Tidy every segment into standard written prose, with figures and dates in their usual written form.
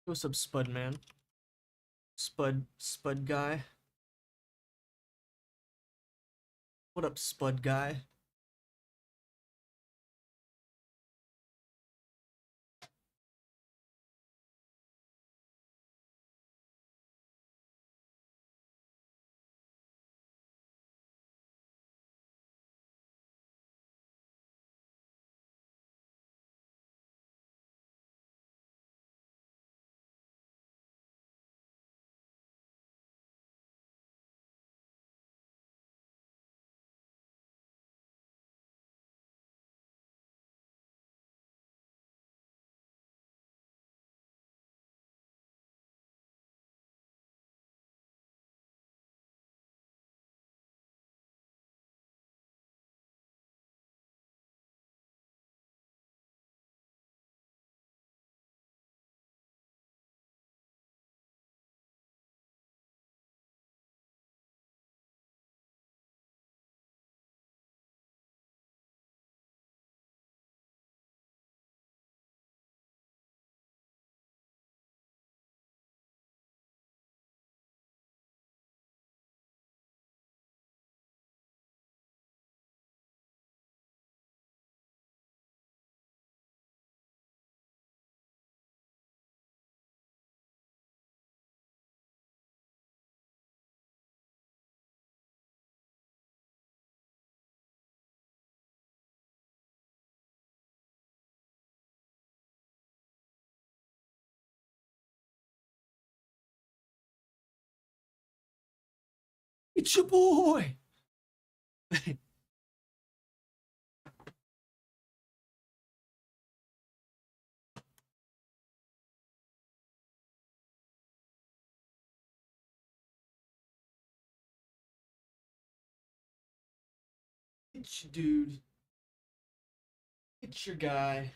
What's up, Spud man? Spud guy. What up, Spud guy? It's your boy. It's your dude. It's your guy.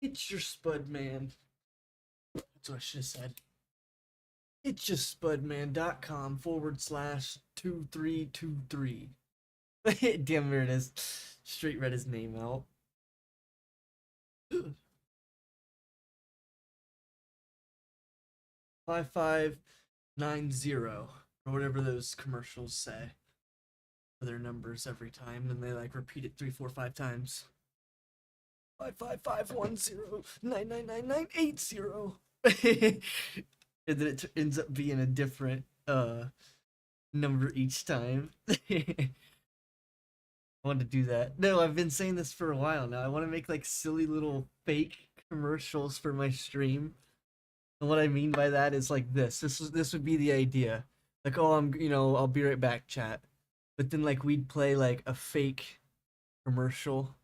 It's your Spud man. That's what I should have said. It's just spudman.com/2323. Damn, there it is. Straight read his name out. 5590, or whatever those commercials say for their numbers every time, and they like repeat it 3, 4, 5 times. 55510999980. And then it ends up being a different number each time. I want to do that. No, I've been saying this for a while now. I want to make like silly little fake commercials for my stream. And what I mean by that is like this would be the idea. Like, oh, I'll be right back, chat. But then like we'd play like a fake commercial,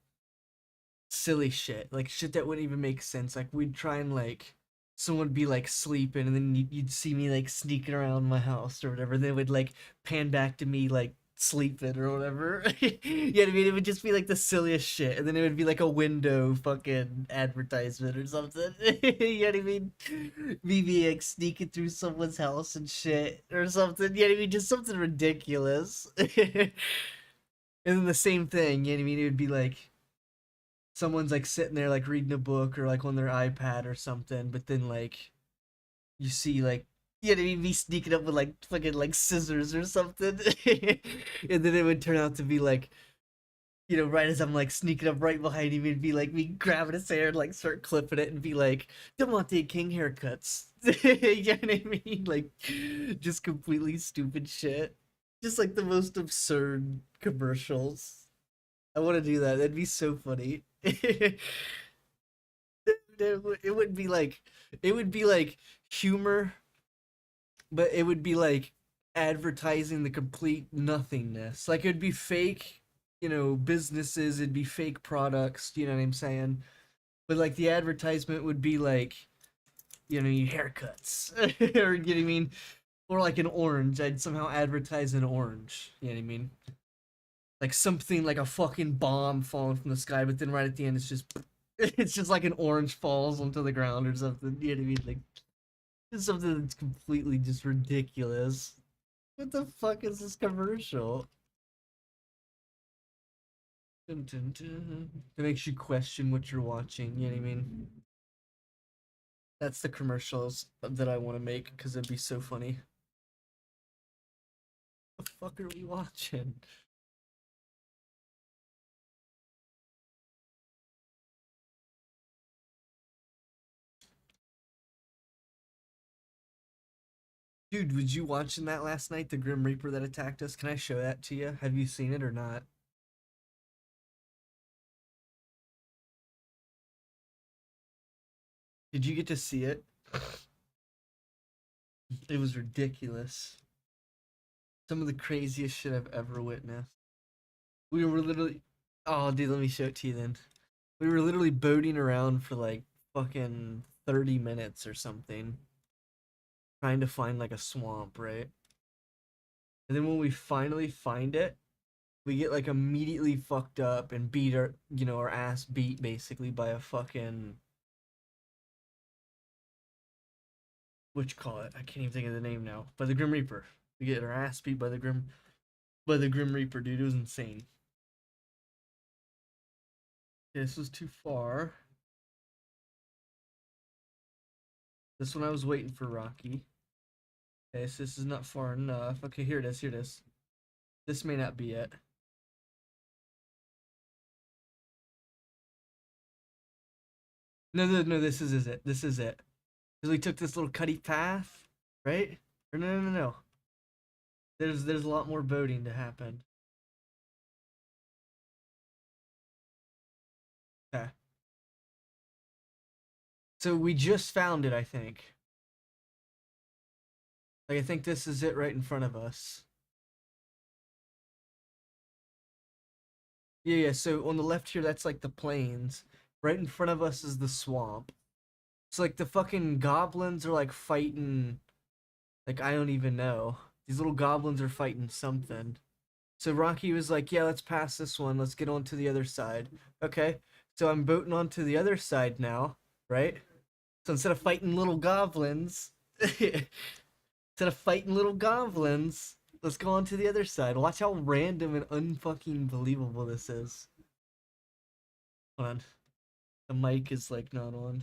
silly shit, like shit that wouldn't even make sense. Like we'd try and like someone would be like sleeping, and then you'd see me like sneaking around my house or whatever. Then it would like pan back to me like sleeping or whatever. You know what I mean? It would just be like the silliest shit, and then it would be like a window fucking advertisement or something. You know what I mean? Me being like sneaking through someone's house and shit or something. You know what I mean? Just something ridiculous. And then the same thing. You know what I mean? It would be like someone's like sitting there like reading a book or like on their iPad or something, but then like you see like, you know what I mean, me sneaking up with like fucking like scissors or something. And then it would turn out to be like, right as I'm like sneaking up right behind him, it'd be like me grabbing his hair and like start clipping it and be like, Damontae Kxng haircuts. You know what I mean? Like just completely stupid shit. Just like the most absurd commercials. I want to do that. That'd be so funny. It would be like, humor, but it would be like advertising the complete nothingness. Like it'd be fake, businesses, it'd be fake products, you know what I'm saying? But like the advertisement would be like, your haircuts. Or you know what I mean? Or like an orange. I'd somehow advertise an orange. You know what I mean? Like something like a fucking bomb falling from the sky, but then right at the end it's just like an orange falls onto the ground or something. You know what I mean? Like it's something that's completely just ridiculous. What the fuck is this commercial? Dun, dun, dun. It makes you question what you're watching, you know what I mean? That's the commercials that I want to make because it'd be so funny. What the fuck are we watching? Dude, was you watching that last night? The Grim Reaper that attacked us? Can I show that to you? Have you seen it or not? Did you get to see it? It was ridiculous. Some of the craziest shit I've ever witnessed. We were literally. Oh, dude, let me show it to you then. We were literally boating around for like fucking 30 minutes or something, trying to find like a swamp, right? And then when we finally find it, we get like immediately fucked up and beat our, our ass beat basically by a fucking, what you call it? I can't even think of the name now. By the Grim Reaper. We get our ass beat by the Grim Reaper, dude. It was insane. This was too far. This one I was waiting for Rocky. Okay, so this is not far enough. Okay, here it is. Here it is. This may not be it. No, no, no. This is it. This is it. Because we took this little cutty path, right? Or no, no, no, no. There's a lot more boating to happen. Okay. So we just found it, I think. Like, I think this is it right in front of us. Yeah, yeah, so on the left here, that's like the plains. Right in front of us is the swamp. It's like the fucking goblins are like fighting, like I don't even know. These little goblins are fighting something. So Rocky was like, yeah, let's pass this one. Let's get on to the other side. Okay, so I'm boating on to the other side now, right? So instead of fighting little goblins, let's go on to the other side. Watch how random and unfucking believable this is. Hold on. The mic is like not on.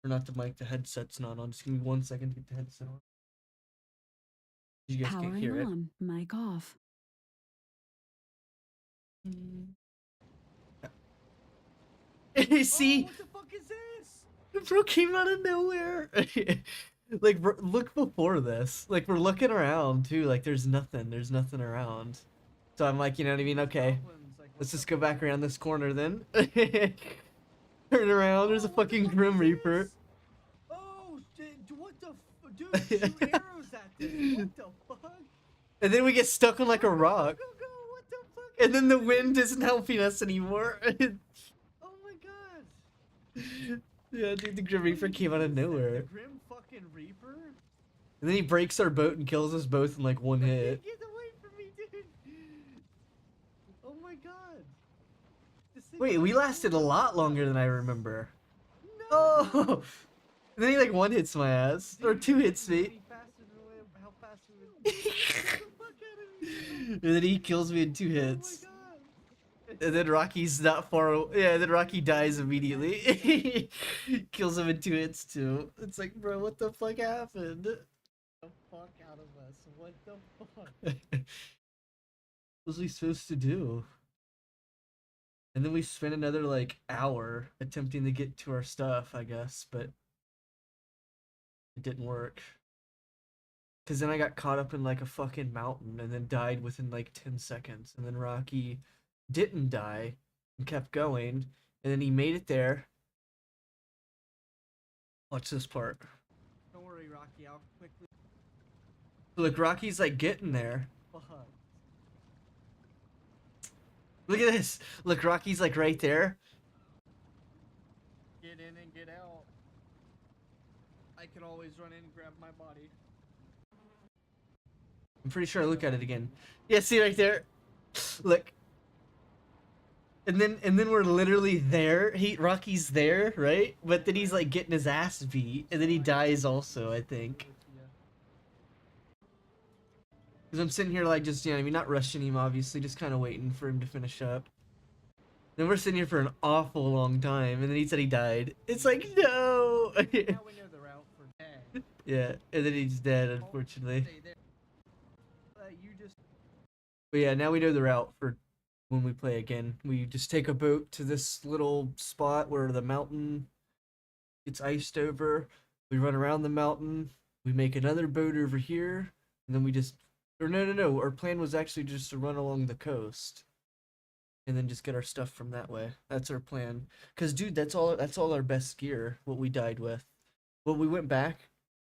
Or not the mic, the headset's not on. Just give me 1 second to get the headset on. You guys can't hear it. Powering on, mic off. See? Oh, what the fuck is this? Bro came out of nowhere. Like, bro, look before this. Like, we're looking around too. Like, there's nothing. There's nothing around. So I'm like, you know what I mean? Okay, let's just go back around this corner then. Turn around. There's a fucking Grim Reaper. Oh, what the? Dude, shoot arrows at this. What the fuck? And then we get stuck on like a rock. Go, what the fuck? And then the wind isn't helping us anymore. Oh my god. Yeah, dude, the Grim Reaper came out of nowhere. The Grim fucking Reaper? And then he breaks our boat and kills us both in like one hit. Get away from me, dude! Oh my god. Wait, we lasted a lot longer than I remember. No! Oh! And then he like one hits my ass. Or two hits me. And then he kills me in two hits. And then Rocky's not far away. Yeah, then Rocky dies immediately. Kills him in two hits too. It's like, bro, what the fuck happened? Get the fuck out of us. What the fuck? What was we supposed to do? And then we spent another like hour attempting to get to our stuff, I guess, but it didn't work. Cause then I got caught up in like a fucking mountain and then died within like 10 seconds. And then Rocky didn't die and kept going. And then he made it there. Watch this part. Don't worry, Rocky, I'll quickly. Look, Rocky's like getting there. Look at this. Look, Rocky's like right there. Get in and get out. I can always run in and grab my body. I'm pretty sure I look at it again. Yeah, see right there? Look. And then we're literally there. Rocky's there, right? But then he's like getting his ass beat, and then he dies also, I think. Because I'm sitting here like just, you know, I mean, not rushing him, obviously, just kind of waiting for him to finish up. Then we're sitting here for an awful long time, and then he said he died. It's like, no! Now we know the route for dead. Yeah, and then he's dead, unfortunately. But yeah, now we know the route for when we play again. We just take a boat to this little spot where the mountain gets iced over. We run around the mountain. We make another boat over here, and then we just. Or no. Our plan was actually just to run along the coast, and then just get our stuff from that way. That's our plan. Cause dude, that's all our best gear. What we died with. When we went back,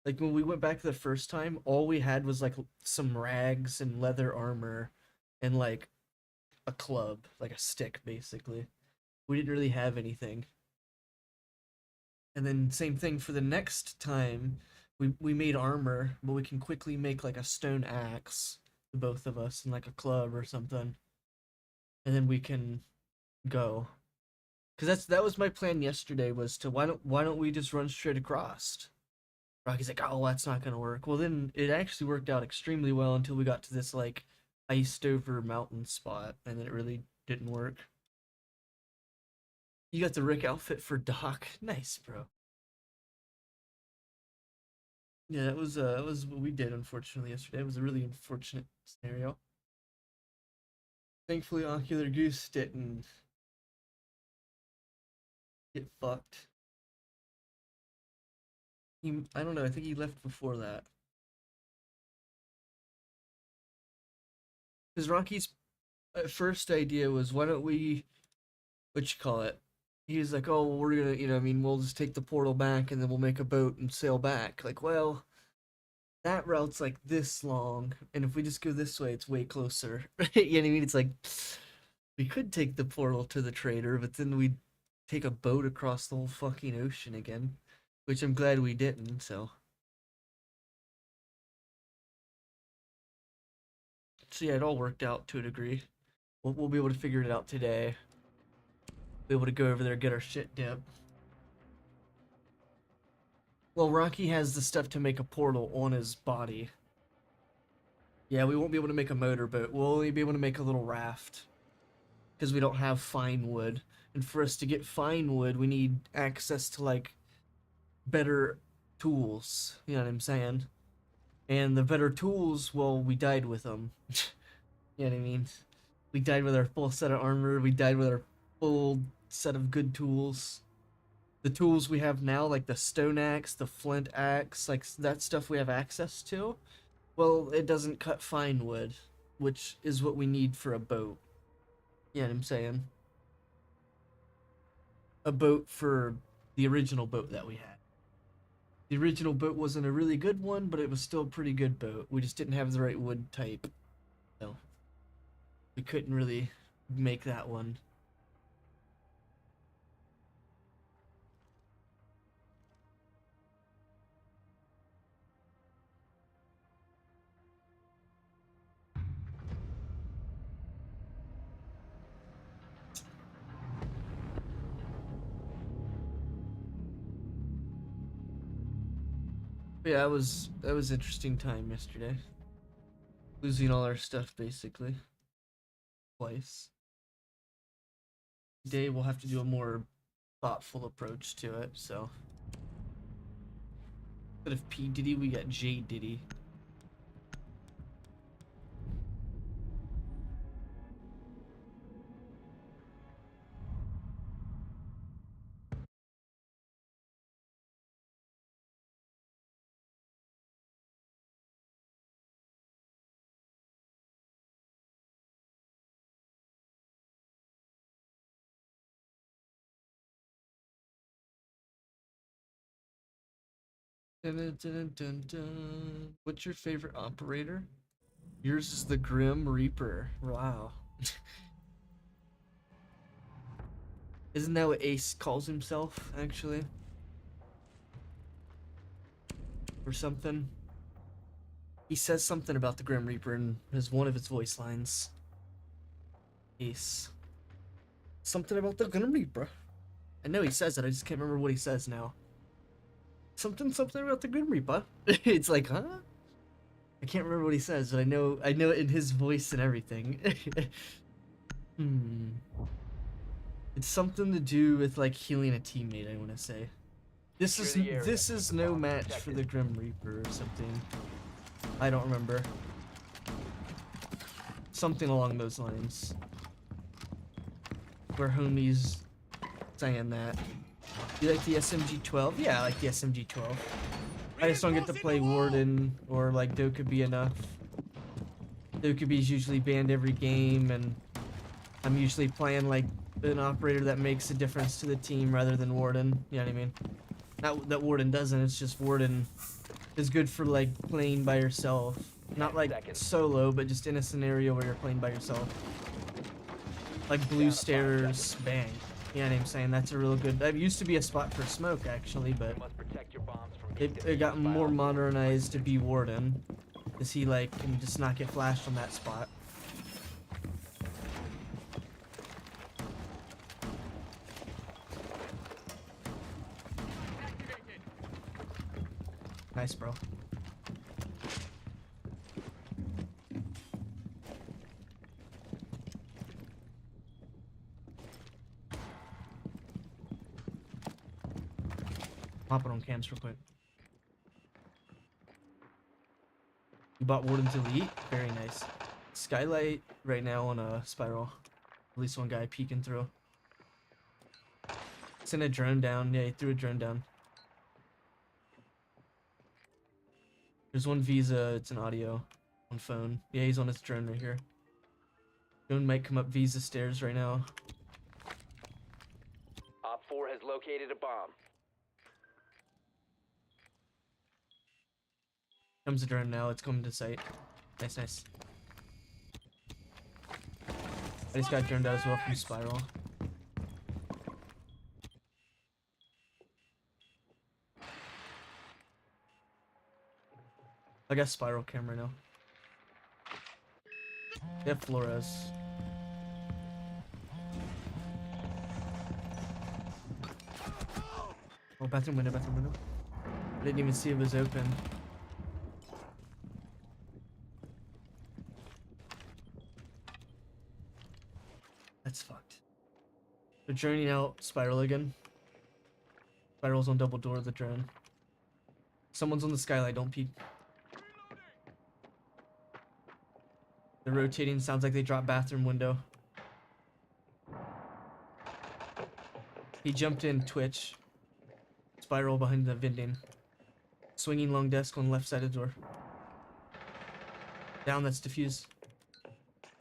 like when we went back the first time, all we had was like some rags and leather armor, and like a club, like a stick, basically. We didn't really have anything. And then same thing for the next time. We made armor, but we can quickly make like a stone axe, the both of us, and like a club or something. And then we can go. Cause that was my plan yesterday was to why don't we just run straight across? Rocky's like, oh, that's not gonna work. Well, then it actually worked out extremely well until we got to this like iced over mountain spot, and then it really didn't work. You got the Rick outfit for Doc. Nice, bro. Yeah, that was what we did unfortunately yesterday. It was a really unfortunate scenario. Thankfully, Ocular Goose didn't get fucked. I don't know. I think he left before that. Because Rocky's first idea was, why don't we, what you call it? He was like, oh, well, we're gonna, I mean, we'll just take the portal back and then we'll make a boat and sail back. Like, well, that route's like this long, and if we just go this way, it's way closer. You know what I mean? It's like we could take the portal to the trader, but then we'd take a boat across the whole fucking ocean again, which I'm glad we didn't. So yeah, it all worked out to a degree. We'll be able to figure it out today. Be able to go over there, get our shit dipped. Well, Rocky has the stuff to make a portal on his body. Yeah, we won't be able to make a motorboat. We'll only be able to make a little raft. Because we don't have fine wood. And for us to get fine wood, we need access to, like, better tools. You know what I'm saying? And the better tools, well, we died with them. You know what I mean? We died with our full set of armor. We died with our full set of good tools. The tools we have now, like the stone axe, the flint axe, like that stuff we have access to, well, it doesn't cut fine wood, which is what we need for a boat. You know what I'm saying? A boat for the original boat that we had. The original boat wasn't a really good one, but it was still a pretty good boat. We just didn't have the right wood type. So we couldn't really make that one. But yeah, that was interesting time yesterday. Losing all our stuff basically. Twice. Today we'll have to do a more thoughtful approach to it, so. Instead of P Diddy, we got J Diddy. Dun, dun, dun, dun, dun. What's your favorite operator? Yours is the Grim Reaper. Wow. Isn't that what Ace calls himself, actually? Or something? He says something about the Grim Reaper in one of his voice lines. Ace. Something about the Grim Reaper. I know he says it, I just can't remember what he says now. Something about the Grim Reaper. It's like, huh? I can't remember what he says, but I know it in his voice and everything. Hmm. It's something to do with like healing a teammate, I want to say. This is no match for the Grim Reaper or something. I don't remember. Something along those lines. Where homies saying that. You like the SMG-12? Yeah, I like the SMG-12. I just don't get to play Warden or like Dokkaebi enough. Dokkaebi's usually banned every game, and I'm usually playing like an operator that makes a difference to the team rather than Warden. You know what I mean? Not that Warden doesn't, it's just Warden is good for like playing by yourself. Not like solo, but just in a scenario where you're playing by yourself. Like Blue Stairs Bang. You know what I'm saying? That's a real good... That used to be a spot for smoke, actually, but it got more modernized to be Warden. Because he, like, can just not get flashed on that spot. Nice, bro. Pop it on cams real quick. You bought Warden's Elite? Very nice. Skylight right now on a spiral. At least one guy peeking through. Send a drone down. Yeah, he threw a drone down. There's one Visa. It's an audio on phone. Yeah, he's on his drone right here. Drone might come up Visa stairs right now. Op 4 has located a bomb. Comes the drone now. It's coming to site. Nice, nice. I just got droned out as well from spiral. I got spiral camera now. They have Flores. Oh, bathroom window, bathroom window. I didn't even see it was open. That's fucked. They're droning out spiral again. Spiral's on double door of the drone. Someone's on the skylight, don't peek. They're rotating, sounds like they dropped bathroom window. He jumped in Twitch. Spiral behind the vending. Swinging long desk on left side of the door. Down, that's diffused.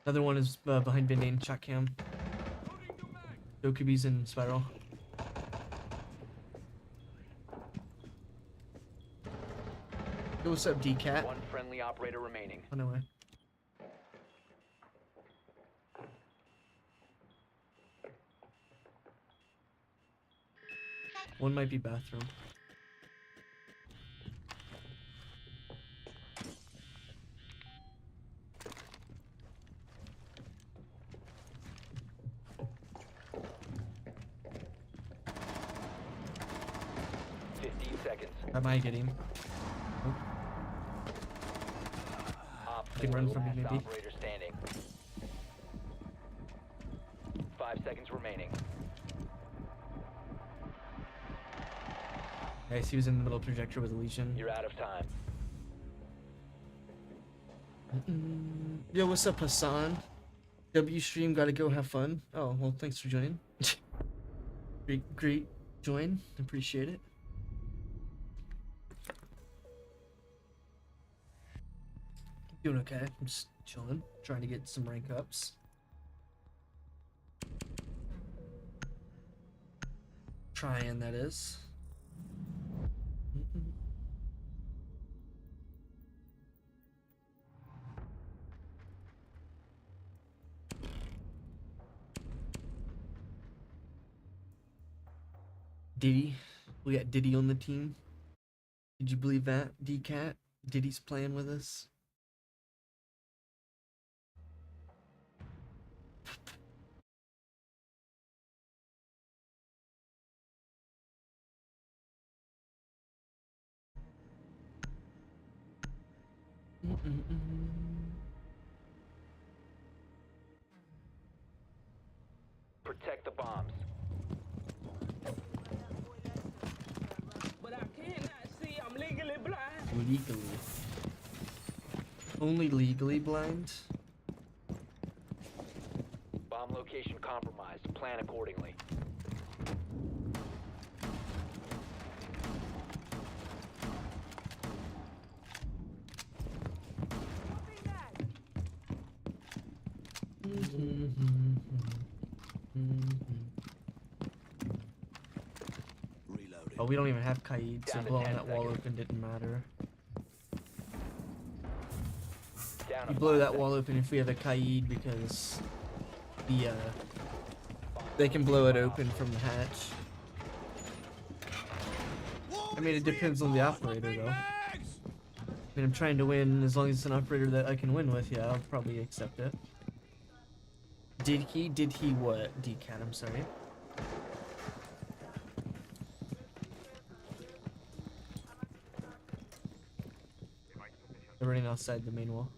Another one is behind vending, shot cam. Dokkaebi's in spiral. Yo, what's up, D-Cat? One friendly operator remaining. Oh, no way. One might be bathroom. I might get him. Oh. I can run from him, maybe. Operator standing. 5 seconds remaining. Nice, he was in the middle projector with a Legion. You're out of time. Yo, what's up, Hassan? W stream, gotta go have fun. Oh, well, thanks for joining. Great join. Appreciate it. Doing okay. I'm just chilling, trying to get some rank ups. Trying, that is. Diddy. We got Diddy on the team. Did you believe that, D-Cat? Diddy's playing with us. Protect the bombs. legally. Only legally blind? Bomb location compromised. Plan accordingly. Oh, we don't even have Kaid, so Down to blowing 10 that wall seconds. open didn't matter. Down We to blow 5 that wall seconds. open if we have a Kaid because the they can blow it open from the hatch. I mean, it depends on the operator though. I mean, I'm trying to win. As long as it's an operator that I can win with, yeah, I'll probably accept it. Did he what? Decat, I'm sorry. They're running outside the main wall.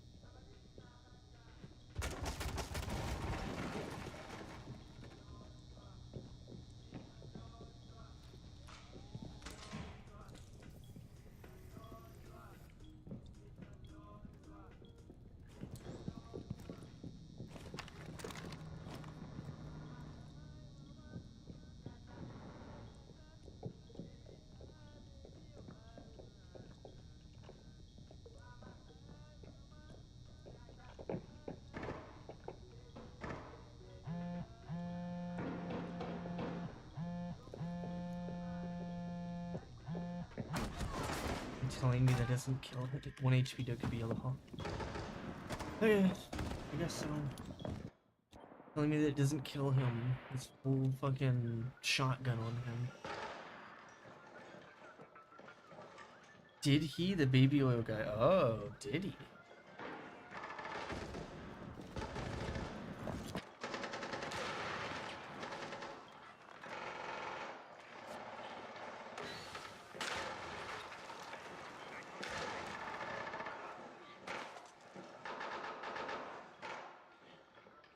Telling me that doesn't kill it. 1 HP Doug could be yellow hall. Okay, I guess so. Telling me that it doesn't kill him. This full fucking shotgun on him. Did he? The baby oil guy. Oh, did he?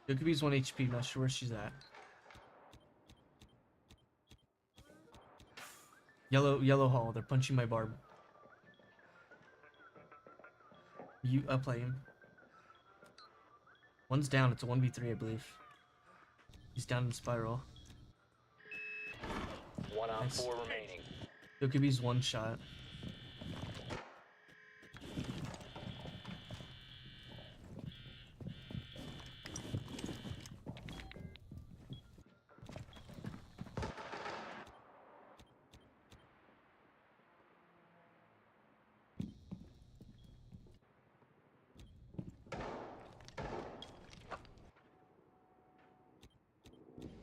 Yokobi's 1 HP, not sure where she's at. Yellow hall, they're punching my barb. You play him. One's down, it's a 1v3, I believe. He's down in spiral. 1 on Nice. 4 remaining. Yokobi's 1 shot.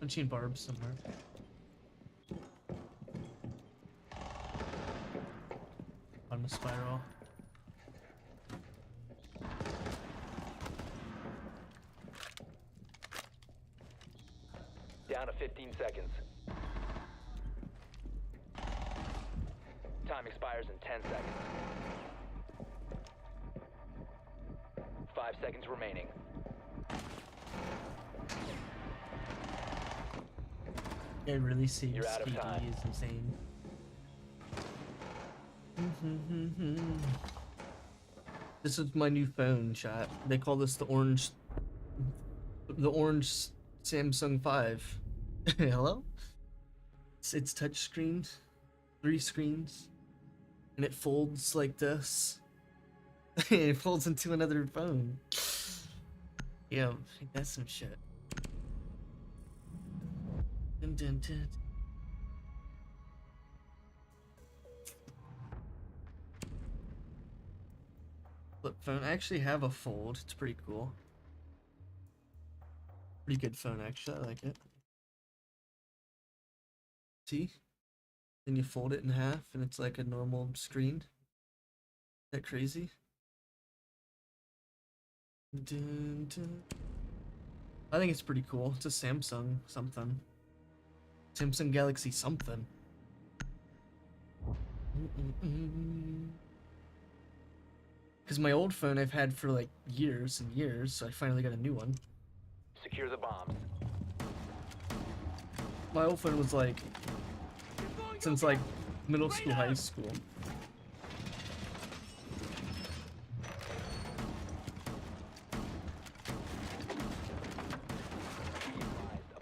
Punching barbs somewhere. On the spiral. Down to 15 seconds. Time expires in 10 seconds. 5 seconds remaining. It really seems You're out of speedy time. is insane. This is my new phone, chat. They call this the orange Samsung 5. Hello? It's touch screen, 3 screens, and it folds like this. It folds into another phone. Yeah, that's some shit. Dun, dun, dun. Flip phone. I actually have a fold. It's pretty cool. Pretty good phone, actually. I like it. See? Then you fold it in half, and it's like a normal screen. Is that crazy? Dun, dun. I think it's pretty cool. It's a Samsung something. Samsung Galaxy something. Because my old phone I've had for like years and years, so I finally got a new one. Secure the bombs. My old phone was like, since like middle school, high school.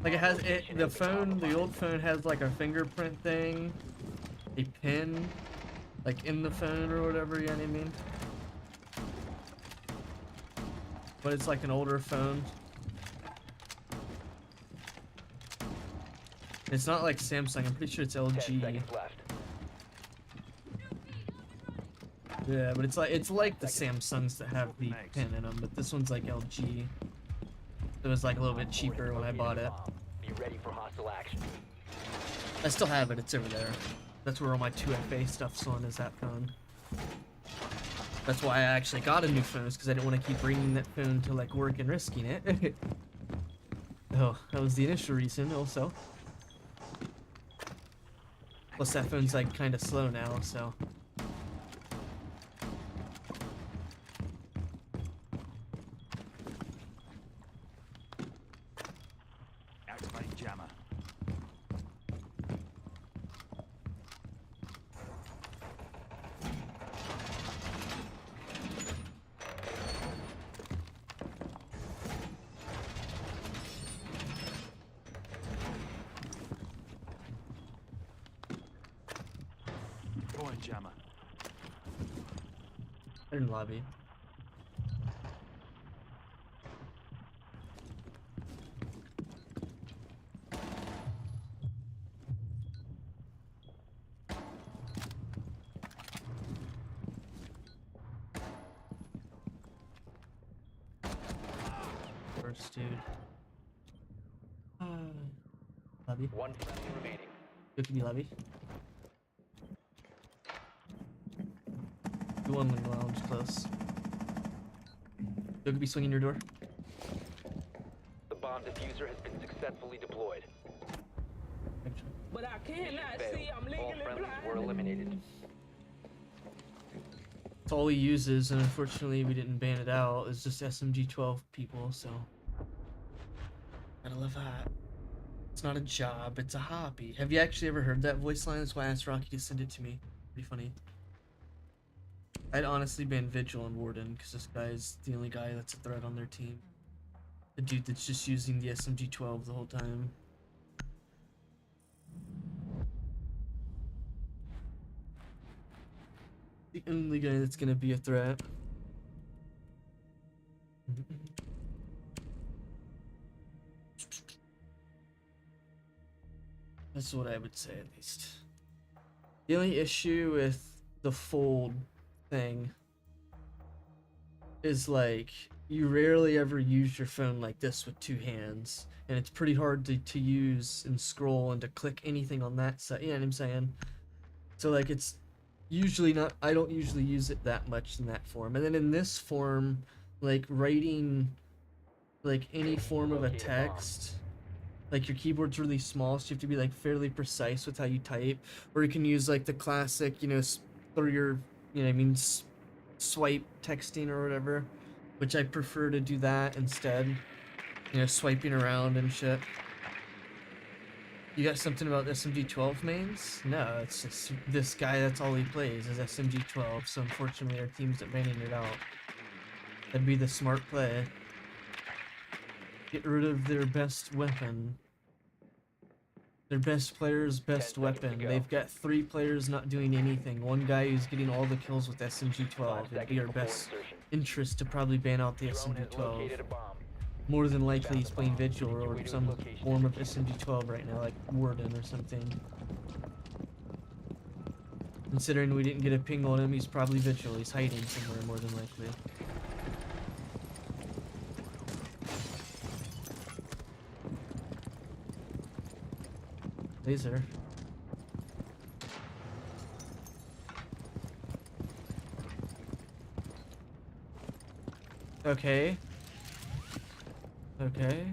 Like it has the phone, the old phone has like a fingerprint thing, a pin, like in the phone or whatever. You know what I mean? But it's like an older phone. It's not like Samsung. I'm pretty sure it's 10 LG. seconds left. Yeah, but it's like the Samsungs that have the pin in them, but this one's like LG. It was like a little bit cheaper when I bought it. Be ready for hostile action. I still have it. It's over there. That's where all my 2FA stuff's on, is that phone. That's why I actually got a new phone, is because I didn't want to keep bringing that phone to like work and risking it. Oh, that was the initial reason also. Plus that phone's like kind of slow now, so. Activate jammer. Deploying jammer. They're in lobby. First dude. Lobby. One friendly remaining. It could be lobby. You one in the lounge close. You could be swinging your door. The bomb diffuser has been successfully deployed. But I cannot Failed. see. I'm All legally friendlies were blind. eliminated. It's all he uses, and unfortunately we didn't ban it out. It's just SMG-12 people, so. Gotta love that. It's not a job, it's a hobby. Have you actually ever heard that voice line? That's why I asked Rocky to send it to me. Pretty funny. I'd honestly ban Vigil and Warden, because this guy's the only guy that's a threat on their team. The dude that's just using the SMG-12 the whole time. The only guy that's gonna be a threat. That's what I would say, at least. The only issue with the fold thing is like you rarely ever use your phone like this with two hands, and it's pretty hard to use and scroll and to click anything on that side. You know what I'm saying? So like it's usually not. I don't usually use it that much in that form, and then in this form, like writing like any form of a text. Like your keyboard's really small, so you have to be like fairly precise with how you type. Or you can use like the classic, you know, through your, you know what I mean, swipe texting or whatever. Which I prefer to do that instead. You know, swiping around and shit. You got something about SMG-12 mains? No, it's just this guy, that's all he plays is SMG-12. So unfortunately our team's banning it out. That'd be the smart play. Get rid of their best weapon. Their best player's best 10 seconds weapon. to go. They've got 3 players not doing anything. One guy who's getting all the kills with 5 SMG-12. It'd be seconds our before best insertion. interest to probably ban out the Drone has SMG-12. located a bomb. More than likely Found he's the playing bomb. Vigil Make your or way to some its location form and of SMG-12 right now, like Warden or something. Considering we didn't get a ping on him, he's probably Vigil. He's hiding somewhere more than likely. Laser. Okay. Okay.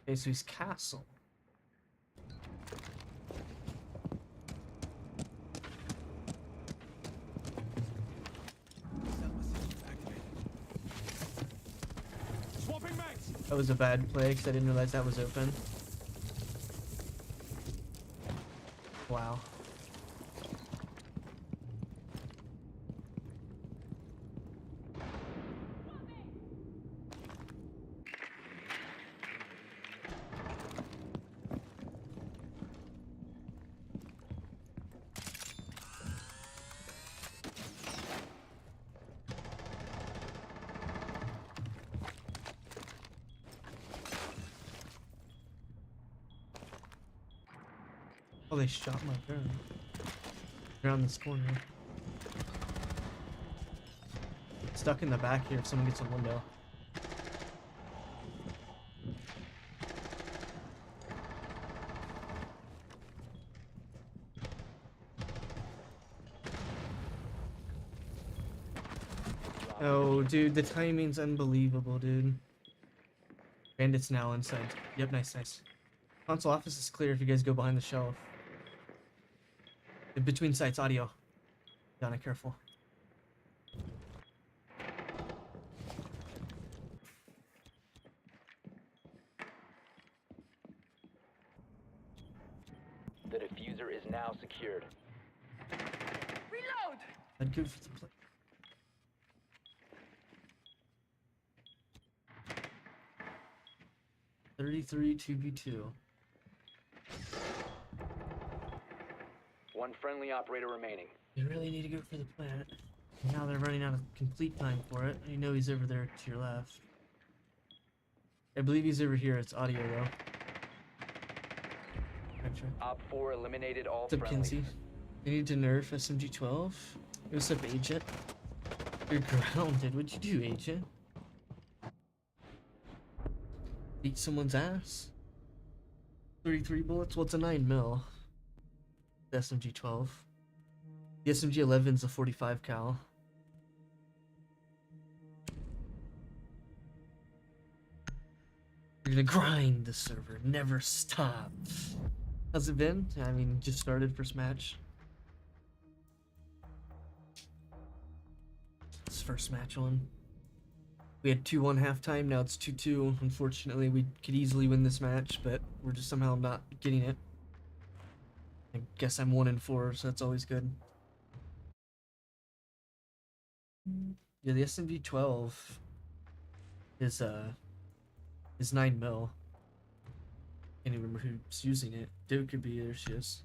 Okay, so he's castle. Swapping mags. That was a bad play because I didn't realize that was open. Wow. Oh, they shot my gun. Around this corner. Stuck in the back here if someone gets a window. Oh, dude, the timing's unbelievable, dude. Bandits now inside. Yep, nice, nice. Console office is clear if you guys go behind the shelf. In between sites, audio. Donna, careful. The diffuser is now secured. Reload! I'd go for the play. $33 2v2. One friendly operator remaining. You really need to go for the plant. Now they're running out of complete time for it. You know he's over there to your left. I believe he's over here. It's audio though. Gotcha. Op 4 eliminated all What's up, friendlies. Kinsey? You need to nerf SMG-12? What's up, Agent? You're grounded. What'd you do, Agent? Beat someone's ass? 33 bullets? Well, it's a 9 mil. The SMG-12. The SMG-11's a 45 cal. You're gonna grind the server, never stop. How's it been? I mean, just started first match. It's first match on. We had 2-1 halftime, now it's 2-2. Unfortunately, we could easily win this match, but we're just somehow not getting it. I guess I'm 1-4, so that's always good. Yeah, the SMG-12 is 9 mil. Can't even remember who's using it. Dude could be, there she is.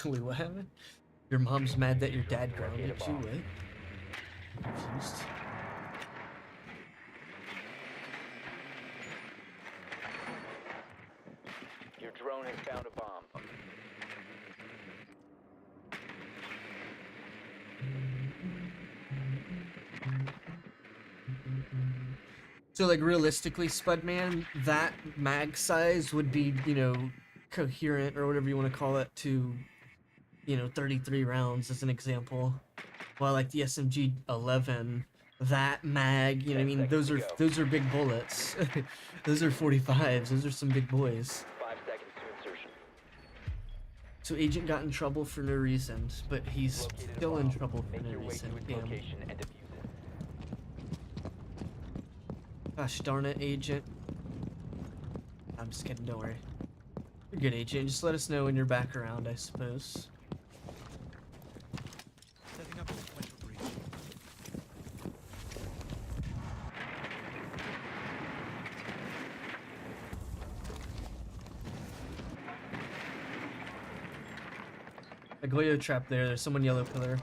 Wait, what happened? Your mom's mad that your dad grounded you, what? I'm confused. Your drone has found a bomb. So, like, realistically, Spudman, that mag size would be, you know, coherent, or whatever you want to call it, to, you know, 33 rounds, as an example. While, like, the SMG-11, that mag, you know what I mean, those are big bullets. Those are 45s, those are some big boys. 5 seconds to insertion. So Agent got in trouble for no reason, but he's Located a still in bomb. trouble for Make no your way reason. to its Damn. location and defuse it. Gosh darn it, Agent. I'm just kidding, don't worry. You're good, Agent. Just let us know when you're back around, I suppose. Setting up a sequential breach. A Goyo trap there. There's someone yellow pillar.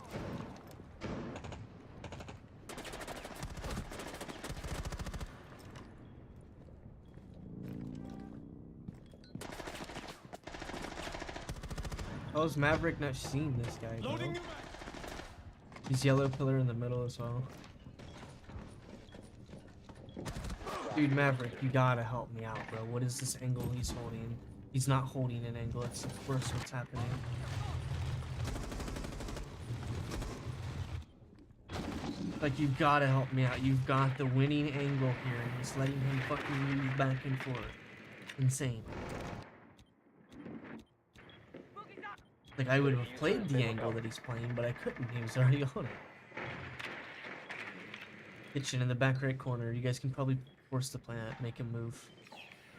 How's Maverick not seeing this guy, bro? Loading new mag. He's yellow pillar in the middle as well. Dude, Maverick, you gotta help me out, bro. What is this angle he's holding? He's not holding an angle. It's of course what's happening. Like, you've gotta help me out. You've got the winning angle here, and just letting him fucking move back and forth. Insane. Like, I would have played the angle that he's playing, but I couldn't. He was already on it. Kitchen in the back right corner. You guys can probably force the plant, make him move.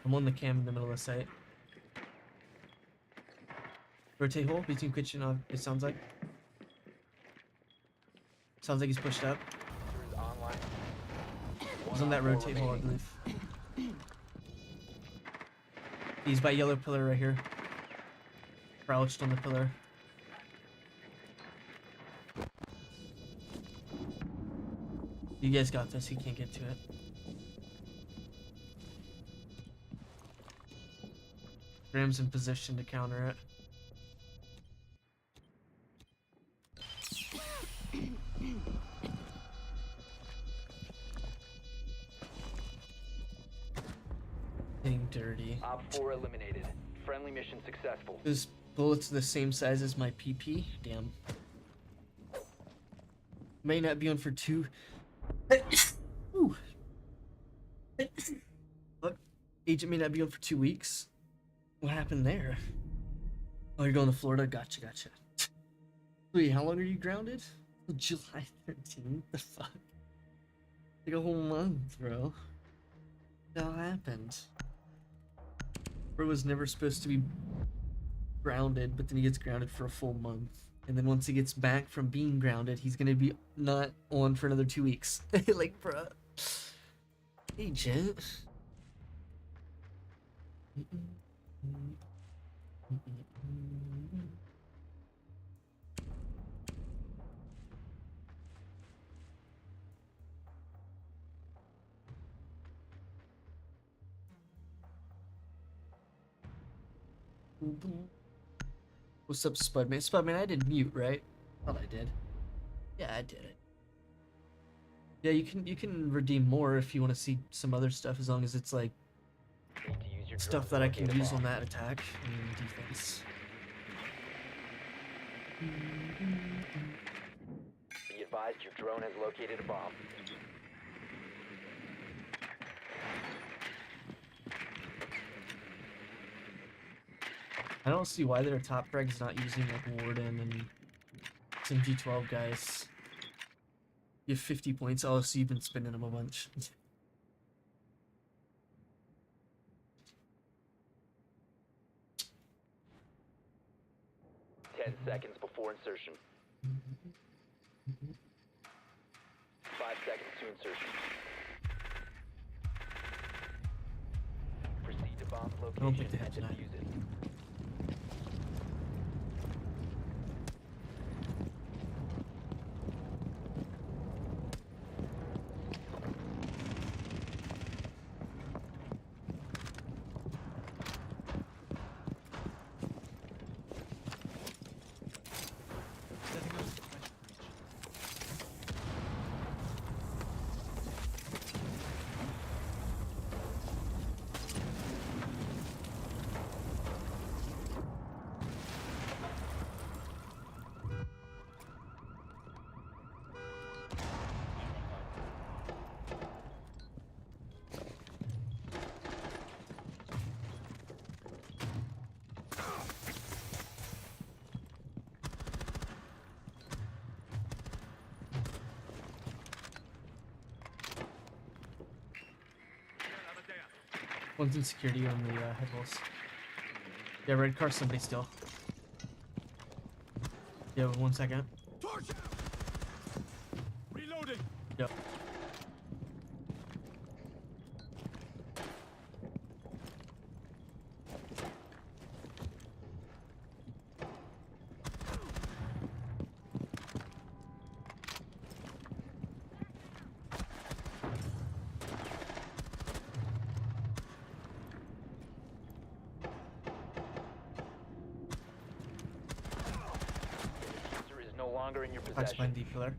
I'm on the cam in the middle of the site. Rotate hole between kitchen, it sounds like. Sounds like he's pushed up. Diffuser is online. He's on that One op rotate 4 hole, I remaining. believe. He's by yellow pillar right here. Crouched on the pillar. You guys got this. He can't get to it. Graham's in position to counter it. Getting dirty. Op 4 eliminated. Friendly mission successful. This bullet's the same size as my PP. Damn. May not be on for 2. Ooh. What? Agent may not be on for 2 weeks. What happened there? Oh, you're going to Florida? Gotcha, gotcha. Wait, how long are you grounded? July 13th? The fuck? Like a whole month, bro. What the hell happened? Bro was never supposed to be grounded, but then he gets grounded for a full month. And then once he gets back from being grounded, he's gonna be not on for another 2 weeks. Like, bro. Agent. What's up, Spudman? Spudman, I did mute, right? Thought I did. Yeah, I did it. Yeah, you can redeem more if you want to see some other stuff, as long as it's like Need to use your stuff drone that I to can locate a use bomb. on that attack and defense. Be advised your drone has located a bomb. I don't see why their top frag's not using like Warden and some G12 guys. You have 50 points. Oh, so you've been spending them a bunch. 10 seconds before insertion. 5 seconds to insertion. Proceed to bomb I don't think location they have and tonight. defuse it. Setting up sequential breach. One's in security on the head walls. Yeah, red car, somebody still. Yeah, 1 second. Torch out! Reloading! Yep. User is no longer in your Box possession. behind D pillar.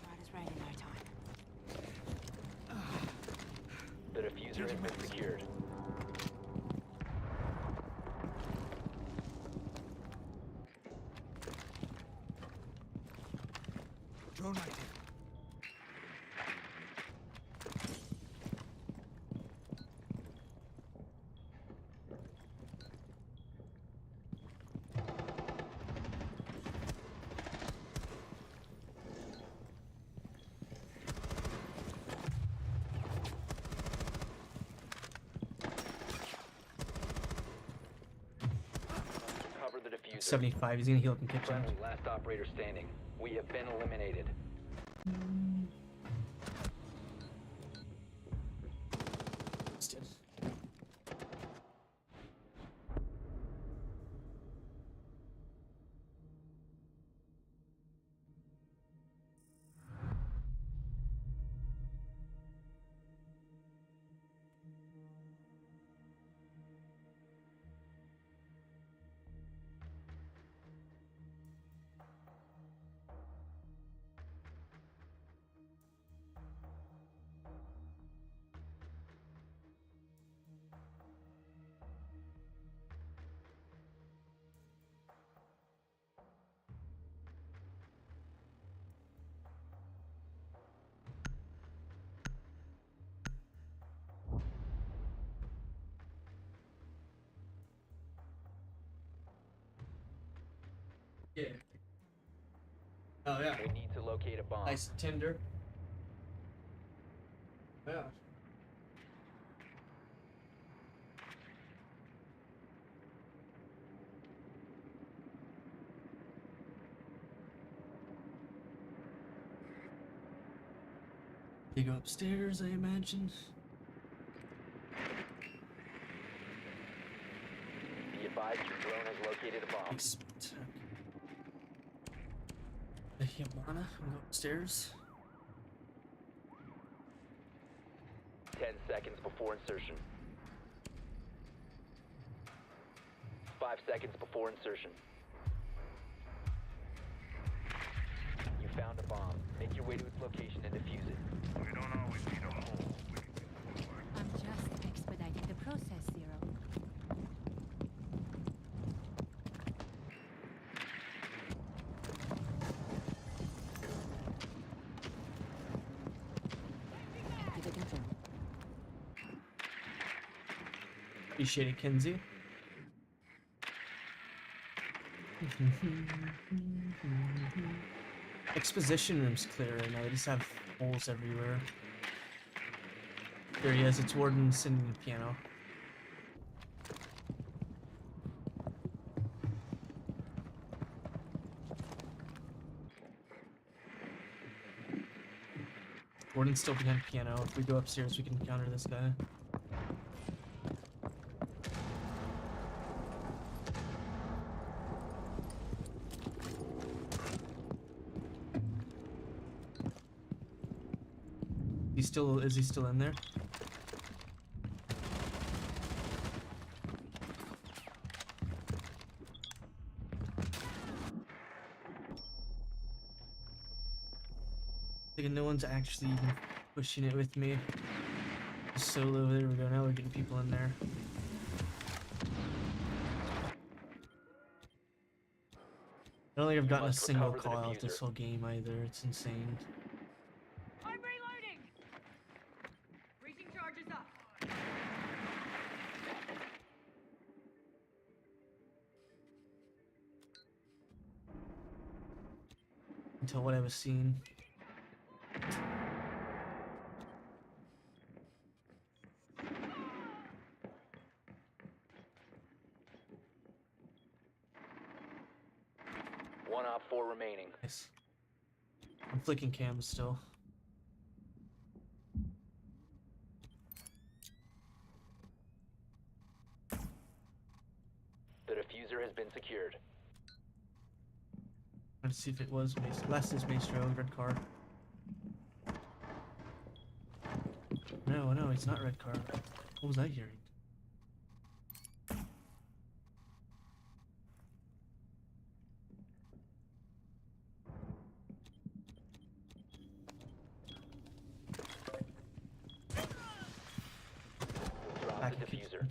Right is right in our time. The diffuser has been secured. Drone ID. Cover the diffuser. 75. He's gonna heal up in kitchen. Friendly, last operator standing. We have been eliminated. Yeah. Oh yeah. We need to locate a bomb. Nice Tinder. Yeah. You go upstairs, I imagine. Be advised your drone has located a bomb. The Yamana, go upstairs. 10 seconds before insertion. 5 seconds before insertion. You found a bomb. Make your way to its location and defuse it. We don't always need a hole. I'm just expediting the process, Zero. Activating drone. Appreciate it, Kenzie. Exposition room's clear right now. They just have holes everywhere. There he is. It's Warden sitting in the piano. Warden's still behind the piano. If we go upstairs, we can counter this guy. Is he still in there? Thinking no one's actually even pushing it with me. Just solo, there we go, now we're getting people in there. I don't think I've gotten a single call out this whole game either, it's insane. I'm reloading! Breaching charges up. Until what I was seeing. One op 4 remaining. Nice. I'm flicking cams still. The diffuser has been secured. Let's see if it was Maestro. Last is Maestro, red car. No, it's not red car. What was I hearing? Drop Back the in diffuser.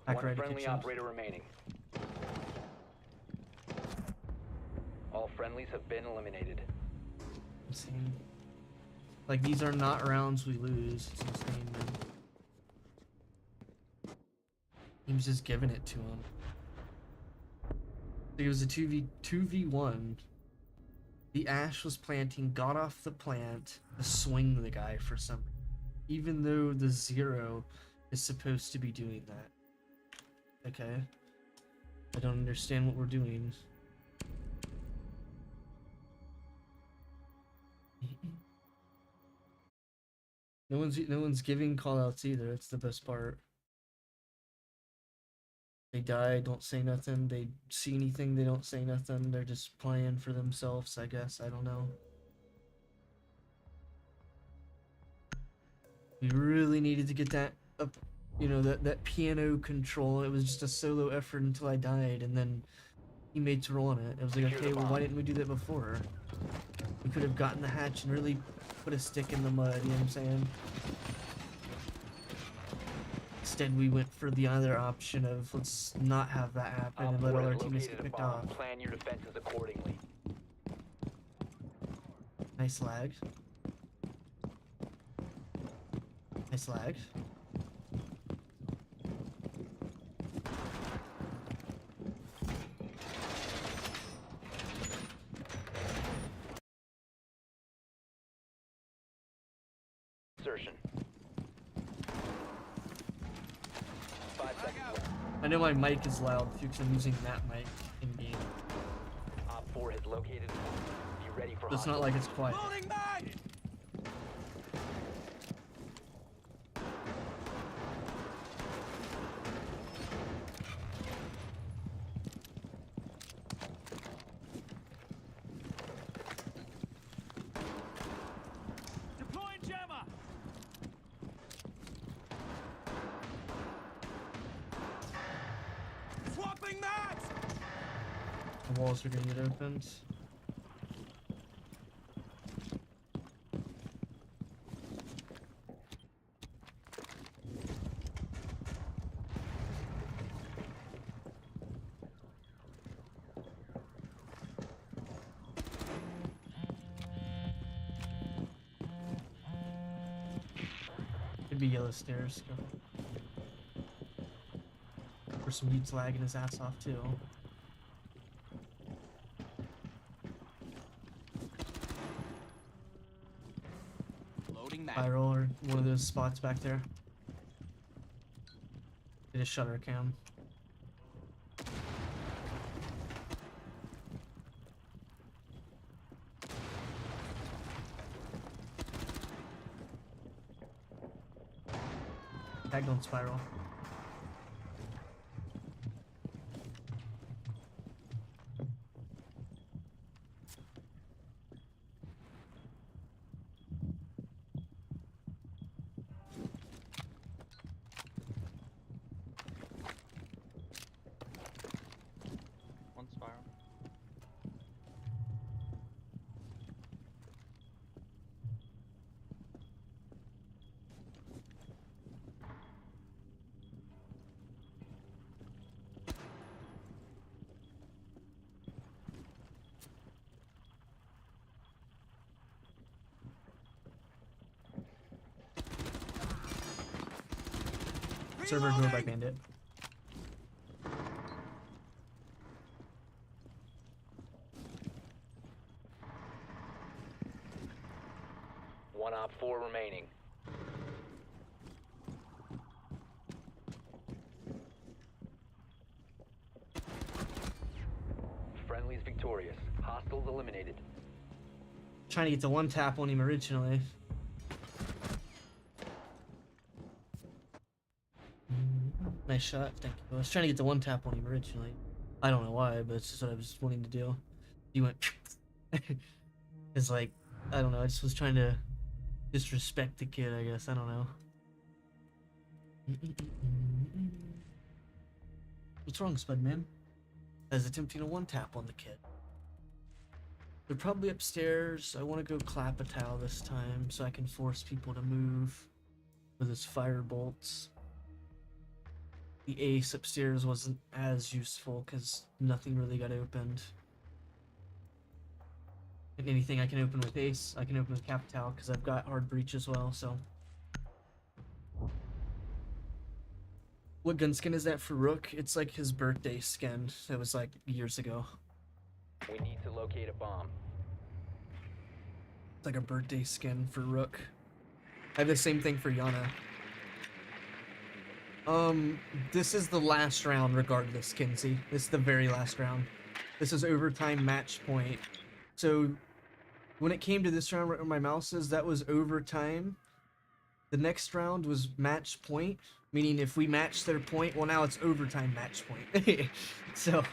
Back One right friendly kitchen. operator remaining. All friendlies have been eliminated. Insane. Like, these are not rounds we lose. It's insane, man. He was just giving it to him. It was a 2v1. The Ash was planting, got off the plant to swing the guy for some reason. Even though the Zero is supposed to be doing that. Okay. I don't understand what we're doing. No one's giving callouts either. That's the best part. They die, don't say nothing. They see anything, they don't say nothing. They're just playing for themselves, I guess. I don't know. We really needed to get that up, you know, that piano control. It was just a solo effort until I died, and then teammates were on it. It was like, okay, well, why didn't we do that before? We could have gotten the hatch and really put a stick in the mud, you know what I'm saying? Instead, we went for the other option of let's not have that happen and let all our teammates get picked off. Plan your defenses accordingly. Nice lag. Nice lag. know my mic is loud too because I'm using that mic in game. Op 4 has located. Be ready for So it's not like it's quiet. Loading mag! Deploying jammer! Swapping mags! The walls are gonna get opened. Could be yellow stairs. Go. Or some dude's lagging his ass off too. Loading mag. Spiral or one of those spots back there. Did a shutter cam. Tag on spiral. One spiral. Server ignored by bandit. One Op 4 remaining. Friendly's victorious. Hostiles eliminated. Trying to get the one tap on him originally. Nice shot, thank you. I was trying to get the one tap on him originally. I don't know why, but it's just what I was wanting to do. He went. It's like, I don't know, I just was trying to disrespect the kid, I guess. I don't know. What's wrong, Spudman? I was attempting a one tap on the kid. They're probably upstairs. I want to go clap a towel this time so I can force people to move with his fire bolts. The ace upstairs wasn't as useful because nothing really got opened. And anything I can open with ace, I can open with capital because I've got hard breach as well, so. What gun skin is that for Rook? It's like his birthday skin. That was like years ago. We need to locate a bomb. It's like a birthday skin for Rook. I have the same thing for Yana. This is the last round regardless, Kinsey. This is the very last round. This is overtime match point. So, when it came to this round right where my mouse is, that was overtime. The next round was match point, meaning if we match their point, well now it's overtime match point. So,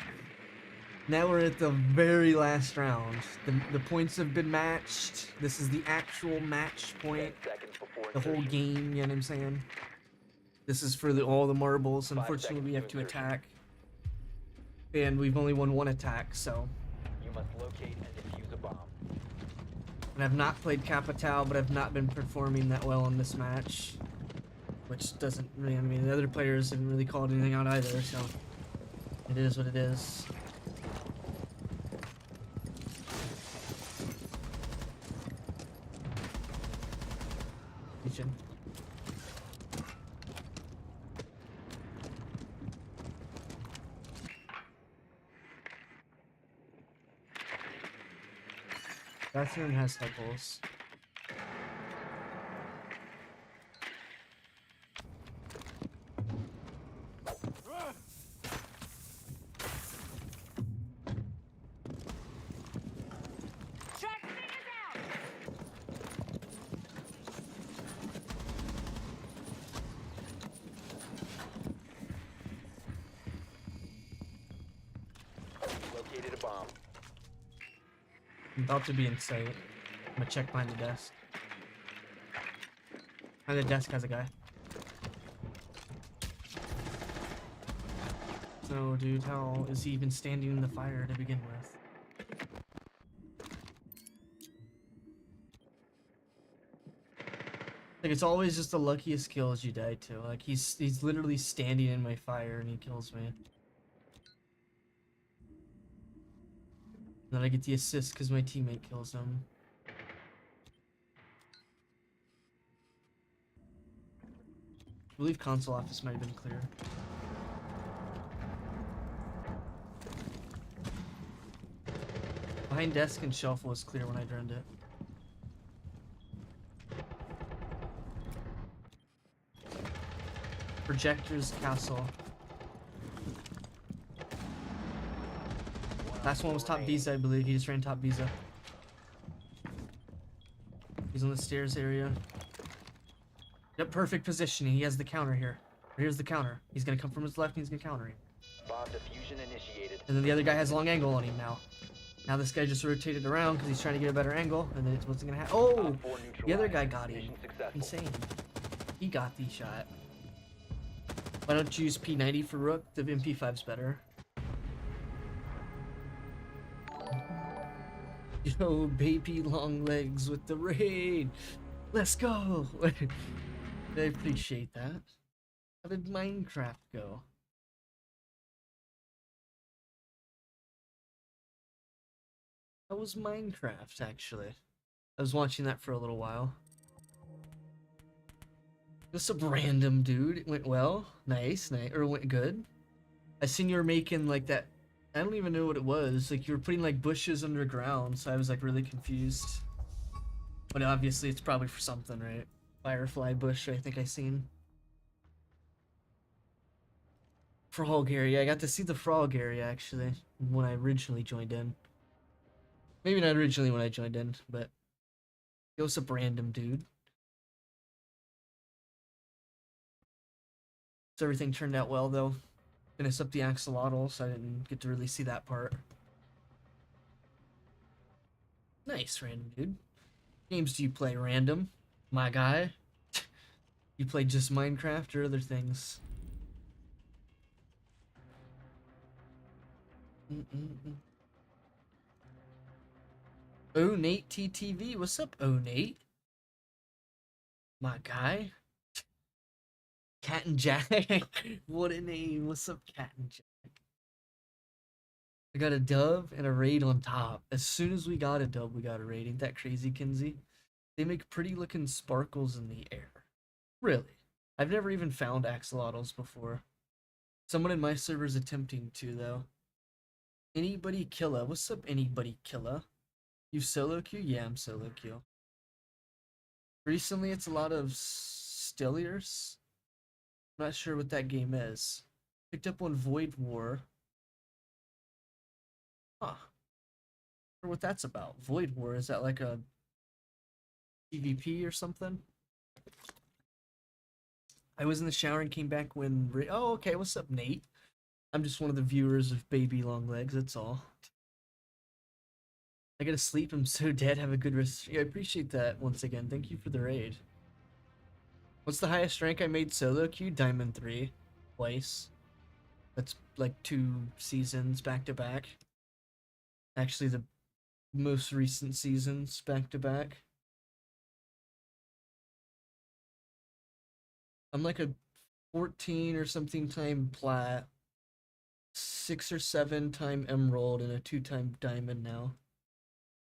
now we're at the very last round. The points have been matched. This is the actual match 10 point. seconds before The whole insertion. game, you know what I'm saying? This is for all the marbles. 5 Unfortunately, we seconds have to to insertion. attack. And we've only won one attack, so. You must locate and defuse a bomb. And I've not played Capital, but I've not been performing that well in this match. Which doesn't really, I mean, the other players haven't really called anything out either, so. It is what it is. Kitchen. Bathroom has heckles. located a bomb. I'm about to be in sight. I'm gonna check behind the desk. Behind the desk has a guy. No, dude, how is he even standing in the fire to begin with? Like, it's always just the luckiest kills you die to. Like, he's literally standing in my fire and he kills me. Then I get the assist because my teammate kills him. I believe console office might have been clear. Behind desk and shelf was clear when I turned it. Projectors, castle. Last one was top visa, I believe. He just ran top visa. He's on the stairs area. Yep, perfect positioning. He has the counter here. Here's the counter. He's gonna come from his left and he's gonna counter him. Bomb diffusion initiated. And then the other guy has long angle on him now. Now this guy just rotated around because he's trying to get a better angle, and then it wasn't gonna happen. Oh! Op 4 The other neutralized. guy got him. Mission successful. Insane. He got the shot. Why don't you use P90 for Rook? The MP5's better. Yo, baby long legs with the raid. Let's go. I appreciate that. How did Minecraft go? How was Minecraft, actually? I was watching that for a little while. Just a random dude. It went well. Nice. Or it went good. I seen you were making like that. I don't even know what it was. Like you were putting like bushes underground, so I was like really confused. But obviously it's probably for something, right? Firefly bush, I think I seen. Frog area. I got to see the frog area actually when I originally joined in. Maybe not originally when I joined in, but it was a random dude. So everything turned out well though. Finished up the axolotl, so I didn't get to really see that part. Nice, random dude. Games do you play, random? My guy? You play just Minecraft or other things? Oh, Nate TTV. What's up, oh, Nate? My guy? Cat and Jack. What a name. What's up, Cat and Jack? I got a dove and a raid on top. As soon as we got a dove, we got a raid. Ain't that crazy, Kinsey? They make pretty looking sparkles in the air. Really? I've never even found axolotls before. Someone in my server's attempting to, though. Anybody killer? What's up, anybody killer? You solo queue? Yeah, I'm solo queue. Recently, it's a lot of Stilliers. I'm not sure what that game is. Picked up on Void War. Huh. Wonder what that's about. Void War, is that like a PvP or something? I was in the shower and came back when... Oh, okay, what's up, Nate? I'm just one of the viewers of Baby Long Legs, that's all. I gotta sleep, I'm so dead, have a good rest. Yeah, I appreciate that once again. Thank you for the raid. What's the highest rank I made solo queue? Diamond 3. Twice. That's like 2 seasons back to back. Actually, the most recent seasons back to back. I'm like a 14 or something time plat, 6 or 7 time emerald, and a 2 time diamond now.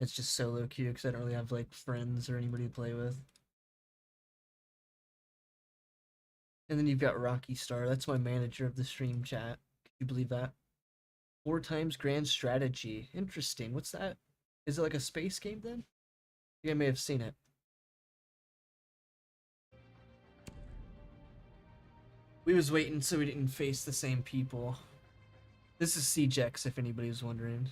It's just solo queue because I don't really have like friends or anybody to play with. And then you've got Rocky Star. That's my manager of the stream chat. Can you believe that? 4 times Grand Strategy. Interesting. What's that? Is it like a space game then? I think I may have seen it. We was waiting so we didn't face the same people. This is CJX, if anybody was wondering.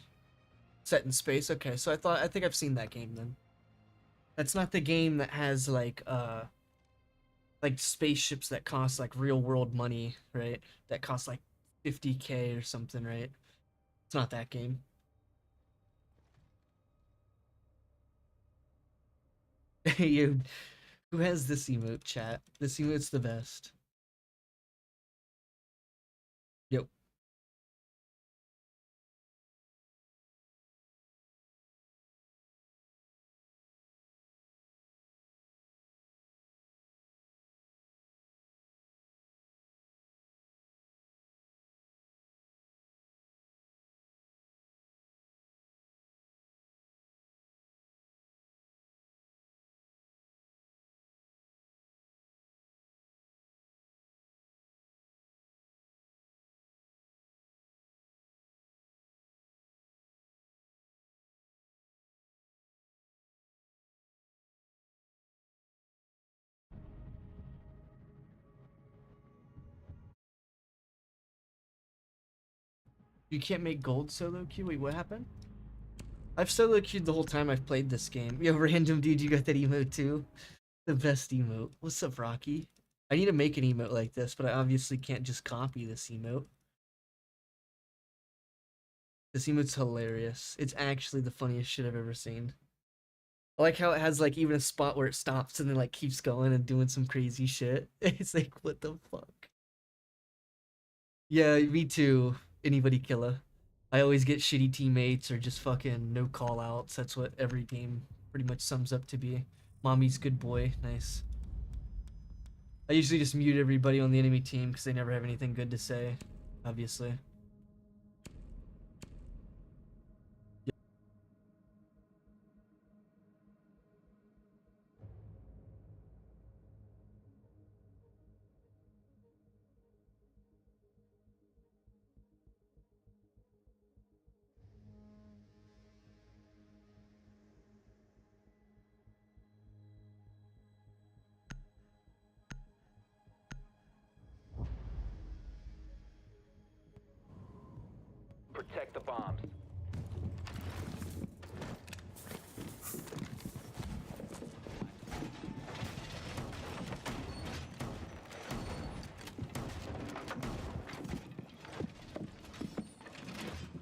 Set in space. Okay, so I think I've seen that game then. That's not the game that has like spaceships that cost like real world money, right? That cost like 50K or something, right? It's not that game. Yo, who has this emote, chat? This emote's the best. Yep. You can't make gold solo queue? Wait, what happened? I've solo queued the whole time I've played this game. Yo, random dude, you got that emote too? The best emote. What's up, Rocky? I need to make an emote like this, but I obviously can't just copy this emote. This emote's hilarious. It's actually the funniest shit I've ever seen. I like how it has like even a spot where it stops and then like keeps going and doing some crazy shit. It's like, what the fuck? Yeah, me too. Anybody killer. I always get shitty teammates or just fucking no call outs. That's what every game pretty much sums up to be. Mommy's good boy. Nice. I usually just mute everybody on the enemy team because they never have anything good to say, obviously. Protect the bombs.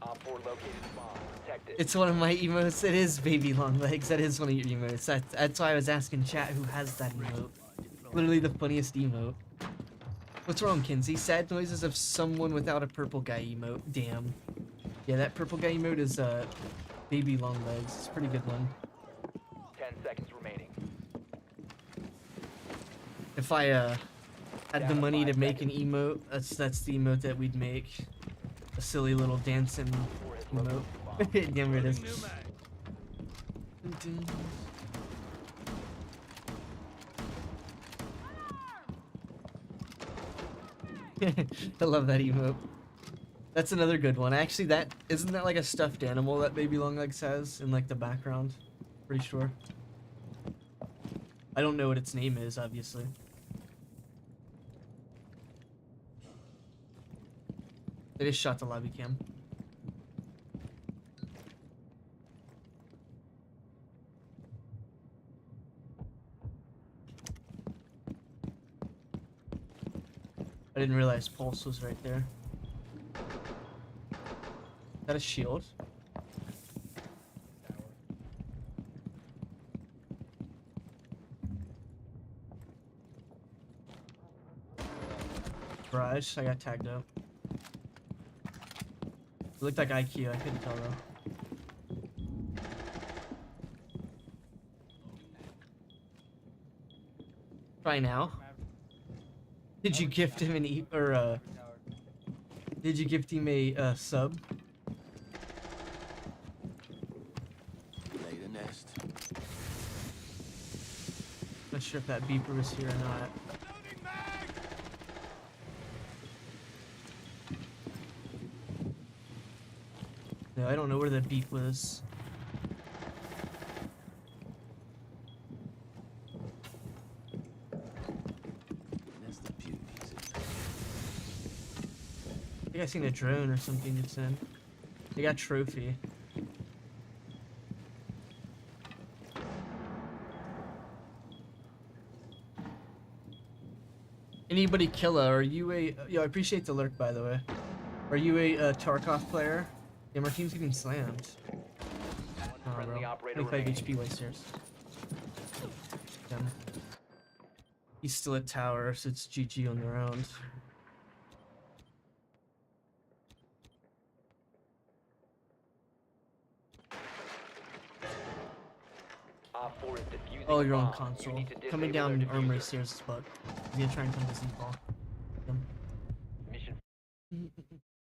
Op 4 located the bomb. Protect it. It's one of my emotes. It is baby long legs. That is one of your emotes. That's why I was asking chat who has that emote. Literally the funniest emote. What's wrong, Kinsey? Sad noises of someone without a purple guy emote. Damn. Yeah, that purple guy emote is baby long legs. It's a pretty good one. 10 seconds remaining. If I had the money to make an emote, that's the emote that we'd make. A silly little dancing emote. Yeah, it is. I love that emote. That's another good one. Actually, that isn't that like a stuffed animal that Baby Longlegs has in like the background? Pretty sure. I don't know what its name is, obviously. They just shot the lobby cam. I didn't realize Pulse was right there. Is that a shield? Garage, I got tagged up. It looked like IQ, I couldn't tell though. Try now. Did you gift him an did you gift him a sub? Lay the nest. Not sure if that beeper was here or not. Loading mag! No, I don't know where that beep was. Nest of beauties. I think I seen a drone or something just in. They got trophy. Anybody killa? Are you a? Yo, I appreciate the lurk by the way. Are you a Tarkov player? Yeah, my team's getting slammed. Oh, Friendly bro. operator 25 remaining. HP way stairs. him. He's still at tower, so it's GG on the round. Op 4 is defusing Oh, a you're on bomb. You console. need to Coming disable their down armory diffuser. stairs as fuck. He's gonna try and come to Z-Ball. Mission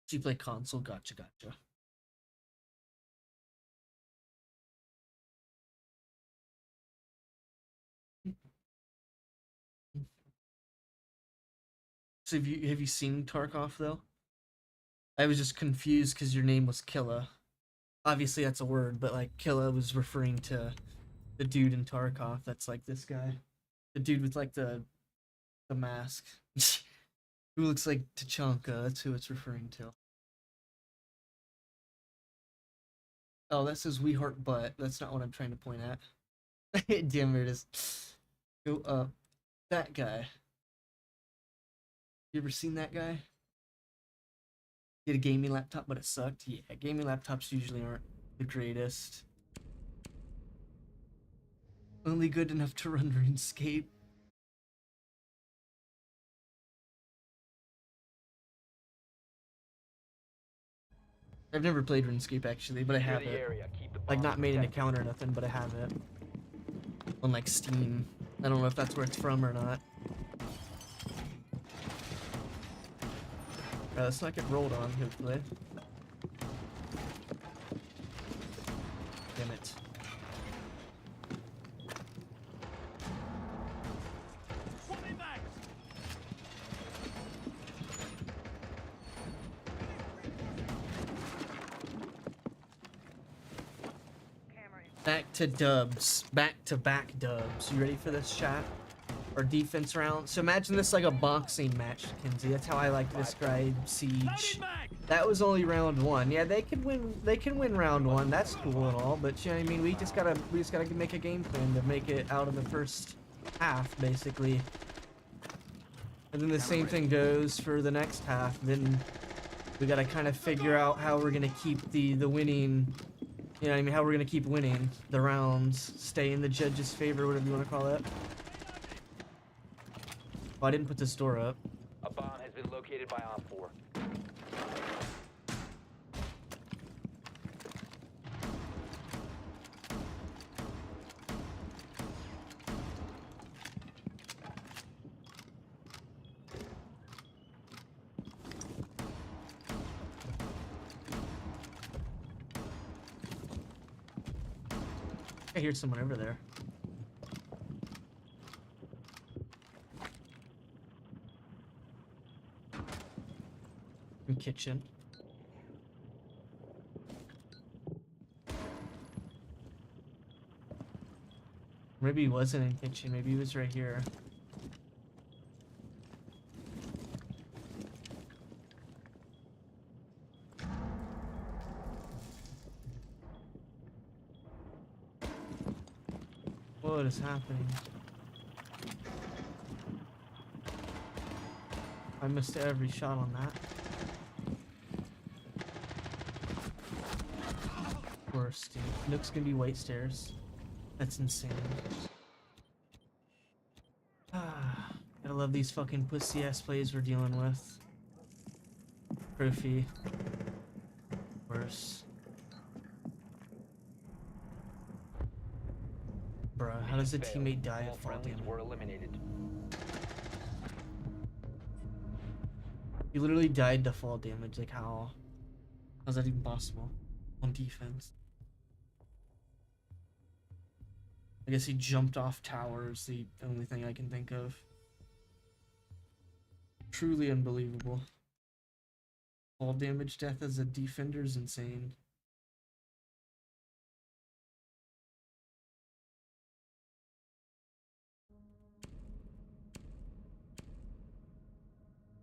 So you play console? Gotcha, gotcha. So have you seen Tarkov though? I was just confused because your name was Killa. Obviously that's a word, but like Killa was referring to the dude in Tarkov. That's like this guy, the dude with like the mask, who looks like Tachanka. That's who it's referring to. Oh, that says "We Heart Butt." That's not what I'm trying to point at. Damn, it is. Go up. That guy. You ever seen that guy? Get a gaming laptop, but it sucked. Yeah, gaming laptops usually aren't the greatest. Only good enough to run RuneScape. I've never played RuneScape actually, but I secure have the it. area. Keep the Like bomb not made an protected. account or nothing, but I have it. On like Steam. I don't know if that's where it's from or not. Let's not get rolled on, hopefully. Damn it. Back to dubs. Back to back dubs. You ready for this, chat? Our defense round. So imagine this like a boxing match, Kinsey. That's how I like to describe Siege. That was only round one. Yeah, they can win. They can win round one. That's cool and all. But you know what I mean. We just gotta make a game plan to make it out of the first half, basically. And then the same thing goes for the next half. Then we gotta kind of figure out how we're gonna keep the winning. You know what I mean? How we're gonna keep winning the rounds, stay in the judge's favor, whatever you want to call it. Oh, I didn't put this door up. A bomb has been located by Op 4. I hear someone over there. In kitchen. Maybe he wasn't in kitchen. Maybe he was right here. What is happening? I missed every shot on that. Worst, dude. Nook's gonna be white stairs. That's insane. Ah, gotta love these fucking pussy ass plays we're dealing with. Trophy. Worse. Bruh, how does the Failed. teammate die All of fall friendlies damage? were eliminated. He literally died to fall damage. Like how? How's that even possible? On defense. I guess he jumped off towers. The only thing I can think of. Truly unbelievable. Fall damage death as a defender is insane.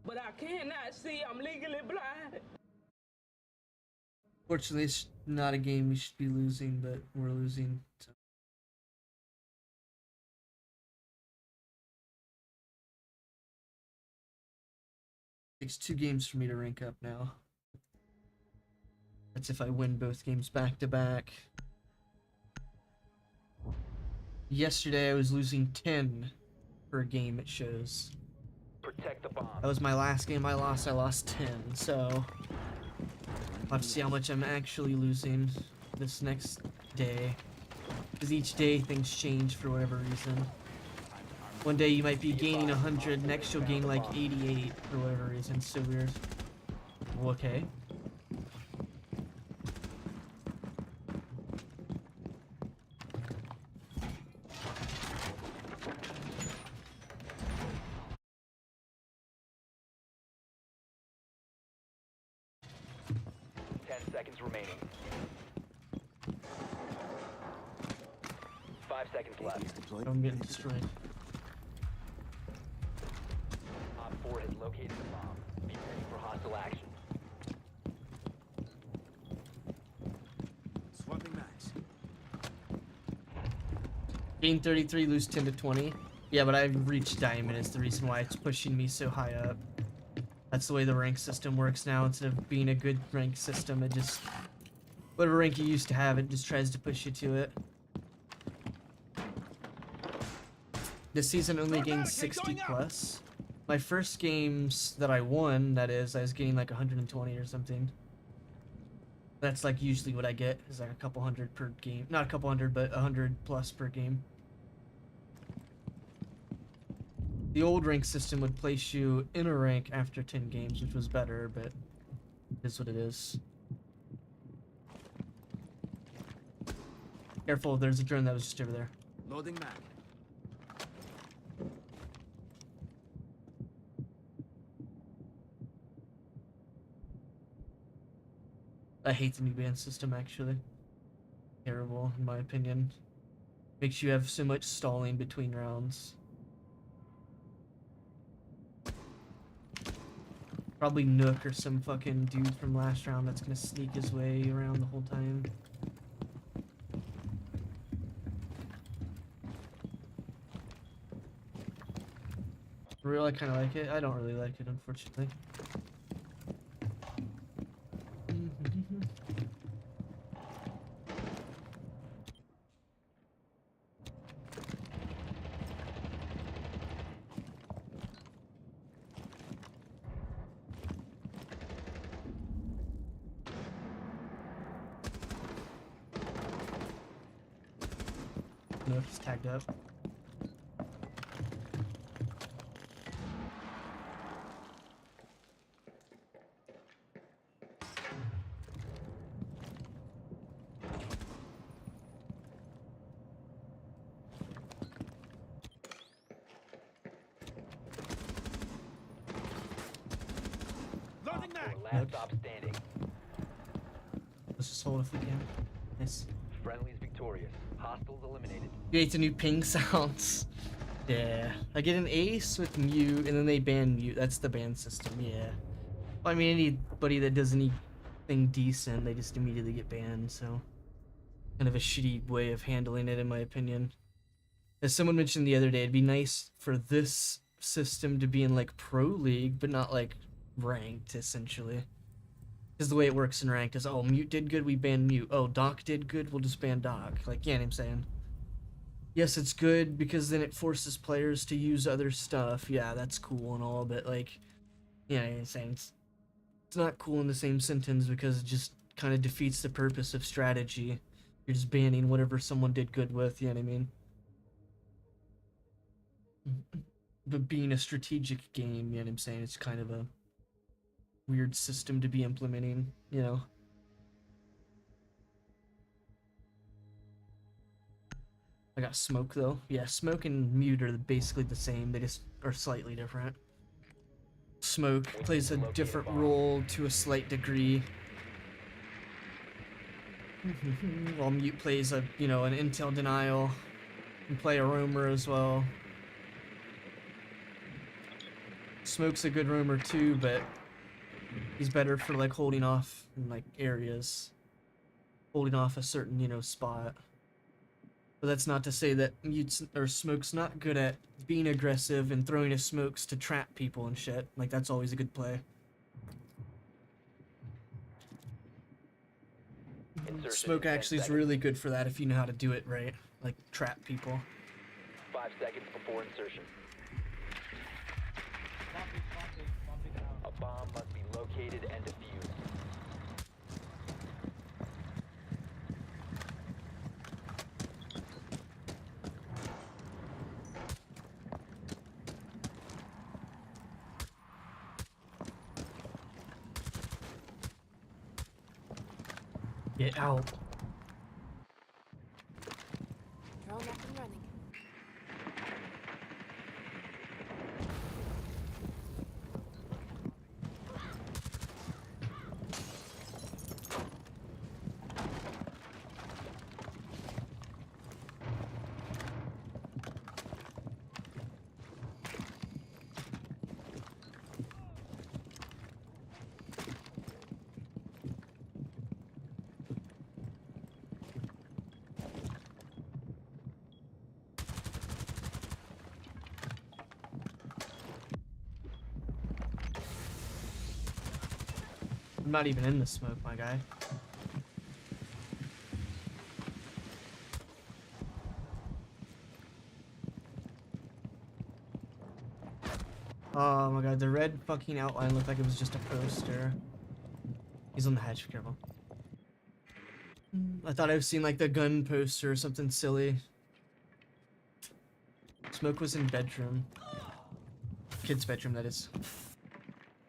But I cannot see. I'm legally blind. Fortunately, it's not a game we should be losing, but we're losing. So. Takes 2 games for me to rank up now. That's if I win both games back to back. Yesterday I was losing 10 per game, it shows. Protect the bomb. That was my last game I lost 10, so I'll have to see how much I'm actually losing this next day. Because each day things change for whatever reason. One day you might be gaining 100, next you'll gain like 88 for whatever reason. It's so weird. Okay. Seconds remaining. 5 seconds left. Deployed. I'm getting destroyed. Op 4 has located the bomb. Be ready for hostile action. Swapping max. Gain 33, lose 10 to 20. Yeah, but I've reached diamond is the reason why it's pushing me so high up. That's the way the rank system works now. Instead of being a good rank system, it just... whatever rank you used to have, it just tries to push you to it. This season only gained 60 plus. My first games that I won, that is, I was getting like 120 or something. That's like usually what I get, is like a couple hundred per game. Not a couple hundred, but 100 plus per game. The old rank system would place you in a rank after 10 games, which was better, but it is what it is. Careful, there's a drone that was just over there. Loading mag. I hate the new ban system, actually. Terrible, in my opinion. Makes you have so much stalling between rounds. Probably Nook or some fucking dude from last round that's gonna sneak his way around the whole time. For real, I kind of like it. I don't really like it, unfortunately. No, it's tagged up. Loading mag. Last Nope. stop standing. Let's just hold if we can. Nice. Friendly's victorious. Hostiles eliminated. You hate the new ping sounds. Yeah. I get an ace with mute, and then they ban mute. That's the ban system, yeah. Well, I mean, anybody that does anything decent, they just immediately get banned, so... kind of a shitty way of handling it, in my opinion. As someone mentioned the other day, it'd be nice for this system to be in, like, Pro League, but not, like, ranked, essentially. Because the way it works in ranked is, oh, mute did good, we ban mute. Oh, Doc did good, we'll just ban Doc. Like, you know what I'm saying? Yes, it's good because then it forces players to use other stuff. Yeah, that's cool and all, but, like, you know what I'm saying? It's not cool in the same sentence because it just kind of defeats the purpose of strategy. You're just banning whatever someone did good with, you know what I mean? But being a strategic game, you know what I'm saying? It's kind of a weird system to be implementing, you know? I got smoke though. Yeah, smoke and mute are basically the same. They just are slightly different. Smoke plays a different role to a slight degree. While mute plays a, you know, an intel denial. And play a roamer as well. Smoke's a good roamer too, but he's better for like holding off in like areas. Holding off a certain, you know, spot. But that's not to say that mutes or smoke's not good at being aggressive and throwing his smokes to trap people and shit. Like that's always a good play. Insertion Smoke in 10 actually is seconds. really good for that if you know how to do it right. Like trap people. 5 seconds before insertion. Swapping out. A bomb must be located and defused. Get out. Drone up and running. I'm not even in the smoke, my guy. Oh my god, the red fucking outline looked like it was just a poster. He's on the hatch, be careful. I thought I was seeing like the gun poster or something silly. Smoke was in bedroom. Kid's bedroom, that is.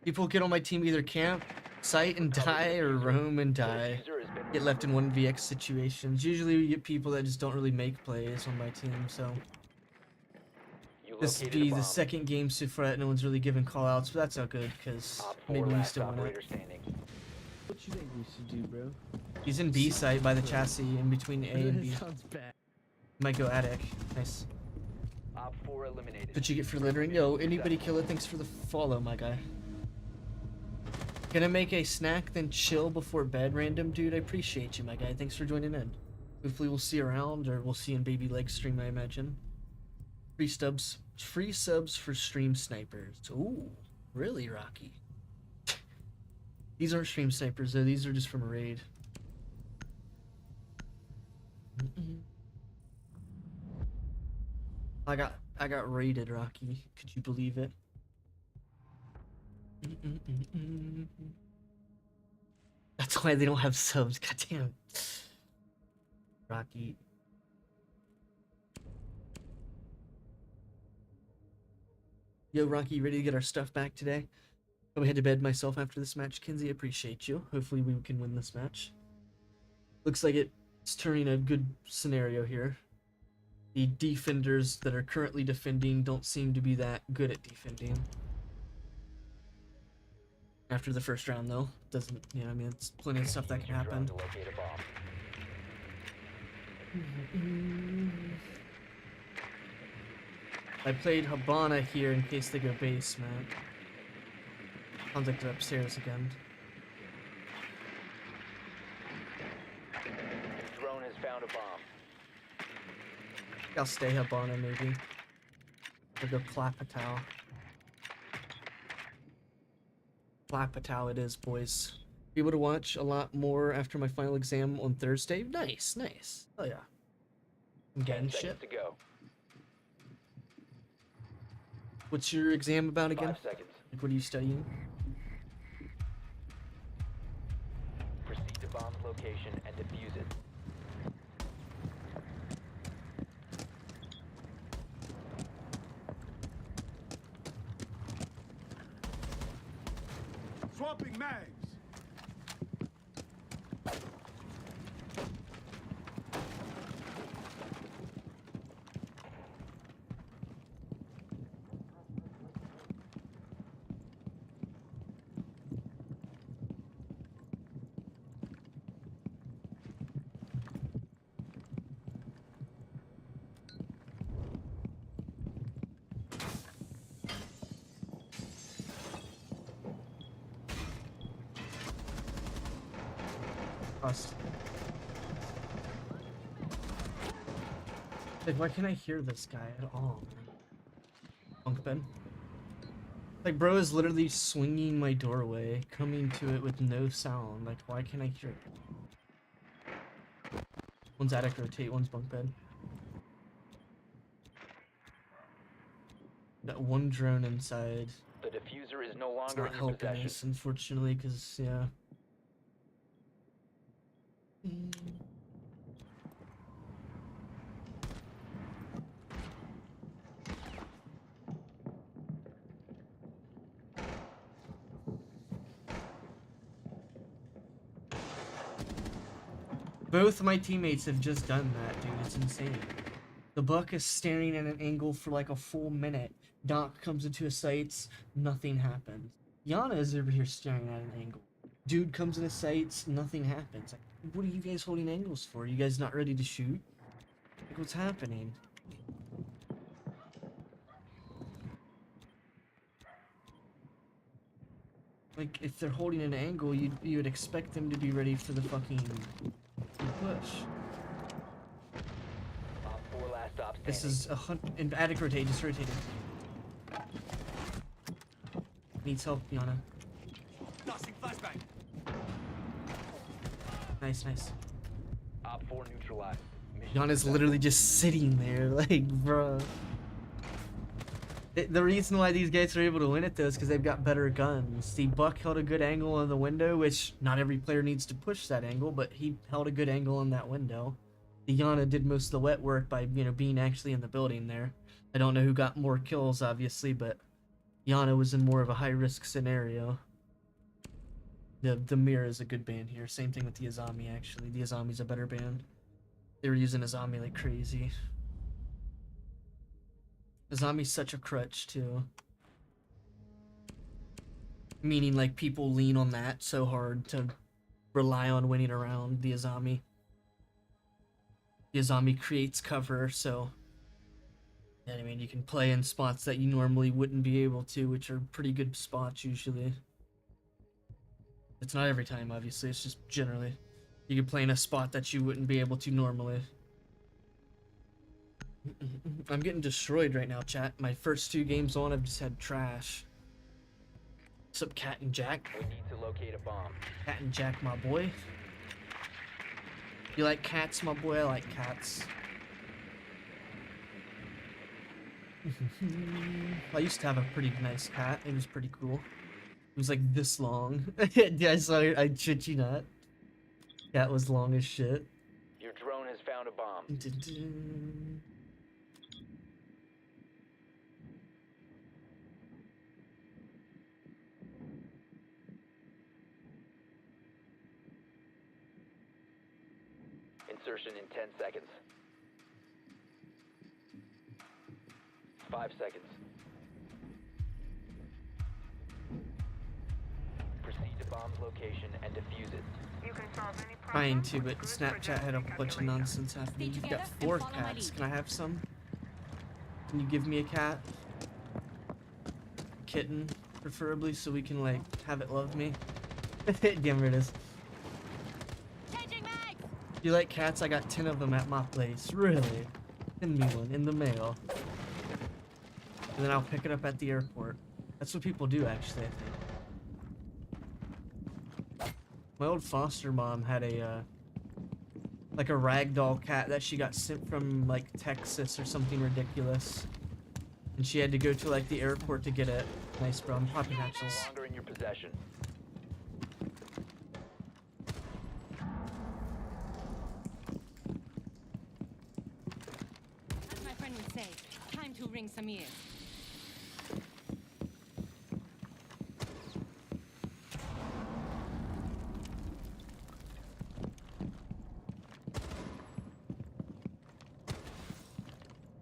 People get on my team either camp, sight and die, or roam and die. Diffuser has been Get left in 1vx situations. Usually we get people that just don't really make plays on my team, so You this would located a be the bomb. second game so far no one's really giving callouts, but that's all good because Op 4 maybe we last still win operator it. standing. What you think we should do, bro? He's in B site by the chassis in between A and B. Sounds bad. Might go attic. Nice. Op 4 eliminated. But you get for littering. Yo, anybody kill it? Thanks for the follow, my guy. Gonna make a snack, then chill before bed, random dude. I appreciate you, my guy. Thanks for joining in. Hopefully we'll see you around, or we'll see you in Baby Leg stream, I imagine. Free subs for stream snipers. Ooh, really, Rocky? These aren't stream snipers though. These are just from a raid. I got raided, Rocky. Could you believe it? That's why they don't have subs. Goddamn. Rocky. Yo, Rocky, ready to get our stuff back today? I'm gonna head to bed myself after this match. Kinsey, appreciate you. Hopefully we can win this match. Looks like it's turning a good scenario here. The defenders that are currently defending don't seem to be that good at defending. After the first round, though, doesn't, you know, I mean, it's plenty of stuff that can Use your drone happen. to locate a bomb. I played Habana here in case they go basement. Sounds like they're upstairs again. Your drone has found a bomb. I'll stay Habana maybe. Or go Clapatow. Clapatow it is, boys. Be able to watch a lot more after my final exam on Thursday. Nice, nice. Oh yeah. I'm 10 getting seconds shit. to go. What's your exam about 5 again? seconds. Like, what are you studying? Proceed to bomb's location and defuse it. Swapping mags. Us. Like, why can't I hear this guy at all? Bunk bed. Like, bro is literally swinging my doorway, coming to it with no sound. Like, why can't I hear it? One's attic rotate, one's bunk bed. Got one drone inside. The diffuser is no It's longer not in your helping possession. us, unfortunately, because, yeah. Both my teammates have just done that, dude. It's insane. The Buck is staring at an angle for like a full minute. Doc comes into his sights, nothing happens. Yana is over here staring at an angle. Dude comes into sights, nothing happens. Like, what are you guys holding angles for? You guys not ready to shoot? Like, what's happening? Like, if they're holding an angle, you would expect them to be ready for the fucking push. Op 4 last stop This standing. is a hunt. And attic rotate, just rotating. Needs help, Yana. Tossing flashbang. Nice, nice. Op 4 neutralized. Mission Yana's successful. literally just sitting there, like, bruh. The reason why these guys are able to win it, though, is because they've got better guns. The Buck held a good angle on the window, which not every player needs to push that angle, but he held a good angle on that window. The Yana did most of the wet work by, you know, being actually in the building there. I don't know who got more kills, obviously, but Yana was in more of a high-risk scenario. The Mirror is a good band here. Same thing with the Azami, actually. The Azami's a better band. They were using Azami like crazy. Azami's such a crutch, too. Meaning, like, people lean on that so hard to rely on winning around the Azami. The Azami creates cover, so... I mean, you can play in spots that you normally wouldn't be able to, which are pretty good spots, usually. It's not every time, obviously, it's just generally. You can play in a spot that you wouldn't be able to normally. I'm getting destroyed right now, chat. My first 2 games on, I've just had trash. What's up, Cat and Jack? We need to locate a bomb. Cat and Jack, my boy. You like cats, my boy? I like cats. I used to have a pretty nice cat. It was pretty cool. It was like this long. Yeah, I shit you not. Cat was long as shit. Your drone has found a bomb. Insertion in 10 seconds. 5 seconds. Proceed to bomb's location and defuse it. You can solve any Trying to, but Snapchat had a bunch of nonsense happening. You've got 4 cats. Can I have some? Can you give me a cat? Kitten, preferably, so we can, like, have it love me. Damn, it is. You like cats? I got 10 of them at my place. Really? Send me one in the mail. And then I'll pick it up at the airport. That's what people do, actually, I think. My old foster mom had a, like a ragdoll cat that she got sent from, like, Texas or something ridiculous. And she had to go to, like, the airport to get it. Nice, bro. I'm popping No hatches. longer in your possession. As my friend would say, time to ring some ears.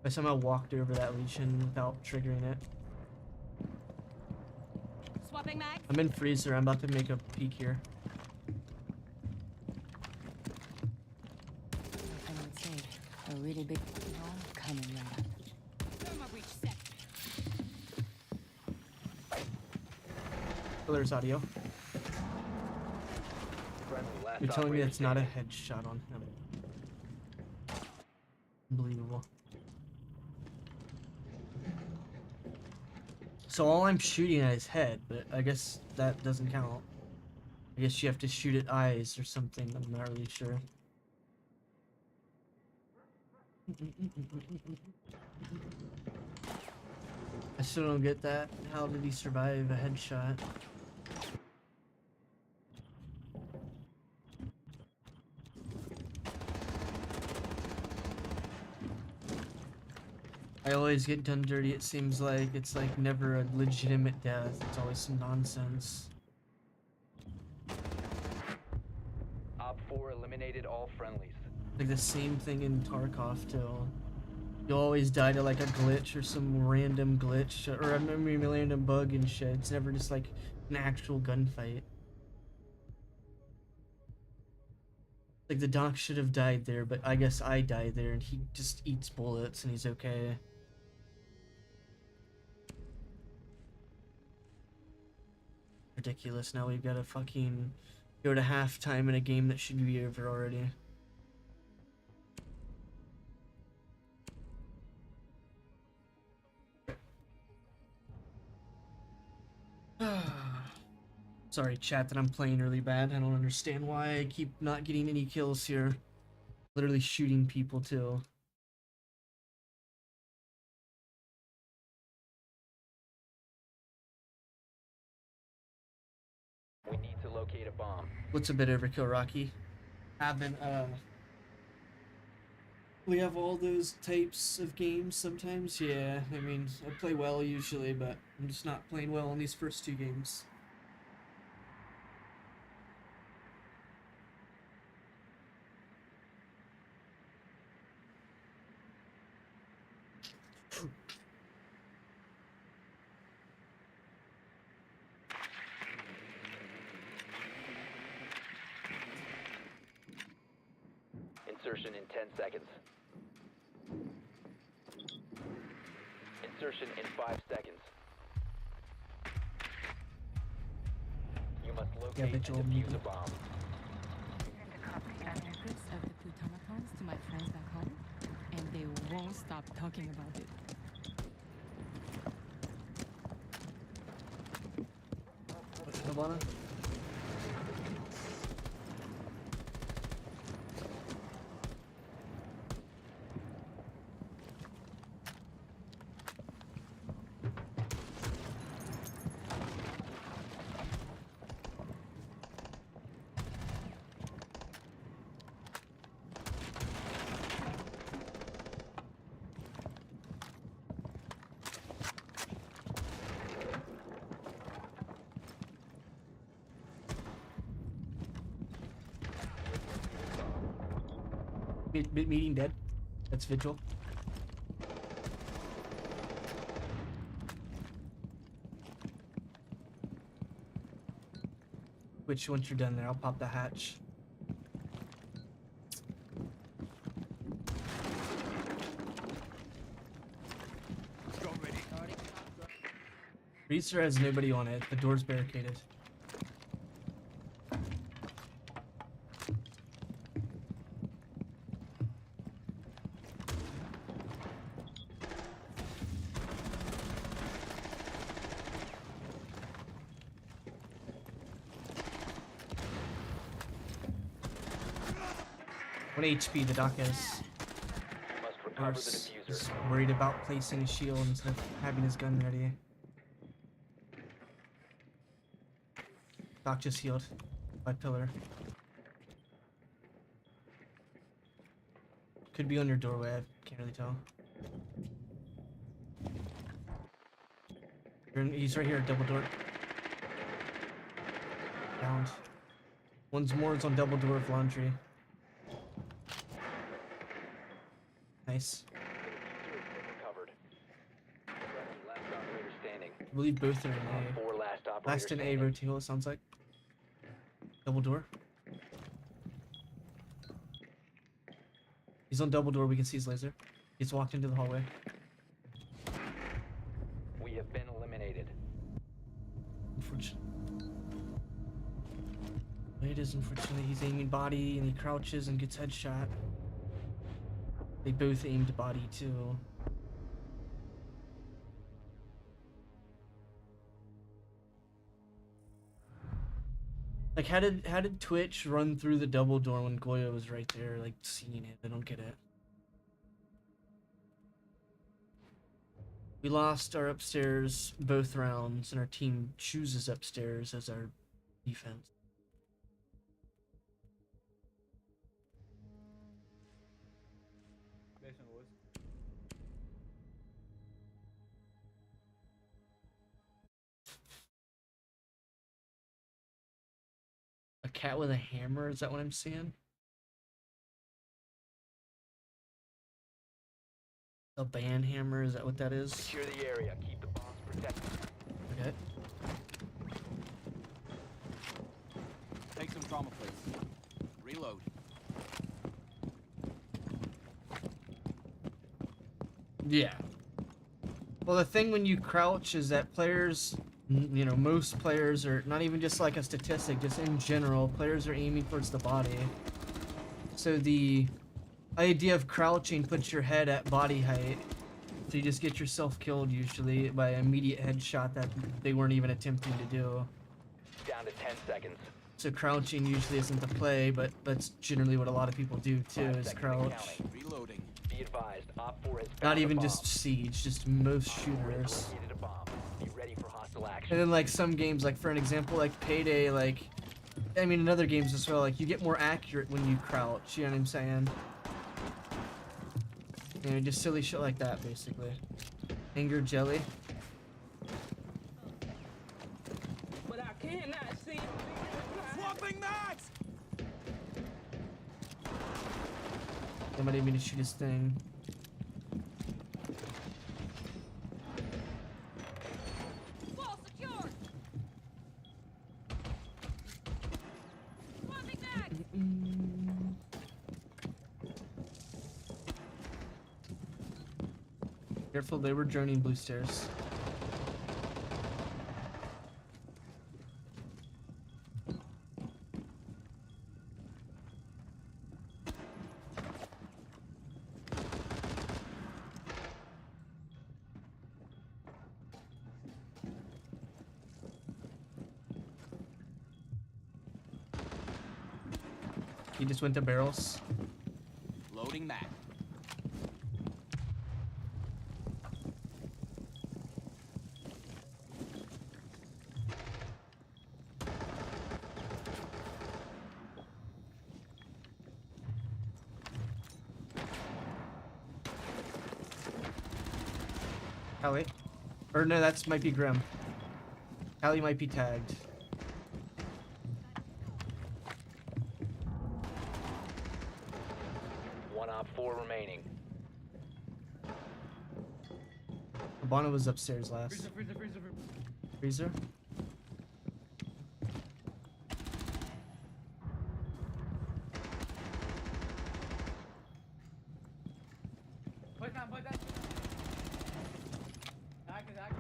I somehow walked over that lesion without triggering it. Swapping mags. I'm in freezer. I'm about to make a peek here. My friend would say, a really big coming right up. Thermal breach set. Oh, there's audio. Friendly last You're telling me operator it's not a standing. headshot on him. Unbelievable. So all I'm shooting at is head, but I guess that doesn't count. I guess you have to shoot at eyes or something. I'm not really sure. I still don't get that. How did he survive a headshot? I always get done dirty, it seems like. It's like never a legitimate death. It's always some nonsense. Op 4 eliminated all friendlies. Like the same thing in Tarkov too. You always die to like a glitch or some random glitch or a random bug and shit. It's never just like an actual gunfight. Like the doc should have died there, but I guess I died there and he just eats bullets and he's okay. Ridiculous. Now we've got to fucking go to halftime in a game that should be over already. Sorry, chat, that I'm playing really bad. I don't understand why I keep not getting any kills here. Literally shooting people too. We need to locate a bomb. What's a bit overkill, Rocky? Having we have all those types of games sometimes. Yeah, I mean, I play well usually, but I'm just not playing well in these first two games. Insertion in 10 seconds. Insertion in 5 seconds. You must locate and Vigil, defuse a bomb. Records of the plutonic to my friends back home, and they won't stop talking about it. Havana? Meeting dead. That's Vigil. Which, once you're done there, I'll pop the hatch. Drone ready. Reeser has nobody on it. The door's barricaded. What HP the doc is? Must recover the He's diffuser. worried about placing a shield instead of having his gun ready. Doc just healed by pillar. Could be on your doorway, I can't really tell. He's right here, double door. Downed. One's more is on double door of laundry. Nice. Recovered. Last operator standing. I believe both are in A. 4 last operator Last in A standing. rotational, it sounds like. Double door. He's on double door, we can see his laser. He's walked into the hallway. We have been eliminated. Unfortunate. It is unfortunate. He's aiming body and he crouches and gets headshot. They both aimed body too. Like how did Twitch run through the double door when Goya was right there, like seeing it? I don't get it. We lost our upstairs both rounds, and our team chooses upstairs as our defense. Basement boys. A cat with a hammer? Is that what I'm seeing? A band hammer? Is that what that is? Secure the area. Keep the bombs protected. Okay. Take some trauma, please. Reload. Yeah. Well, the thing when you crouch is that players, you know, most players are not even just like a statistic, just in general, players are aiming towards the body. So the idea of crouching puts your head at body height. So you just get yourself killed usually by an immediate headshot that they weren't even attempting to do. Down to 10 seconds. So crouching usually isn't the play, but that's generally what a lot of people do too, 5 is seconds and crouch. counting. Reloading. Be advised, Op 4 has found Not a even bomb. just Siege, just most Op 4 has shooters. located a bomb. Be ready for hostile action. And then like some games, like for an example, like Payday, like, I mean in other games as well, like you get more accurate when you crouch, you know what I'm saying? You know, just silly shit like that, basically. Anger jelly. But I cannot see. Swapping that! Somebody didn't mean to shoot his thing. Wall secured! Swapping back! Careful, they were droning blue stairs. He just went to barrels. Loading that. Callie? Or no, that's might be Grim. Callie might be tagged. One Op 4 remaining. Abana was upstairs last. Freezer? Push that, push that. Act.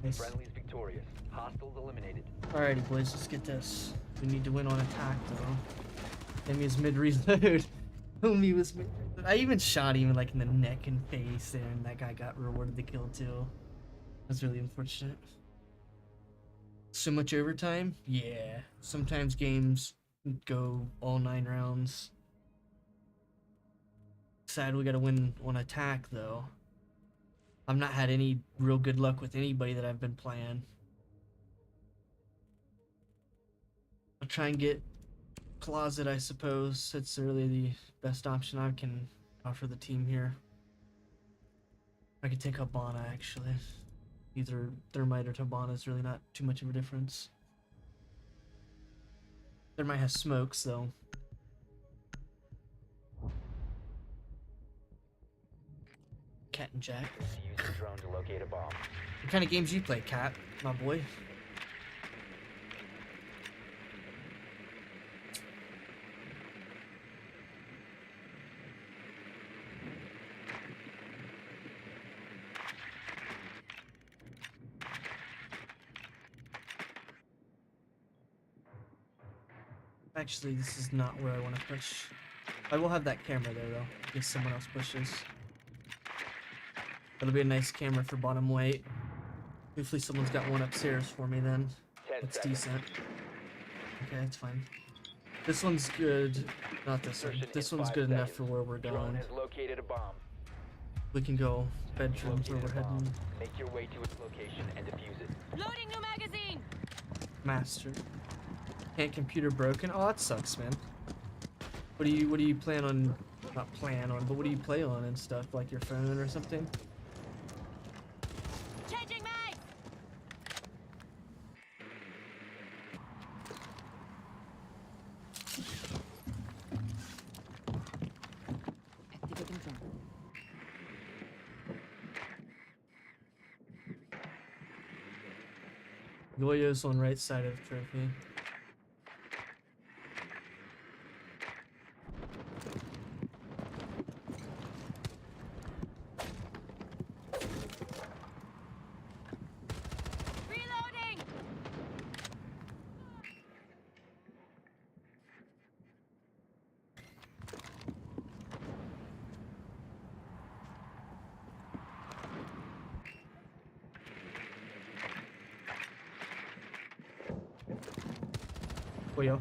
Nice. Friendly's victorious. Hostiles eliminated. Alrighty, boys, let's get this. We need to win on attack, though. Enemy is mid-reload. Homie was mid. I even shot him like in the neck and face there, and that guy got rewarded the kill too. That's really unfortunate. So much overtime? Yeah. Sometimes games go all 9 rounds. Sad we gotta win on attack, though. I've not had any real good luck with anybody that I've been playing. I'll try and get Closet, I suppose. It's really the best option I can offer the team here. I could take Habana, actually. Either Thermite or Tabana is really not too much of a difference. Thermite has smokes, though. Cat and Jack. Use the drone to locate a bomb. What kind of games you play, Cat, my boy? Actually, this is not where I want to push. I will have that camera there though, in case someone else pushes. That'll be a nice camera for bottom white. Hopefully someone's got one upstairs for me then. 10 That's seconds. decent. Okay, that's fine. This one's good. Not this one. Insertion This in one's 5 good enough seconds. for where we're Drone going. has located a bomb. We can go bedrooms where we're Located a bomb. heading. Make your way to its location and defuse it. Loading new magazine. Master. Can't computer broken? Oh, that sucks, man. What do you plan on? Not plan on, but what do you play on and stuff? Like your phone or something? Changing mag. Activating drone. Goyo's on right side of the trophy. Reloading. Goyo.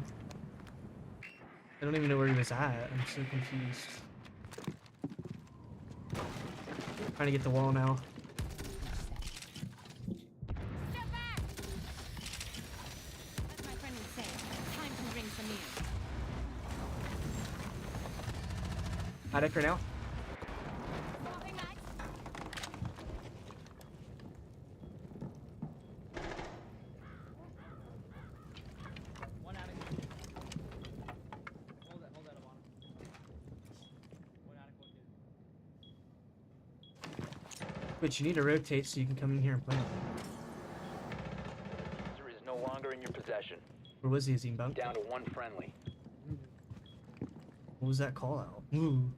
I don't even know where he was at. I'm so confused. Trying to get the wall now. Step back. As my friend would say, time to bring some news. Attic right now. Swapping mags. One attic. Hold that, Ivana. One attic, one kid. But you need to rotate so you can come in here and play. User is no longer in your possession. Where was he? Is he bunked? Down to one friendly. What was that call out? Ooh.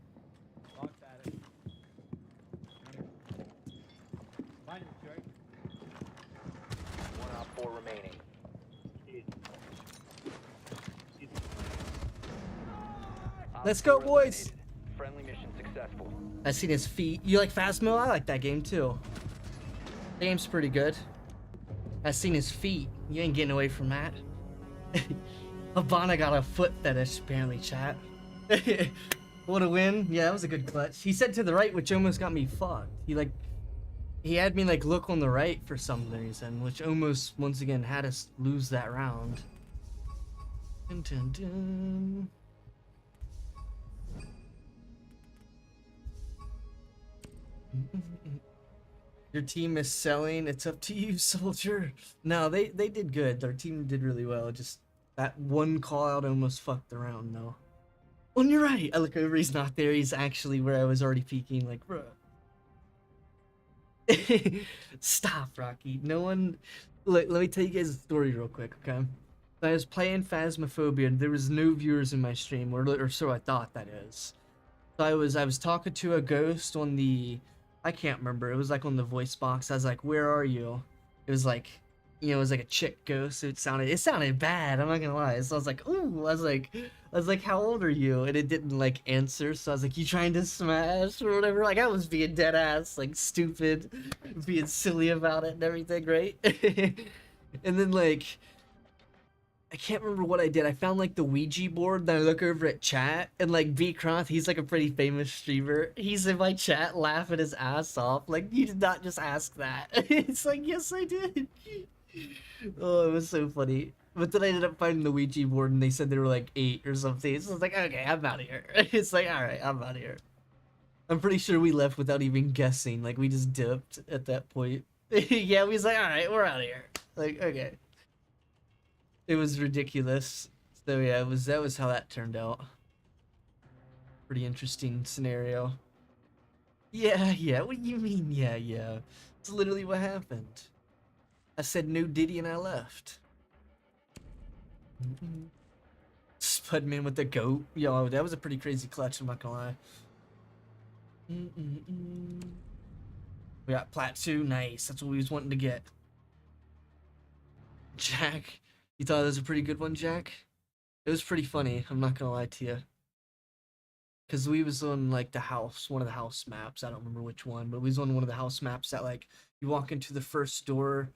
Locked attic. Mine is right. One op 4 remaining. Op Let's go, 4 boys. eliminated. Friendly mission successful. I seen his feet. You like Phasmo? I like that game too. The game's pretty good. I seen his feet. You ain't getting away from that. Habana got a foot fetish, apparently, chat. What a win. Yeah, that was a good clutch. He said to the right, which almost got me fucked. He had me like look on the right for some reason, which almost once again had us lose that round. Dun, dun, dun. Your team is selling. It's up to you, soldier. No, they did good. Their team did really well. Just that one call out almost fucked around though. On your right, I look over. He's not there. He's actually where I was already peeking. Like, bro. Stop, Rocky. No one. Look, let me tell you guys a story real quick, okay? I was playing Phasmophobia, and there was no viewers in my stream, or so I thought. That is. So I was talking to a ghost on the. I can't remember. It was like on the voice box. I was like, "Where are you?" It was like, you know, it was like a chick ghost. It sounded bad. I'm not gonna lie. So I was like, "Ooh," I was like, "How old are you?" And it didn't like answer. So I was like, "You trying to smash or whatever?" Like I was being dead ass, like stupid, being silly about it and everything, right? And then like, I can't remember what I did. I found like the Ouija board, and I look over at chat, and like B Croth, he's like a pretty famous streamer. He's in my chat laughing his ass off. Like, you did not just ask that. It's like, yes, I did. Oh, it was so funny. But then I ended up finding the Ouija board, and they said they were like 8 or something. So I was like, okay, I'm out of here. It's like, all right, I'm out of here. I'm pretty sure we left without even guessing. Like, we just dipped at that point. Yeah, we was like, all right, we're out of here. Like, okay. It was ridiculous. So yeah, that was how that turned out. Pretty interesting scenario. Yeah, what do you mean, yeah? It's literally what happened. I said no Diddy and I left. Spudman with the goat. Yo, that was a pretty crazy clutch, I'm not gonna lie. We got Plat 2, nice. That's what we was wanting to get. Jack. You thought that was a pretty good one, Jack? It was pretty funny. I'm not gonna lie to you. Cause we was on like the house, one of the house maps. I don't remember which one, but we was on one of the house maps that like you walk into the first door,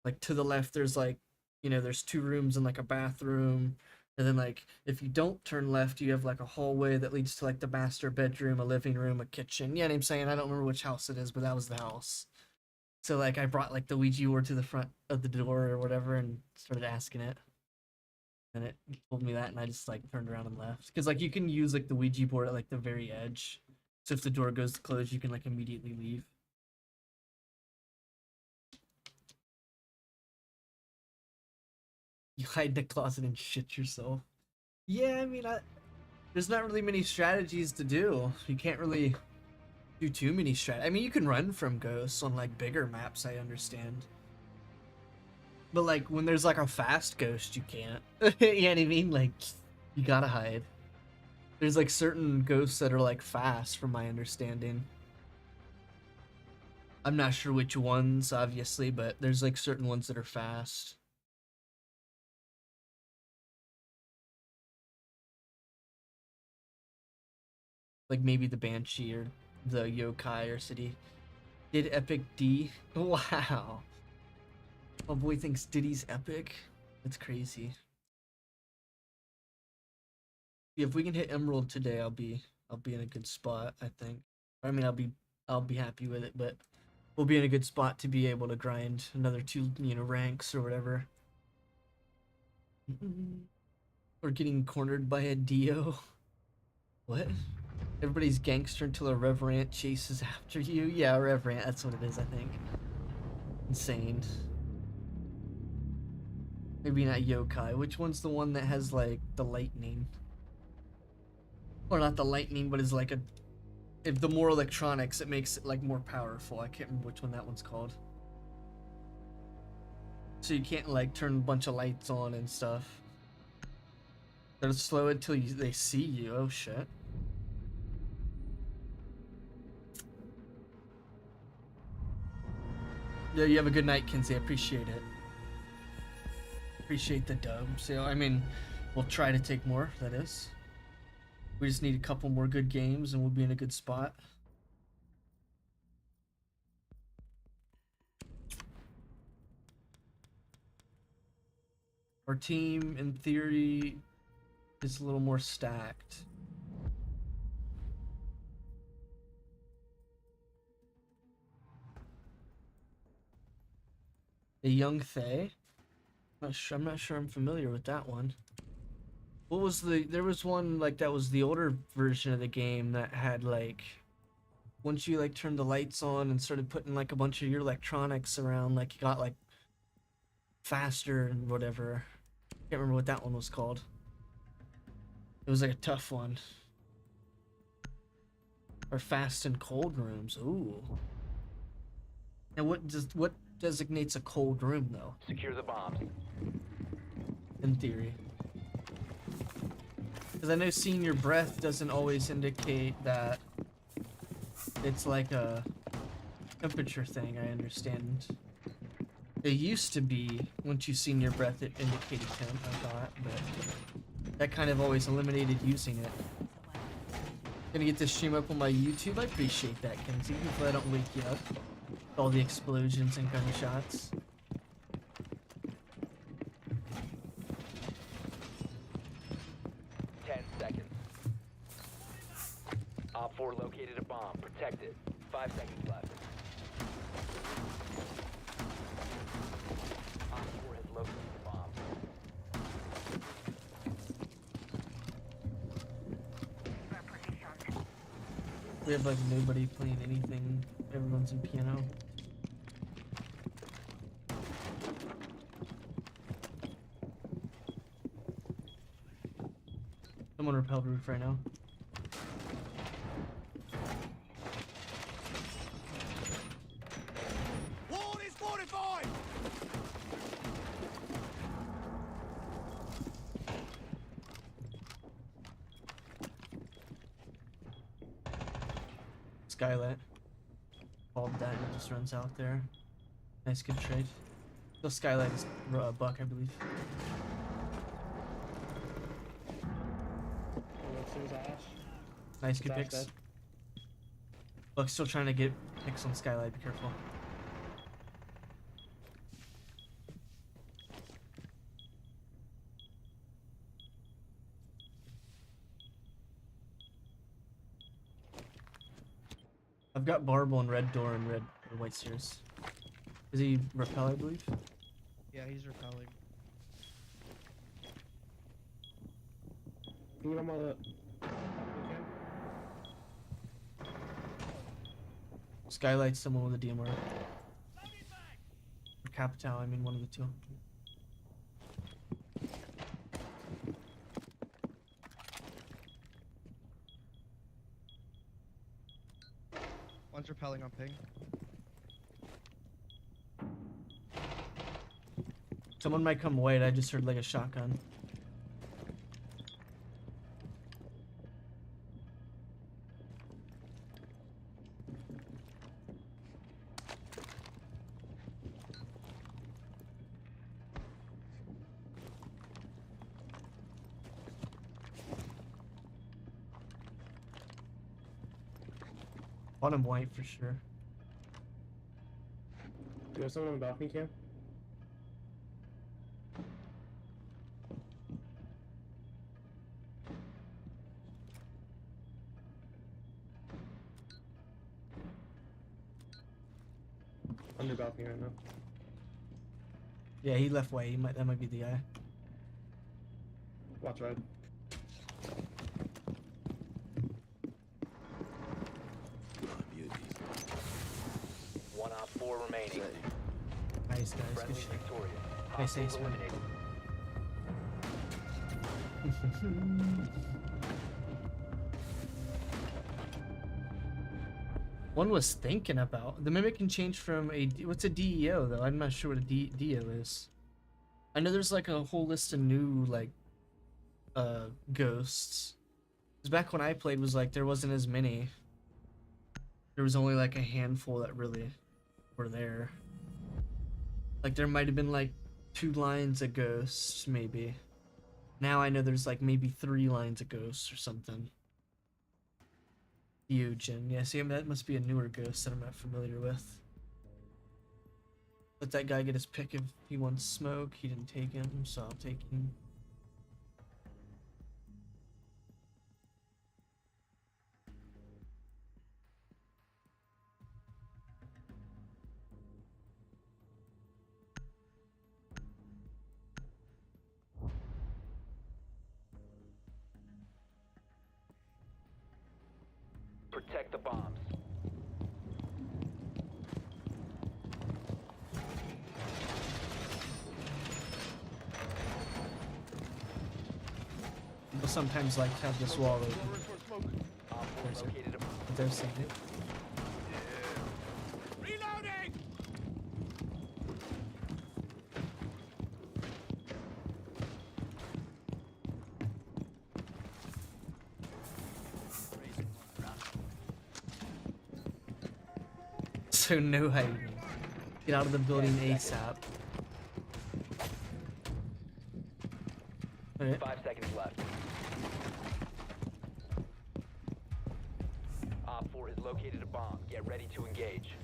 like to the left there's like, there's 2 rooms and like a bathroom. And then like if you don't turn left, you have like a hallway that leads to like the master bedroom, a living room, a kitchen. Yeah, I'm saying I don't remember which house it is, but that was the house. So like I brought like the Ouija board to the front of the door or whatever and started asking it. And it told me that, and I just like turned around and left. Because like you can use like the Ouija board at like the very edge, so if the door goes to close, you can like immediately leave. You hide in the closet and shit yourself. Yeah, I mean, there's not really many strategies to do. You can't really do too many I mean, you can run from ghosts on like bigger maps, I understand. But like when there's like a fast ghost, you can't. You know what I mean? Like you gotta hide. There's like certain ghosts that are like fast, from my understanding. I'm not sure which ones, obviously, but there's like certain ones that are fast. Like maybe the Banshee or the Yokai or City. Did Epic D? Wow. My boy thinks Diddy's epic. That's crazy. If we can hit Emerald today, I'll be in a good spot, I think. I mean, I'll be happy with it, but we'll be in a good spot to be able to grind another 2, ranks or whatever. We're getting cornered by a Dio. What? Everybody's gangster until a Reverend chases after you? Yeah, Reverend, that's what it is, I think. Insane. Maybe not Yokai. Which one's the one that has, like, the lightning? Or not the lightning, but is like if the more electronics, it makes it, like, more powerful. I can't remember which one that one's called. So you can't, like, turn a bunch of lights on and stuff. They'll slow it till they see you. Oh, shit. Yeah, you have a good night, Kinsey. I appreciate it. Appreciate the dub. So, I mean, we'll try to take more, that is. We just need a couple more good games and we'll be in a good spot. Our team, in theory, is a little more stacked. The Young Thay? I'm not sure I'm familiar with that one. What was there was one like that was the older version of the game that had like once you like turned the lights on and started putting like a bunch of your electronics around, like you got like faster and whatever. Can't remember what that one was called. It was like a tough one. Or fast and cold rooms. Ooh. And what designates a cold room though? Secure the bombs. In theory. Because I know seeing your breath doesn't always indicate that it's like a temperature thing, I understand. It used to be, once you seen your breath, it indicated temp, I thought, but that kind of always eliminated using it. Gonna get this stream up on my YouTube. I appreciate that, Kenzie. Hopefully I don't wake you up with all the explosions and gunshots. Op 4 located a bomb. Protect it. 5 seconds left. Op 4 has located the bomb. We have like nobody playing anything. Everyone's in piano. I'm on repelled roof right now. Wall is fortified! Skylight. Called that and it just runs out there. Nice, good trade. The Skylight is Buck, I believe. There's Ash. Nice, good Ash picks. dead. Look, still trying to get picks on Skylight. Be careful. I've got Barble and Red Door and Red or White Stairs. Is he repel, I believe? Yeah, he's repelling. Can you come on the... Skylight's someone with a DMR. Or Capital, I mean one of the two. One's repelling on ping. Someone might come white, I just heard like a shotgun. Bottom white for sure. Do you have someone on the balcony, Cam? Under balcony right now. Yeah, he left white. That might be the guy. Watch red. One op 4 remaining. Nice guys, Friendly good shit. victorious. Nice Hostiles ace, man. eliminated. One was thinking about the mimic can change from a what's a DEO though? I'm not sure what a DEO is. I know there's like a whole list of new like ghosts. 'Cause back when I played was like there wasn't as many. There was only like a handful that really were there. Like there might have been like 2 lines of ghosts maybe. Now I know there's like maybe 3 lines of ghosts or something. Eugen. Yeah, see, that must be a newer ghost that I'm not familiar with. Let that guy get his pick if he wants smoke. He didn't take him, so I'll take him. Protect the bombs. People sometimes like to have this wall open. Op 4 There's located a bomb. But they're saying it. Reloading! So no hiding. Get out of the building ASAP. Okay. 5 seconds left. Op 4 has located a bomb. Get ready to engage.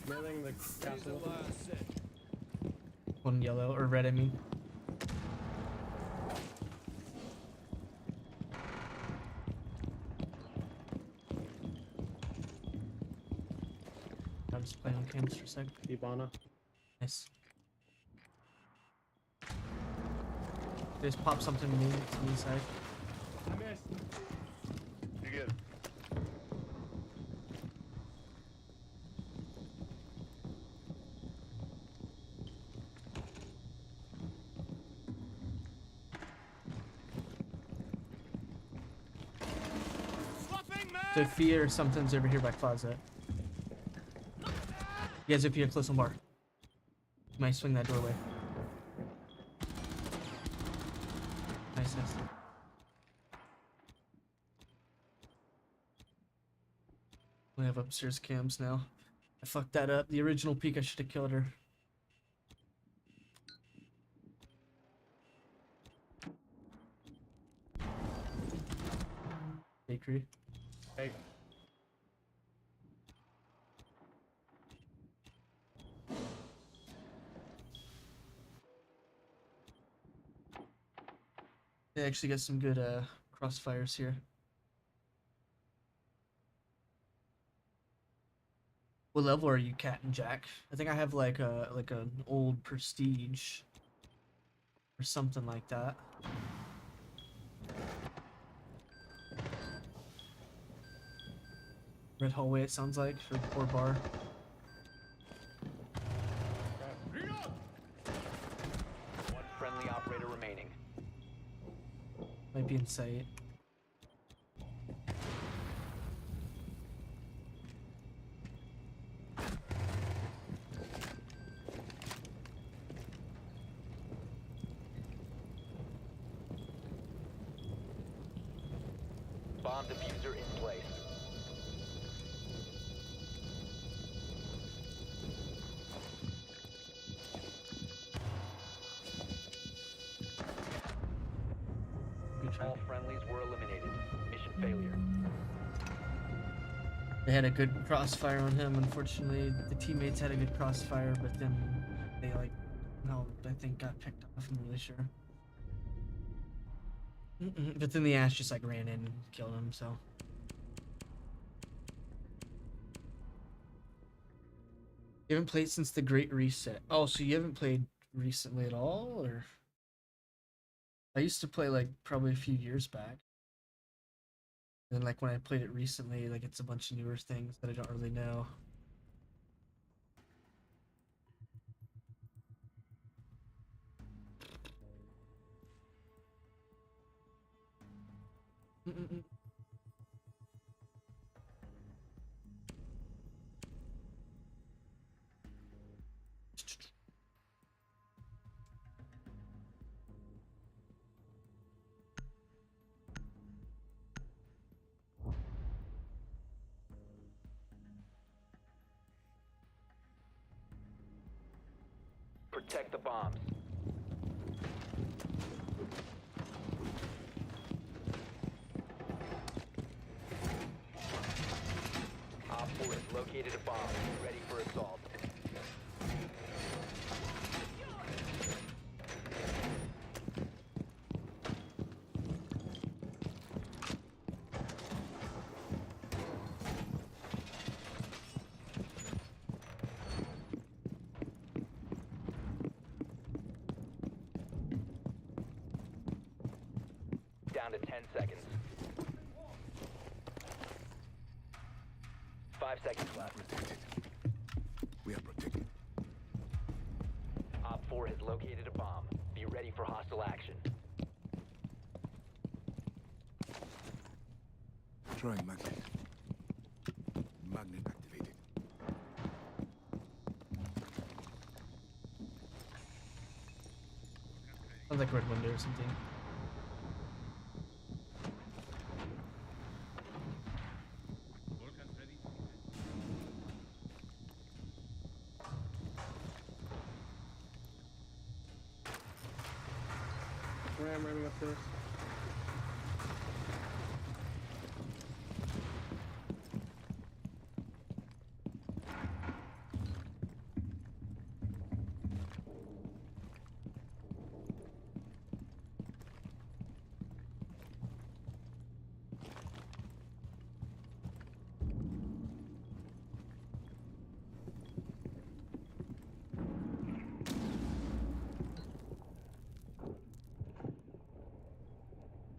Mailing the castle. One yellow or red, I mean. I'll just play on cams for a sec. Ibana. Nice. Just pop something new to the side. I missed. You get it. Swapping man! Sophia or something's over here by closet. You guys, Sophia, close on bar. You might swing that doorway. Nice, nice. We have upstairs cams now. I fucked that up. The original peak, I should have killed her. Bakery. Hey. They actually got some good crossfires here. What level are you, Cat and Jack? I think I have like an old prestige or something like that. Red hallway, it sounds like, for the poor bar. One friendly operator remaining. Might be in sight. Bomb diffuser in place. Good try. All friendlies were eliminated. Mission failure. They had a good crossfire on him. Unfortunately, the teammates had a good crossfire, but then they I think got picked off. I'm really sure. But then the Ash just like ran in and killed him. So you haven't played since the Great Reset. Oh, so you haven't played recently at all, or? I used to play like probably a few years back. And like when I played it recently, like it's a bunch of newer things that I don't really know. Protect the bombs. Op 4 has located a bomb. Ready for assault. Down to 10 seconds. 5 seconds left. We are protected. Op 4 has located a bomb. Be ready for hostile action. Throwing magnet. Magnet activated. Sounds like red window or something. Ram running up this.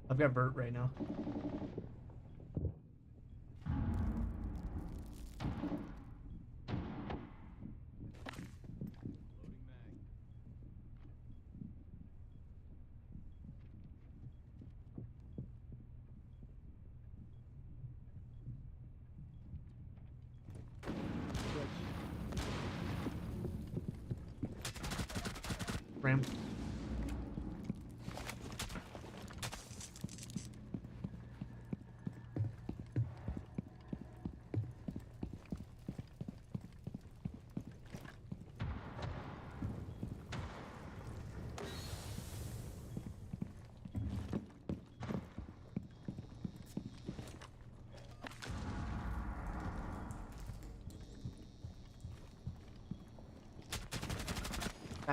I've got Bert right now. Ram.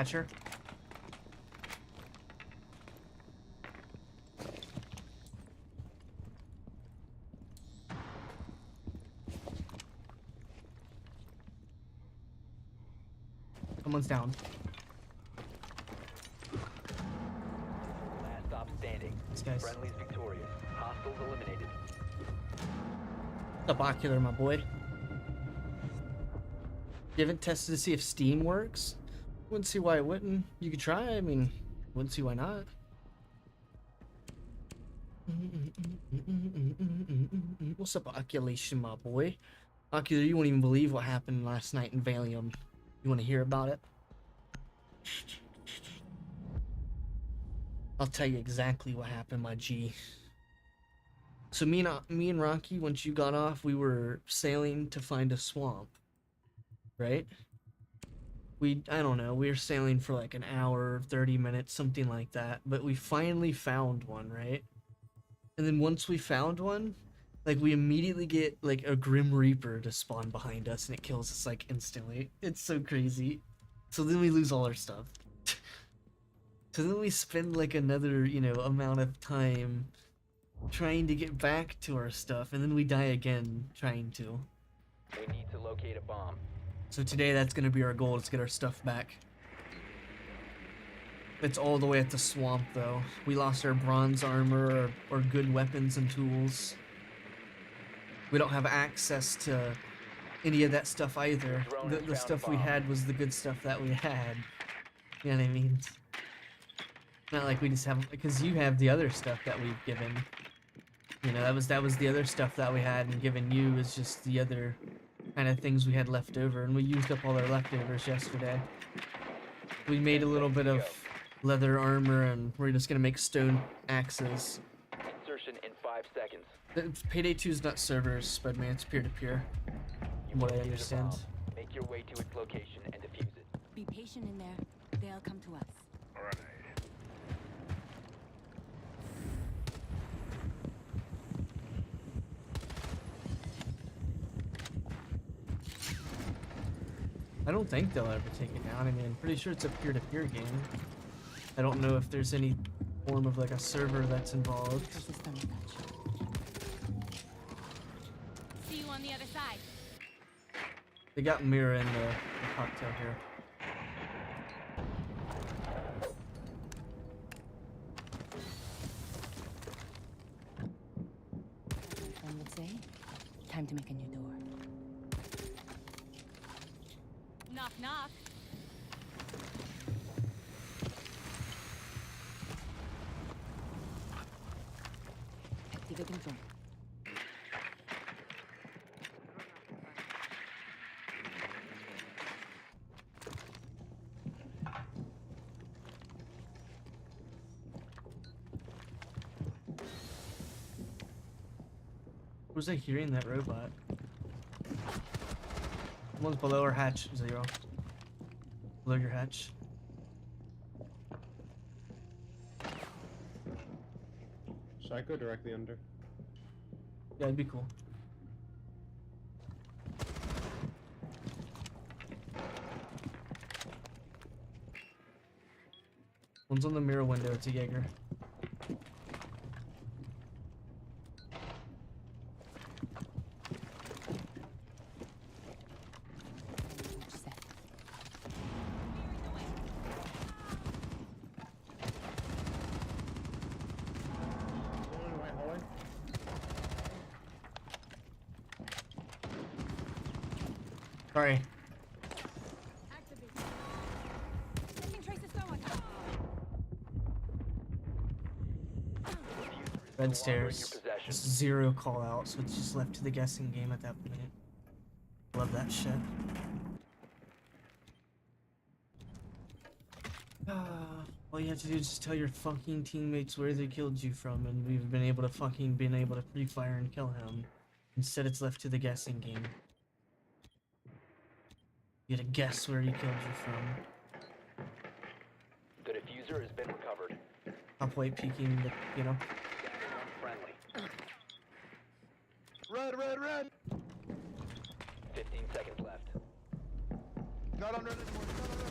Hatcher. Someone's down. Last stop standing. These guys. Friendly's victorious. Hostiles eliminated. What's up, Ocular, my boy? You haven't tested to see if Steam works? Wouldn't see why it wouldn't. You could try. I mean, wouldn't see why not. What's up, Oculation, my boy? Ocular, you won't even believe what happened last night in Valium. You want to hear about it? I'll tell you exactly what happened, my G. So me and Rocky, once you got off, we were sailing to find a swamp, right? I don't know, we were sailing for like an hour, 30 minutes, something like that, but we finally found one, right? And then once we found one, like we immediately get like a Grim Reaper to spawn behind us and it kills us like instantly. It's so crazy. So then we lose all our stuff. So then we spend like another, you know, amount of time trying to get back to our stuff, and then we die again trying to. We need to locate a bomb. So today that's gonna be our goal, is get our stuff back. It's all the way at the swamp though. We lost our bronze armor, or good weapons and tools. We don't have access to any of that stuff either. The stuff we had was the good stuff that we had. You know what I mean? Not like we just have, because you have the other stuff that we've given. You know, that was the other stuff that we had and given you, is just the other kind of things we had left over, and we used up all our leftovers yesterday. We made a little bit of leather armor, and we're just gonna make stone axes. Insertion in 5 seconds. Payday 2 is not servers, but man, it's peer-to-peer, from what I understand. Make your way to its location and defuse it. Be patient in there. They'll come to us. I don't think they'll ever take it down. I mean, I'm pretty sure it's a peer-to-peer game. I don't know if there's any form of like a server that's involved. This is stomach touch. See you on the other side. They got Mira in the cocktail here. One would say, time to make a new door. Knock, knock. Activating door. Was I hearing that robot? Someone's below our hatch, Zero. Below your hatch. Should I go directly under? Yeah, it'd be cool. One's on the mirror window, it's a Jaeger. Set. Someone in the right hallway? Sorry. Activate. Taking traces going. Red stairs. Possession. Zero call out, so it's just left to the guessing game at that point. Love that shit. All you have to do is just tell your fucking teammates where they killed you from, and we've been able to pre-fire and kill him. Instead, it's left to the guessing game. You gotta guess where he killed you from. The diffuser has been recovered. Top white peeking, the, you know. Friendly. Red, red, red! 15 seconds left. Not under anymore, not under.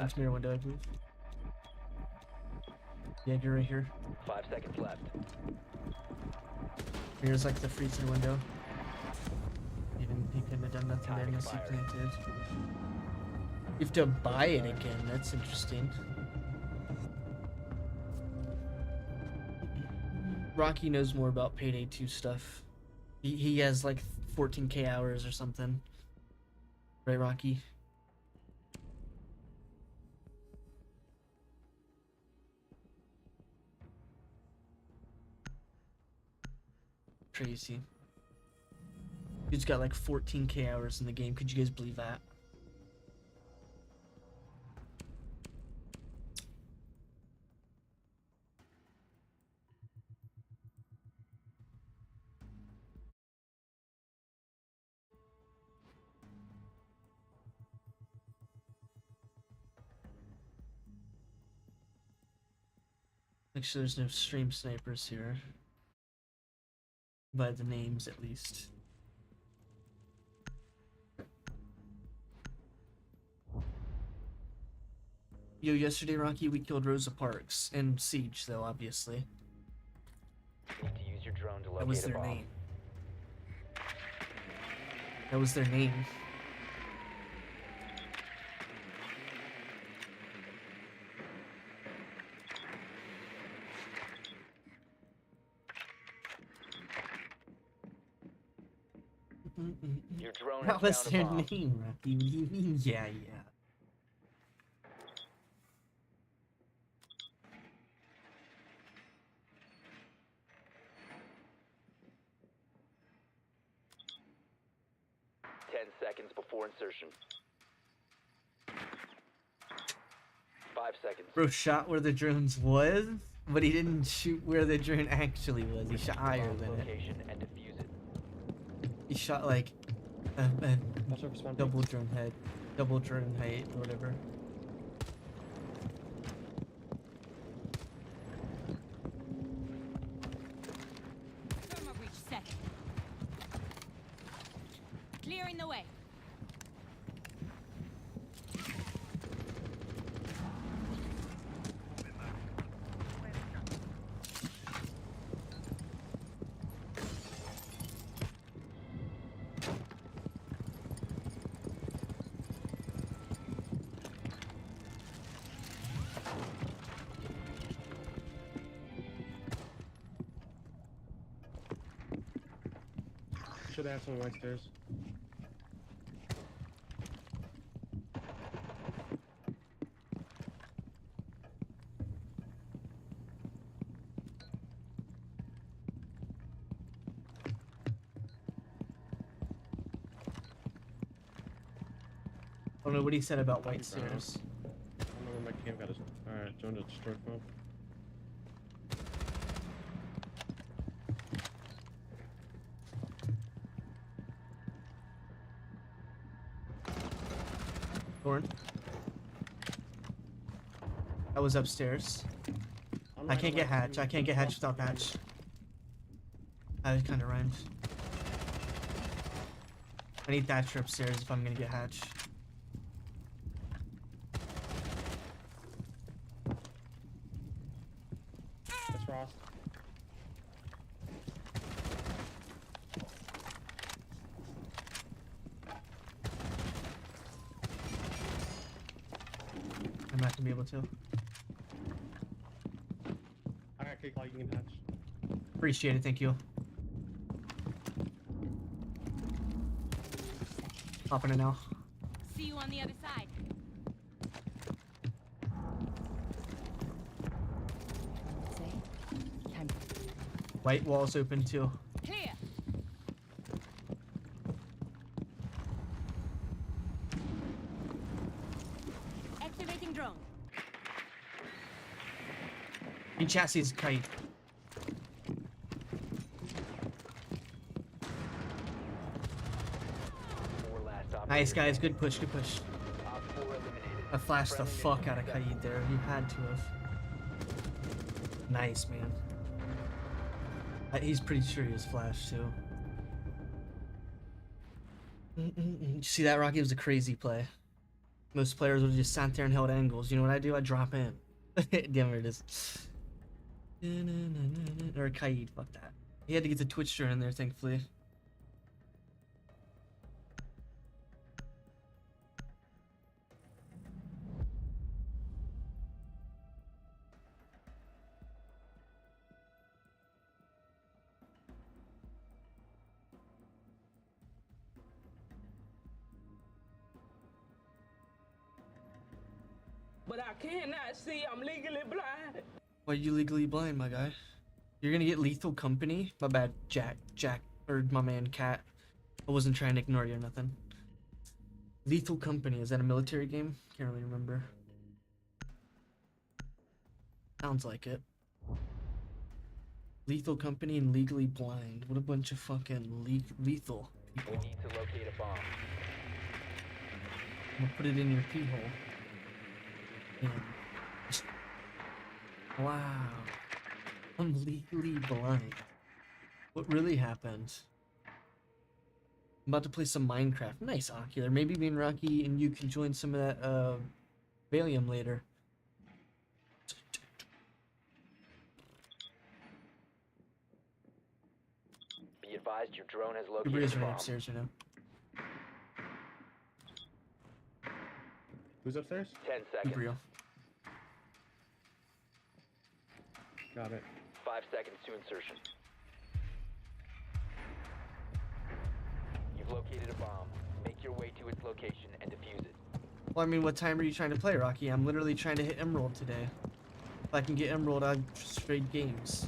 left. It's mirror window, I believe. Yeah, you're right here. 5 seconds left. Here's like the freezing window. He couldn't have done nothing there Time unless he expired. planted. You have to buy it again. That's interesting. Rocky knows more about Payday 2 stuff. He has like 14k hours or something. Right, Rocky? Crazy. Dude's got like 14k hours in the game. Could you guys believe that? Make sure there's no stream snipers here. By the names, at least. Yo, yesterday, Rocky, we killed Rosa Parks. In Siege, though, obviously. Need to use your drone to That was locate a their bomb. name. That was their name. Your drone That has was found a their bomb. name, Rocky. What do you mean? Yeah, yeah. Ten seconds before insertion. 5 seconds. Bro shot where the drones was, but he didn't shoot where the drone actually was. He shot higher Bomb than it. location and defuse it. He shot like a Watch over spawn. double drone head, double drone height, or whatever. Thermal breach set. Clearing the way. Should have some white stairs. I don't know what he said about white Brown. stairs. I don't know where my camp got his. Alright, join the destroyed phone. Thorn. I was upstairs. I can't get hatch. I can't get hatch without patch. I was kind of rhymed. I need Thatcher upstairs if I'm gonna get hatch. That's Frost. I'm not gonna be able to. I got kick like you can hatch. Appreciate it, thank you. Popping it now. See you on the other side. Say, time. White wall's open too. Clear. Activating drone. In chassis is kite. Four last Nice operators guys, standing. good push, good push. Op 4 eliminated. I flashed the Friendly fuck mission out of successful. Kaid there. You had to have. Nice, man. He's pretty sure he was flashed too. Did you see that, Rocky? It was a crazy play. Most players would have just sat there and held angles. You know what I do? I drop in. Damn, it is. Or Kaid, fuck that. He had to get the Twitch turn in there, thankfully. But I cannot see. I'm legally blind. Why are you legally blind, my guy? You're gonna get lethal company? My bad, Jack, or my man, Cat. I wasn't trying to ignore you or nothing. Lethal company, is that a military game? Can't really remember. Sounds like it. Lethal company and legally blind. What a bunch of fucking lethal people. We need to locate a bomb. I'm gonna put it in your pee hole. And... Wow. I'm legally blind. What really happened? I'm about to play some Minecraft. Nice, Ocular. Maybe me and Rocky and you can join some of that Valium later. Be advised your drone has Everybody's located a running bomb. upstairs right now. Who's upstairs? 10 seconds. Gabriel. Got it. 5 seconds to insertion. You've located a bomb. Make your way to its location and defuse it. Well, I mean, what time are you trying to play, Rocky? I'm literally trying to hit Emerald today. If I can get Emerald, I'll trade games.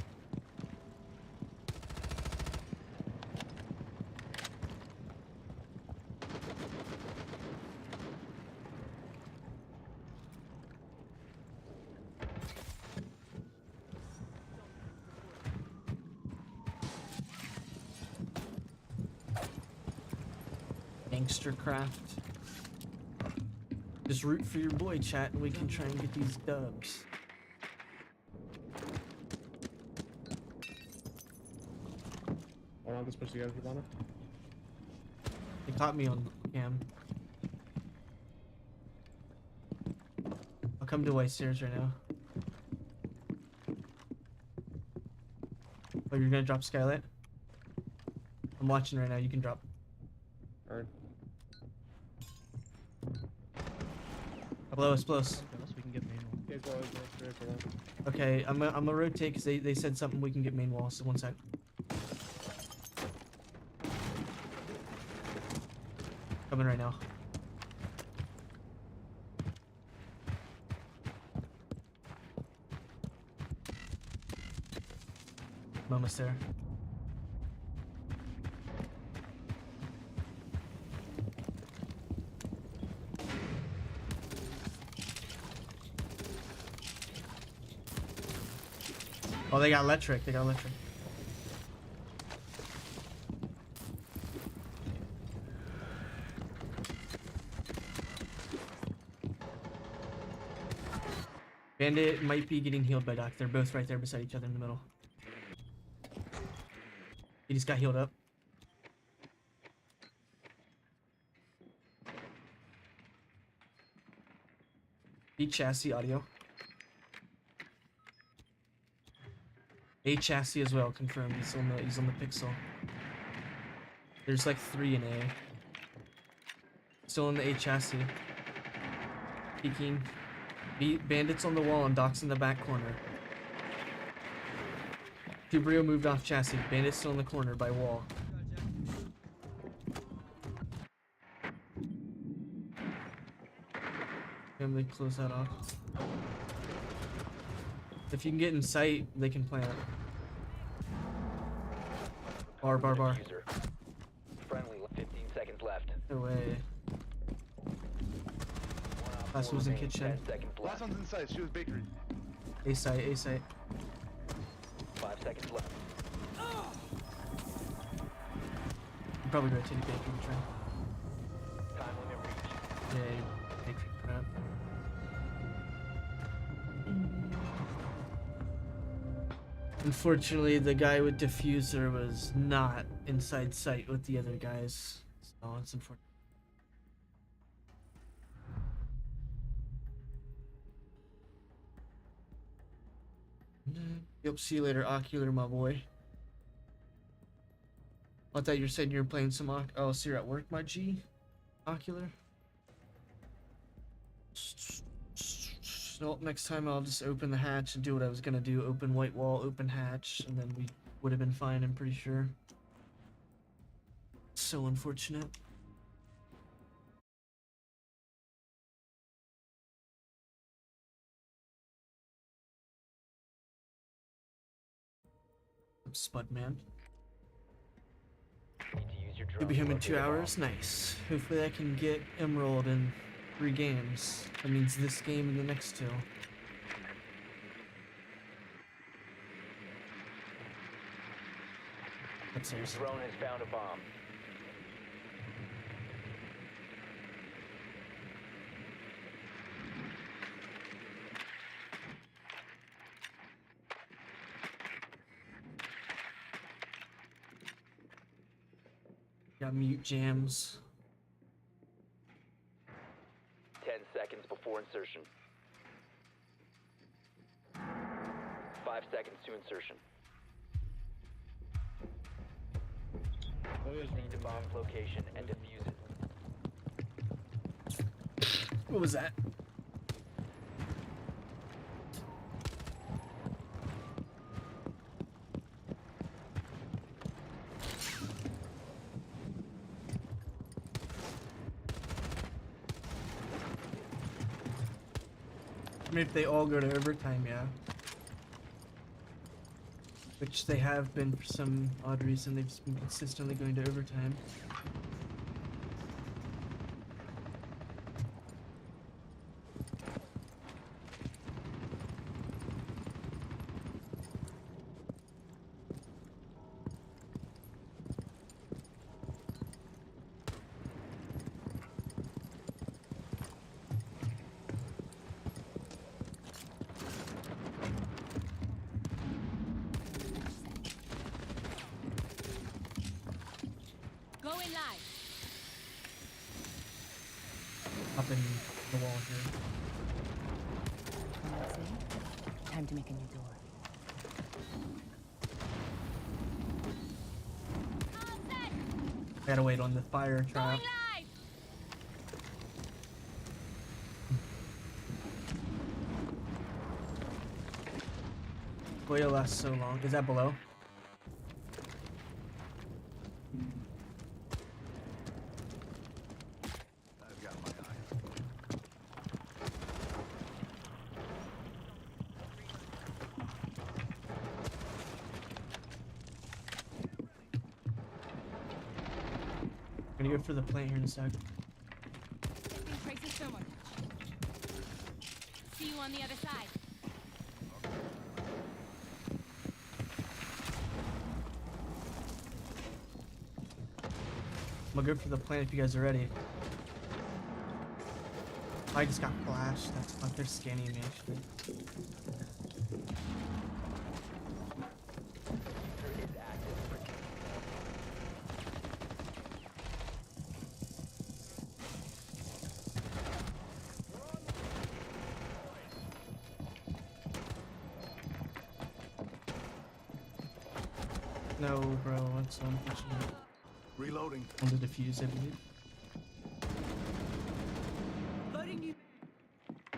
Gangstercraft. Just root for your boy, chat, and we can try and get these dubs. Hold on, this push together, Hibana. They caught me on cam. I'll come to white stairs right now. Oh, you're gonna drop Skylight? I'm watching right now, you can drop. Alright. Blow us, blow us. Unless we can get main one. Guys, go upstairs for that. Okay, I'm gonna rotate because they said something we can get main wall, so one sec. Coming right now. I'm almost there. Oh, they got electric. They got electric. Bandit might be getting healed by Doc. They're both right there beside each other in the middle. He just got healed up. B chassis audio. A chassis as well, confirmed. He's on the pixel. There's like 3 in A. Still in the A chassis. Peeking. Bandits on the wall and Doc's in the back corner. Dubrio moved off chassis. Bandit's still in the corner by wall. And they close that off. If you can get in sight, they can plant. Bar. Diffuser. Friendly. 15 seconds left. No way. Last one was in kitchen. 10 seconds Last left. one's inside. She was bakery. A site. 5 seconds left. You probably rotated baking train. Time limit reached. Yeah, baking crap. Unfortunately, the guy with diffuser was not inside sight with the other guys, so it's unfortunate. Yep, see you later, Ocular, my boy. I thought you said you were playing some oh, so you're at work, my G? Ocular? Well, next time I'll just open the hatch and do what I was gonna do. Open white wall, open hatch, and then we would have been fine, I'm pretty sure. So unfortunate. Spudman. Need to use your You'll drone be to home in locate 2 a bomb. hours? Nice. Hopefully I can get Emerald in 3 games. That means this game and the next 2. That's Your seriously. drone has found a bomb. Got mute jams. 10 seconds before insertion. 5 seconds to insertion. Oh, yeah, Proceed to bomb's location and defuse it. What was that? I mean, if they all go to overtime, yeah. Which they have been for some odd reason. They've just been consistently going to overtime. Going live. Up in the wall here. Let's see. Time to make a new door. All set. Gotta wait on the fire trap. Going live. Boy, it'll last so long. Is that below? I've got my eye. I'm gonna go for the plant here in a sec. Testing traces thermal. See you on the other side. I'm gonna go for the plant if you guys are ready. I just got flashed. That's fuck. They're scanning me actually. Is active. No, bro. That's so unfortunate. Reloading. On the defuse, I believe.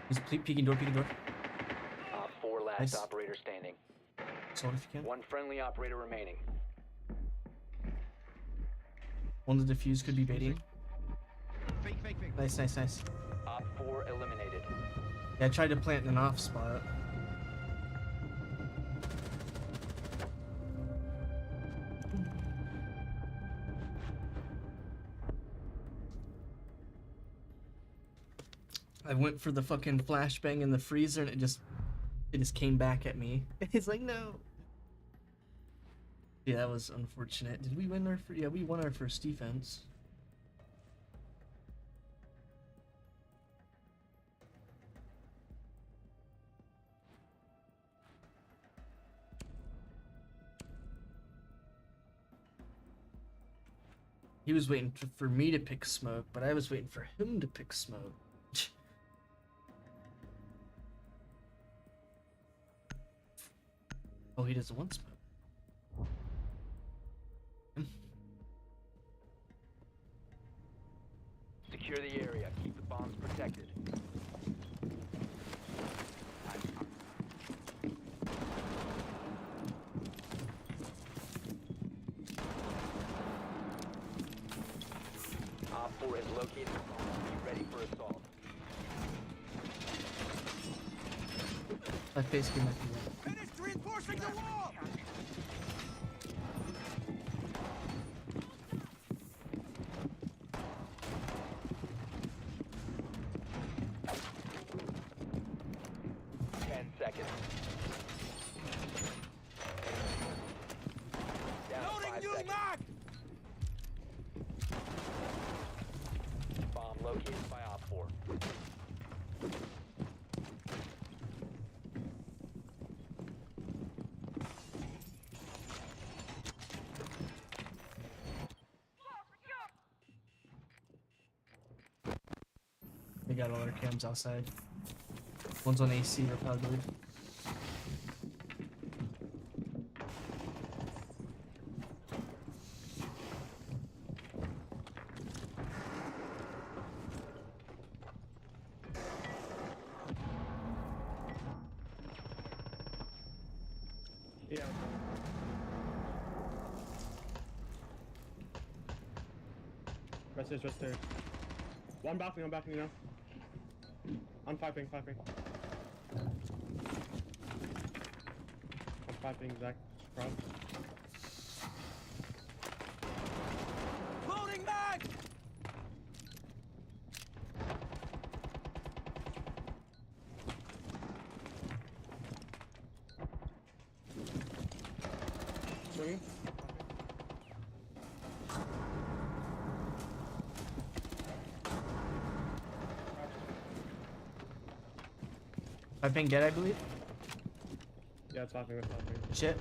He's peeking door, peeking door. 4 last Nice. operator standing. Sold if you can. 1 friendly operator remaining. One of the defuse could be baiting. Fake, fake, fake. Nice, nice, nice. Op 4 eliminated. Yeah, I tried to plant in an off spot. I went for the fucking flashbang in the freezer and it just came back at me. It's like, no. Yeah, that was unfortunate. Did we win our yeah, we won our first defense. He was waiting for me to pick smoke, but I was waiting for him to pick smoke. Oh, he doesn't want smoke. Secure the area. Keep the bombs protected. Op 4 has located the bomb. Be ready for assault. My face came after that. Finished reinforcing the wall! Seconds. Down Loading 5 new seconds. mag! Bomb located by Op 4. They got all their cams outside. One's on AC, or probably. Yeah. Rest there. One balcony now. I'm 5 ping. I'm 5 ping, Zach. Cross. Loading mag! Swinging. I ping dead, I believe. Yeah, it's 5 ping. Shit.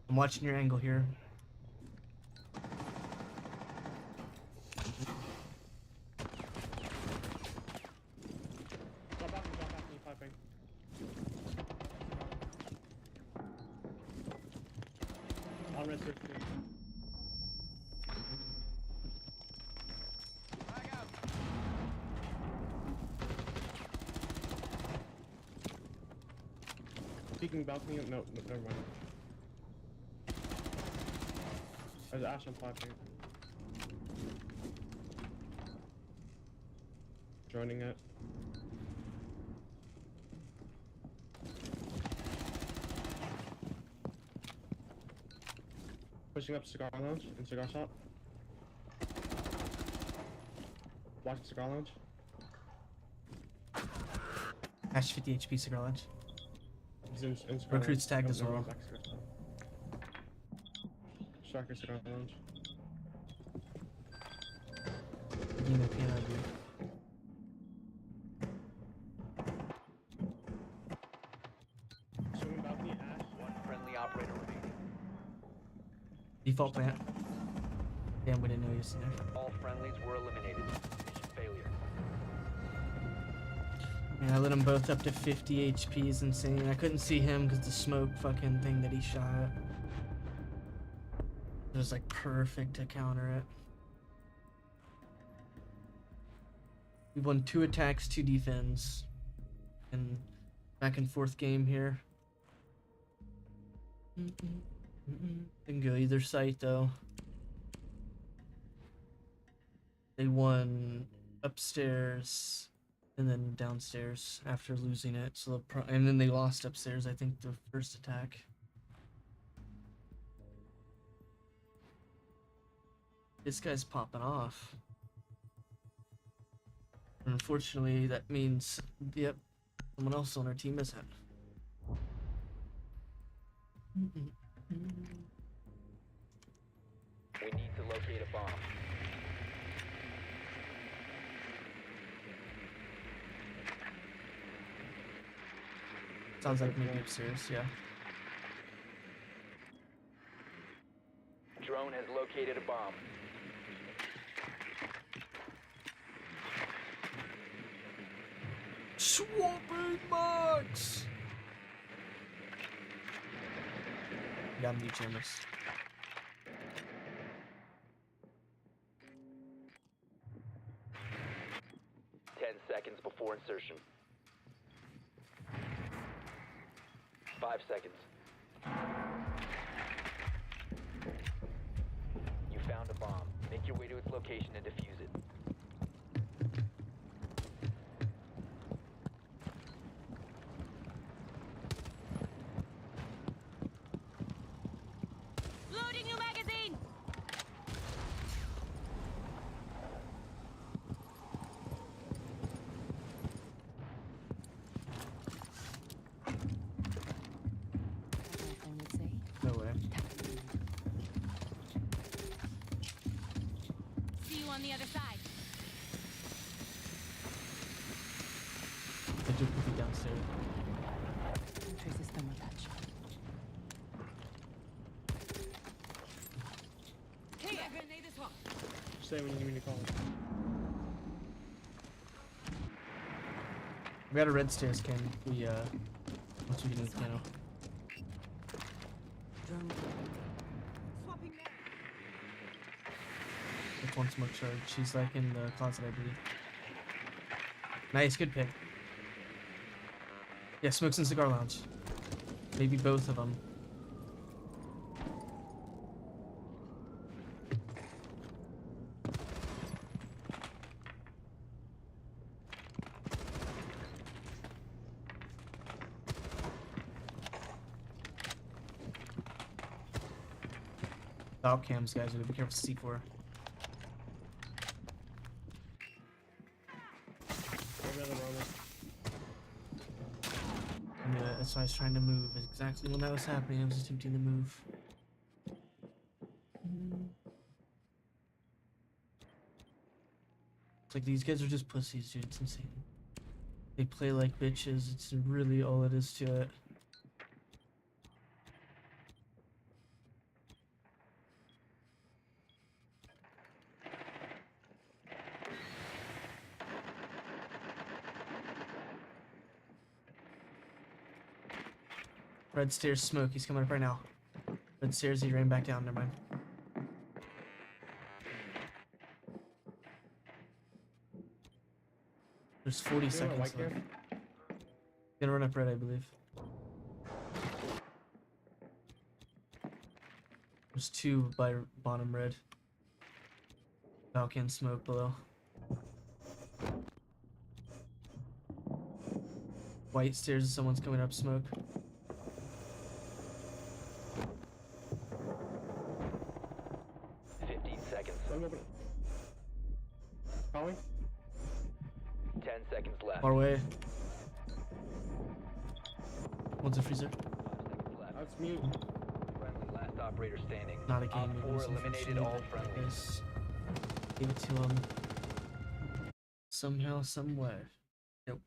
I'm watching your angle here. Drop balcony, 5 ping. On red 16. Mag out! Peeking balcony. No, never mind. There's Ash on 5 ping. Joining it. Pushing up cigar lounge and cigar shop. Watching cigar lounge. Ash 50 HP cigar lunch. He's in cigar Recruits lounge. tagged as Never well. mind, back cigar shop. Striker cigar lounge. You know, piano, dude. Swimming balcony, Ash. One friendly operator remaining. Default plant. Damn, we didn't know you was in there. All friendlies were eliminated. Mission failure. Yeah, I lit them both up to 50 HP is insane. I couldn't see him because the smoke fucking thing that he shot. It was like perfect to counter it. We won 2 attacks, 2 defense. And back and forth game here. Didn't go either site though. They won upstairs and then downstairs after losing it. So and then they lost upstairs, I think, the first attack. This guy's popping off. Unfortunately, that means, yep, someone else on our team is hit. We need to locate a bomb. Sounds like maybe upstairs, yeah. Drone has located a bomb. Swapping Max! Got new cameras. 10 seconds before insertion. 5 seconds. You found a bomb. Make your way to its location and defuse it. Loading new magazine! Like one would say. No way. See you on the other side. I do put it downstairs. Traces thermal touch. Here, grenade this one. Just say when you need me to call. We got a red stairs, Ken. We once we get into the panel. Drone. Swapping now. With one smoke charge. She's like in the closet, I believe. Nice, good pick. Yeah, smokes in cigar lounge. Maybe both of them. Dog cams, guys. We gotta be careful C4. Over the other roller. Yeah, that's why I was trying to move. Exactly when that was happening, I was attempting to move. It's like these guys are just pussies, dude. It's insane. They play like bitches. It's really all it is to it. Red stairs smoke. He's coming up right now. Red stairs. He ran back down. Never mind. There's 40 You know what, seconds white left. cam? Gonna run up red, I believe. There's two by bottom red. Falcon smoke below. White stairs. Someone's coming up smoke. Let me open it. Calling? 10 seconds left. Far away. One's a freezer. 5 seconds left. That's mute. Friendly, last operator standing. Not a game. Op We're 4 losing eliminated first all unit. friendlies. Yes. Give it to him. Somehow, somewhere. Nope.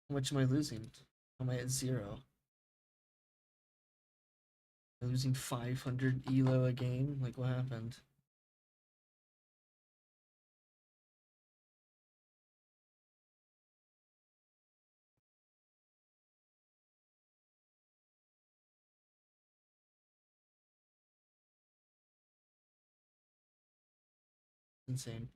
How much am I losing? Am I at 0? I'm losing 500 elo a game? Like, what happened? Insane.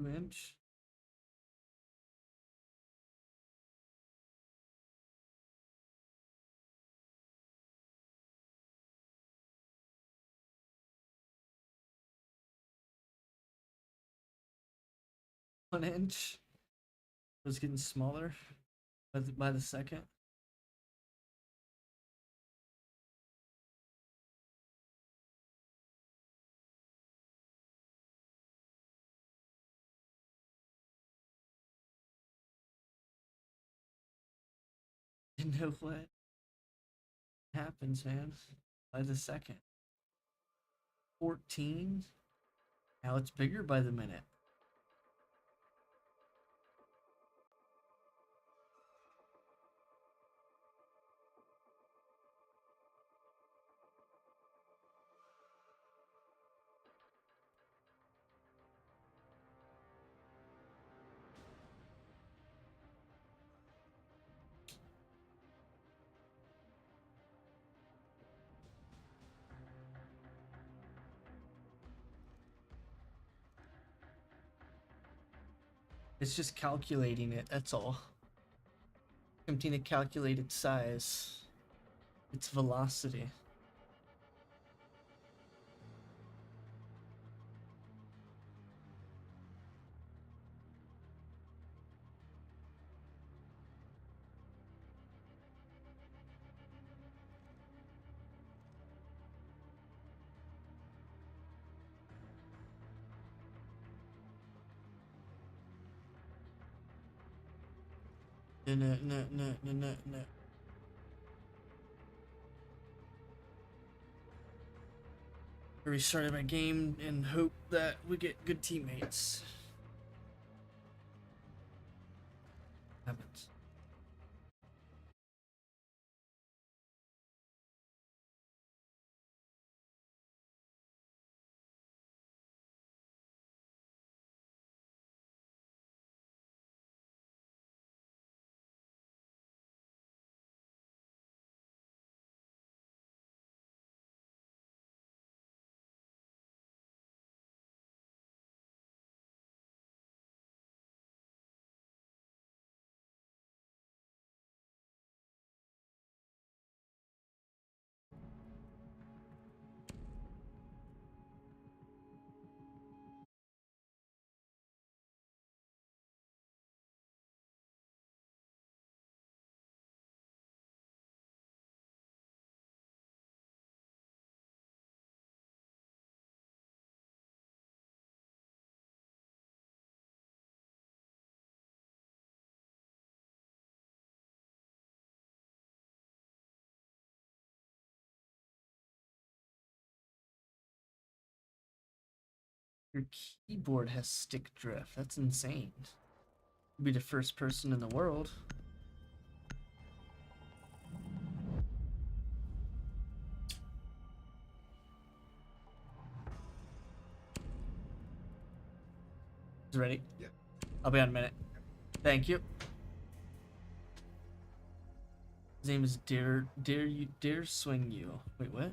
2-inch. One inch. It was getting smaller by the second. You know what happens, man? By the second. 14. Now it's bigger by the minute. It's just calculating it, that's all. Attempting to calculate its size. Its velocity. No. I restarted my game and hope that we get good teammates. Happens. Your keyboard has stick drift. That's insane. You'd be the first person in the world. Is ready? Yeah. I'll be on a minute. Thank you. His name is Dare Swing You. Wait, what?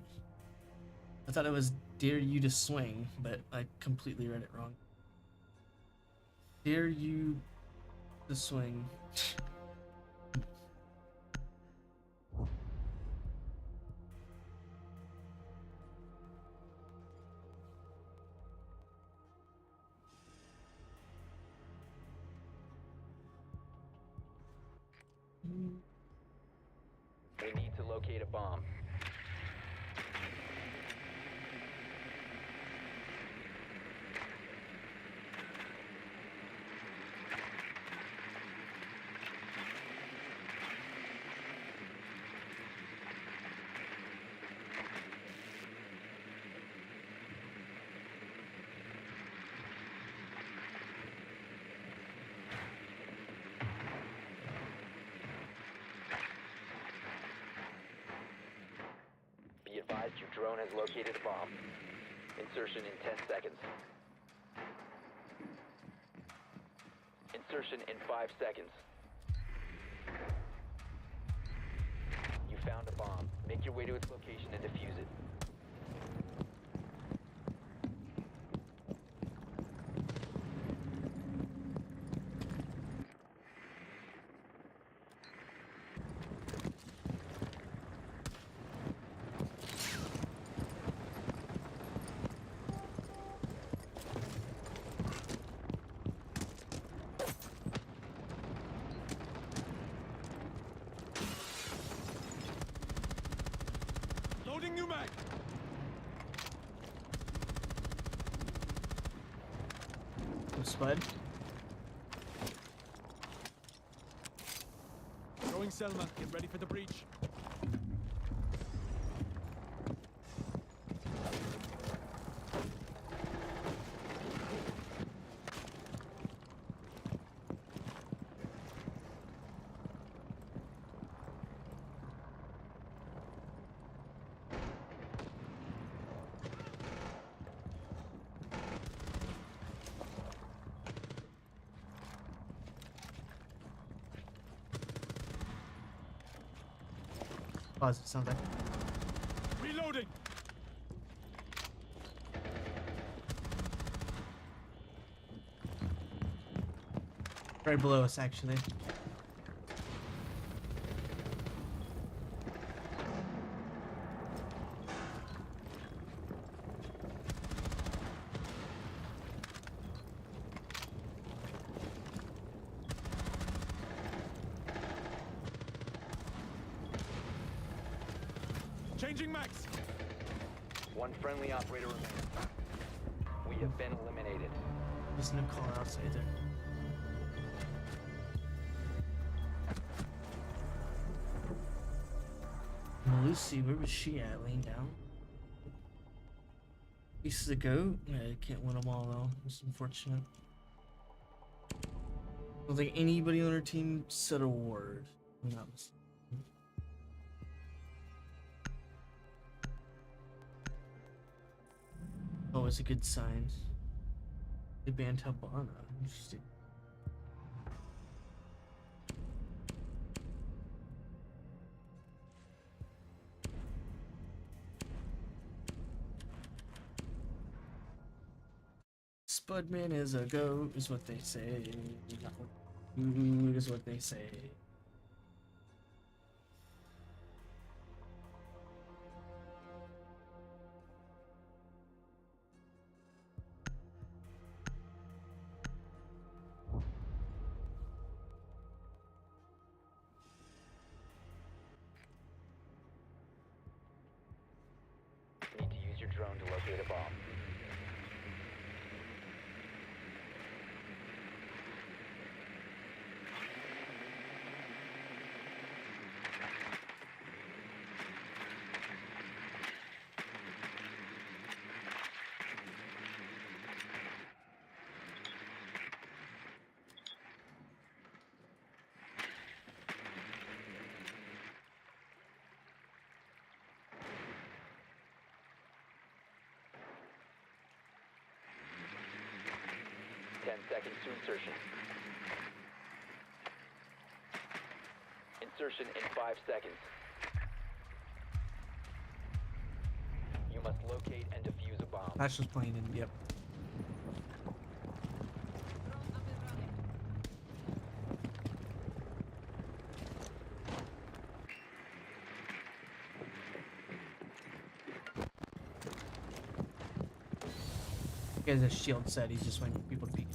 I thought it was Dare You to Swing, but I completely read it wrong. Dare You to Swing. We need to locate a bomb. Be advised your drone has located a bomb. Insertion in 10 seconds. Insertion in 5 seconds. You found a bomb. Make your way to its location and defuse it. back! Spud. Throwing Selma. Get ready for the breach. Pause. It sounds like. Reloading! Right below us, actually. Changing max! One friendly operator remains. We have been eliminated. There's no call outs either. Lucy, where was she at? Laying down? Pieces of goat? Yeah, I can't win them all though. It's unfortunate. I don't think anybody on our team said a word. I'm not mistaken. Always a good sign. They banned Habana. Interesting. Spudman is a goat, is what they say. Is what they say. Need to use your drone to locate a bomb. Seconds to insertion. Insertion in 5 seconds. You must locate and defuse a bomb. Patch was playing in, yep. He has a shield set, he's just waiting for people to peek.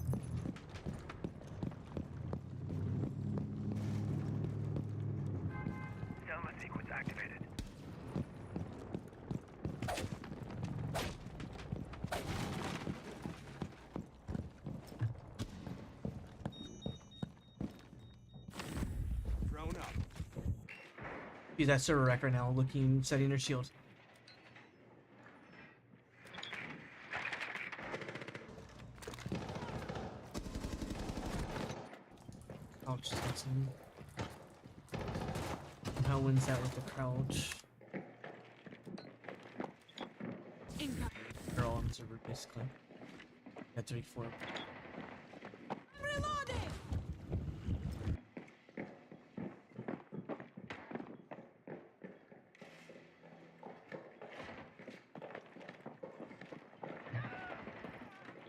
Selma sequence activated. Drone up. He's at server rack right now, looking, setting her shield. Ouch, that's him. How wins that with the crouch? They're all on the server, basically. Got 3-4.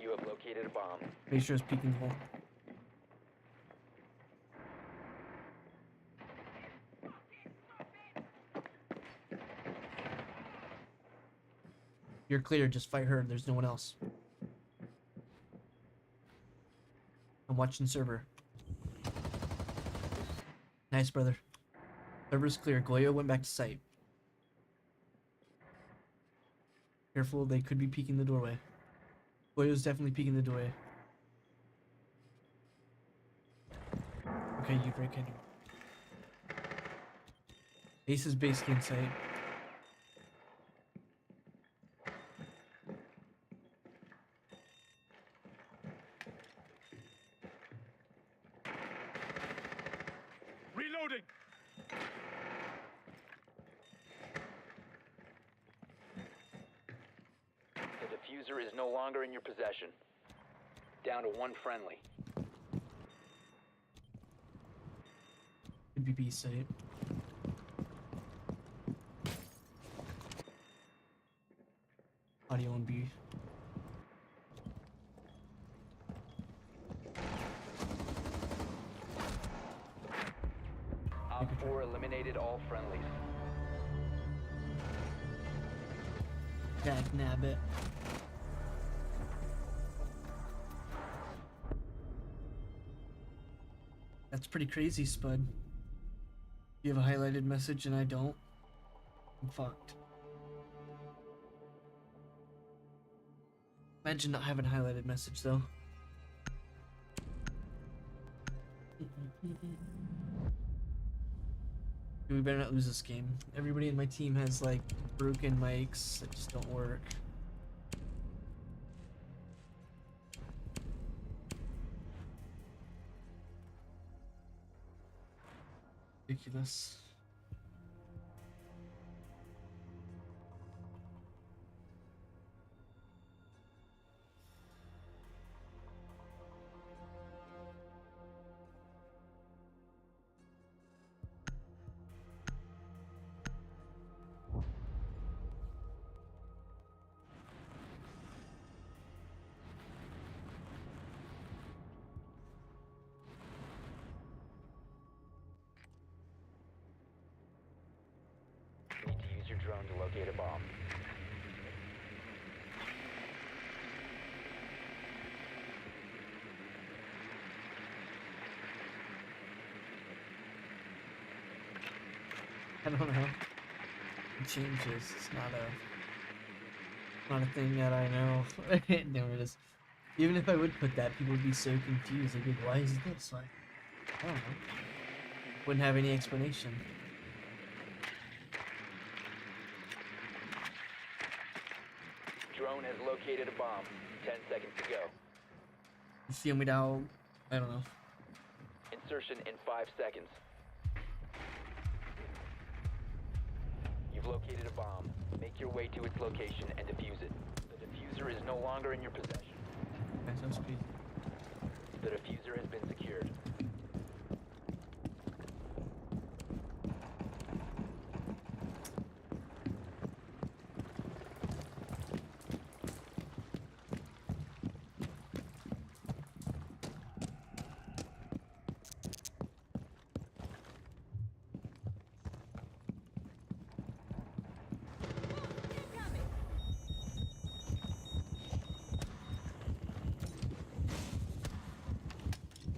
You have located a bomb. Make sure it's peeking the hole. You're clear, just fight her, there's no one else. I'm watching server. Nice, brother. Server's clear. Goyo went back to site. Careful, they could be peeking the doorway. Boy was definitely peeking the doorway. Okay, you break in. Ace is basically in sight. Reloading. The diffuser is no longer in your possession. Down to one friendly. Could be B site. Audio on B. Op 4 eliminated all friendlies. Dag nabbit. That's pretty crazy, Spud. You have a highlighted message and I don't. I'm fucked. Imagine not having a highlighted message though. We better not lose this game. Everybody in my team has like broken mics that just don't work. Ridiculous. Need to use your drone to locate a bomb. I don't know. It changes. It's not a thing that I know. There it is. Even if I would put that, people would be so confused. They'd be like, why is this? Like, I don't know. Wouldn't have any explanation. Drone has located a bomb. 10 seconds to go. You see me down. I don't know. Insertion in 5 seconds. You've located a bomb. Make your way to its location and defuse it. The diffuser is no longer in your possession. That sounds crazy. The diffuser has been secured.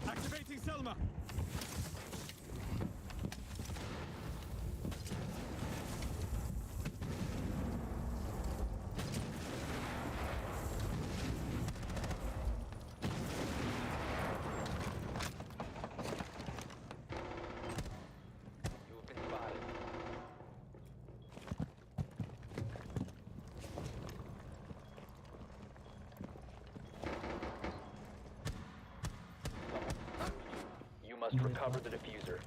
Activating Selma. You have been spotted. You must recover the diffuser.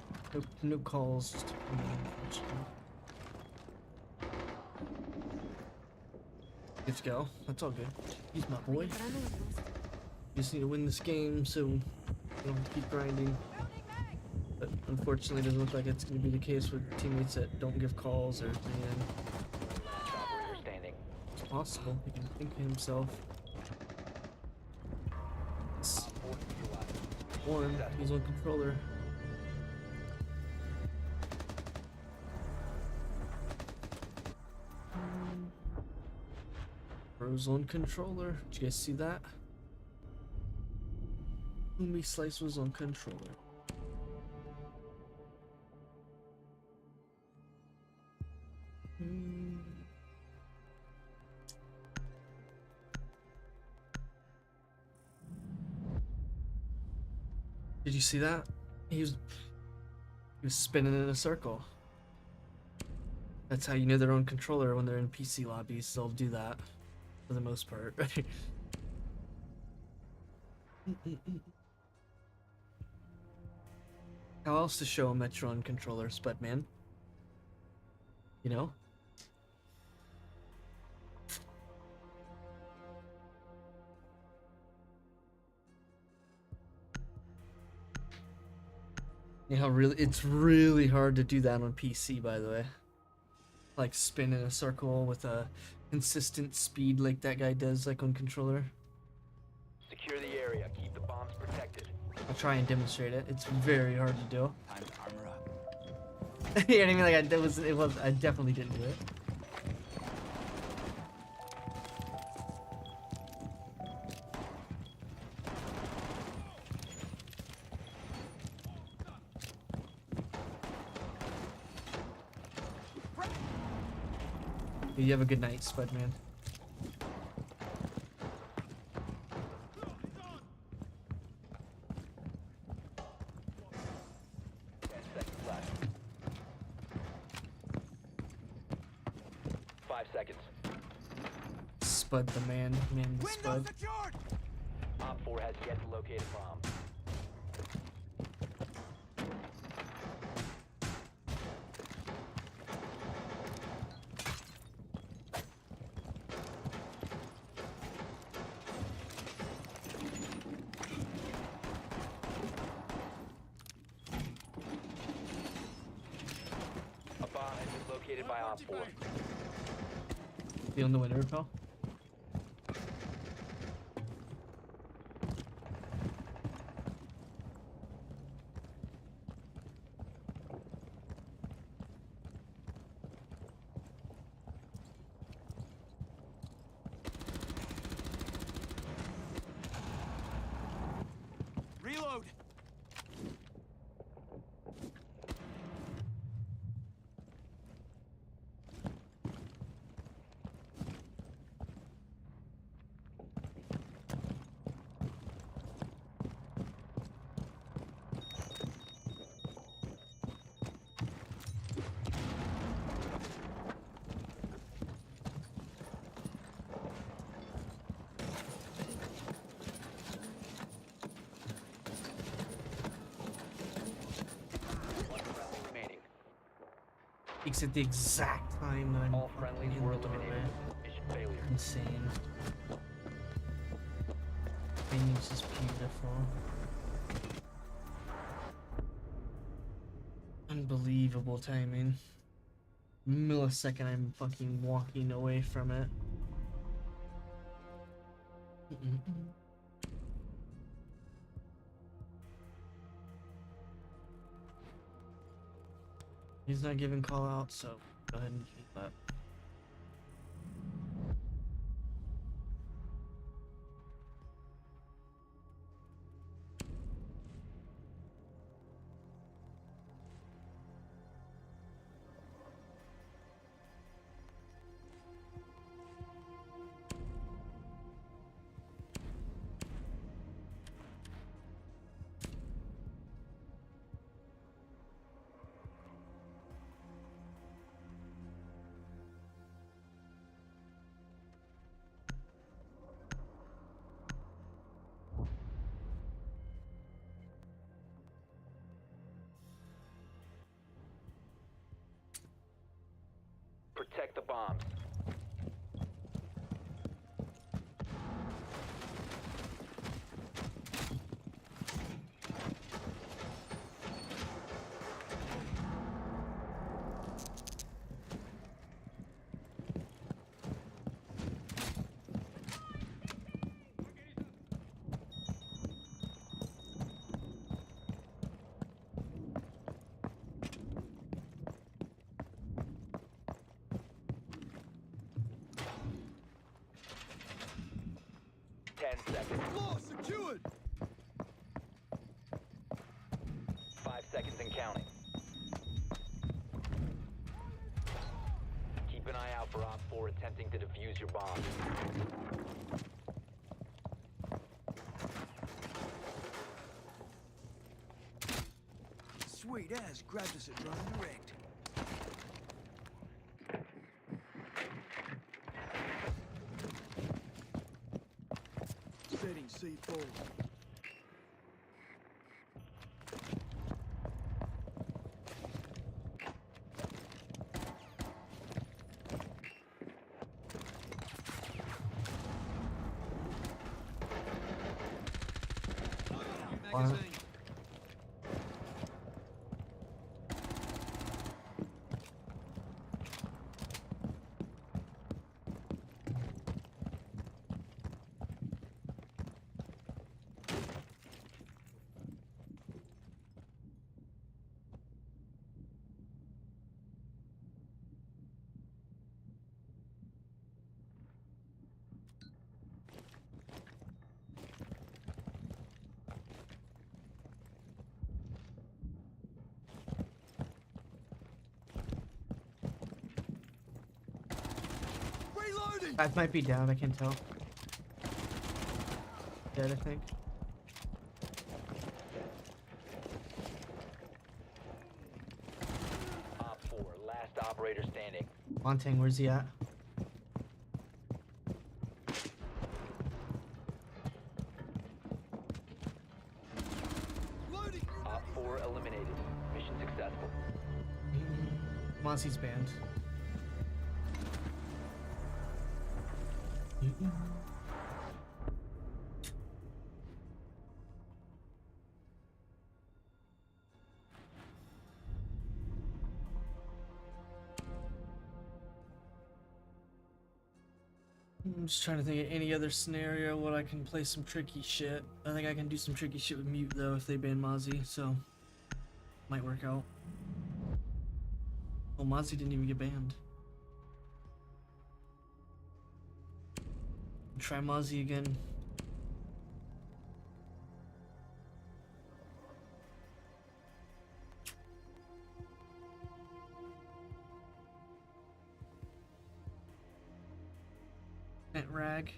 No calls. Just let's go. That's all good. He's my boy. Just need to win this game so we don't have to keep grinding. But unfortunately, it doesn't look like it's going to be the case with teammates that don't give calls or anything. Last operator standing. It's possible. He can think to himself. It's Op 4 neutralized. Warren, he's on controller. Bro's on controller. Did you guys see that? Umi Slice was on controller. Did you see that? He was spinning in a circle. That's how you know their own controller when they're in PC lobbies. They'll do that for the most part. How else to show a Metron controller, Spudman? You know? You know, it's really hard to do that on PC, by the way. Like spin in a circle with a consistent speed like that guy does, like on controller. Secure the area. Keep the bombs protected. I'll try and demonstrate it. It's very hard to do. Time to armor up. You know what I mean? Like I definitely didn't do it. You have a good night, Spudman. 10 seconds left. 5 seconds. Spud the man the Spud. secured! Op 4 has yet to locate a bomb. A bomb has been located by Op 4. Feeling the winter repel? Reload! Remaining. Peeks at the exact time that I'm All friendlies in were the doorway. eliminated. Mission failure. Insane. Phoenix is beautiful. Unbelievable timing. Millisecond I'm fucking walking away from it. He's not giving call out, so go ahead and keep that. Protect the bombs. Floor secured! 5 seconds and counting. Keep an eye out for Op 4 attempting to defuse your bomb. Daz grabbed us at Drone Direct. Setting C4. Fire. Reloading! That might be down, I can tell. Dead, I think. Op 4, last operator standing. Montang, where's he at? Loading! Op 4 eliminated. Mission successful. Monsi's banned. I'm just trying to think of any other scenario where I can play some tricky shit. I think I can do some tricky shit with mute though if they ban Mozzie, so might work out. Oh, Mozzie didn't even get banned. Try Mozzie again. Fent rag.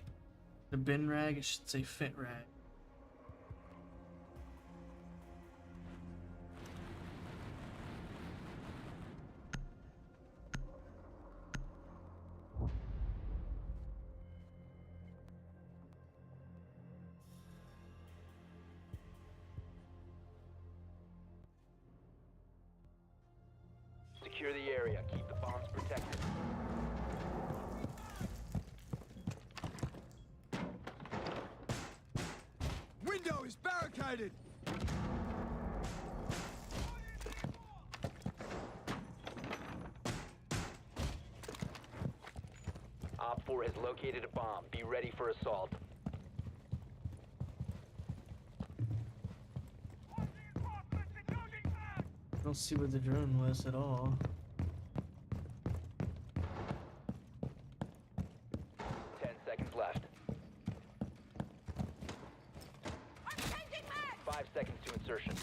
The bin rag, it should say Fent rag. Secure the area. Keep the bombs protected. Window is barricaded! Op 4 has located a bomb. Be ready for assault. I don't see where the drone was at all. 10 seconds left. 5 seconds to insertion.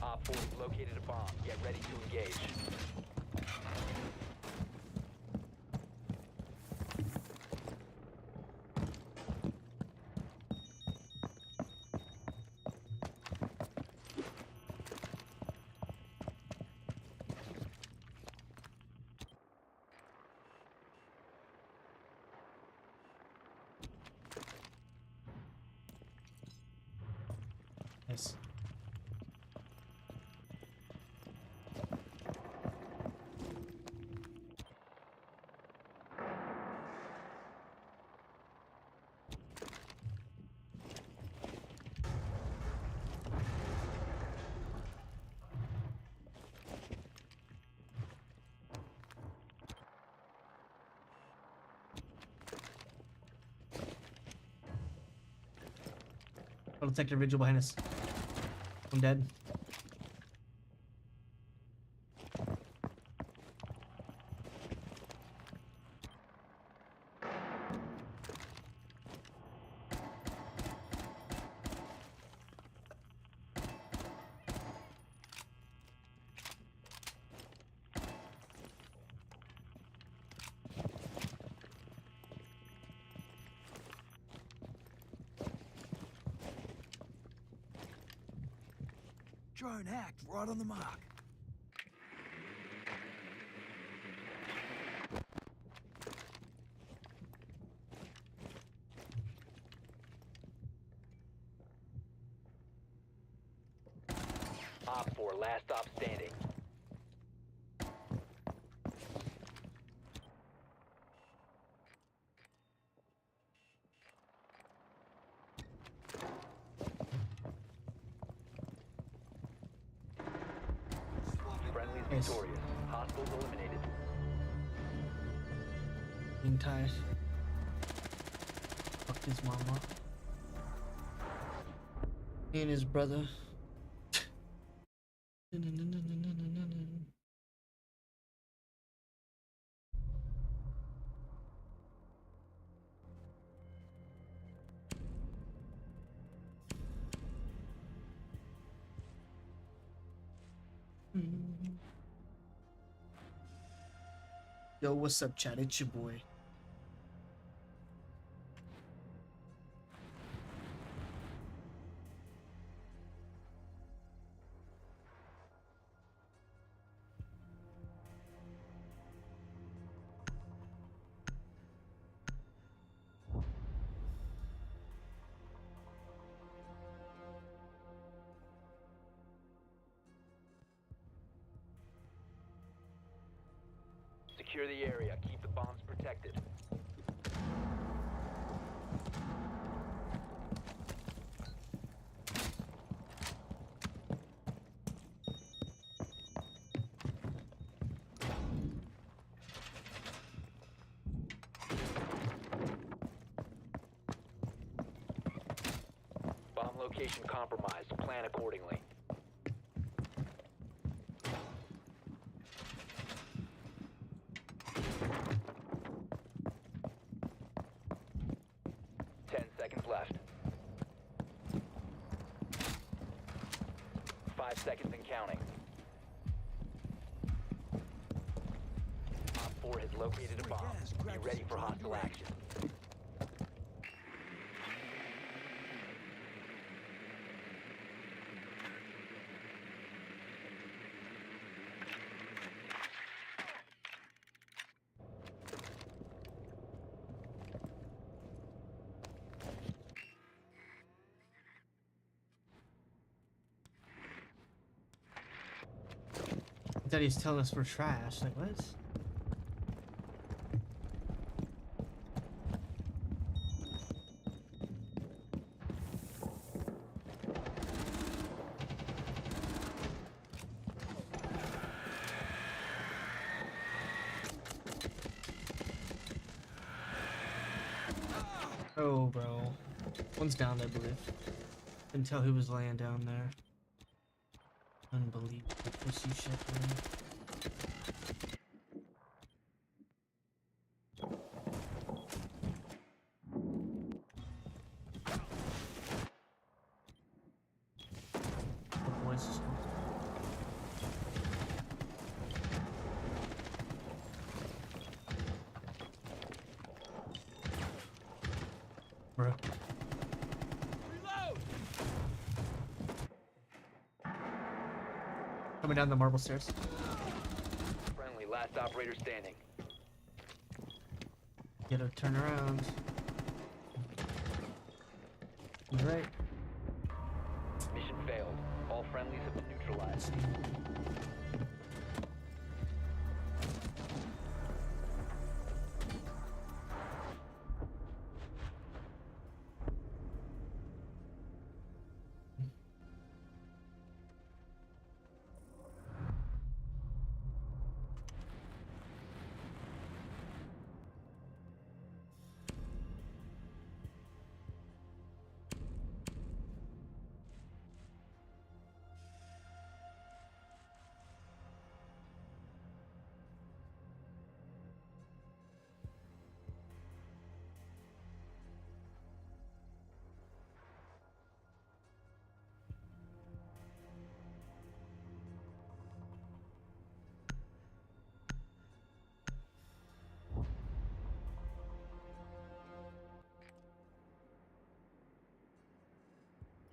Op 4 has located a bomb. Get ready to engage. Nice. I'll detect a vigil behind us. I'm dead. Drone hacked right on the mark. Op 4, last stop standing. Friendly's Nice. victorious. Hostiles eliminated. Being tired. Fucked his mama. He and his brother. Yo, what's up, chat? It's your boy. Secure the area. Keep the bombs protected. Bomb location compromised. Plan accordingly. Left. 5 seconds and counting. Op 4 has located a bomb. Be ready for hostile action. I thought he was telling us we're trash. Like, what? Oh, bro. One's down, I believe. Couldn't tell who was laying down there. Unbelievable pussy shit, man. The boys just bro. Coming down the marble stairs. Friendly, last operator standing. Get a turn around. He's right. Mission failed. All friendlies have been neutralized.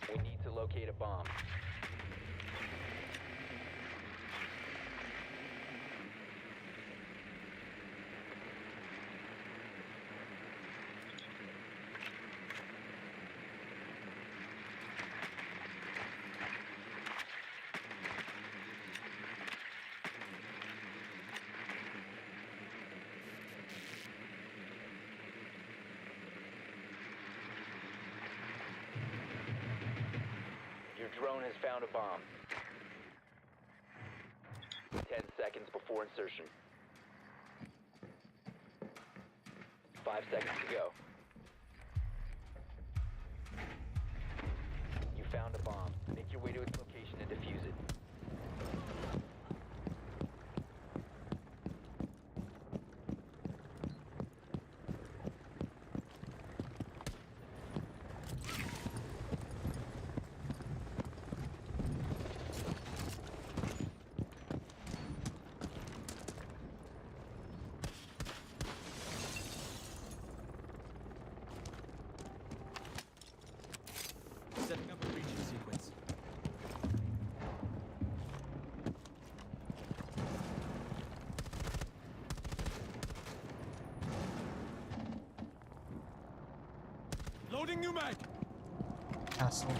We need to locate a bomb. drone has found a bomb. 10 seconds before insertion. 5 seconds to go. You found a bomb. Make your way to its location and defuse it. Setting up a breaching sequence. Loading new mag. Castle.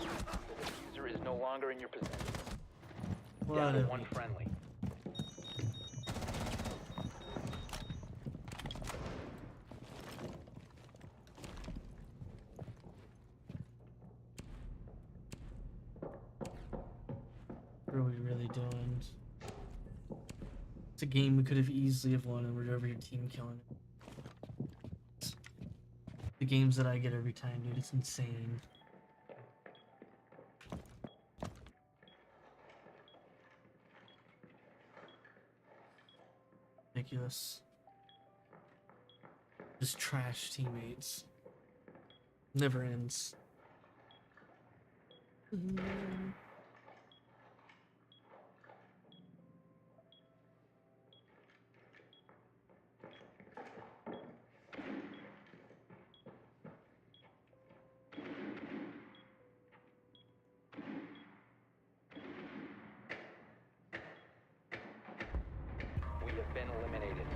The diffuser is no longer in your possession. Down to Whatever. one friendly. What are we really doing? It's a game we could have easily have won, and we're over here team killing it. The games that I get every time, dude, it's insane. Ridiculous. Just trash teammates. Never ends. We have been eliminated.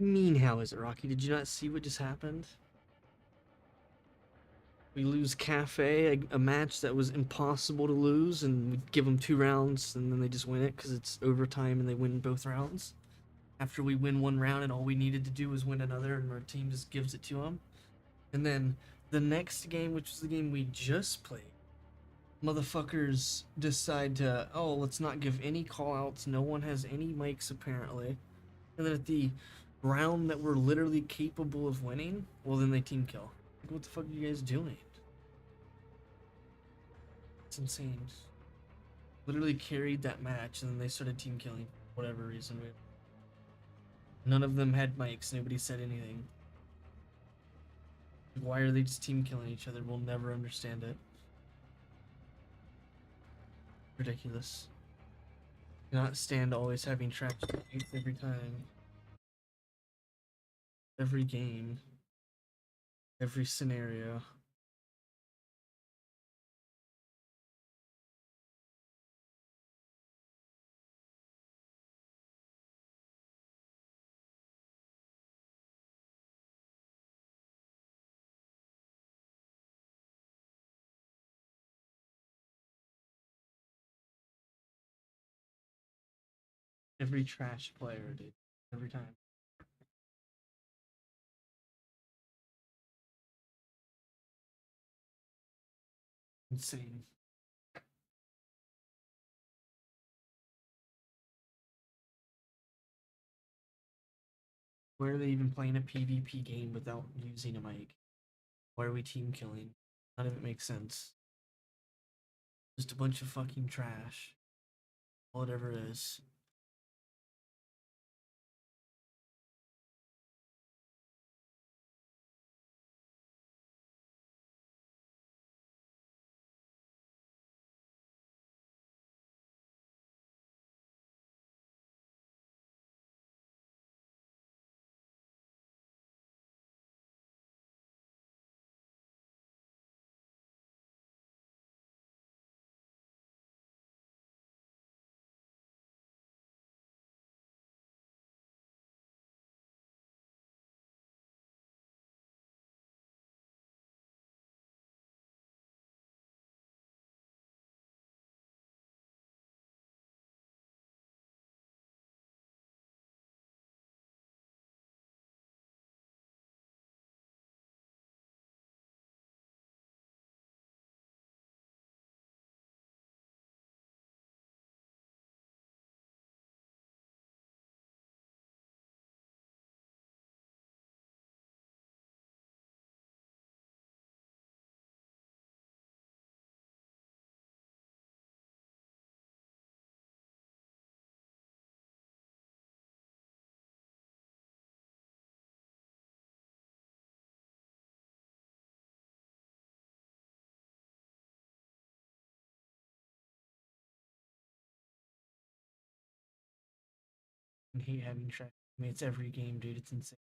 Mean, how is it, Rocky? Did you not see what just happened? We lose Cafe, a match that was impossible to lose, and we give them 2 rounds, and then they just win it because it's overtime and they win both rounds. After we win 1 round and all we needed to do was win another, and our team just gives it to them. And then the next game, which was the game we just played, motherfuckers decide to, oh, let's not give any callouts. No one has any mics apparently. And then at the round that we're literally capable of winning, well, then they team kill. Like, what the fuck are you guys doing? It's insane. Literally carried that match, and then they started team killing for whatever reason. None of them had mics. Nobody said anything. Why are they just team killing each other? We'll never understand it. Ridiculous. Cannot stand always having trash teammates every time. Every game. Every scenario. Every trash player, dude. Every time. Insane. Why are they even playing a PvP game without using a mic? Why are we team killing? None of it makes sense. Just a bunch of fucking trash. All it ever is. I hate having trash teammates every game, dude. It's insane.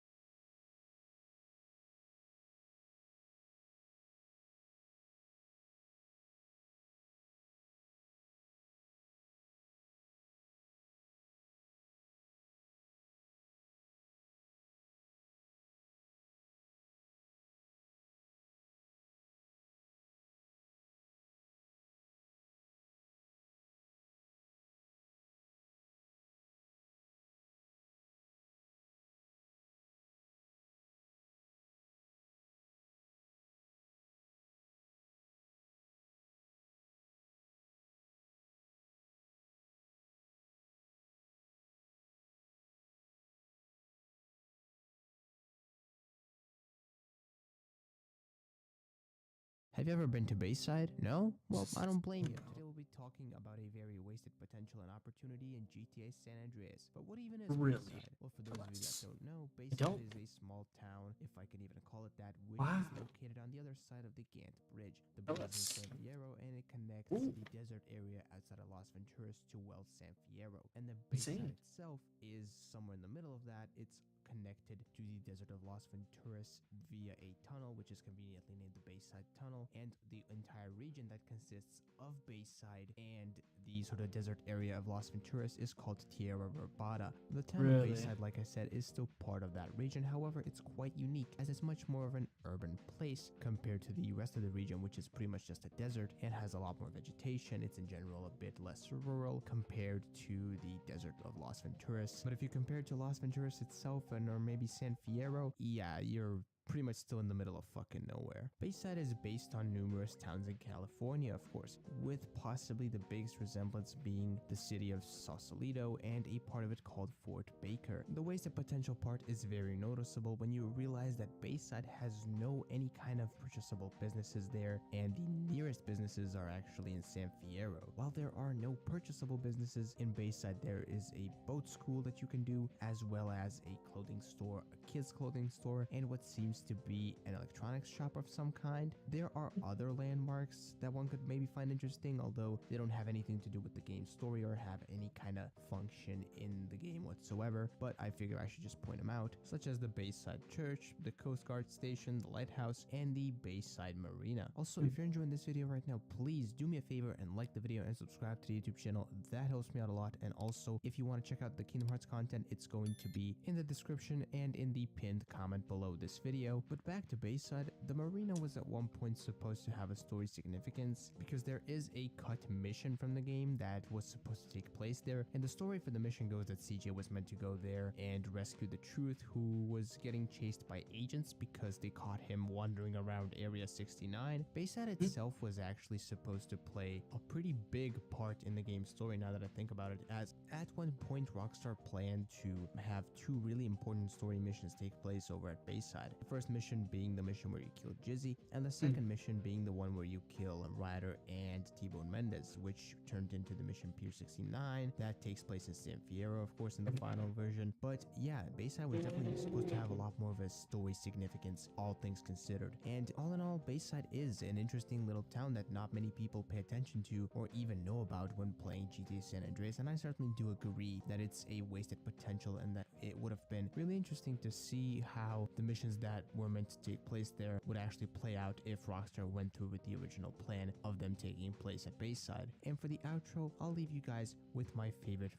Have you ever been to Bayside? No? Well, I don't blame you. Today we'll be talking about a very wasted potential and opportunity in GTA San Andreas. But what even is Really? Bayside? Well, for those of you that don't know, don't. Bayside is a small town, if I can even call it that, which Wow. is located on the other side of the Gant Bridge. The Oh, bridge is in that's- San Diego and it connects Ooh. the desert area outside of Los Las Venturas to, well, San Fierro. And the Bayside Insane. itself is somewhere in the middle of that. It's connected to the desert of Las Venturas via a tunnel, which is conveniently named the Bayside Tunnel, and the entire region that consists of Bayside and the sort of desert area of Las Venturas is called Tierra Verbata. The town of Bayside, like I said, is still part of that region. However, it's quite unique as it's much more of an urban place compared to the rest of the region, which is pretty much just a desert and has a lot more vegetation. It's in general a bit less rural compared to the desert of Las Venturas. But if you compare it to Las Venturas itself, or maybe San Fierro, yeah, you're pretty much still in the middle of fucking nowhere. Bayside is based on numerous towns in California, of course, with possibly the biggest resemblance being the city of Sausalito and a part of it called Fort Baker. The wasted potential part is very noticeable when you realize that Bayside has no any kind of purchasable businesses there, and the nearest businesses are actually in San Fierro. While there are no purchasable businesses in Bayside, there is a boat school that you can do, as well as a clothing store, a kids clothing store, and what seems to be an electronics shop of some kind. There are other landmarks that one could maybe find interesting, although they don't have anything to do with the game story or have any kind of function in the game whatsoever, but I figure I should just point them out, such as the Bayside Church, the Coast Guard Station, the Lighthouse, and the Bayside Marina. Also, if you're enjoying this video right now, please do me a favor and like the video and subscribe to the YouTube channel. That helps me out a lot. And also, if you want to check out the Kingdom Hearts content, it's going to be in the description and in the pinned comment below this video. But back to Bayside, the marina was at one point supposed to have a story significance because there is a cut mission from the game that was supposed to take place there, and the story for the mission goes that CJ was meant to go there and rescue the Truth, who was getting chased by agents because they caught him wandering around Area 69. Bayside itself was actually supposed to play a pretty big part in the game's story, now that I think about it, as at one point Rockstar planned to have two really important story missions take place over at Bayside. The first mission being the mission where you kill Jizzy, and the second mission being the one where you kill Ryder and T-Bone Mendez, which turned into the mission Pier 69 that takes place in San Fierro, of course, in the final version. But yeah, Bayside was definitely supposed to have a lot more of a story significance, all things considered. And all in all, Bayside is an interesting little town that not many people pay attention to or even know about when playing GTA San Andreas, and I certainly do agree that it's a wasted potential and that it would have been really interesting to see how the missions that were meant to take place there would actually play out if Rockstar went through with the original plan of them taking place at Bayside. And for the outro, I'll leave you guys with my favorite.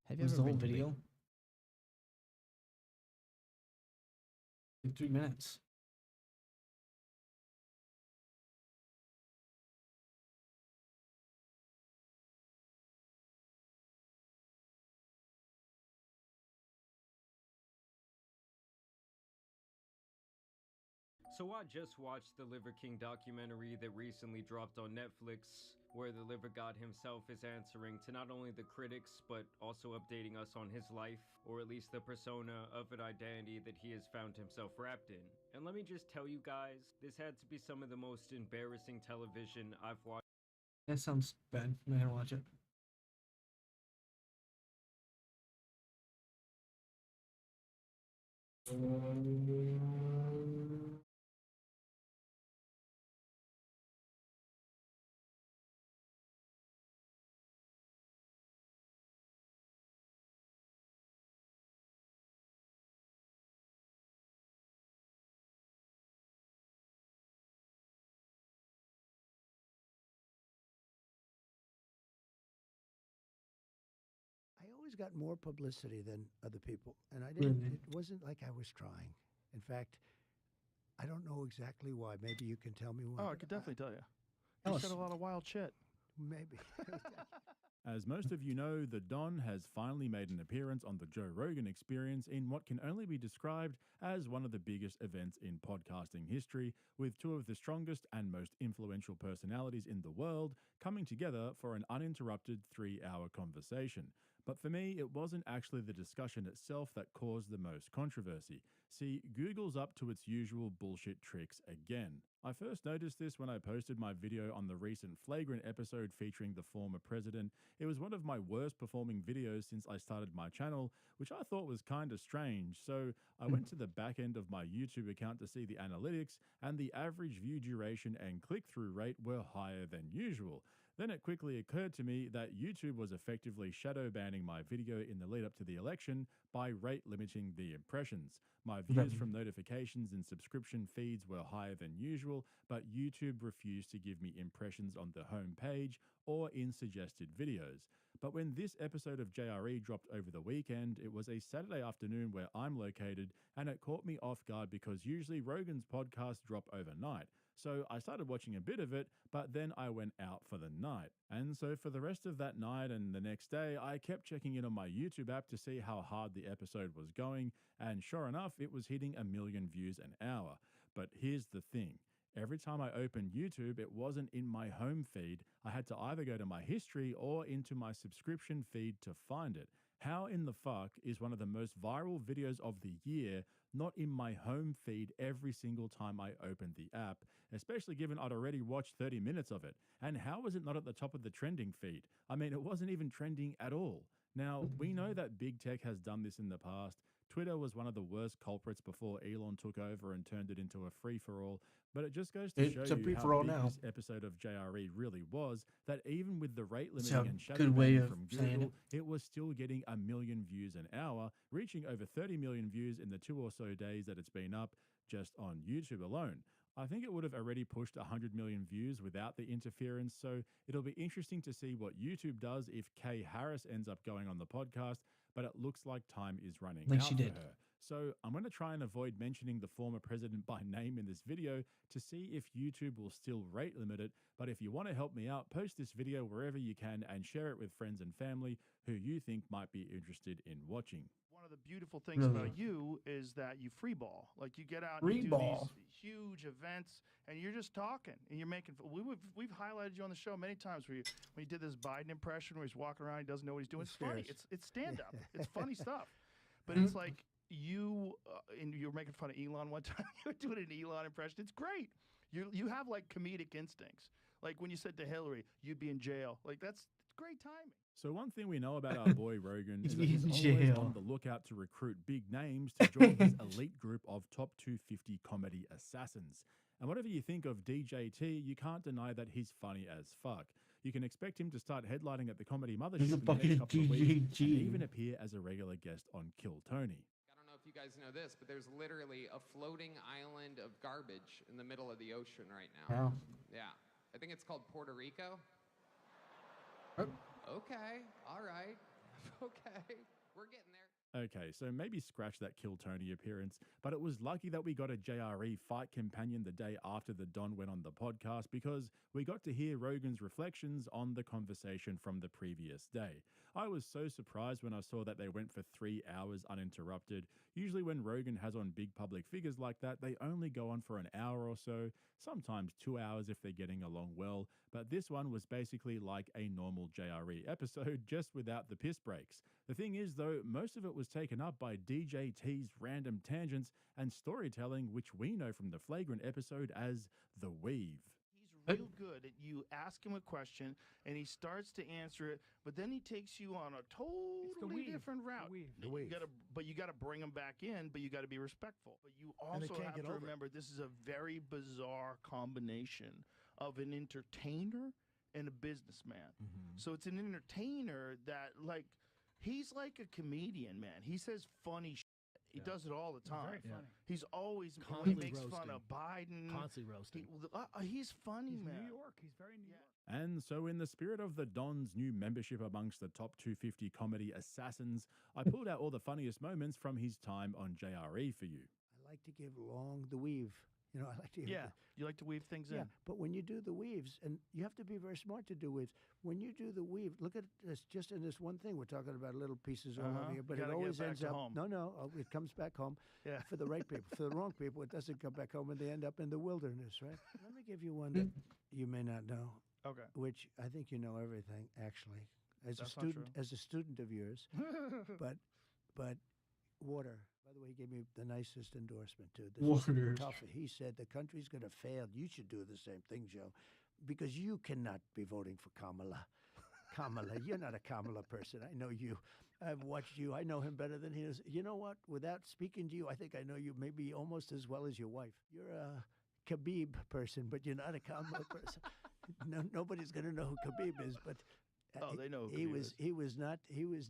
Have you Was ever the whole been to video? Like 3 minutes. So I just watched the Liver King documentary that recently dropped on Netflix, where the Liver God himself is answering to not only the critics, but also updating us on his life, or at least the persona of an identity that he has found himself wrapped in. And let me just tell you guys, this had to be some of the most embarrassing television I've watched. That sounds bad. I'm not gonna watch it. I always got more publicity than other people, and I didn't. Really? It wasn't like I was trying. In fact, I don't know exactly why. Maybe you can tell me why. Oh, I could definitely tell you. Tell You said us. a lot of wild shit. Maybe. As most of you know, the Don has finally made an appearance on the Joe Rogan Experience in what can only be described as one of the biggest events in podcasting history, with two of the strongest and most influential personalities in the world coming together for an uninterrupted 3-hour conversation. But for me, it wasn't actually the discussion itself that caused the most controversy. See, Google's up to its usual bullshit tricks again. I first noticed this when I posted my video on the recent Flagrant episode featuring the former president. It was one of my worst performing videos since I started my channel, which I thought was kinda strange, so I went to the back end of my YouTube account to see the analytics, and the average view duration and click-through rate were higher than usual. Then it quickly occurred to me that YouTube was effectively shadow banning my video in the lead up to the election by rate limiting the impressions. My views from notifications and subscription feeds were higher than usual, but YouTube refused to give me impressions on the home page or in suggested videos. But when this episode of JRE dropped over the weekend, it was a Saturday afternoon where I'm located, and it caught me off guard because usually Rogan's podcasts drop overnight. So I started watching a bit of it, but then I went out for the night. And so for the rest of that night and the next day, I kept checking in on my YouTube app to see how hard the episode was going, and sure enough, it was hitting 1 million views an hour. But here's the thing. Every time I opened YouTube, it wasn't in my home feed. I had to either go to my history or into my subscription feed to find it. How in the fuck is one of the most viral videos of the year not in my home feed every single time I open the app, especially given I'd already watched 30 minutes of it? And how is it not at the top of the trending feed? I mean, it wasn't even trending at all. Now, we know that big tech has done this in the past. Twitter was one of the worst culprits before Elon took over and turned it into a free-for-all, but it just goes to show you how big this episode of JRE really was, that even with the rate limiting and shadow banning from Google, it was still getting 1 million views an hour, reaching over 30 million views in the 2 or so days that it's been up just on YouTube alone. I think it would have already pushed 100 million views without the interference, so it'll be interesting to see what YouTube does if Kay Harris ends up going on the podcast, but it looks like time is running out for her. So I'm going to try and avoid mentioning the former president by name in this video to see if YouTube will still rate limit it, but if you want to help me out, post this video wherever you can and share it with friends and family who you think might be interested in watching. One of the beautiful things about you is that you free ball. Like you get out and you do these huge events and you're just talking and you're making. We've highlighted you on the show many times when you did this Biden impression where he's walking around, he doesn't know what he's doing. It's funny. It's stand up. It's funny stuff. But it's like you and you were making fun of Elon one time. You were doing an Elon impression. It's great. You have like comedic instincts. Like when you said to Hillary, you'd be in jail. Like that's great timing. So one thing we know about our boy Rogan is that he's always on the lookout to recruit big names to join his elite group of top 250 comedy assassins. And whatever you think of DJT, you can't deny that he's funny as fuck. You can expect him to start headlining at the Comedy Mothership in the next couple of weeks and even appear as a regular guest on Kill Tony. I don't know if you guys know this, but there's literally a floating island of garbage in the middle of the ocean right now. Wow. Yeah. I think it's called Puerto Rico. Okay, all right, okay, we're getting there. Okay, so maybe scratch that Kill Tony appearance, but it was lucky that we got a JRE fight companion the day after the Don went on the podcast because we got to hear Rogan's reflections on the conversation from the previous day. I was so surprised when I saw that they went for 3 hours uninterrupted. Usually when Rogan has on big public figures like that, they only go on for an hour or so, sometimes 2 hours if they're getting along well, but this one was basically like a normal JRE episode, just without the piss breaks. The thing is though, most of it was taken up by DJT's random tangents and storytelling, which we know from the Flagrant episode as The Weave. He's real good at you ask him a question and he starts to answer it, but then he takes you on a totally different route. But you got to bring him back in, but you got to be respectful. But you also have to remember this is a very bizarre combination of an entertainer and a businessman. So it's an entertainer that he's like a comedian, man. He says funny shit. He does it all the time. Very funny. He's always Constantly he makes roasting. fun of Biden. Constantly roasting. He's funny, man. New York. He's very New York. And so in the spirit of the Don's new membership amongst the top 250 comedy assassins, I pulled out all the funniest moments from his time on JRE for you. I like to give long the weave. You know, I like to. You like to weave things in. But when you do the weaves, and you have to be very smart to do weaves. When you do the weave, look at this. Just in this one thing, we're talking about little pieces all over here, but it always ends up. Home. No, it comes back home. Yeah. For the right people. For the wrong people, it doesn't come back home, and they end up in the wilderness, right? Let me give you one that you may not know. Okay. Which I think you know everything actually, as That's a student of yours, but water. By the way, he gave me the nicest endorsement too. Water. He said the country's going to fail. You should do the same thing, Joe, because you cannot be voting for Kamala. Kamala, you're not a Kamala person. I know you. I've watched you. I know him better than he is. You know what? Without speaking to you, I think I know you maybe almost as well as your wife. You're a Khabib person, but you're not a Kamala person. nobody's going to know who Khabib is, but they know who he Khabib was. is. He was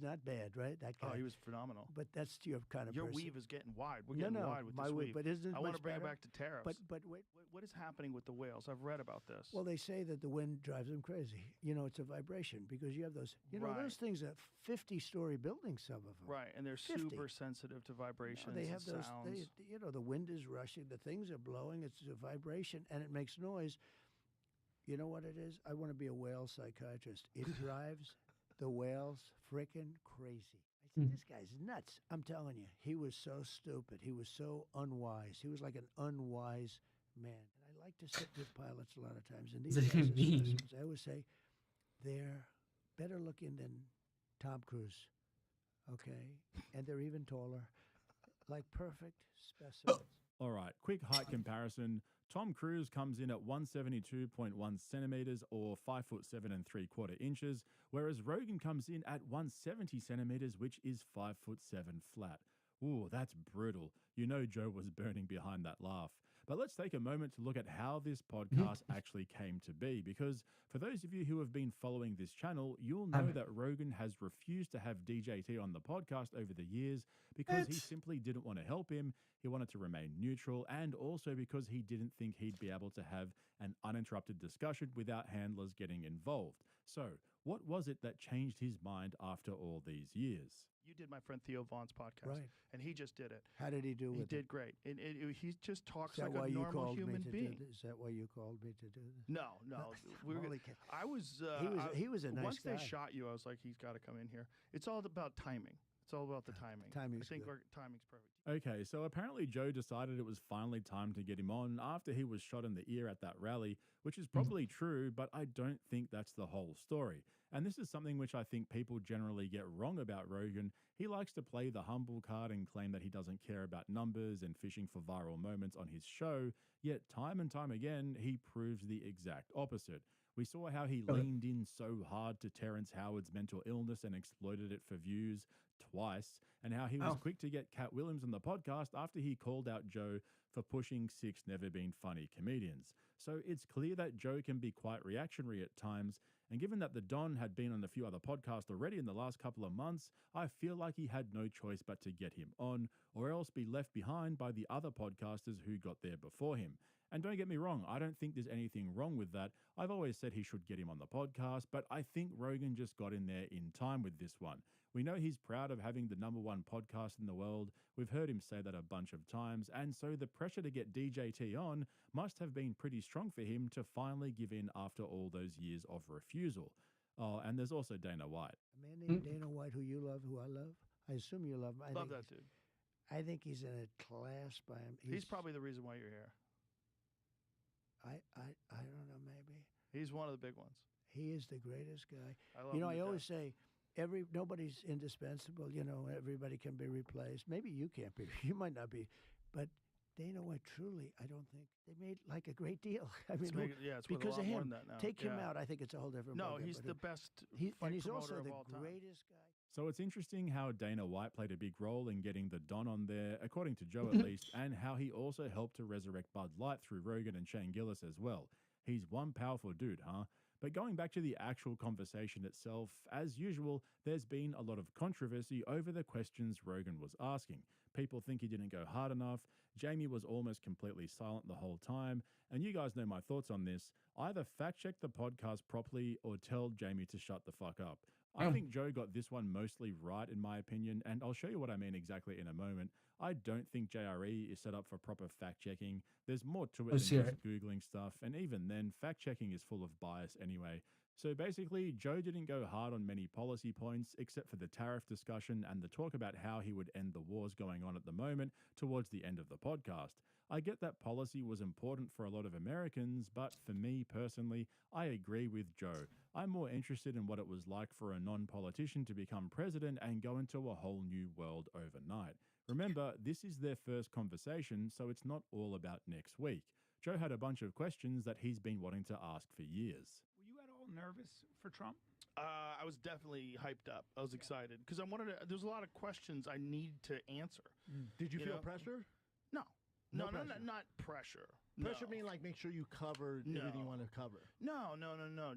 not bad, right? That guy. Oh, he was phenomenal. But that's your kind of Your person. weave is getting wide. We're getting wide with my this weave. weave. But isn't it I want much to bring better? it back to tariffs. But wait. What is happening with the whales? I've read about this. Well, they say that the wind drives them crazy. You know, it's a vibration because you have those. You know, those things are 50-story buildings. Some of them. Right, and they're 50. super sensitive to vibrations. They have and those. sounds. You know, the wind is rushing. The things are blowing. It's a vibration, and it makes noise. You know what it is? I want to be a whale psychiatrist. It drives the whales freaking crazy. I said, this guy's nuts. I'm telling you, he was so stupid. He was so unwise. He was like an unwise man. And I like to sit with pilots a lot of times. And these guys are specimens. I always say they're better looking than Tom Cruise. Okay? And they're even taller. Like perfect specimens. All right, quick height comparison. Tom Cruise comes in at 172.1 centimeters or 5'7" 3/4 inches, whereas Rogan comes in at 170 centimeters, which is 5'7" flat. Ooh, that's brutal. You know Joe was burning behind that laugh. But let's take a moment to look at how this podcast actually came to be, because for those of you who have been following this channel, you'll know that Rogan has refused to have DJT on the podcast over the years because he simply didn't want to help him. He wanted to remain neutral, and also because he didn't think he'd be able to have an uninterrupted discussion without handlers getting involved. So, what was it that changed his mind after all these years? You did my friend Theo Vaughn's podcast, Right. And he just did it. How did he do He with it? did great. And he just talks Is that like why a you normal called me human to being. do this? Is that why you called me to do this? No. Holy cow. I was. He was a nice Once guy. they shot you, I was like, he's got to come in here. It's all about timing. It's all about the timing. Timing's I think good. our timing's perfect. Okay, so apparently Joe decided it was finally time to get him on after he was shot in the ear at that rally, which is probably true, but I don't think that's the whole story. And this is something which I think people generally get wrong about Rogan. He likes to play the humble card and claim that he doesn't care about numbers and fishing for viral moments on his show, yet time and time again, he proves the exact opposite. We saw how he leaned in so hard to Terrence Howard's mental illness and exploited it for views twice, and how he was quick to get Cat Williams on the podcast after he called out Joe for pushing 6 never-been-funny comedians. So it's clear that Joe can be quite reactionary at times, and given that the Don had been on a few other podcasts already in the last couple of months, I feel like he had no choice but to get him on, or else be left behind by the other podcasters who got there before him. And don't get me wrong, I don't think there's anything wrong with that. I've always said he should get him on the podcast, but I think Rogan just got in there in time with this one. We know he's proud of having the #1 podcast in the world. We've heard him say that a bunch of times, and so the pressure to get DJT on must have been pretty strong for him to finally give in after all those years of refusal. Oh, and there's also Dana White. A man named Dana White, who you love, who I love. I assume you love him. I Love think that dude. I think he's in a class by him. He's probably the reason why you're here. I don't know, maybe. He's one of the big ones. He is the greatest guy. I love You know, him I to always death. say nobody's indispensable. You know, everybody can be replaced. Maybe you can't be. You might not be. But Dana White, truly, I don't think they made like a great deal. I mean, It's worth because a lot of more him. than that now. Take him Yeah. out. I think it's a whole different. No, ballgame, he's but the best and fight he's promoter also of the all time. greatest guy. So it's interesting how Dana White played a big role in getting the Don on there, according to Joe at least, and how he also helped to resurrect Bud Light through Rogan and Shane Gillis as well. He's one powerful dude, huh? But going back to the actual conversation itself, as usual, there's been a lot of controversy over the questions Rogan was asking. People think he didn't go hard enough. Jamie was almost completely silent the whole time. And you guys know my thoughts on this. Either fact check the podcast properly or tell Jamie to shut the fuck up. I think Joe got this one mostly right, in my opinion, and I'll show you what I mean exactly in a moment. I don't think JRE is set up for proper fact-checking. There's more to it than just Googling stuff, and even then, fact-checking is full of bias anyway. So basically, Joe didn't go hard on many policy points, except for the tariff discussion and the talk about how he would end the wars going on at the moment towards the end of the podcast. I get that policy was important for a lot of Americans, but for me personally, I agree with Joe. I'm more interested in what it was like for a non-politician to become president and go into a whole new world overnight. Remember, this is their first conversation, so it's not all about next week. Joe had a bunch of questions that he's been wanting to ask for years. Were you at all nervous for Trump? I was definitely hyped up. I was excited because I wanted to. There's a lot of questions I need to answer. Did you feel know? pressure? No, No, pressure. not pressure. Pressure No. meaning like make sure you covered everything you want to cover. No.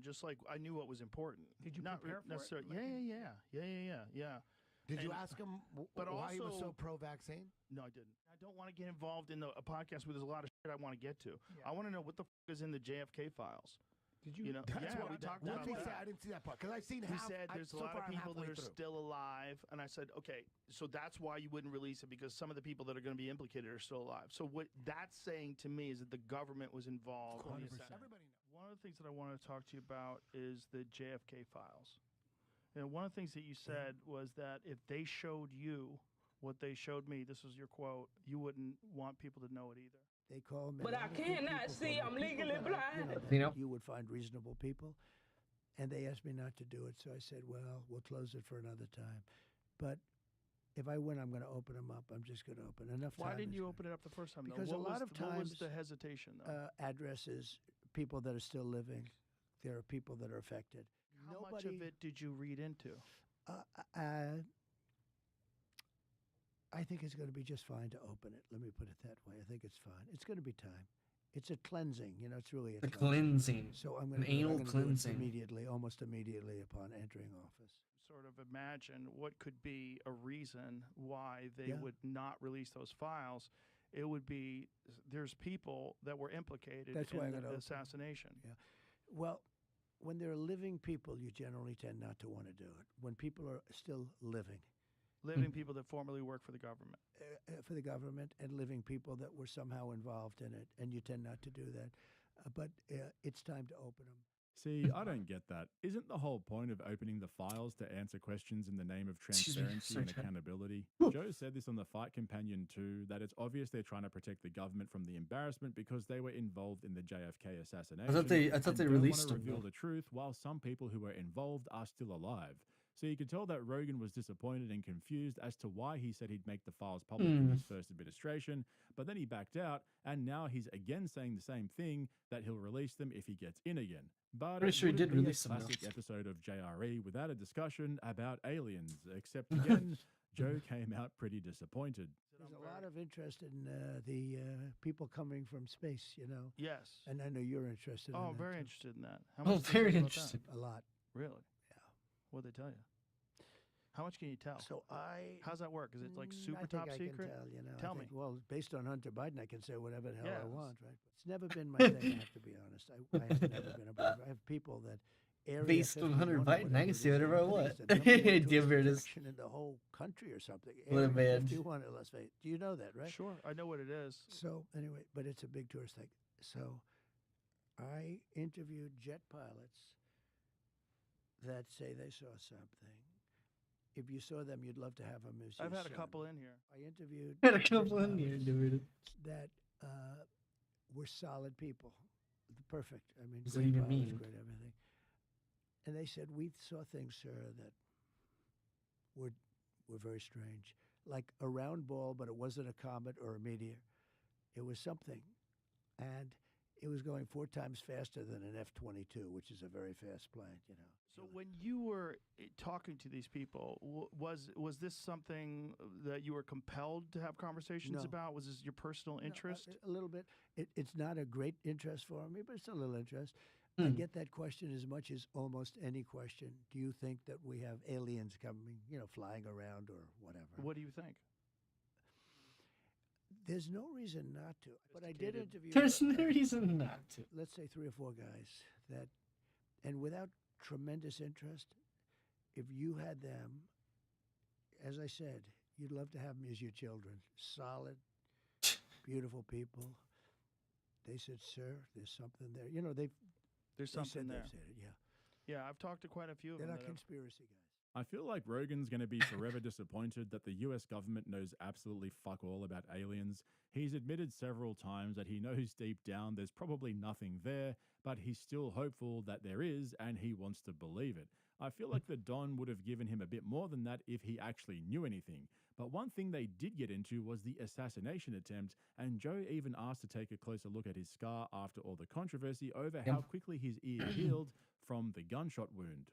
Just like I knew what was important. Did you not prepare for it? necessarily? Yeah. Did you And- ask him but why he was so also- pro-vaccine? No, I didn't. I don't want to get involved in a podcast where there's a lot of shit I want to get to. I want to know what the is in the JFK files. Did you? know, That's what we talked about What did he say? that. I didn't see that part because I've seen He half. said there's a lot of people that are still alive, and I said, okay, so that's why you wouldn't release it because some of the people that are going to be implicated are still alive. So what that's saying to me is that the government was involved. In the 100%. assassination. One of the things that I want to talk to you about is the JFK files. One of the things that you said was that if they showed you what they showed me, this was your quote, you wouldn't want people to know it either. They call me. But I cannot see. I'm legally blind. You would find reasonable people, and they asked me not to do it. So I said, "Well, we'll close it for another time." But if I win, I'm going to open them up. I'm just going to open enough. Why time didn't is you good. open it up the first time? Because though? a lot of what was times, the hesitation though? addresses, people that are still living. There are people that are affected. How much of it did you read into? I think it's going to be just fine to open it. Let me put it that way. I think it's fine. It's going to be time. It's a cleansing. It's really a cleansing. So I'm An anal cleansing. immediately, almost immediately upon entering office. Sort of imagine what could be a reason why they would not release those files. It would be there's people that were implicated That's why in I the gotta assassination. Yeah. Well, when there are living people, you generally tend not to want to do it. When people are still living, People that formerly worked for the government. And living people that were somehow involved in it, and you tend not to do that. But it's time to open them. See, I don't get that. Isn't the whole point of opening the files to answer questions in the name of Excuse me, transparency and sorry, Chad. accountability? Joe said this on the Fight Companion too, that it's obvious they're trying to protect the government from the embarrassment because they were involved in the JFK assassination. I thought they and don't released wanna them, reveal though. the truth, while some people who were involved are still alive. So you could tell that Rogan was disappointed and confused as to why he said he'd make the files public in his first administration, but then he backed out, and now he's again saying the same thing, that he'll release them if he gets in again. But Pretty sure he wouldn't did be release a them, though. classic episode of JRE without a discussion about aliens, except again, Joe came out pretty disappointed. There's a lot of interest in the people coming from space, Yes. And I know you're interested in that. very too. interested in that. How Oh, much did very you know about interested. A lot. that? Really? Yeah. What'd they tell you? How much can you tell? So How's that work? Is it like super I think top I secret? Can tell, Tell I me. think, well, based on Hunter Biden, I can say whatever the hell I Yes. want, right? It's never been my thing, I have to be honest. I have never been a believer. I have people that Area Based on 51 Hunter or Biden, I can whatever say it is, whatever I think want. it's the number one tourist Damn, it is. attraction in the whole country or something. What a Area man. 51 in Las Vegas. Do you know that, right? Sure, I know what it is. So anyway, but it's a big tourist thing. So I interviewed jet pilots that say they saw something. If you saw them, you'd love to have them as I've your had a son. couple in here. I interviewed Had a jet couple in here, pilots dude. that were solid people, perfect. I mean, What do great you pilots, mean? great everything. And they said we saw things, sir, that were very strange, like a round ball, but it wasn't a comet or a meteor. It was something, and it was going 4 times faster than an F-22, which is a very fast plane, you know. So when you were talking to these people, was this something that you were compelled to have conversations No. about? Was this your personal No, interest? a little bit. It's not a great interest for me, but it's a little interest. I get that question as much as almost any question. Do you think that we have aliens coming, flying around or whatever? What do you think? There's no reason not to. But I did interview. There's no reason not to. Let's say 3 or 4 guys that, and without tremendous interest, if you had them, as I said, you'd love to have them as your children. Solid, beautiful people. They said, "Sir, there's something there." There's something there. They've said it, yeah. Yeah, I've talked to quite a few of They're them. not that have- conspiracy guys. I feel like Rogan's going to be forever disappointed that the US government knows absolutely fuck all about aliens. He's admitted several times that he knows deep down there's probably nothing there, but he's still hopeful that there is, and he wants to believe it. I feel like the Don would have given him a bit more than that if he actually knew anything. But one thing they did get into was the assassination attempt, and Joe even asked to take a closer look at his scar after all the controversy over how quickly his ear healed from the gunshot wound.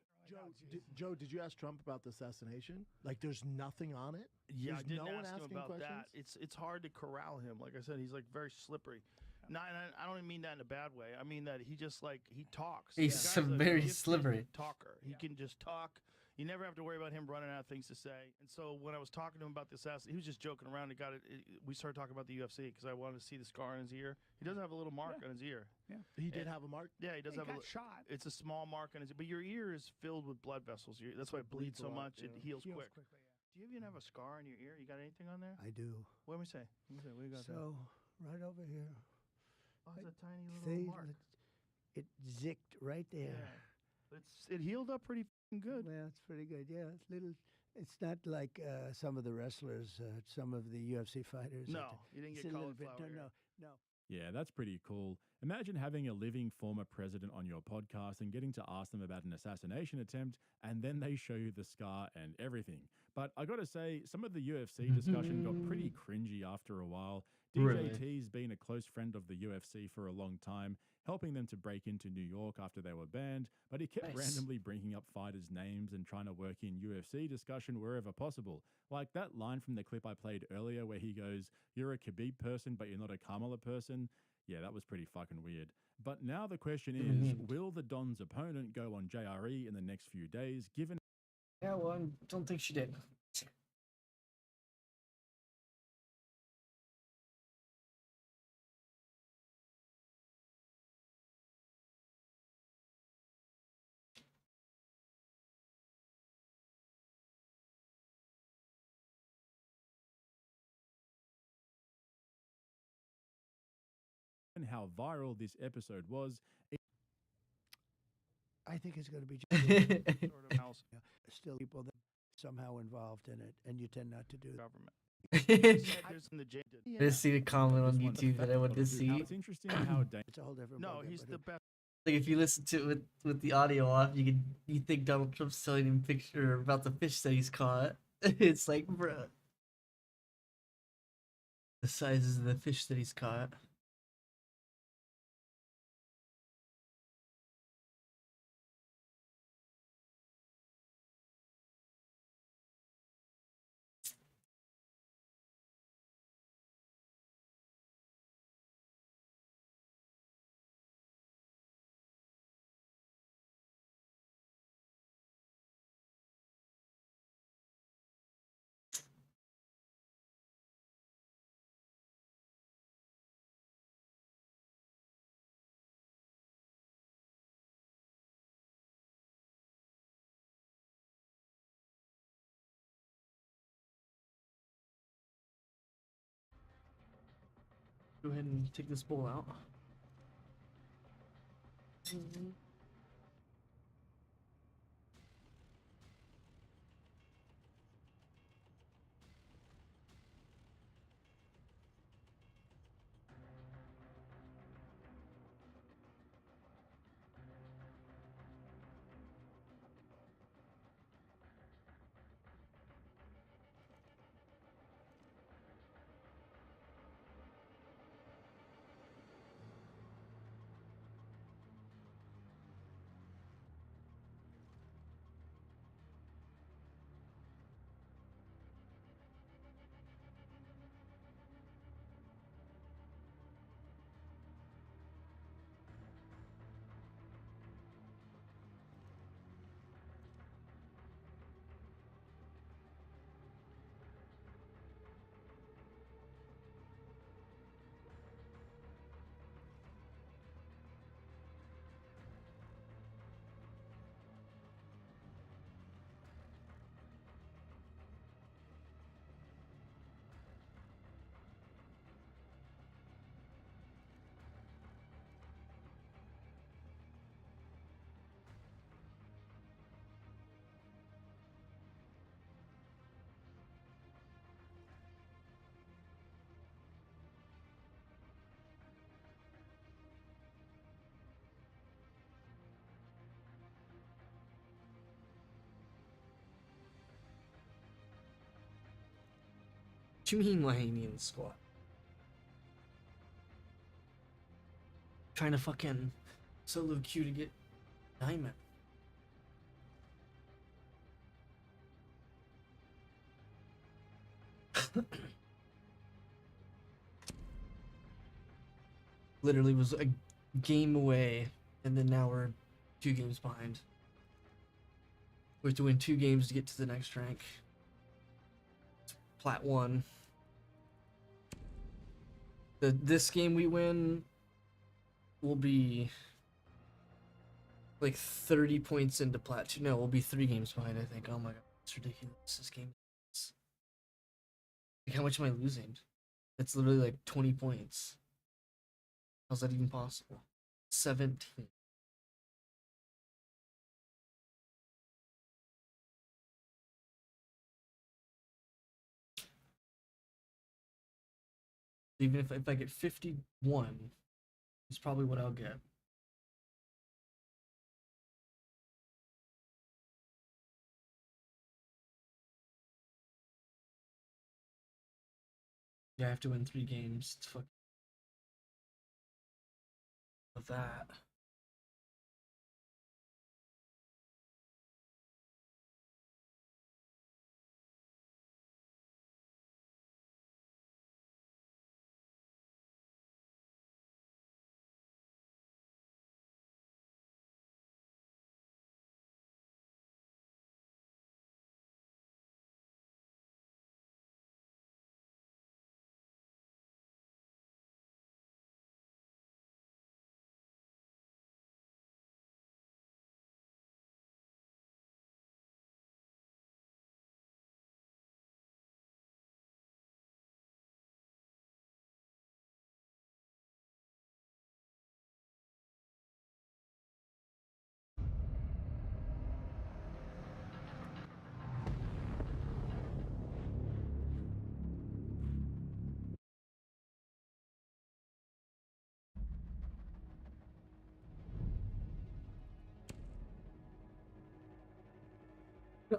Joe, did you ask Trump about the assassination? Like, there's nothing on it. Yeah, There's I didn't no one ask him asking about questions? that. It's hard to corral him. Like I said, he's like very slippery. No, and I don't even mean that in a bad way. I mean that he just like he talks. He's The guy's a very gifted slippery. talker. He can just talk. You never have to worry about him running out of things to say. And so when I was talking to him about the assassin, he was just joking around. We started talking about the UFC because I wanted to see the scar on his ear. He does have a little mark on his ear. Yeah. He did have a mark? Yeah, he does have got a shot. It's a small mark on his, but your ear is filled with blood vessels. That's why it bleeds so a lot, much. It yeah. heals quick. quickly, Do you even have a scar on your ear? You got anything on there? I do. What do we say? What do you got there? So, right over here. Oh, it's a tiny little See, mark. it zicked right there. Yeah. It healed up pretty good. Well, it's pretty good. Yeah, it's little. It's not like some of the wrestlers, some of the UFC fighters. No, you didn't It's get a little cauliflower bit. ear. No. Yeah, that's pretty cool. Imagine having a living former president on your podcast and getting to ask them about an assassination attempt, and then they show you the scar and everything. But I gotta say, some of the UFC discussion got pretty cringy after a while. Really? DJT's been a close friend of the UFC for a long time, helping them to break into New York after they were banned, but he kept randomly bringing up fighters' names and trying to work in UFC discussion wherever possible. Like that line from the clip I played earlier where he goes, "You're a Khabib person, but you're not a Kamala person." Yeah, that was pretty fucking weird. But now the question is, will the Don's opponent go on JRE in the next few days, given... Yeah, well, I don't think she did. how viral this episode was. I think it's going to be Sort of house. still people that somehow involved in it, and you tend not to do Government. I There's in the J. just see the comment on YouTube that I want to see. It's interesting how... It's a whole different. No, ballgame, he's but the best. Like if you listen to it with the audio off, you think Donald Trump's telling him picture about the fish that he's caught. It's like, bruh, the sizes of the fish that he's caught. Go ahead and take this bowl out. What you mean, why ain't he in the squad? Trying to fucking solo queue to get Diamond. Literally was a game away, and then now we're 2 games behind. We have to win 2 games to get to the next rank. It's Plat 1. This game we win will be like 30 points into Plat 2. No, we'll be 3 games behind, I think. Oh my god, it's ridiculous. This game is... Like, how much am I losing? It's literally like 20 points. How's that even possible? 17. Even if I get 51, it's probably what I'll get. Yeah, I have to win 3 games. It's fucking of that.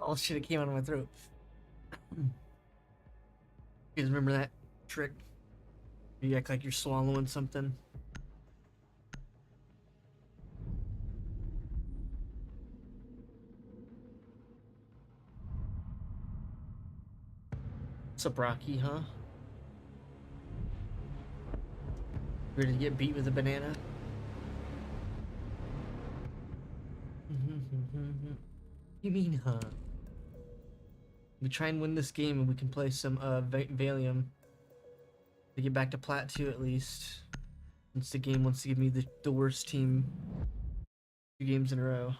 Oh shit, it came out of my throat. You guys remember that trick? You act like you're swallowing something. What's up, Rocky, huh? Ready to get beat with a banana? You mean, huh? We try and win this game and we can play some Valium to get back to Plat 2 at least. Since the game wants to give me the worst team 2 games in a row.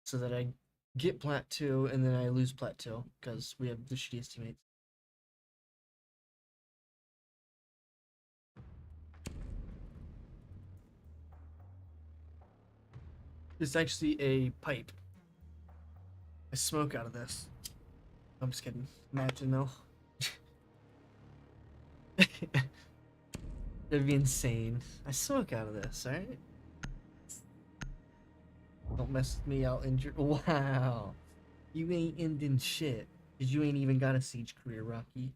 So that I get Plat 2 and then I lose Plat 2 because we have the shittiest teammates. It's actually a pipe. I smoke out of this. I'm just kidding. Imagine though. That'd be insane. I smoke out of this, alright? Don't mess with me, I'll injure. Wow. You ain't ending shit. Cause you ain't even got a siege career, Rocky.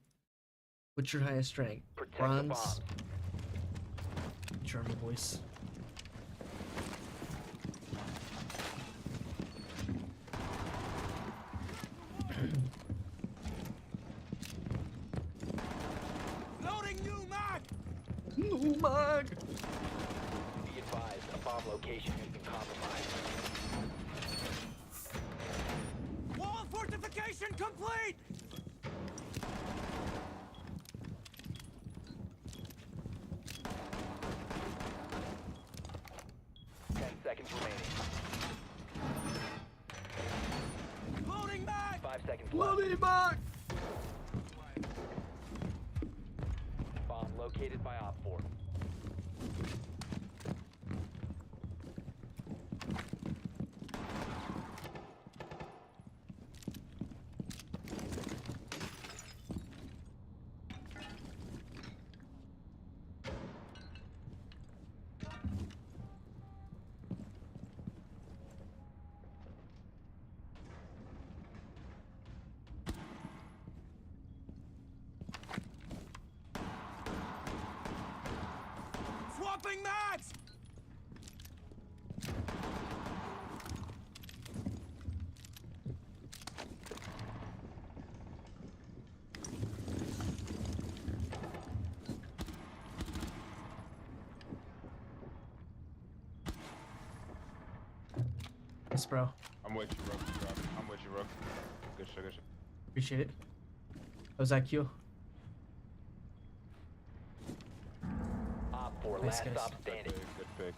What's your highest rank? Bronze? German voice. Loading new mag! New mag! Be advised, a bomb location has been compromised. Wall fortification complete! Seconds remaining. Loading mag! 5 seconds left. Loading mag! Bomb located by Op 4. Nice, bro. I'm with you, Rook. I'm with you, Rook. Good shit, good shit. Appreciate it. How's that Q? Op 4, Nice, last guys. stop standing. Good pick.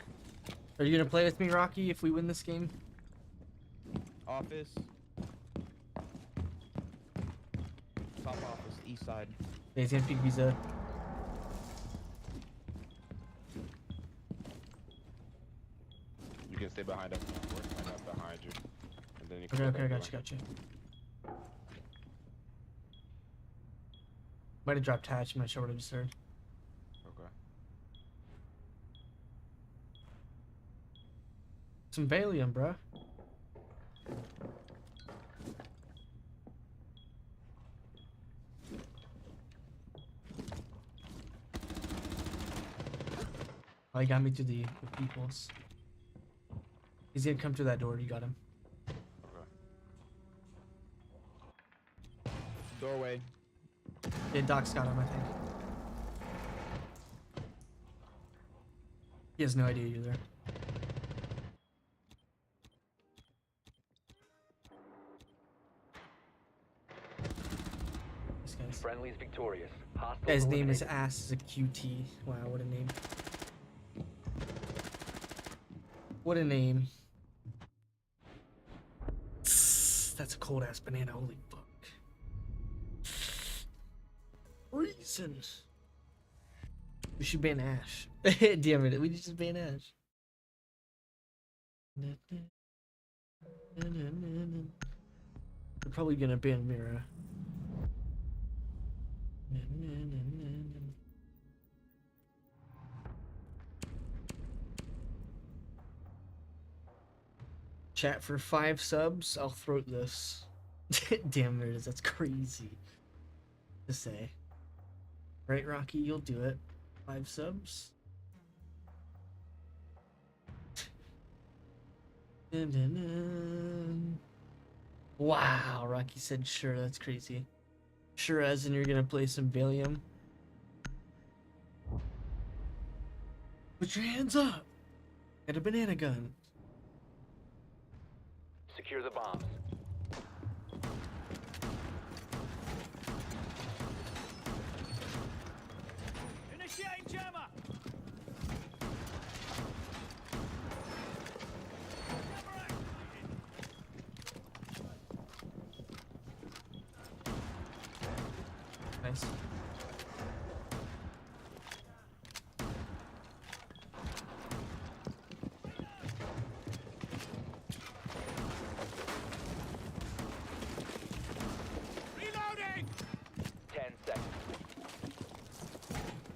Are you gonna play with me, Rocky, if we win this game? Office. Top office, east side. Yeah, he's gonna peek visa. You can stay behind us. We're right up behind you. And then you can Okay, gotcha. Might have dropped hatch, I'm not sure what I just heard. Okay. Some Valium, bruh. Oh, he got me through the peoples. He's gonna come through that door, you got him. Doorway. Yeah, Doc's got him, I think. He has no idea you're there. This guy's... Friendly's victorious. Hostiles Guy's name is eliminated. Ass is a QT. Wow, what a name. What a name. That's a cold ass banana, holy fuck. Reason. We should ban Ash. Damn it, we just ban Ash. They're probably gonna ban Mira. Chat for 5 subs, I'll throat this. Damn, there it is. That's crazy to say. Right, Rocky? You'll do it. 5 subs. Dun, dun, dun. Wow, Rocky said sure. That's crazy. Sure, as in you're gonna play some Valium. Put your hands up. Got a banana gun. Secure the bombs. Initiating jammer. Nice. Reloading. 10 seconds.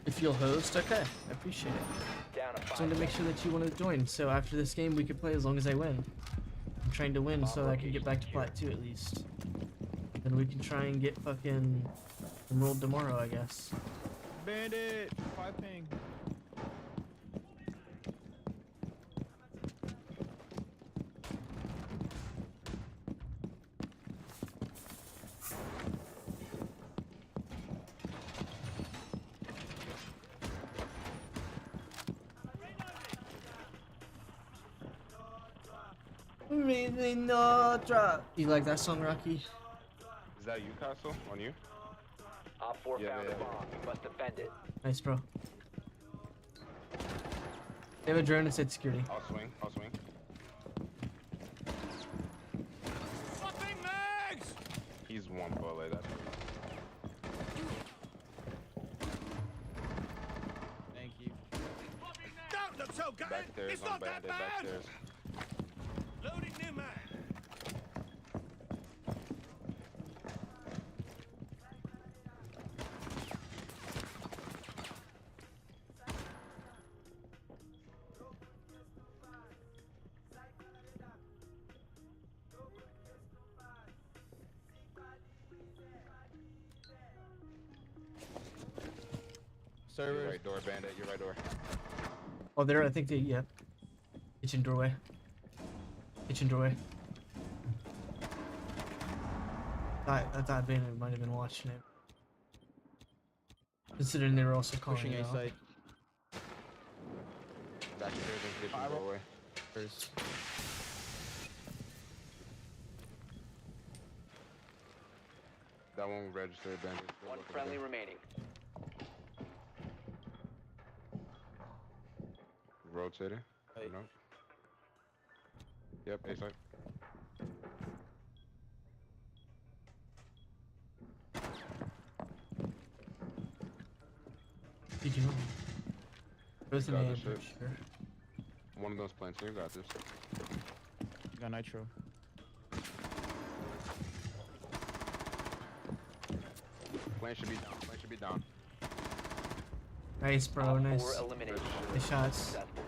If you'll host, okay. I appreciate it. Down to 5 Just wanted to make sure that you want to join. So after this game, we could play as long as I win. I'm trying to win so that I can get back to plat 2 at least. Then we can try and get fucking enrolled tomorrow, I guess. Bandit. 5 ping. Really no drop. You like that song, Rocky? Is that you, Castle? On you? Op 4 Yeah, found yeah. a bomb. You must defend it. Nice, bro. They have a drone and said security. I'll swing. I'll swing. Swapping mags. He's one bullet. That's Thank you. Don't look so gutted. backstairs It's on not that bandit. bad. Backstairs. Loading new mag. Your Servers. right door, bandit. Your right door. Oh, there, I think they, yeah. Kitchen doorway. Kitchen doorway. I thought Bandit might have been watching it. Considering they were also calling Pushing it A out. site. Backstairs and kitchen Spiral. doorway. There's That won't register, Bandit. Go One look at friendly it. remaining. Rotating. Hey. No. Yep, A side. Did you? Both in Got A, this for shit. sure. One of those plants. You got this. Got nitro. Plant should be down. Plant should be down. Nice, bro. Op Nice. 4 eliminated. Good shots. Successful.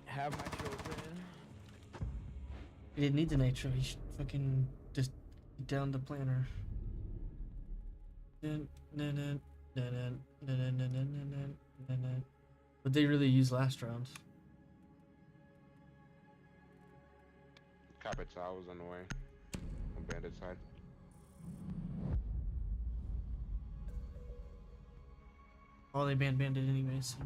Have nitro open. He didn't need the nitro. He should fucking just get down the planner. But they really used last round. Capital was on the way. On Bandit side. Oh, they banned Bandit anyways. So.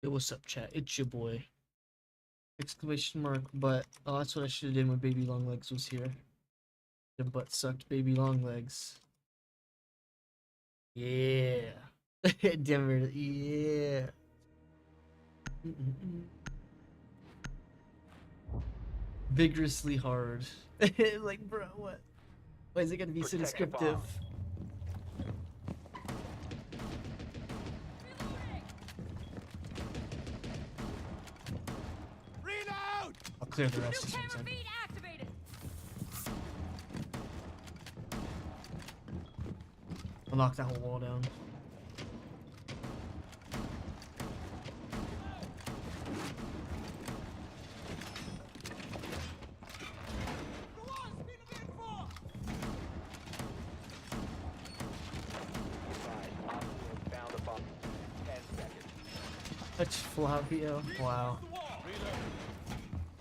Yo, what's up, chat? It's your boy. Exclamation mark, but oh, that's what I should have done when Baby Long Legs was here. The butt sucked Baby Long Legs. Yeah. Denver, yeah. Vigorously hard. Like, bro, what? Why is it gonna be so Protect the descriptive? bomb. Reload! I'll clear the rest as soon Camera as I feed activated. I'll knock that whole wall down. Op 4 found a bomb. 10 seconds. Touch Flavio. Wow.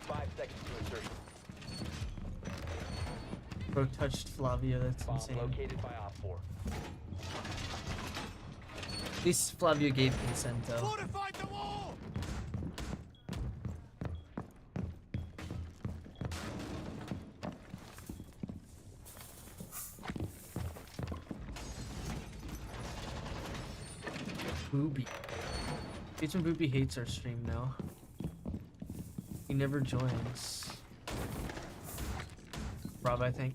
5 seconds to insertion. Bro touched Flavio. That's Bomb insane. located by Op 4. At least Flavio gave consent though. Fortified the wall! Booby. Agent Booby hates our stream now. He never joins. Rob, I think.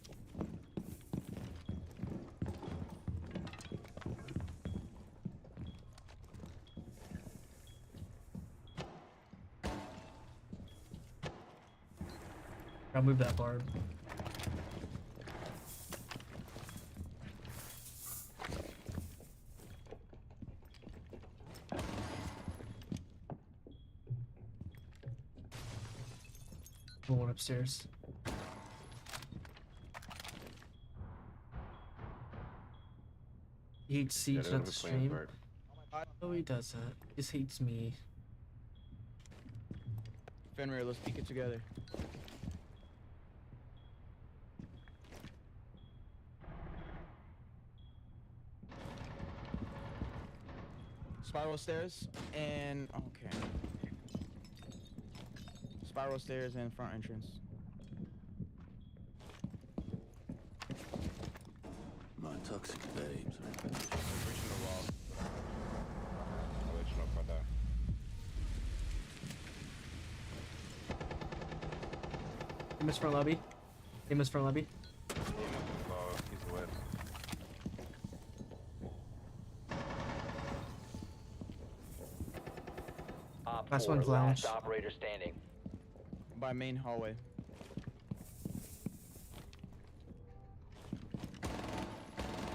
I'll move that barb. One upstairs. He hates Siege, they're not gonna the be playing stream. Vert. Oh, he doesn't. He just hates me. Fenrir, let's peek it together. Spiral stairs and okay. Spiral stairs and front entrance. My toxic babes. Reaching the wall. I'll let you know if I die. Famous front lobby. Famous front lobby. He's wet. Op Last 4, one's lounge. last operator standing. By main hallway.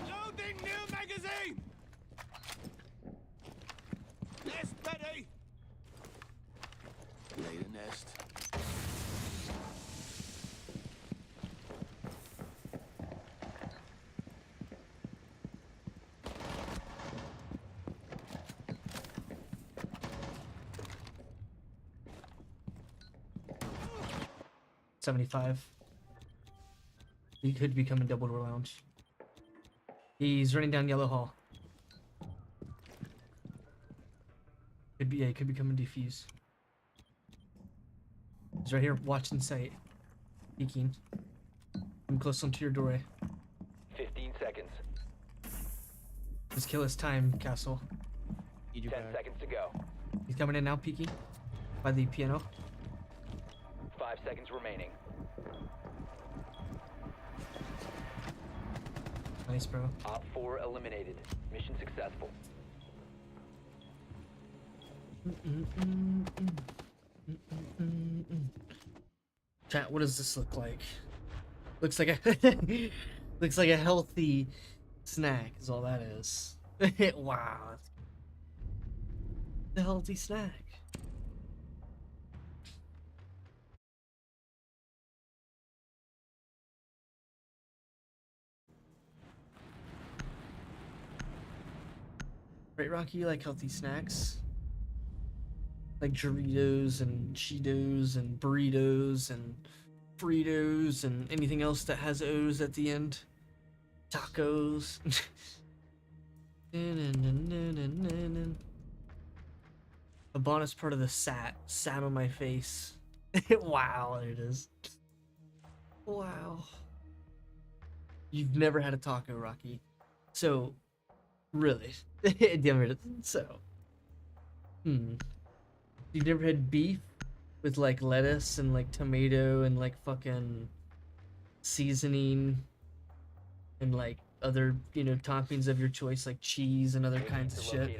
Loading new magazine! Nest ready! Lay the nest. $75. He could be coming double door lounge. He's running down yellow hall. It could be coming defuse. He's right here, watching sight. Peeking. I'm close onto your doorway. 15 seconds. Just kill his time, Castle. 10 seconds to go. He's coming in now, peeking. By the piano. 5 seconds remaining. Nice, bro. Op 4 eliminated. Mission successful. Chat, what does this look like? Looks like a looks like a healthy snack is all that is. Wow. The healthy snack. Right, Rocky, you like healthy snacks? Like Doritos and Cheetos and burritos and Fritos and anything else that has O's at the end. Tacos. The bonus part of the sat on my face. Wow, there it is. Wow. You've never had a taco, Rocky. So, really. So. You've never had beef with like lettuce and like tomato and like fucking seasoning and like other, you know, toppings of your choice like cheese and other kinds of shit?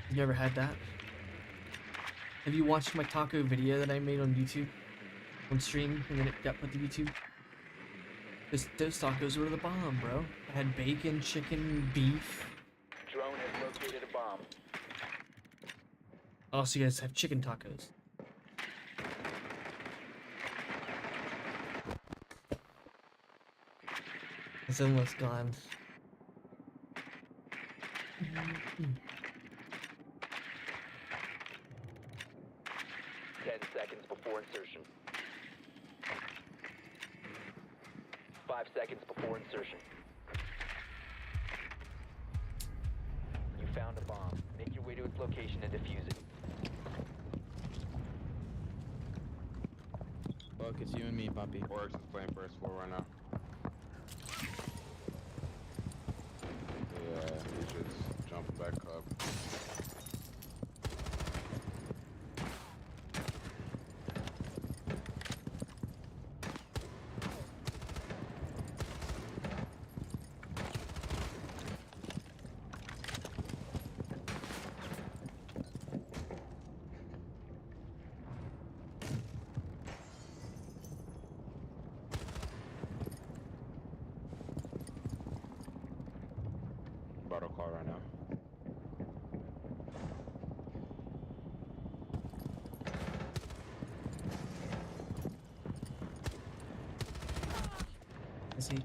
You've never had that? Have you watched my taco video that I made on YouTube? On stream and then it got put to YouTube? Those tacos were the bomb, bro. I had bacon, chicken, beef. Drone has located a bomb. Also, you guys have chicken tacos. It's almost gone. 10 seconds before insertion. 5 seconds before insertion. You found a bomb. Make your way to its location and defuse it. Fuck, it's you and me, Poppy. Oryx is playing first floor right now. Yeah, he's just jumping back up. Bottle call right now. Is he?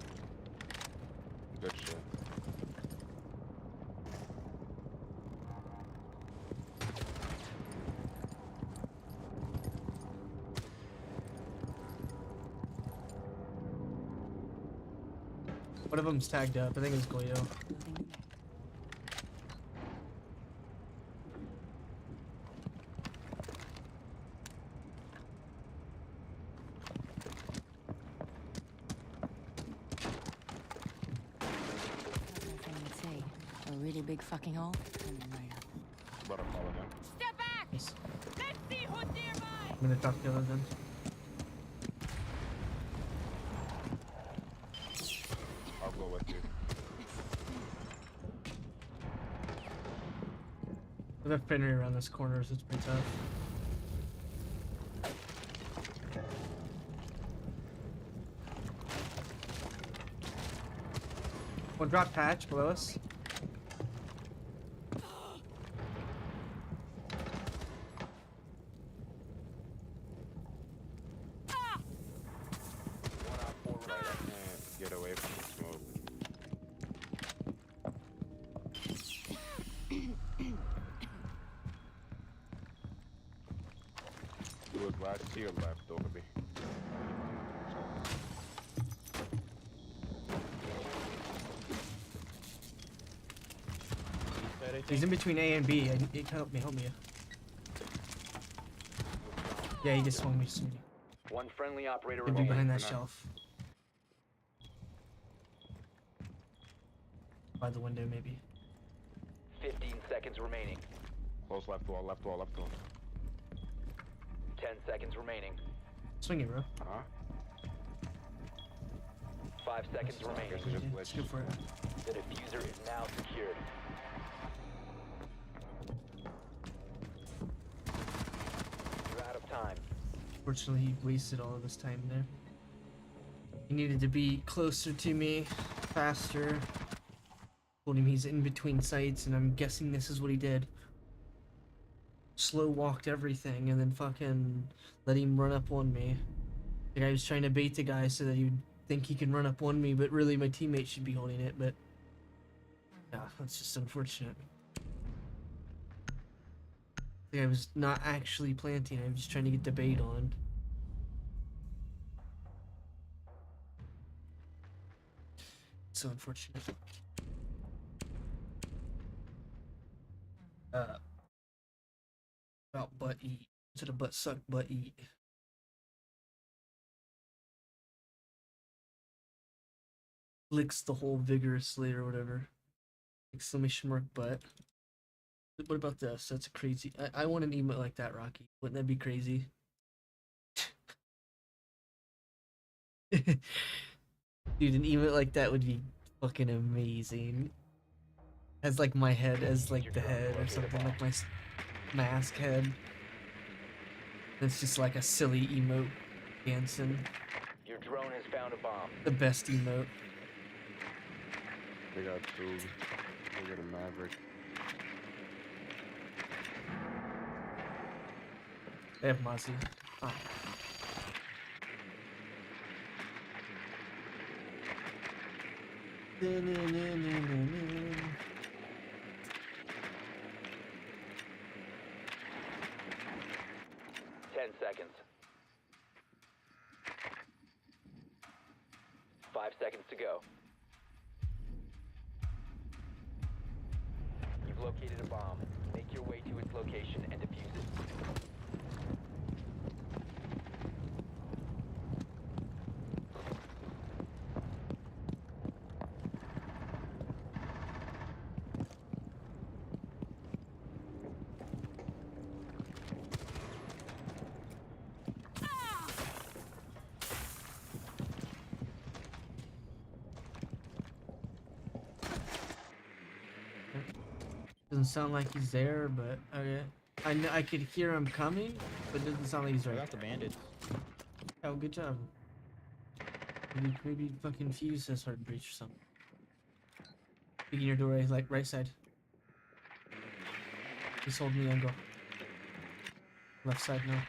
Good shit. One of them's tagged up. I think it's Goyo. A really big fucking hole. Coming right up. Bottle call again. Step back! Yes. Let's see who's nearby! I'm gonna talk to the other then. I'll go with you. I've got Fenry around this corner, so it's pretty tough. One drop patch below us. Can't get away from the smoke. It was last to your left, Dolby. He's in between A and B. Help me. Yeah, he just swung me. Swung me. One friendly operator He'll be remaining. behind that shelf. By the window, maybe. 15 seconds remaining. Close left wall, left wall, left wall. 10 seconds remaining. Swing it, bro. 5 seconds remaining. Let's go for it. The diffuser is now secured. You're out of time. Fortunately, he wasted all of his time there. He needed to be closer to me, faster. Told him he's in between sites, and I'm guessing this is what he did. Slow walked everything, and then fucking let him run up on me. The guy was trying to bait the guy so that he would think he can run up on me, but really my teammate should be holding it, but yeah, that's just unfortunate. The guy was not actually planting, I was just trying to get the bait on. So unfortunate. About butt eat. To the butt suck, butt eat. Licks the hole vigorously or whatever. Exclamation mark butt. What about this? That's crazy. I want an emote like that, Rocky. Wouldn't that be crazy? Dude, an emote like that would be fucking amazing. Has like my head as like the head or something, like my mask head. It's just like a silly emote dancing. Your drone has found a bomb. The best emote. They got two. They got a Maverick. They have Mozzie. Oh. Seconds. 5 seconds to go. You've located a bomb. Make your way to its location and defuse it. Doesn't sound like he's there, but okay. I could hear him coming, but it doesn't sound like he's right. I got the bandits. Oh, good job. Maybe fucking fuse has hard breach or something. Peeking your doorway, like right side. Just hold me angle. Left side now.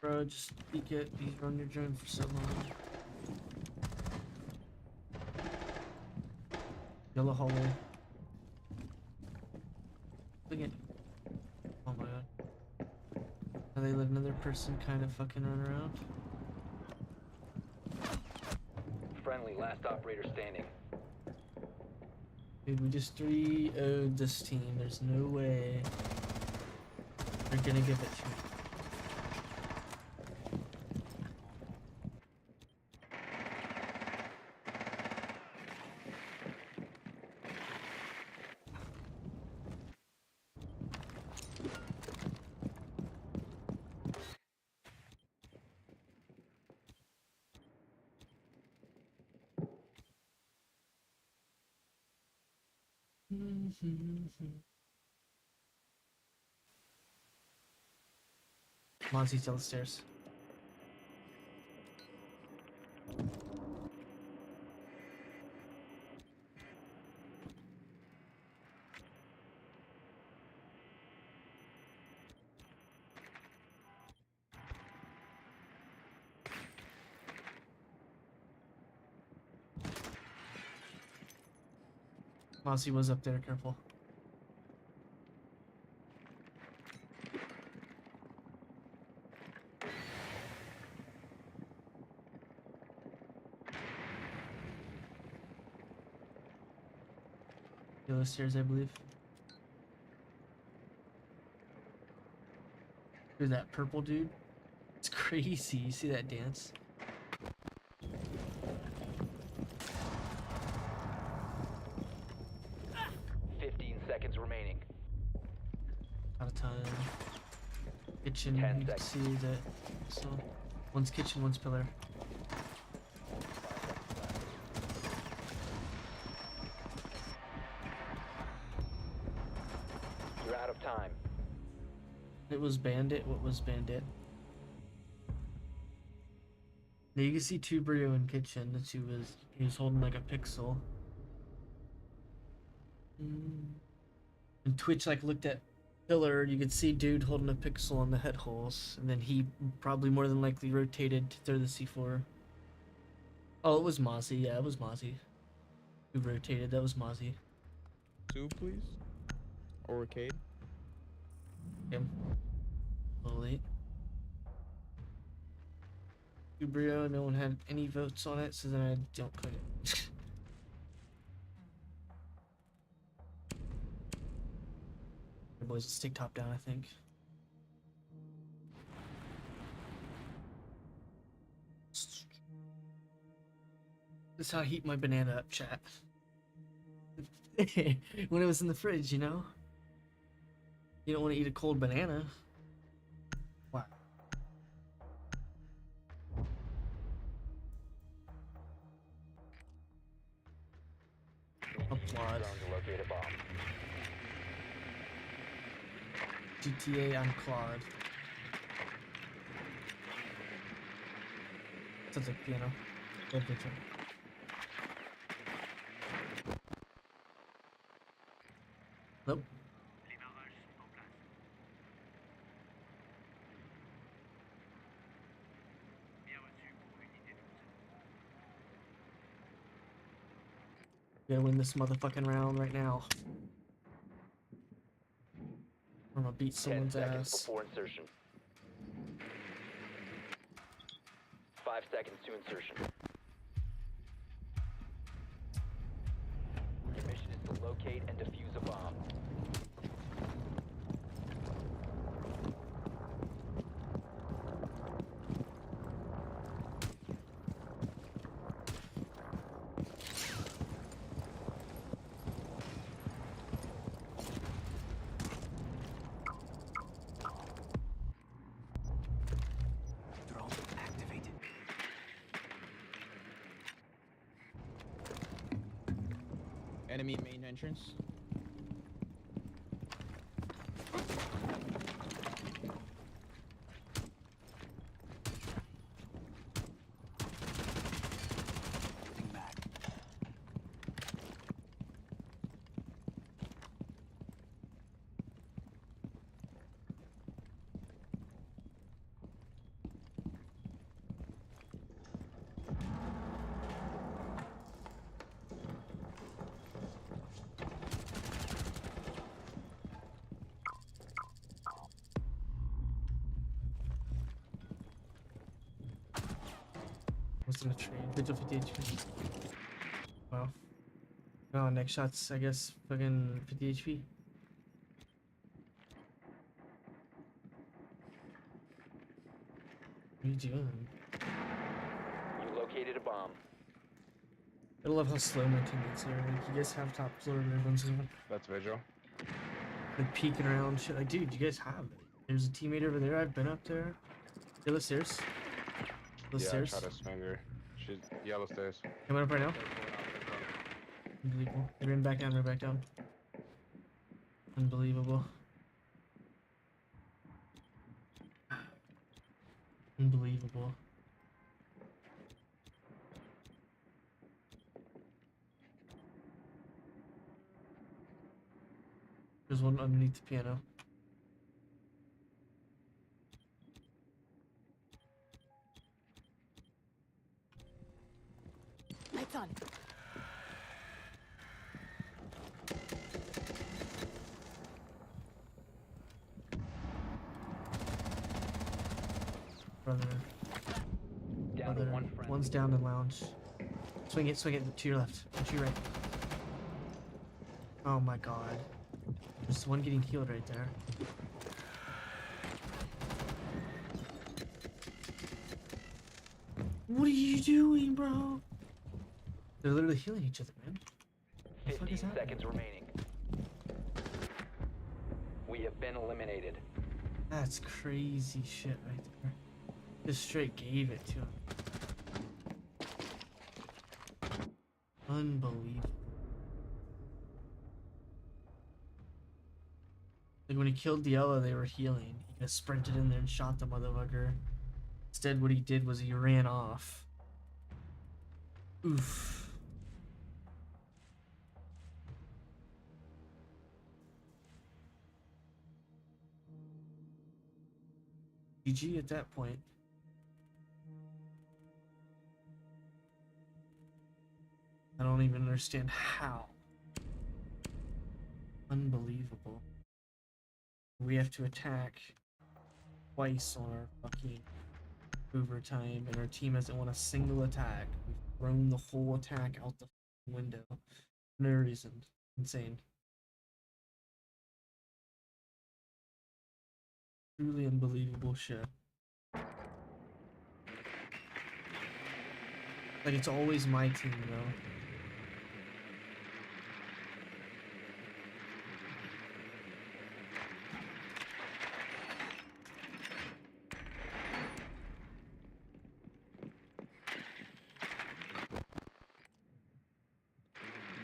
Bro, just peek it. You've run your drone for so long. Yellow hallway. Look at. Oh my god. Now they let another person kind of fucking run around. Friendly, last operator standing. Dude, we just 3-0'd this team. There's no way they're gonna give it to me. Monty's down the stairs. Mossy was up there, careful. Yellow stairs, I believe. Dude, that purple dude. It's crazy. You see that dance? 15 seconds remaining. Out of time. Kitchen. 10 You can see that. So, one's kitchen, one's pillar. You're out of time. It was Bandit. What was Bandit? Now you can see Tubrio in kitchen. That he was holding like a pixel. And Twitch like looked at pillar. You could see dude holding a pixel on the head holes, and then he probably more than likely rotated to throw the C4. Oh, it was Mozzie. Yeah, it was Mozzie. Who rotated? That was Mozzie. 2, please. Or Cade. Him. A little late. Tubrio, no one had any votes on it, so then I don't put it. Hey boys, let's take top down, I think. This is how I heat my banana up, chat. When it was in the fridge, you know? You don't want to eat a cold banana. Wow. Applaud. Locate a bomb. GTA on Claude. Sounds like piano. Good picture. Nope. Gotta win this motherfucking round right now. I'm gonna beat 10 someone's seconds ass. before insertion. 5 seconds to insertion. Your mission is to locate and defuse a bomb. Drone activated. Enemy main entrance. What's in the trade? Vigil 50 HP. Wow. Oh, next shot's, I guess, fucking 50 HP. What are you doing? You located a bomb. I love how slow my teammates are. Like, you guys have top floor and everyone's That's Vigil. like peeking around shit. Like, dude, you guys have it. There's a teammate over there. I've been up there. Yellow stairs. Yellow stairs. I try to swing her. She's yellow stairs. Coming up right now. Unbelievable. They ran back down, ran back down. Unbelievable. Unbelievable. There's one underneath the piano. Lights on. Brother. Down to one friend. One's down in lounge. Swing it to your left. And to your right. Oh my god. There's one getting healed right there. What are you doing, bro? They're literally healing each other, man. What the fuck is 15 happening? seconds remaining. We have been eliminated. That's crazy shit right there. Just straight gave it to him. Unbelievable. Like when he killed Diella, they were healing. He just sprinted in there and shot the motherfucker. Instead, what he did was he ran off. Oof. GG at that point. I don't even understand how. Unbelievable. We have to attack twice on our fucking overtime, and our team hasn't won a single attack. We've thrown the whole attack out the window for no reason. Insane. Truly unbelievable shit. Like, it's always my team, though.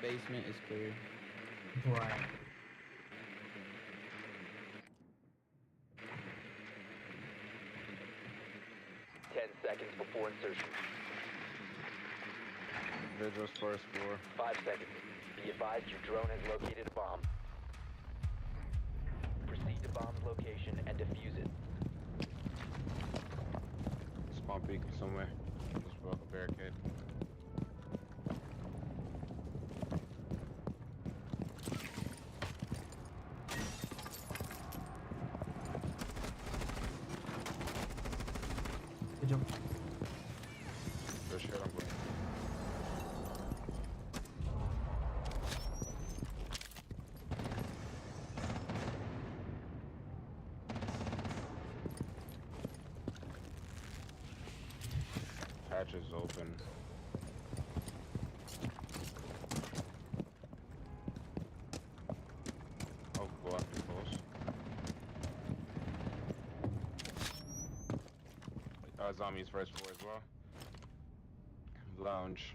Basement is clear. Right. Seconds before insertion. Vigil's first floor. 5 seconds. Be advised your drone has located a bomb. Proceed to bomb's location and defuse it. Spawn peek somewhere. Just broke a barricade. Good job. Good shit, I'm going. Hatch is open. Oh, go after close. Zombies first floor as well. Lounge.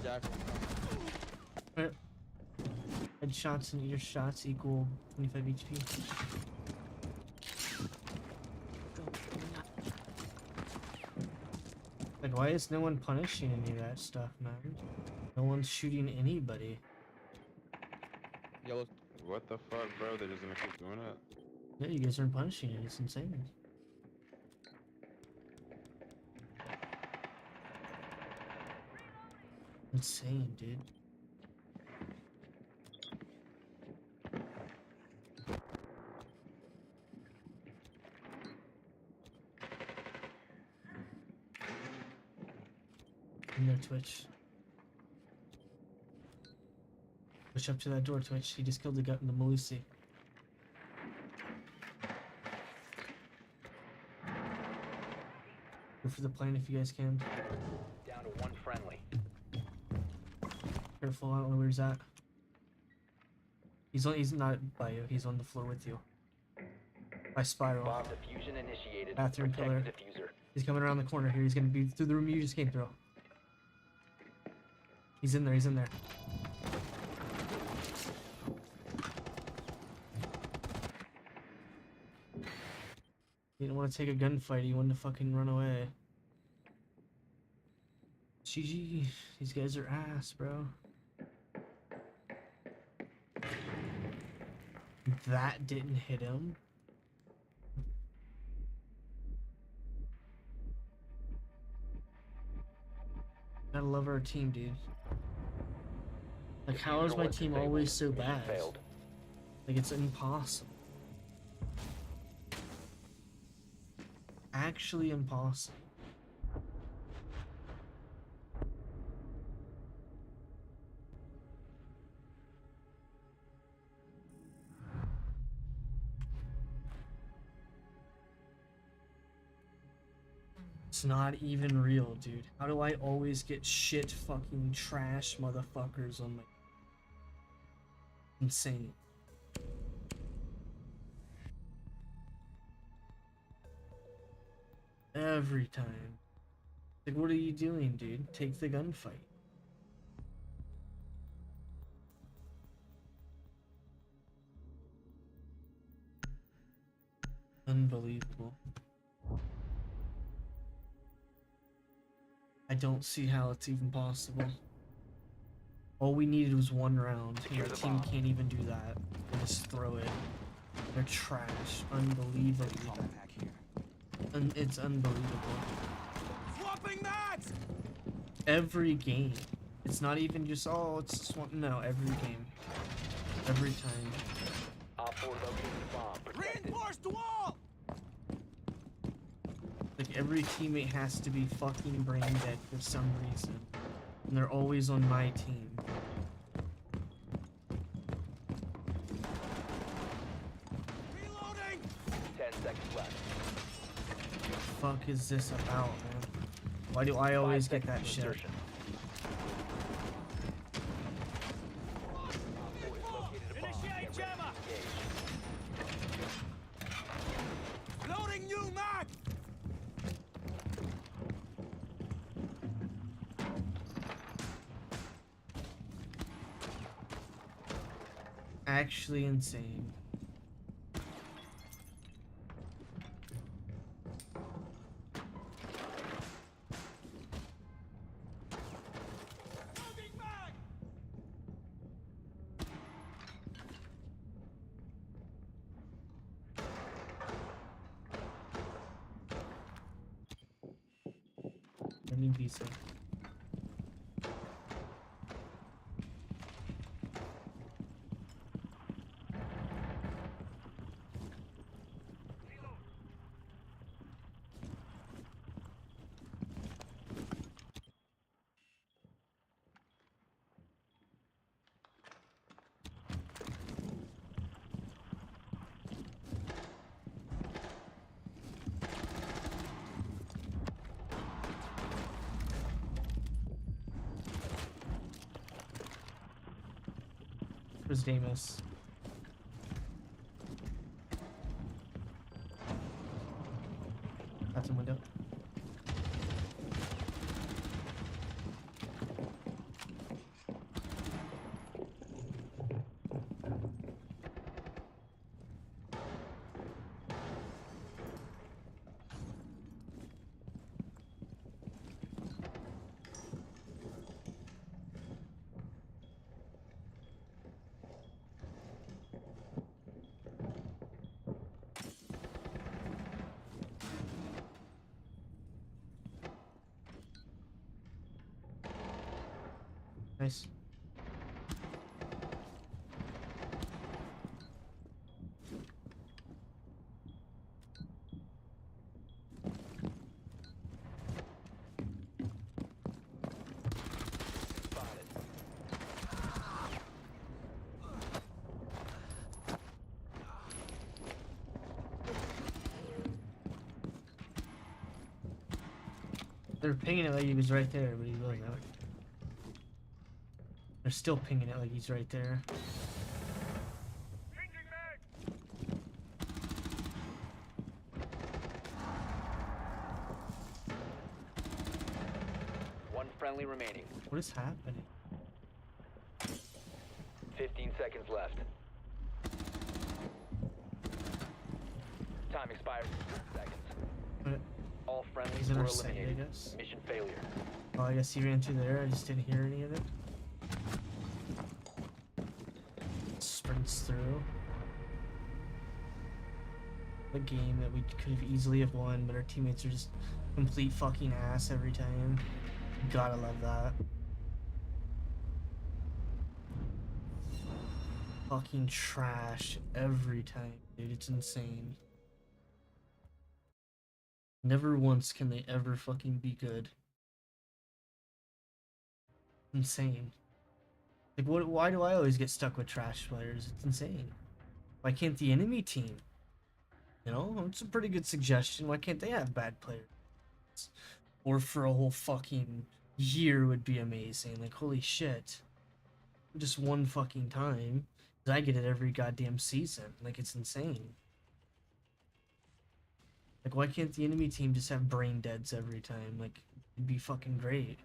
Jack. Headshots and ear shots equal 25 HP. Like, why is no one punishing any of that stuff, man? No one's shooting anybody. Yellow. What the fuck, bro? They're just gonna keep doing it? Yeah, you guys aren't punishing it. It's insane. Insane, dude. In there, Twitch. Push up to that door, Twitch. He just killed the Malusi. Go for the plane if you guys can. Down to one friendly. Careful, I don't know where he's at. He's not by you, he's on the floor with you. By Spiral. Bomb diffusion initiated. Bathroom Protect pillar. the diffuser. He's coming around the corner here. He's gonna be through the room you just came through. He's in there, he's in there. He didn't want to take a gunfight, he wanted to fucking run away. GG, these guys are ass, bro. That didn't hit him. Gotta love our team, dude. Like, how is my team always so bad? Like, it's impossible. Actually impossible. It's not even real, dude. How do I always get shit fucking trash motherfuckers on my... Insane. Every time. Like, what are you doing, dude? Take the gunfight. Unbelievable. I don't see how it's even possible. All we needed was one round, and our team can't even do that. They just throw it. They're trash. Unbelievable. It's unbelievable. Swapping mags! Every game. It's not even just, oh, it's just one. No, every game. Every time. Op 4 located the bomb. Protect it. Reinforced wall! Like, every teammate has to be fucking brain dead for some reason. And they're always on my team. Reloading! 10 seconds left. What the fuck is this about, man? Why do I always get that shit? Op 4 has located a bomb. Initiate Get ready jammer! to engage. Loading new mag! Actually insane. Loading mag! I need visa. Where's Damus? That's a window. Nice. Spotted. They're pinging it like he was right there, but he wasn't. They're still pinging it like he's right there. One friendly remaining. What is happening? 15 seconds left. Time expired. 6 seconds. What? All friendlies He's in were our side, I eliminated. guess. Mission failure. Oh, I guess he ran through there. I just didn't hear any of it. Sprints through. A game that we could have easily have won, but our teammates are just complete fucking ass every time. Gotta love that. Fucking trash every time, dude. It's insane. Never once can they ever fucking be good. Insane. Like, what? Why do I always get stuck with trash players? It's insane. Why can't the enemy team? You know, it's a pretty good suggestion. Why can't they have bad players? or for a whole fucking year would be amazing. Like, holy shit. Just one fucking time. 'Cause I get it every goddamn season. Like, it's insane. Like, why can't the enemy team just have brain deads every time? Like, it'd be fucking great.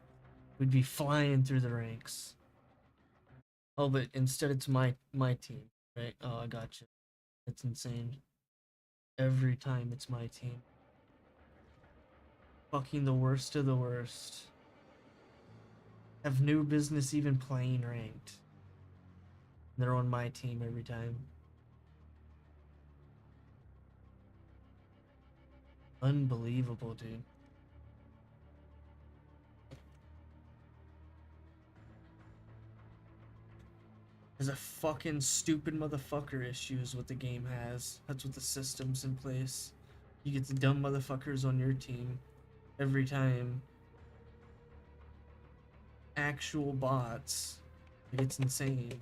We'd be flying through the ranks. Oh, but instead it's my team, right? Oh, I got you. It's insane. Every time it's my team. Fucking the worst of the worst. Have no business even playing ranked. They're on my team every time. Unbelievable, dude. There's a fucking stupid motherfucker issues what the game has. That's what the system's in place. You get the dumb motherfuckers on your team every time. Actual bots. Like, it's insane.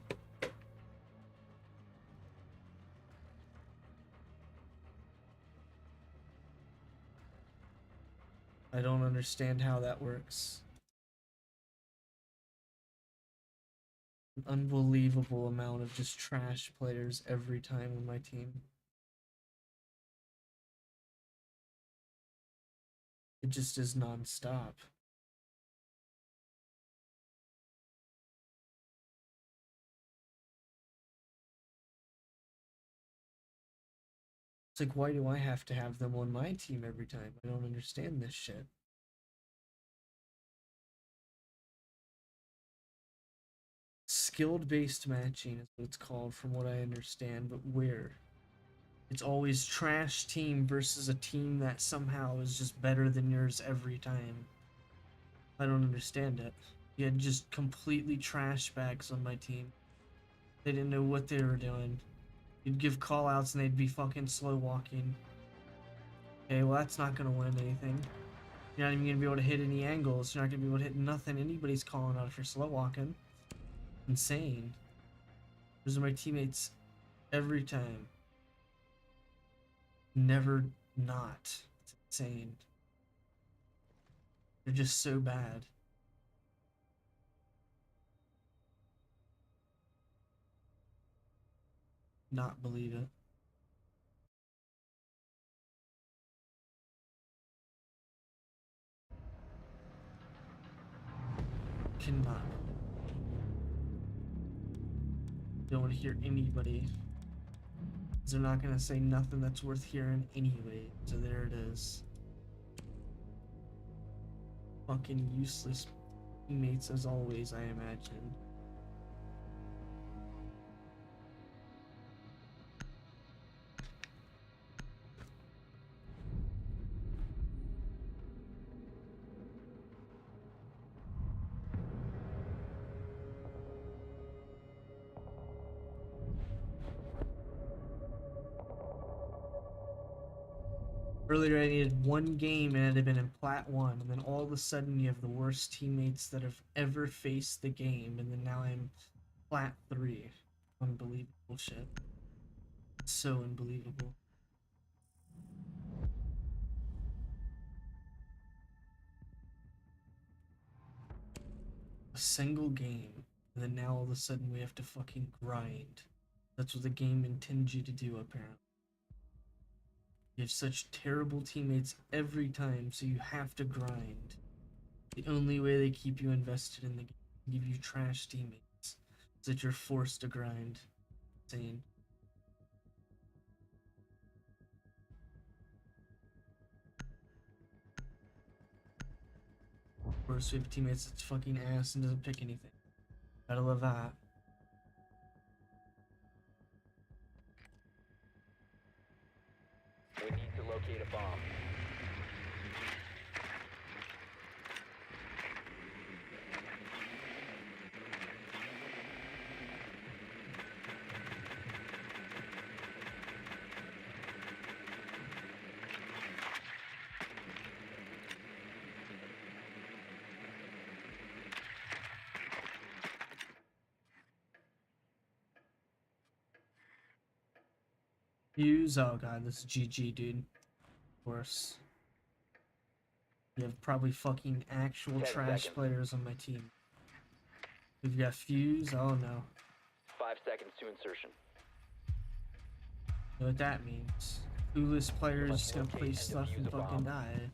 I don't understand how that works. An unbelievable amount of just trash players every time on my team. It just is non-stop. It's like, why do I have to have them on my team every time? I don't understand this shit. Skilled-based matching is what it's called from what I understand, but where? It's always trash team versus a team that somehow is just better than yours every time. I don't understand it. You had just completely trash bags on my team. They didn't know what they were doing. You'd give call-outs and they'd be fucking slow walking. Okay, well that's not gonna win anything. You're not even gonna be able to hit any angles. You're not gonna be able to hit nothing. Anybody's calling out if you're slow walking. Insane. Those are my teammates every time. Never not. It's insane. They're just so bad. Not believe it. Cannot. Don't want to hear anybody. They're not gonna say nothing that's worth hearing anyway. So there it is. Fucking useless teammates as always, I imagine. Earlier I needed one game and it had been in Plat 1, and then all of a sudden you have the worst teammates that have ever faced the game, and then now I'm Plat 3. Unbelievable shit. So unbelievable. A single game, and then now all of a sudden we have to fucking grind. That's what the game intends you to do, apparently. You have such terrible teammates every time, so you have to grind. The only way they keep you invested in the game, give you trash teammates, is that you're forced to grind. Insane. Of course, we have teammates that's fucking ass and doesn't pick anything. Gotta love that. We need to locate a bomb. Use, oh god, this is GG, dude. Of course. You have probably fucking actual 10 trash seconds. players on my team. We've got Fuse, oh no. 5 seconds to insertion. You know what that means. Clueless players must just gonna locate play and stuff defuse and a fucking bomb. die.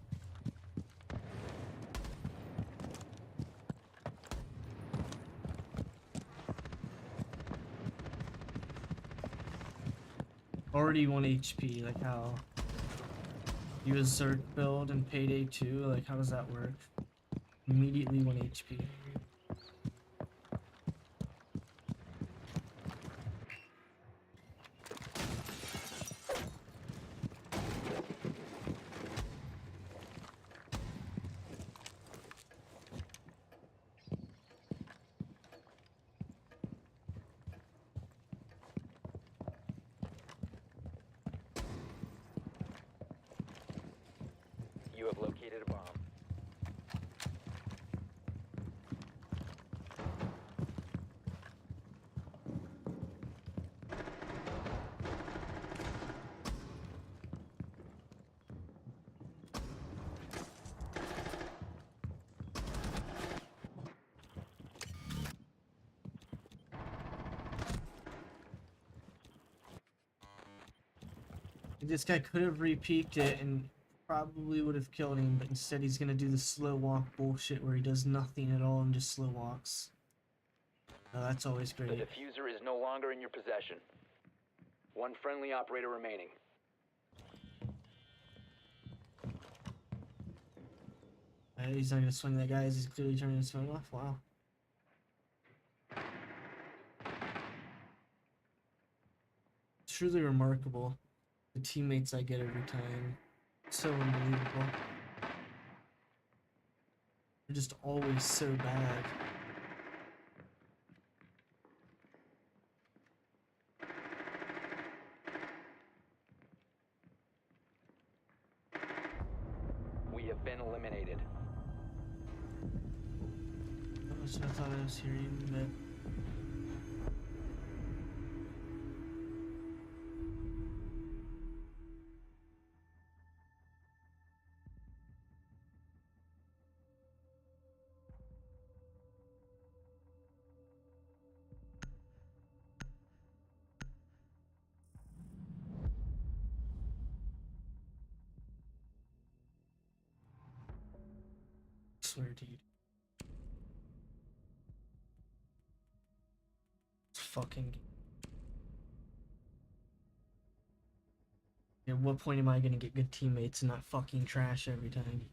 Already 1 HP, like how you a Zerk build in Payday 2, like how does that work? Immediately 1 HP. You have located a bomb. This guy could have re-peeked it and probably would have killed him, but instead he's gonna do the slow walk bullshit where he does nothing at all and just slow walks. Oh, that's always The great. diffuser is no longer in your possession. One friendly operator remaining. He's not gonna swing that guy as he's clearly turning his phone off. Wow. Truly remarkable. The teammates I get every time. So unbelievable. They're just always so bad. We have been eliminated. I thought I was hearing that. I swear, dude. It's fucking. At what point am I gonna get good teammates and not fucking trash every time?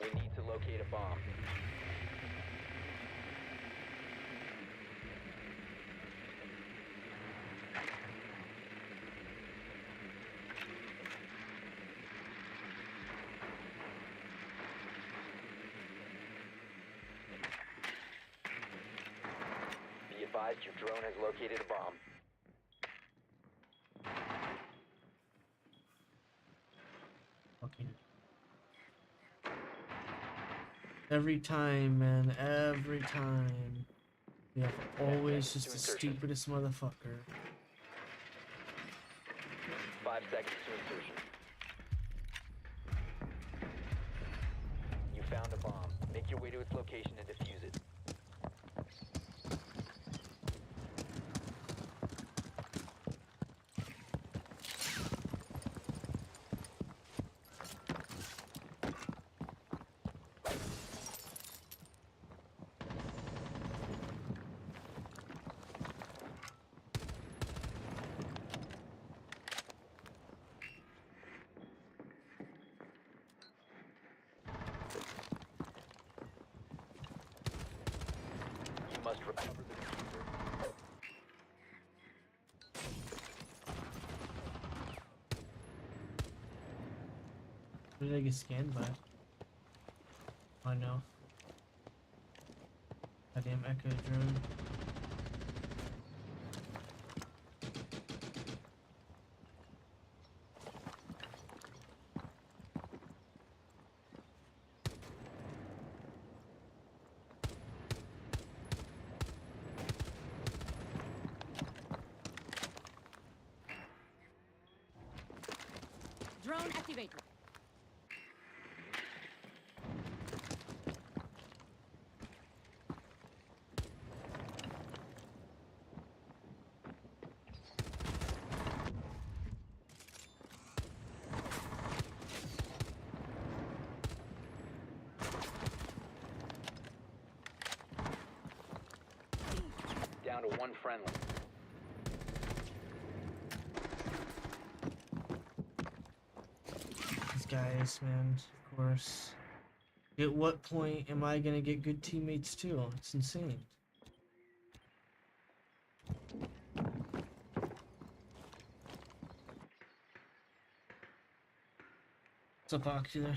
We need to locate a bomb. Be advised your drone has located a bomb. Fucking. Every time, man. Every time. Yeah, always just the stupidest motherfucker. 5 seconds to insertion. You found a bomb. Make your way to its location and defuse it. You must recover the diffuser. Who did I get scanned by? I know. Goddamn Echo drone. Activated. Down to one friendly. These guys, man, of course. At what point am I gonna get good teammates too? It's insane. What's up, Ocular?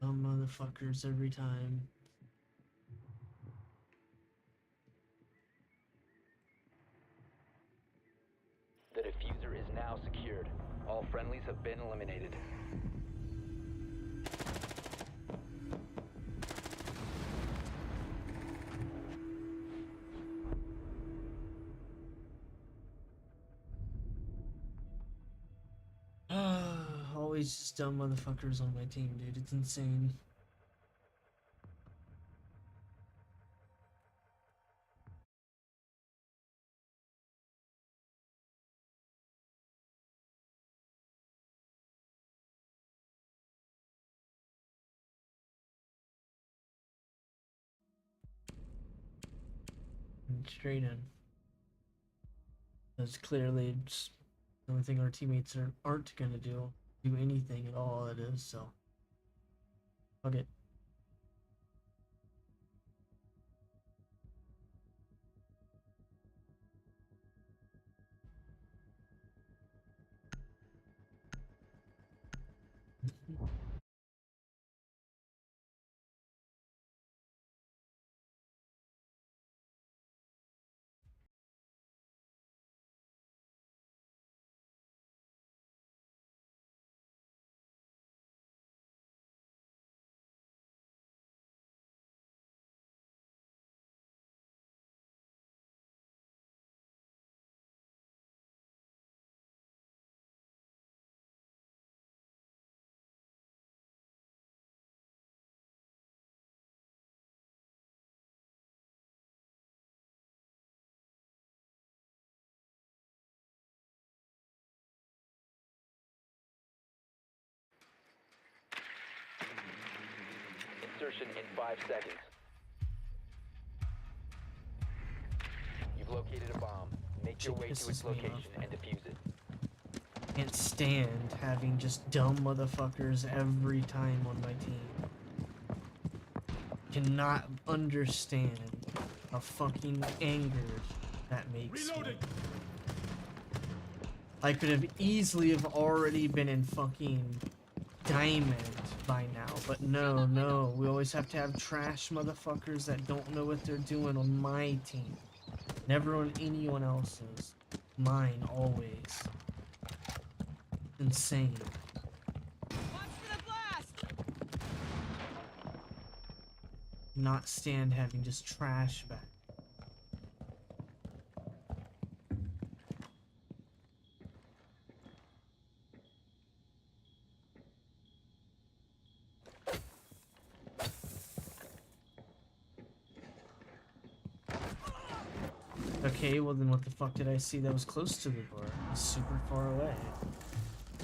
Dumb motherfuckers every time. The diffuser is now secured. All friendlies have been eliminated. Always just dumb motherfuckers on my team, dude. It's insane. And straight in. That's clearly just the only thing our teammates aren't gonna do anything at all. It is so. Fuck it. Insertion in 5 seconds. You've located a bomb. Make your way to its pisses me location off. and defuse it. Can't stand having just dumb motherfuckers every time on my team. Cannot understand how fucking angered that makes me. I could have easily have already been in fucking diamond by now, but no, we always have to have trash motherfuckers that don't know what they're doing on my team. Never on anyone else's. Mine, always. Insane. Not stand having just trash back. Okay, well then what the fuck did I see that was close to the door? It was super far away.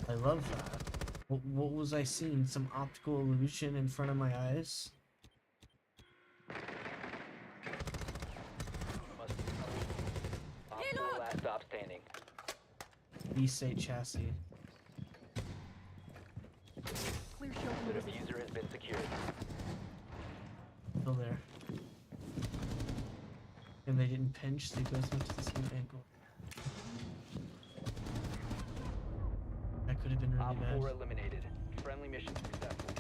I love that. What was I seeing? Some optical illusion in front of my eyes? Op 4 last stop standing. B-State chassis. The diffuser has been secured. Still there. And they didn't pinch, they both went to the same angle. That could have been really Op bad. 4 eliminated. Friendly mission successful.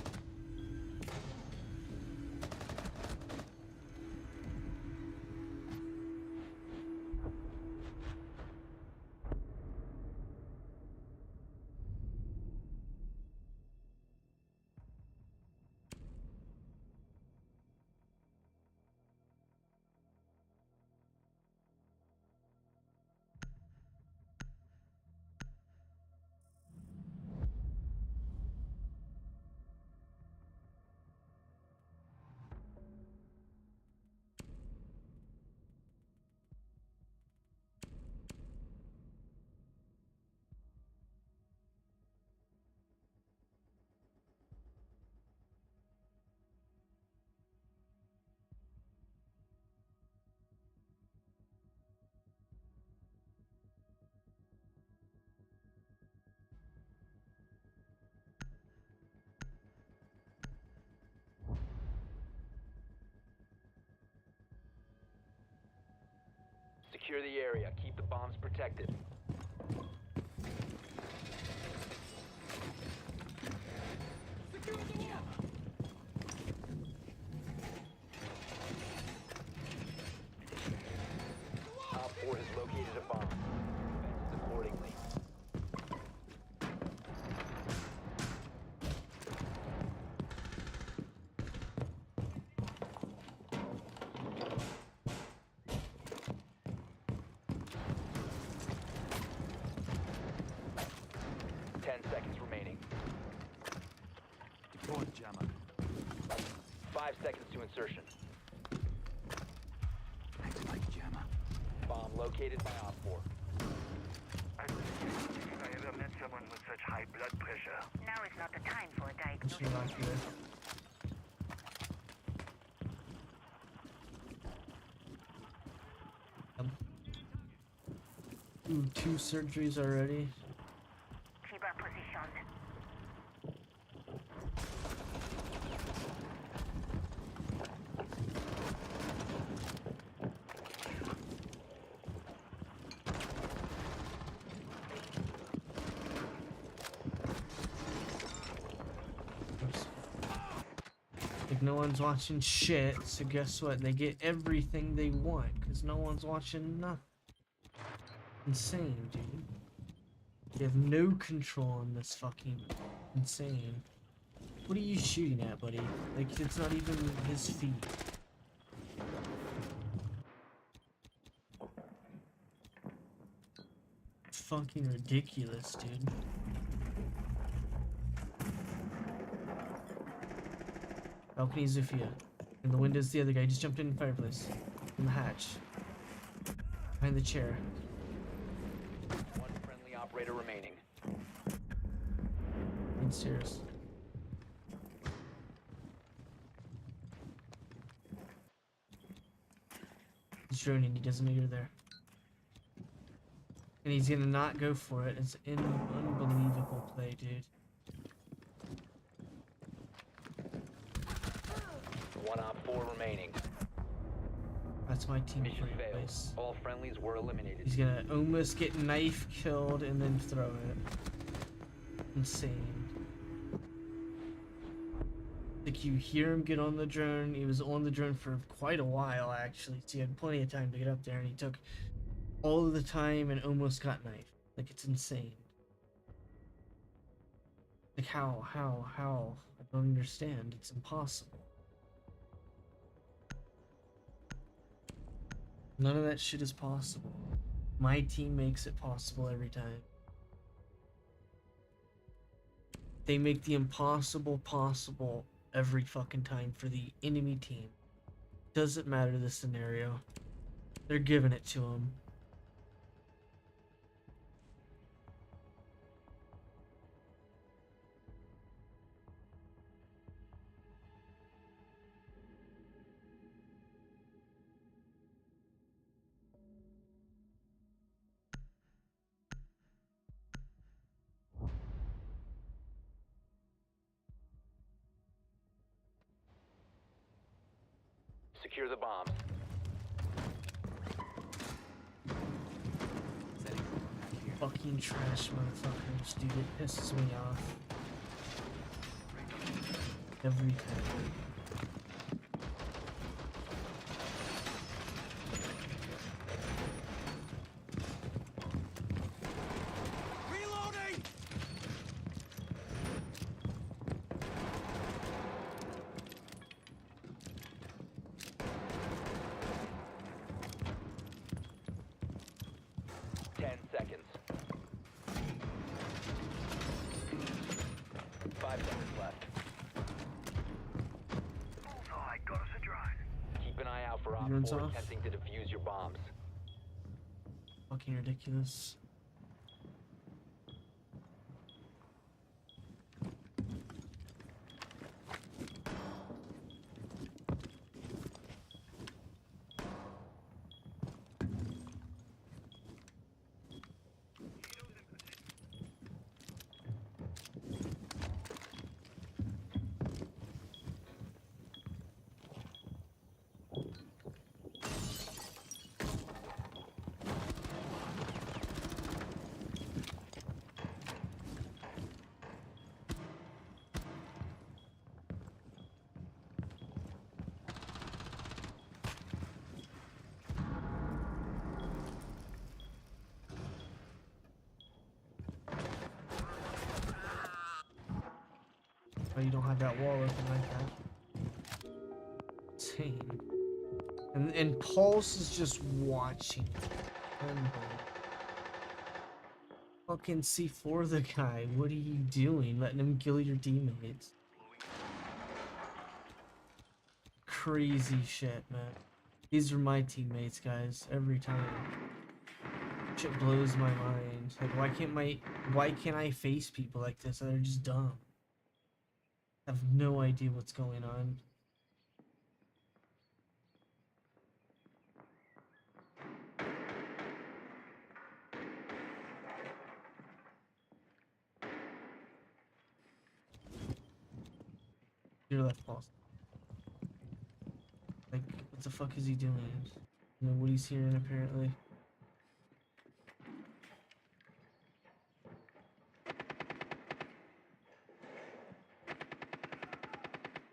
Secure the area. Keep the bombs protected. Op 4 has located a bomb. Defenses accordingly. Deployed jammer. 5 seconds to insertion. Activate jammer. Bomb located by Op 4. If I ever met someone with such high blood pressure. Now is not the time for a diagnosis. She not good. Ooh, 2 surgeries already. Keep our position. Like no one's watching shit, so guess what? They get everything they want because no one's watching nothing. Insane, dude. You have no control on this fucking insane. What are you shooting at, buddy? Like it's not even his feet. It's fucking ridiculous, dude. Balcony Zufia. In the window's the other guy. Just jumped in the fireplace. In the hatch. Behind the chair. One friendly operator remaining. Downstairs. He's droning. He doesn't know you're there. And he's gonna not go for it. It's an unbelievable play, dude. One Op 4 remaining. That's my team Mission play failed. place. All friendlies were eliminated. He's gonna almost get knife killed and then throw it. Insane. Like you hear him get on the drone. He was on the drone for quite a while actually. So he had plenty of time to get up there and he took all of the time and almost got knifed. Like it's insane. Like how? I don't understand. It's impossible. None of that shit is possible. My team makes it possible every time. They make the impossible possible every fucking time for the enemy team. Doesn't matter the scenario. They're giving it to them. Secure the bombs. Fucking trash motherfuckers, dude. It pisses me off. Every time. Reloading! Seconds. 5 seconds left. Bullseye, got us a drone. Keep an eye out for Op Drone's 4 off. attempting to defuse your bombs. Fucking ridiculous. Oh, you don't have that wall open like that. Insane. And Pulse is just watching. Fucking C4 the guy. What are you doing? Letting him kill your teammates. Crazy shit, man. These are my teammates, guys. Every time. Shit blows my mind. Like, why can't I face people like this? They're just dumb. I have no idea what's going on. Your left pulse. Like, what the fuck is he doing? I don't know what he's hearing, apparently.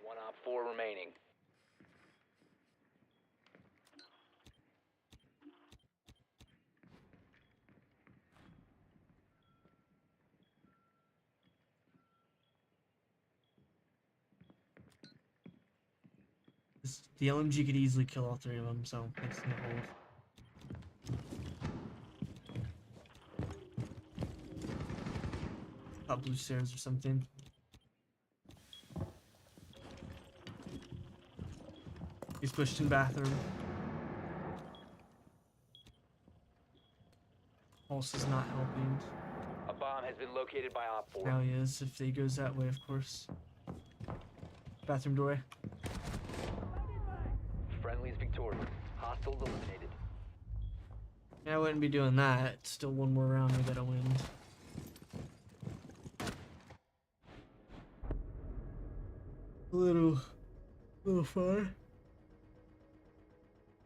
One op 4 remaining. The LMG could easily kill all three of them, so it's not hold. Top blue stairs or something. He's pushed in bathroom. Pulse is not helping. A bomb has been located by op 4. Now he is, if he goes that way, of course. Bathroom doorway. Friendly's victorious. Hostiles eliminated. Yeah, I wouldn't be doing that. Still one more round, we gotta win. A little far.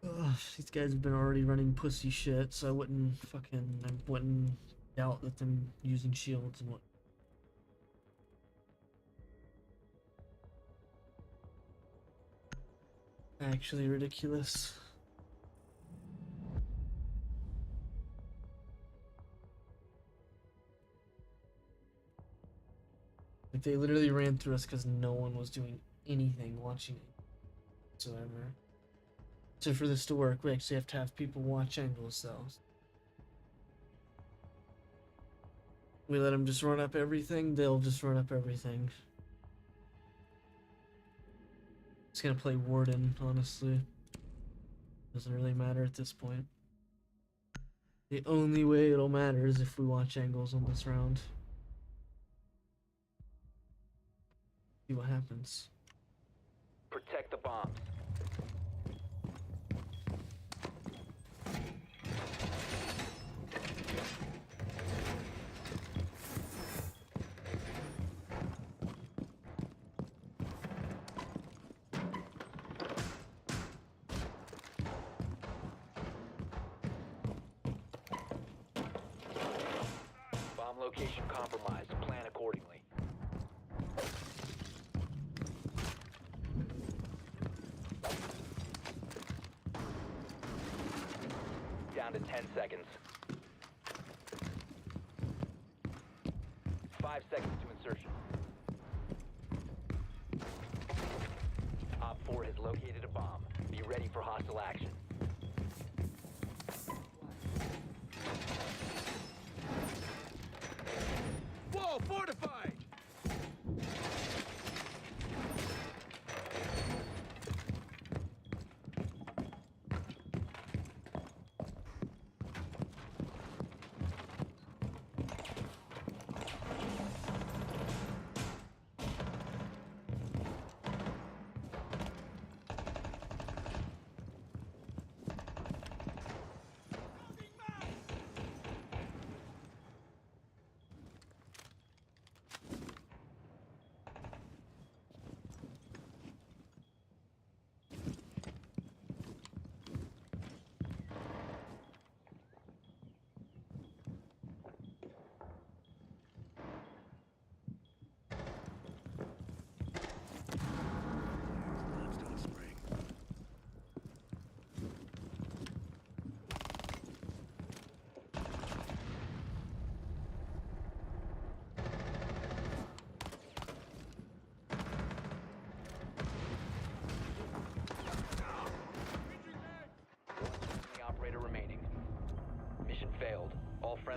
Ugh, these guys have been already running pussy shit, so I wouldn't doubt that them using shields and what. Actually ridiculous. Like, they literally ran through us because no one was doing anything watching it whatsoever. So for this to work, we actually have to have people watch angles, though. We let them just run up everything, they'll just run up everything. It's gonna play Warden, honestly. Doesn't really matter at this point. The only way it'll matter is if we watch angles on this round. See what happens. Protect the bombs. Bomb location compromised. Plan accordingly. Down to 10 seconds. 5 seconds to insertion. Op 4 has located a bomb. Be ready for hostile action. Wall fortified!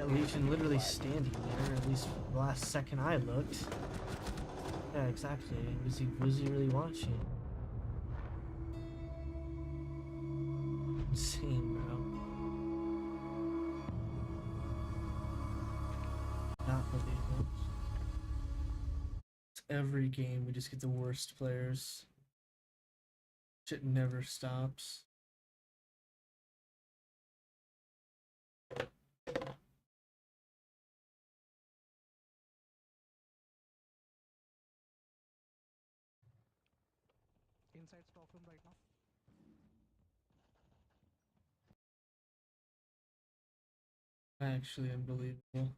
Legion literally standing there, at least for the last second I looked. Yeah, exactly. Was he really watching? Insane, bro. Not believable. It's every game we just get the worst players. Shit never stops. Inside stock room right now. Actually unbelievable.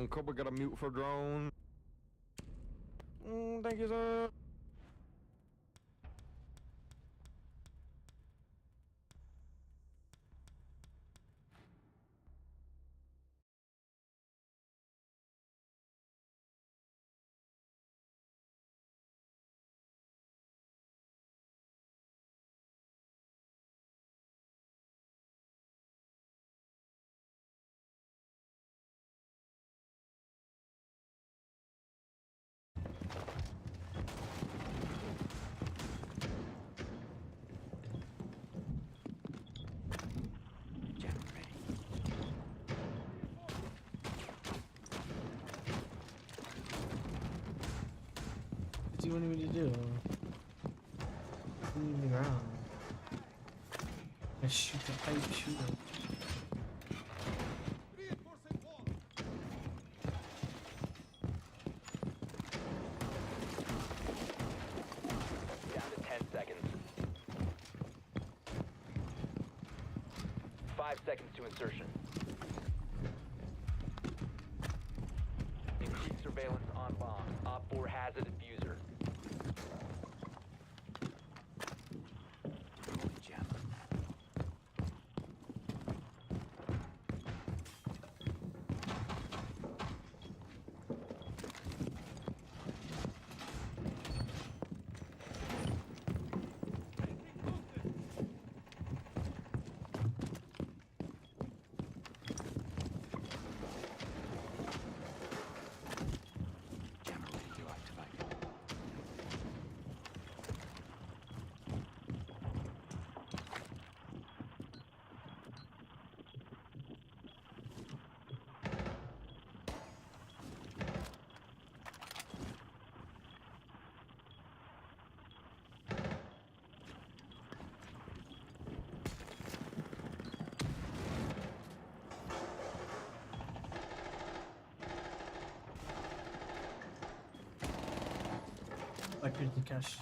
Cobra got a mute for drone. Thank you, sir. What do you want me to do? Leave the ground. I shoot the pipe shooter. Down to 10 seconds. 5 seconds to insertion. Increase surveillance on bomb. Op 4 has a diffuser. I cleared the cache.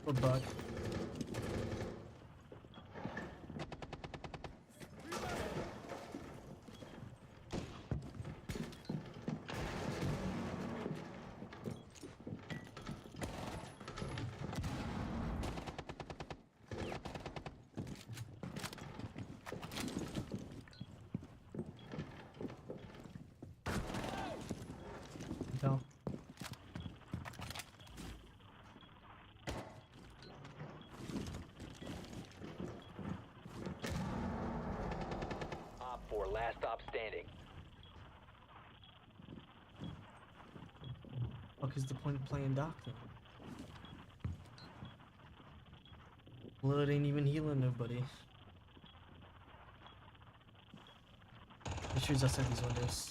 Or bug. No. Op 4, last stop standing. What is the point of playing doctor? Blood ain't even healing nobody. Make sure he's outside these windows.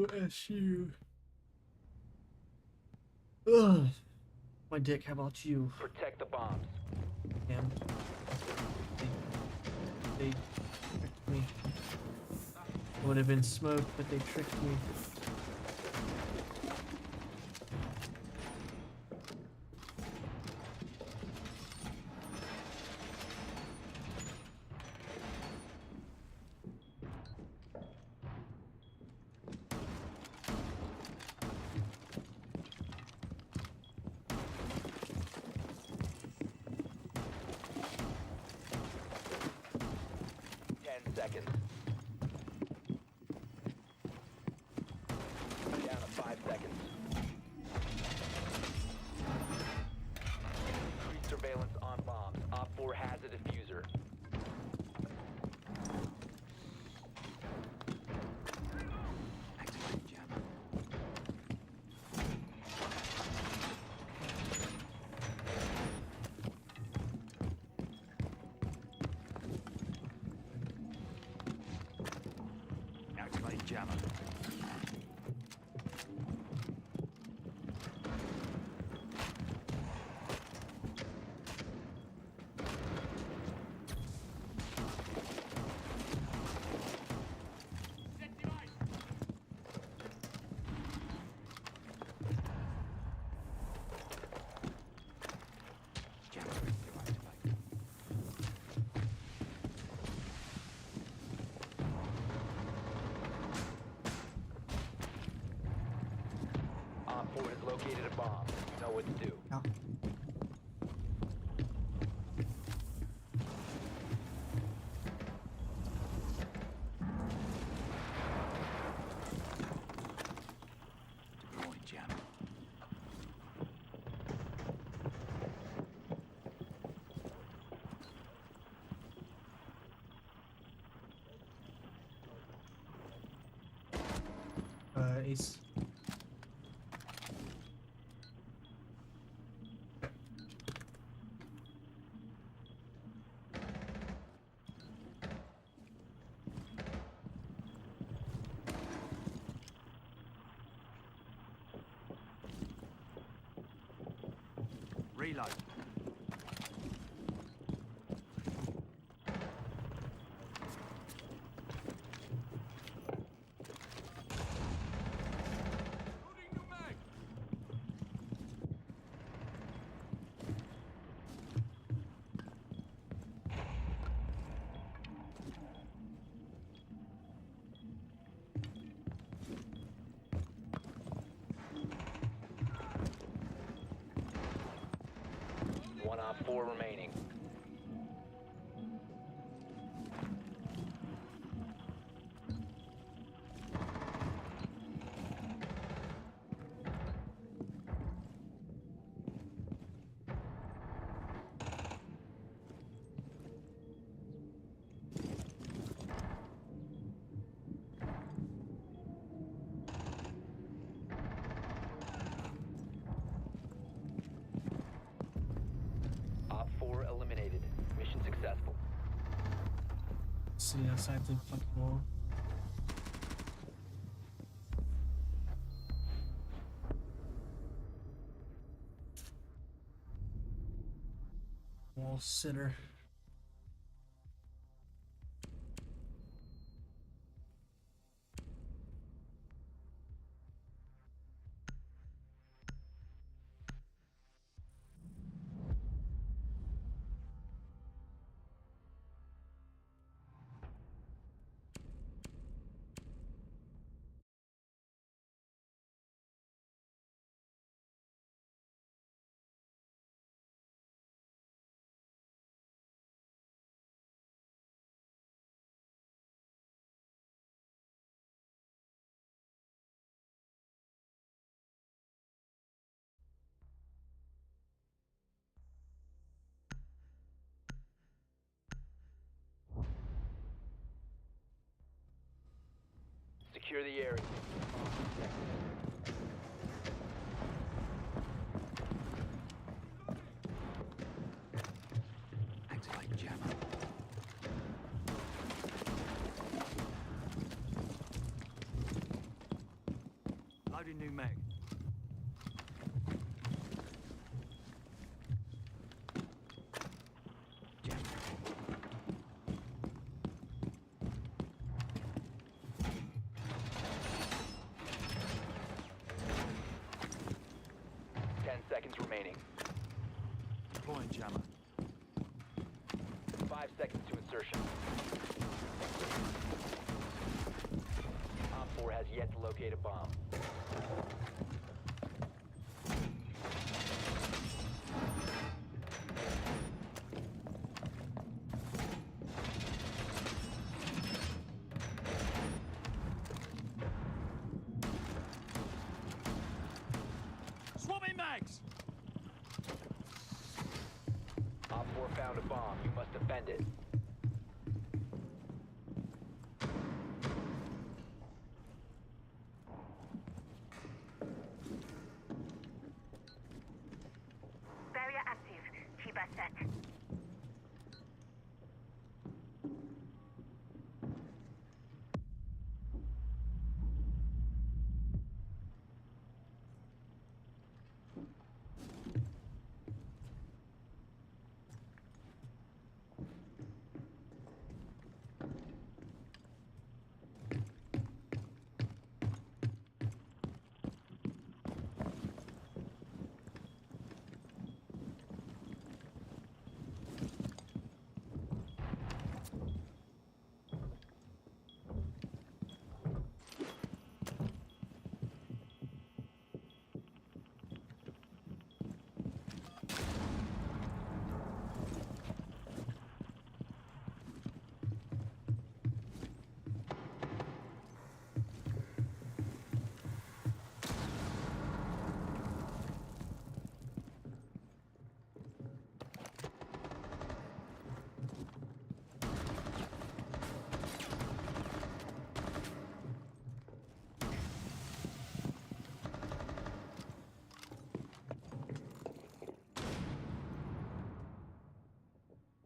OSU. Ugh. My dick, how about you? Protect the bombs. Damn. They tricked me. It would have been smoke, but they tricked me. Seconds. Down to 5 seconds. Increased surveillance on bombs. Op 4 has a diffuser. Activate jammer. Activate jammer. Op 4 has located a bomb. You know what to do. Yeah. Deploying jammer. Ace. Reload. One Op 4 remaining. Op 4 eliminated. Mission successful. See outside the fucking wall. Wall sitter. Secure the area. Activate jammer. hammer. 5 seconds to insertion. Op 4 has yet to locate a bomb. Swapping mags! Op 4 found a bomb. You must defend it. Barrier active. Chiba set.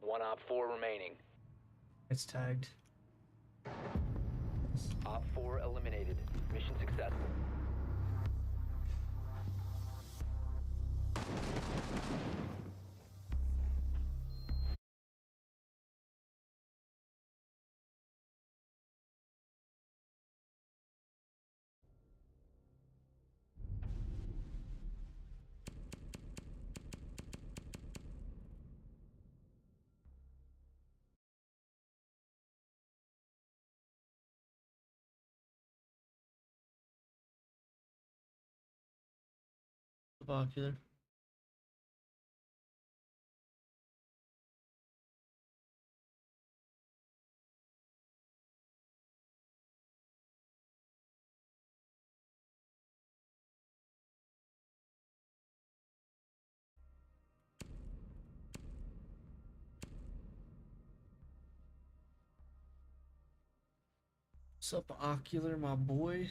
One Op 4 remaining. It's tagged. Op 4 eliminated. Mission successful. Popular. What's up, Ocular, my boy?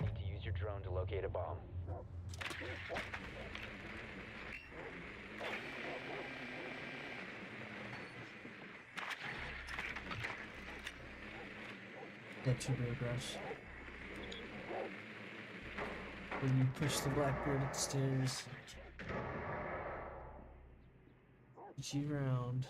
Need to use your drone to locate a bomb. Get your big rush. When you push the Blackbird up the stairs. Get you round.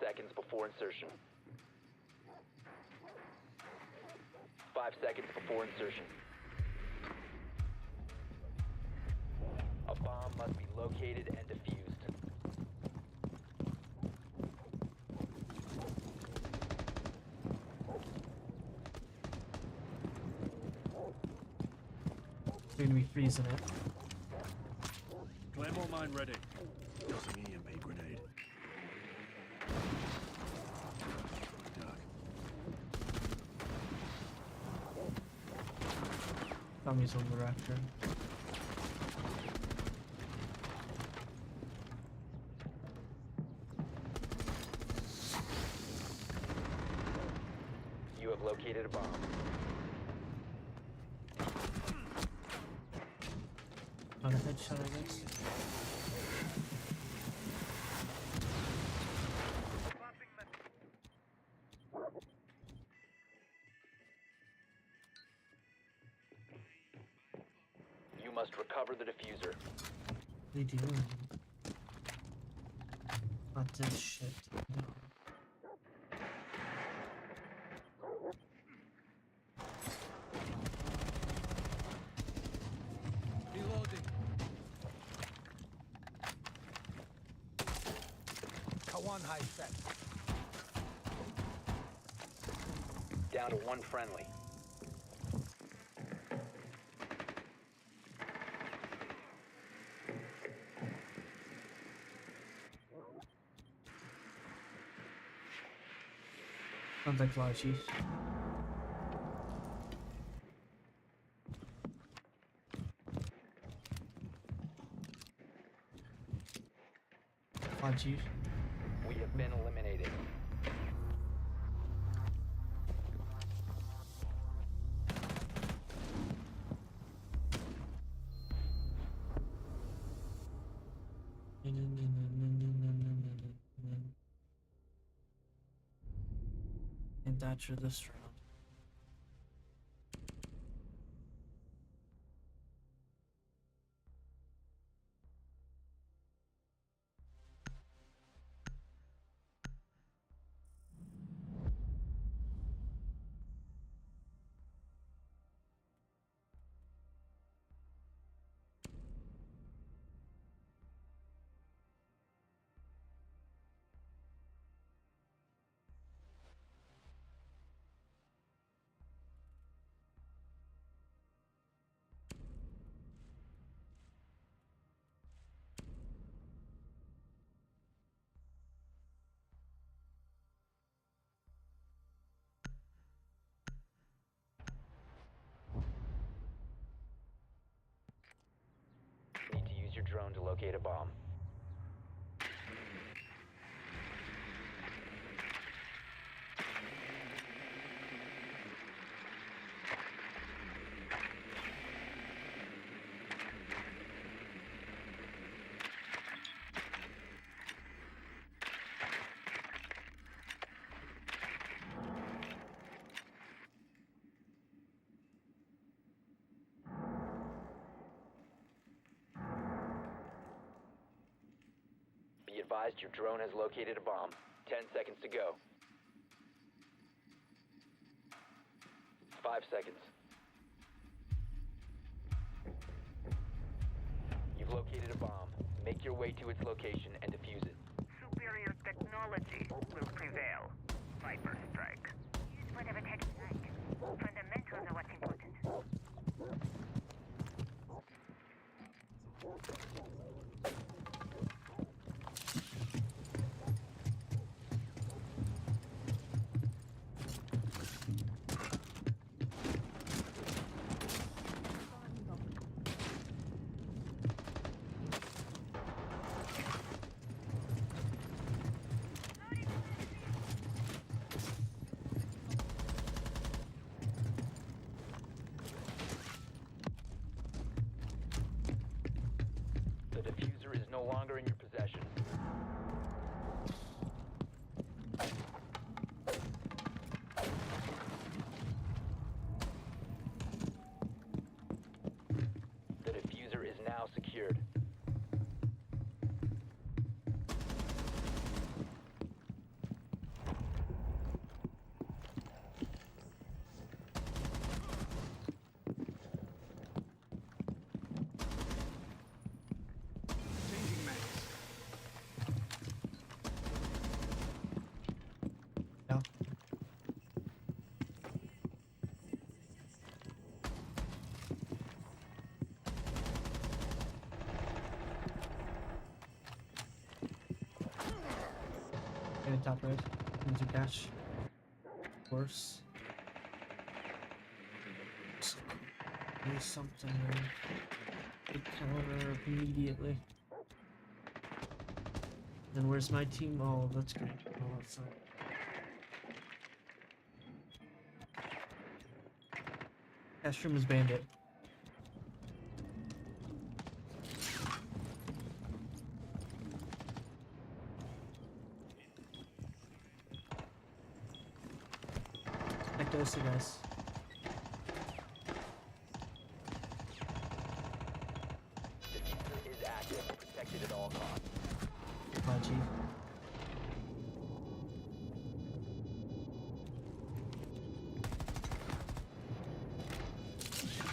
Seconds before insertion. 5 seconds before insertion. A bomb must be located and defused. You're gonna be freezing it. Claymore mine ready. Tossing EMP grenade. Tommy's on the raptor. You have located a bomb. Not a headshot, I guess. must recover the diffuser. They do. Not this shit. No. Reloading. Kawan high set. Down to one friendly. Sounds like fly chief. Fly chief. We have been eliminated. And that's for this round. Need to use your drone to locate a bomb. Be advised your drone has located a bomb. 10 seconds to go. 5 seconds. You've located a bomb. Make your way to its location and defuse it. Superior technology will prevail. Viper strike. Use whatever tech you like. Fundamentals are what's important. The diffuser is no longer in your possession. The diffuser is now secured. Changing mags. Yeah. Get a top right. Into cash. Worse. Do something to counter immediately. Then where's my team? Oh, that's great. Oh, that's not. Cash room is bandit. Back to us, guys. Vehicle protected at all costs. My G.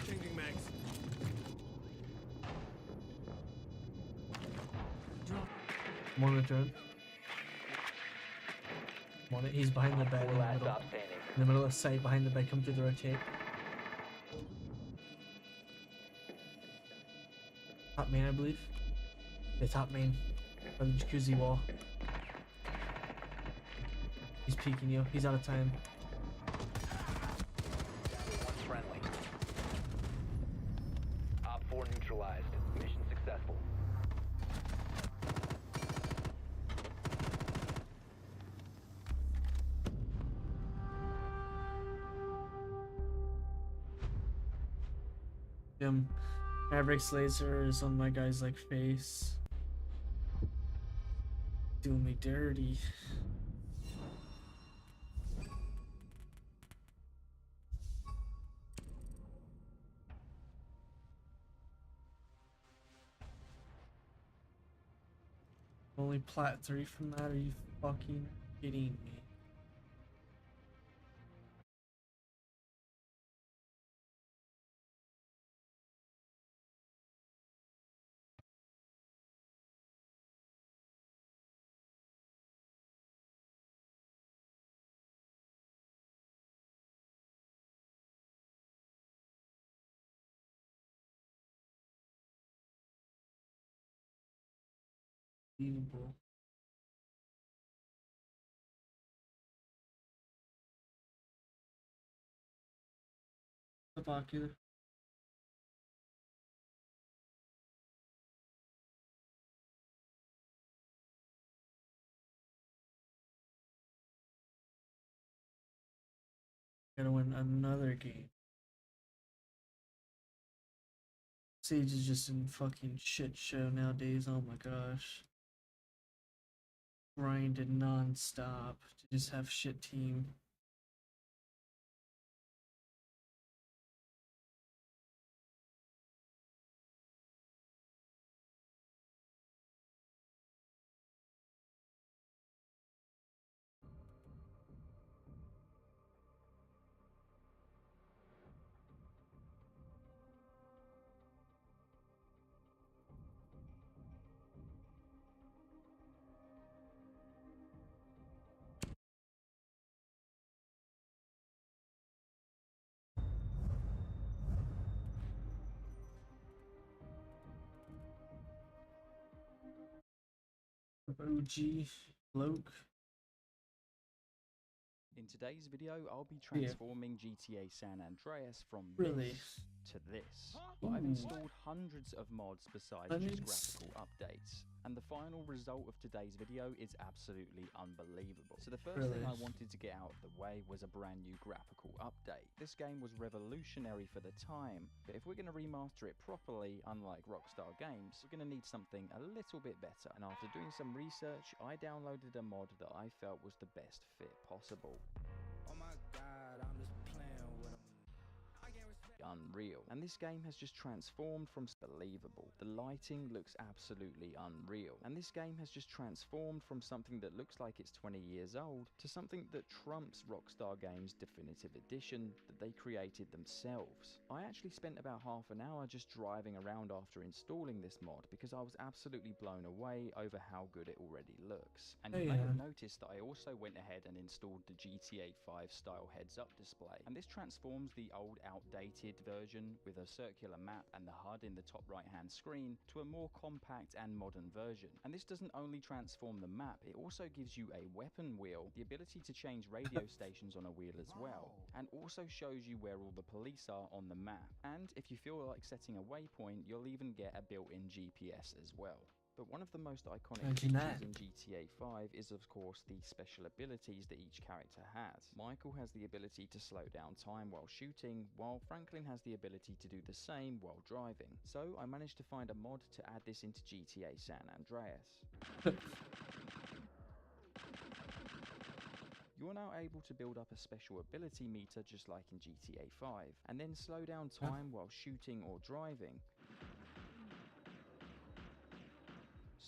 Changing mags. Monitor. He's behind the bed in the Last middle. stop standing. In the middle of the site, behind the bed. Come through the rotate. Top main, I believe. The top main. By the jacuzzi wall. He's peeking you. He's out of time. One friendly. Op 4 neutralized. Mission successful. Maverick's laser is on my guy's like face. Doing me dirty. Only plat 3 from that? Are you fucking kidding me? Unbelievable. Ocular. Gotta win another game. Sage is just in fucking shit show nowadays. Oh my gosh. Grinded non-stop to just have shit team. OG bloke. In today's video, I'll be transforming GTA San Andreas from Really? this to this. But I've installed hundreds of mods besides just graphical updates. And the final result of today's video is absolutely unbelievable. So the first thing I wanted to get out of the way was a brand new graphical update. This game was revolutionary for the time, but if we're going to remaster it properly, unlike Rockstar Games, we're going to need something a little bit better. And after doing some research, I downloaded a mod that I felt was the best fit possible. Oh my god, I'm just playing with him. Unreal. And this game has just transformed from believable. The lighting looks absolutely unreal. And this game has just transformed from something that looks like it's 20 years old to something that trumps Rockstar Games Definitive Edition that they created themselves. I actually spent about half an hour just driving around after installing this mod because I was absolutely blown away over how good it already looks. And you may have noticed that I also went ahead and installed the GTA 5 style heads-up display. And this transforms the old outdated version with a circular map and the HUD in the top right hand screen to a more compact and modern version. And this doesn't only transform the map, it also gives you a weapon wheel, the ability to change radio stations on a wheel as well, and also shows you where all the police are on the map. And if you feel like setting a waypoint, you'll even get a built-in GPS as well. But one of the most iconic features in GTA 5 is of course the special abilities that each character has. Michael has the ability to slow down time while shooting, while Franklin has the ability to do the same while driving. So I managed to find a mod to add this into GTA San Andreas. You're now able to build up a special ability meter just like in GTA 5, and then slow down time while shooting or driving.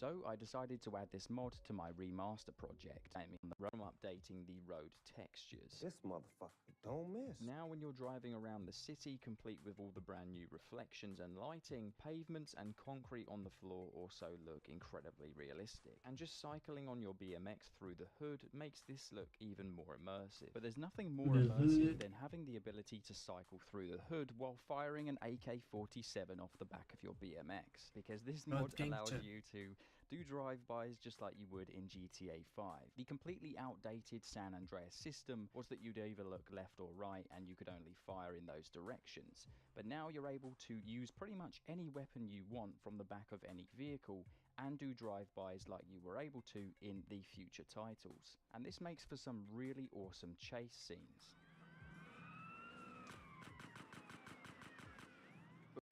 So I decided to add this mod to my remaster project. I mean, I'm updating the road textures. This motherfucker don't miss. Now when you're driving around the city, complete with all the brand new reflections and lighting, pavements and concrete on the floor also look incredibly realistic. And just cycling on your BMX through the hood makes this look even more immersive. But there's nothing more immersive than having the ability to cycle through the hood while firing an AK-47 off the back of your BMX. Because this mod allows you to do drive-bys just like you would in GTA 5. The completely outdated San Andreas system was that you'd either look left or right and you could only fire in those directions. But now you're able to use pretty much any weapon you want from the back of any vehicle and do drive-bys like you were able to in the future titles. And this makes for some really awesome chase scenes.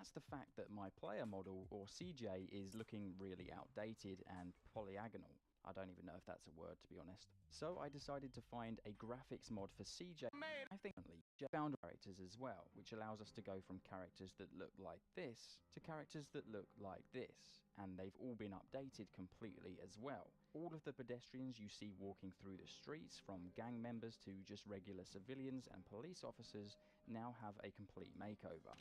That's the fact that my player model, or CJ, is looking really outdated and polygonal. I don't even know if that's a word, to be honest. So I decided to find a graphics mod for CJ. I think I found characters as well, which allows us to go from characters that look like this to characters that look like this. And they've all been updated completely as well. All of the pedestrians you see walking through the streets, from gang members to just regular civilians and police officers, now have a complete makeover.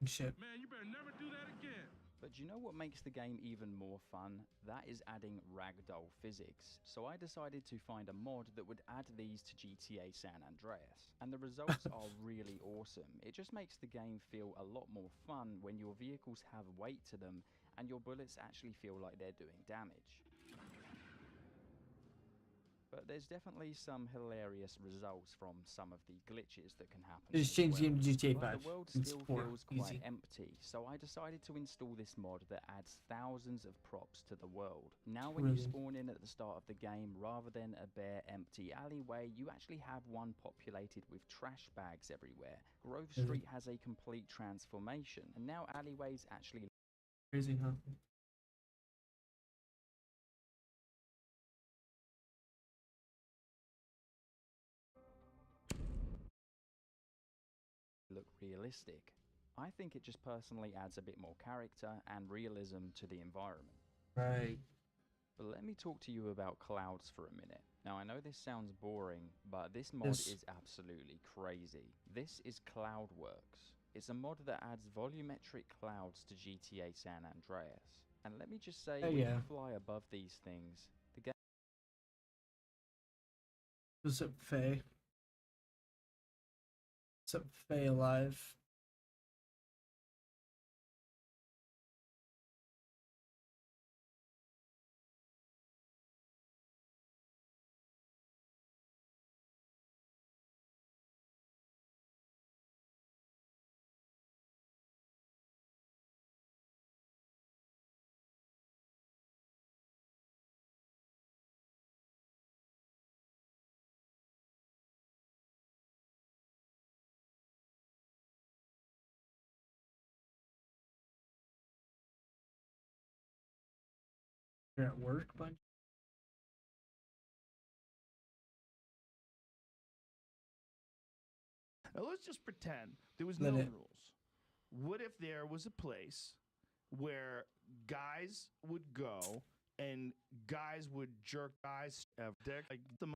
Shit. Man, you better never do that again. But do you know what makes the game even more fun? That is adding ragdoll physics. So I decided to find a mod that would add these to GTA San Andreas. And the results are really awesome. It just makes the game feel a lot more fun when your vehicles have weight to them and your bullets actually feel like they're doing damage. But there's definitely some hilarious results from some of the glitches that can happen. Just change the game to GTA 5. But the world It's still more feels quite easy. empty, so I decided to install this mod that adds thousands of props to the world. Now when you spawn in at the start of the game, rather than a bare empty alleyway, you actually have one populated with trash bags everywhere. Grove Street has a complete transformation, and now alleyways actually... Crazy, huh? look realistic. I think it just personally adds a bit more character and realism to the environment. Right. But let me talk to you about clouds for a minute. Now I know this sounds boring, but this mod is absolutely crazy. This is Cloudworks. It's a mod that adds volumetric clouds to GTA San Andreas. And let me just say, when you fly above these things, the game... What's up, Faye? What's up, Faye Alive? You're at work, bud? Now let's just pretend there was no rules. What if there was a place where guys would go and guys would jerk guys' dick? Like the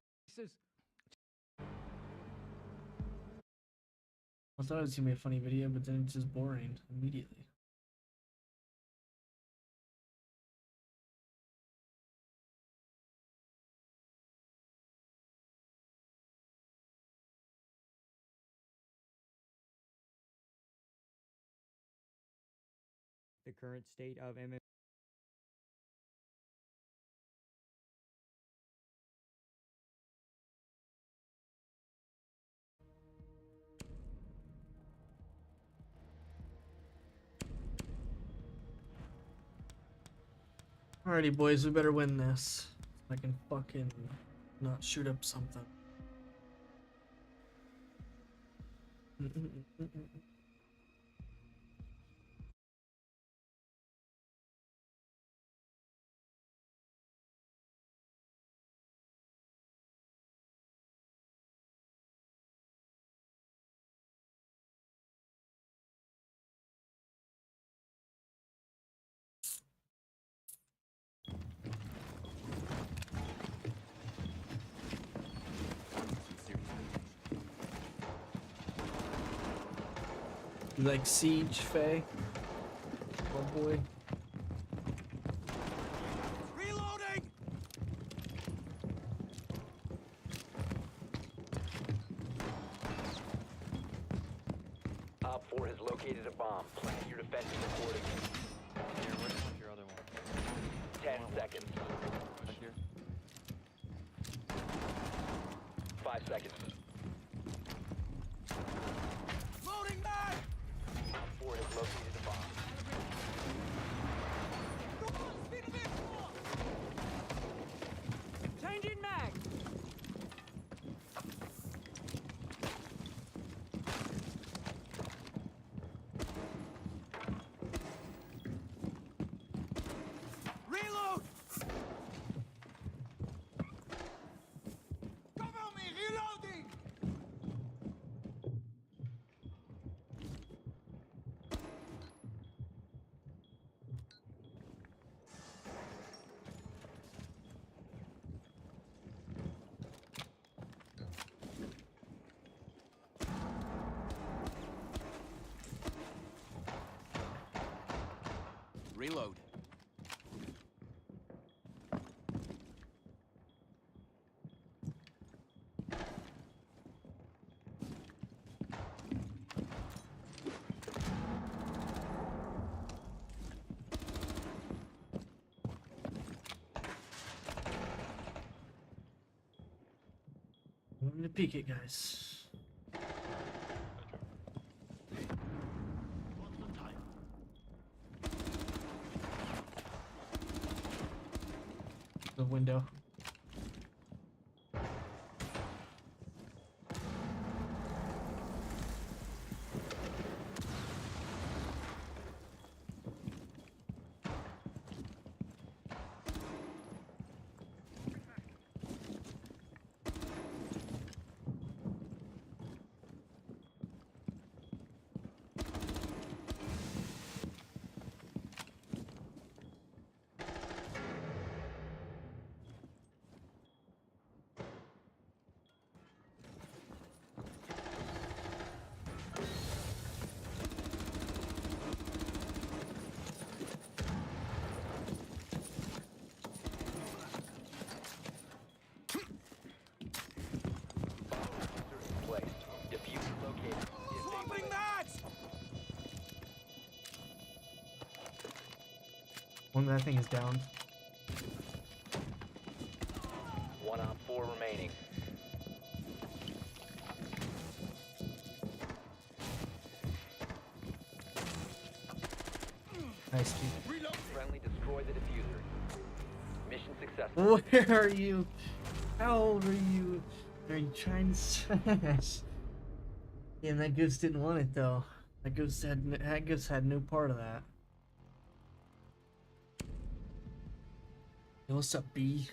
I thought it was gonna be a funny video, but then it's just boring immediately. The current state of MMA. Alrighty, boys, we better win this. I can fucking not shoot up something. You like Siege, Faye? Oh boy. Reloading! Op 4 has located a bomb. Plan your defenses accordingly. Here, where's your other one? 10 seconds. Right here. 5 seconds. Loading back! Op 4 has located a bomb. Changing mag. Reload! Cover me! Reloading! Reload. I'm gonna peek it, guys. The window. Swapping mags! One of that thing is down. One Op 4 remaining. Nice, dude. Friendly, destroy the diffuser. Mission successful. Where are you? How old are you? Are you trying to smash? Yeah, and that ghost didn't want it though. That ghost had no part of that. Yo, what's up, B?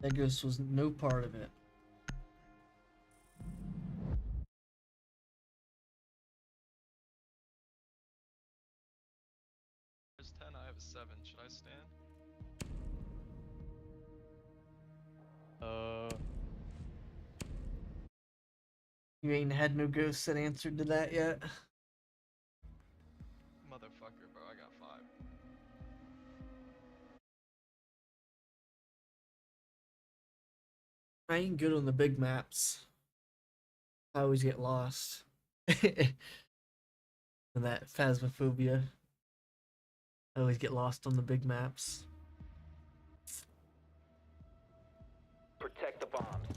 That ghost was no part of it. There's 10, I have a 7. Should I stand? You ain't had no ghosts that answered to that yet? Motherfucker, bro, I got 5. I ain't good on the big maps. I always get lost. And that phasmophobia. I always get lost on the big maps. Protect the bombs.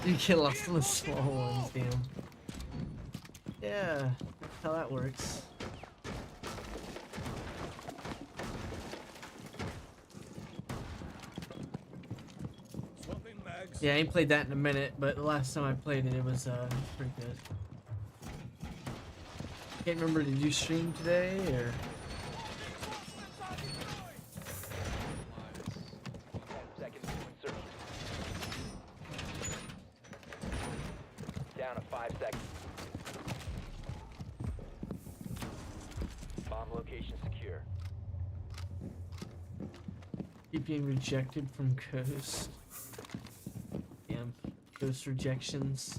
You get lost on the small ones, damn. Yeah, that's how that works. Yeah, I ain't played that in a minute, but the last time I played it, it was pretty good. Can't remember, did you stream today, or? 10 seconds to insertion. Down to 5 seconds. Bomb location secure. being rejected from Coast. Damn. Coast rejections.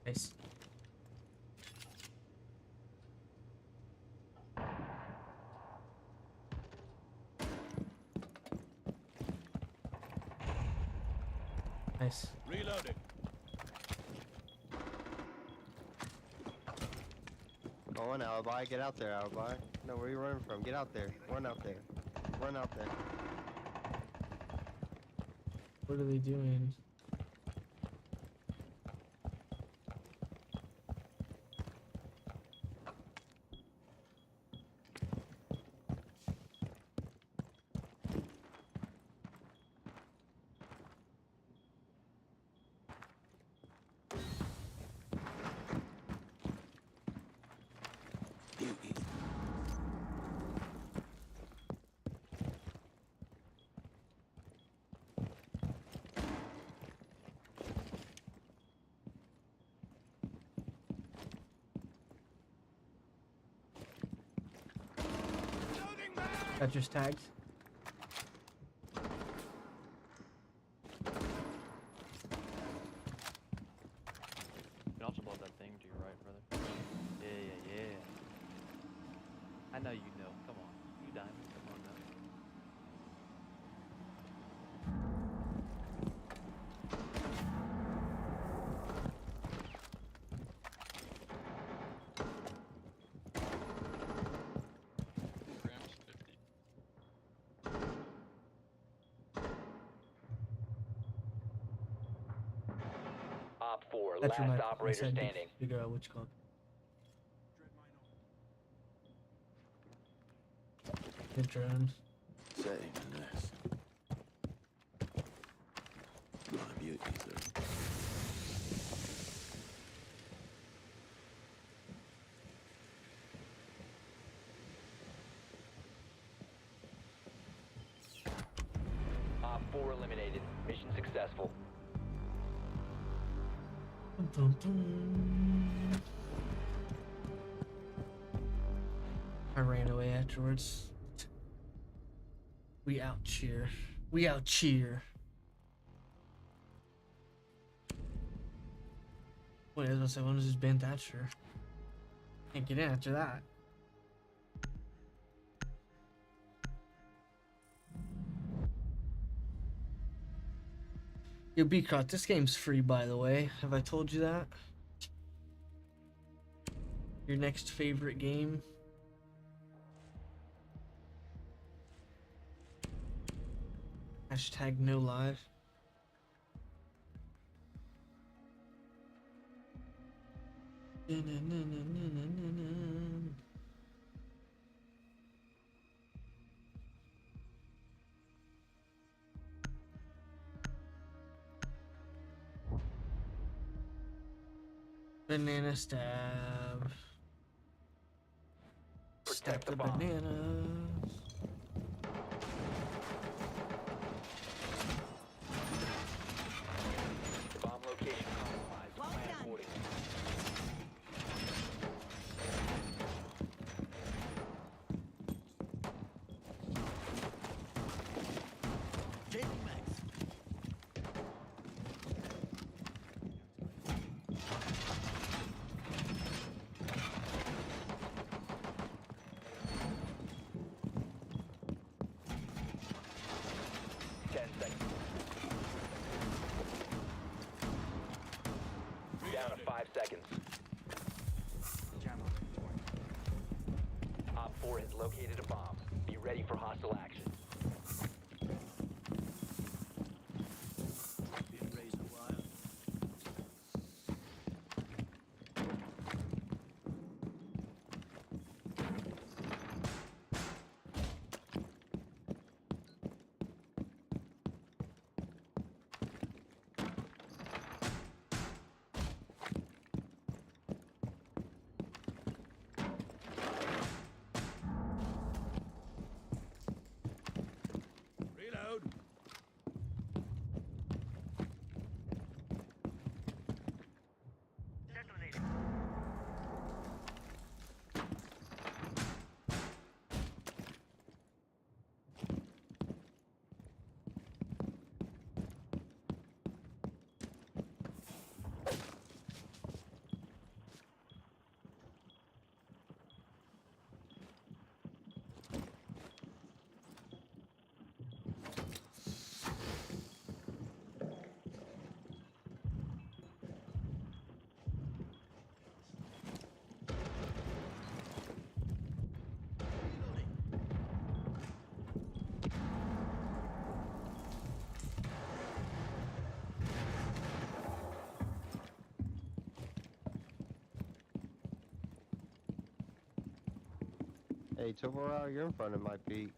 Nice. Nice. Reloading. Go on, Alibi. Get out there, Alibi. No, where are you running from? Get out there. Run out there. Run out there. What are they doing? That just tagged. You can also blow that thing to your right, brother. Yeah. I know you know. Come on. You diamond. Come on now. Grams 50. Op 4, That's your last mic. I operator said standing. figure out which called. Good drone. Say less. My beauty, sir. Op 4 eliminated. Mission successful. Dun, dun. I ran away afterwards. We out cheer. We out cheer. Wait, I was gonna say, when was this Ben Thatcher? Can't get in after that. Yo, B-Cot, this game's free, by the way. Have I told you that? Your next favorite game? Hashtag no live. Banana stab. Stack the bananas. Bomb location compromised. Plan accordingly. Changing mags. Down to 5 seconds. Op 4 has located a bomb. Be ready for hostile action. Been raised a while. Hey, Topora, you're in front of my feet.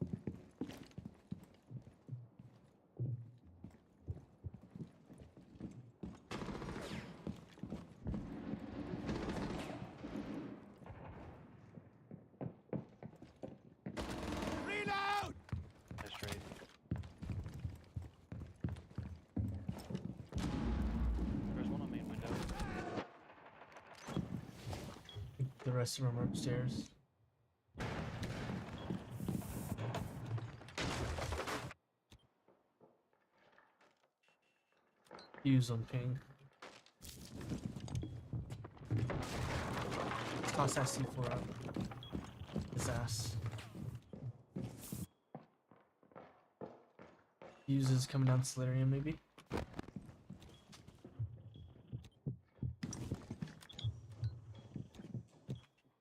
Reload! That's straight. There's one on main window. The rest of them are upstairs. Use on ping. Toss that C4 out. His ass. Uses coming down Solarium maybe.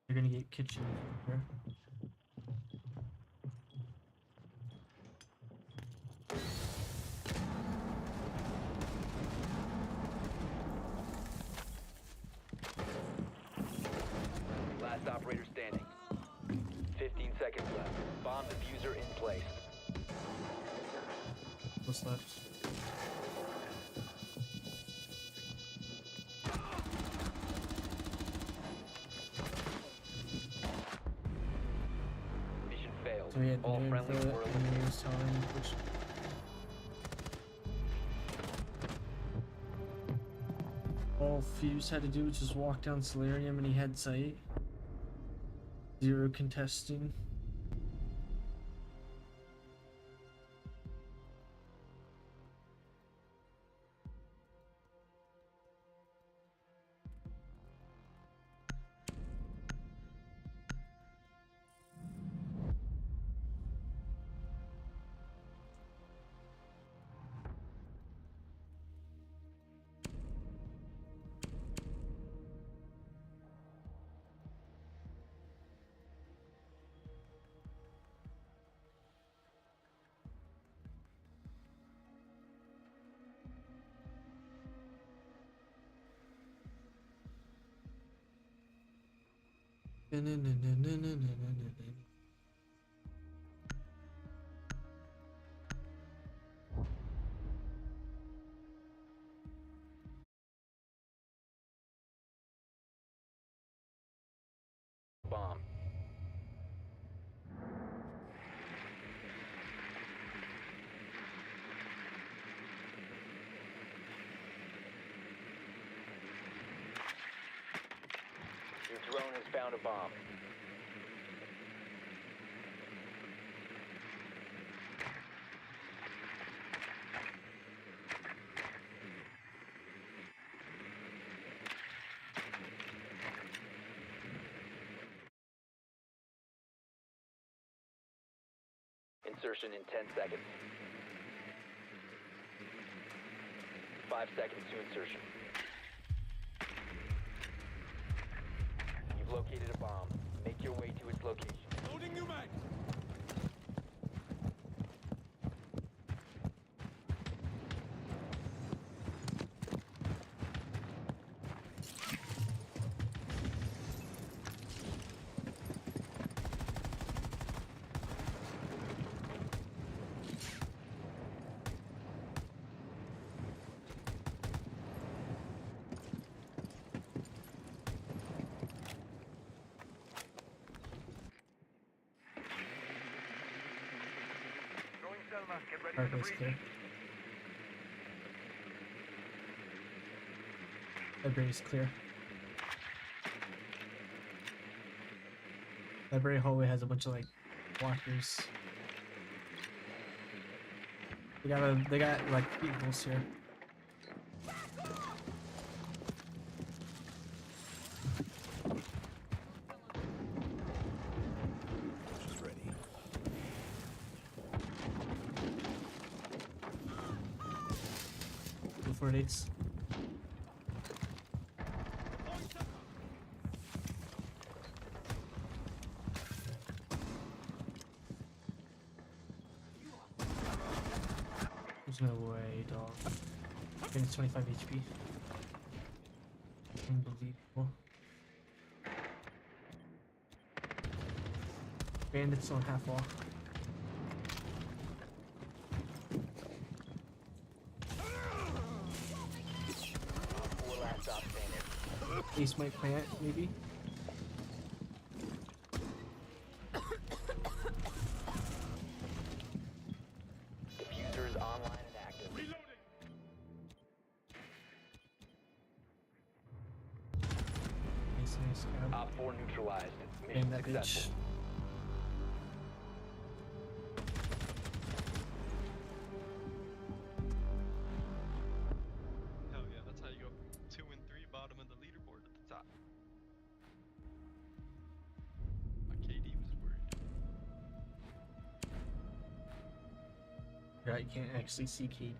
You're gonna get kitchen here. Last operator standing. 15 seconds left. Bomb diffuser in place. What's left? Mission failed. So we had All to friendlies were eliminated. was telling which. All Fuse had to do was just walk down Solarium and he had sight. Zero contesting. Bomb. Your drone has found a bomb. Insertion in 10 seconds. 5 seconds to insertion. You've located a bomb. Make your way to its location. Loading new mag! Get ready Alright, for the that's breach. clear. Library's clear. Library hallway has a bunch of like walkers. They got like vehicles here. She's ready. 248s. There's no way, dog. I think it's 25 HP. Unbelievable. Bandits on half wall. Four last stop standing. Ace might plant, maybe. Diffuser is online and active. Nice. Op 4 neutralized. Bang Mission that bitch. successful. Hell yeah, that's how you go 2 and 3, bottom of the leaderboard at the top. My KD was worried. Right, you can't actually see Cade.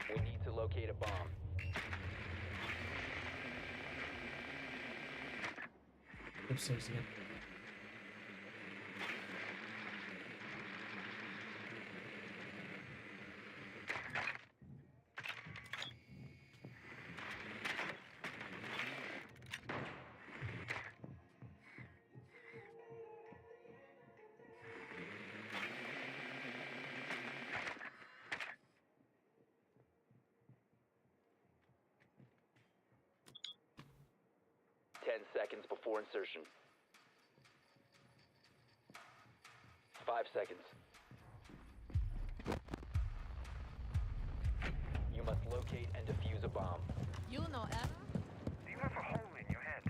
We need to locate a bomb. Upstairs again. Ten seconds before insertion. 5 seconds. You must locate and defuse a bomb. You know Emma? You have a hole in your head.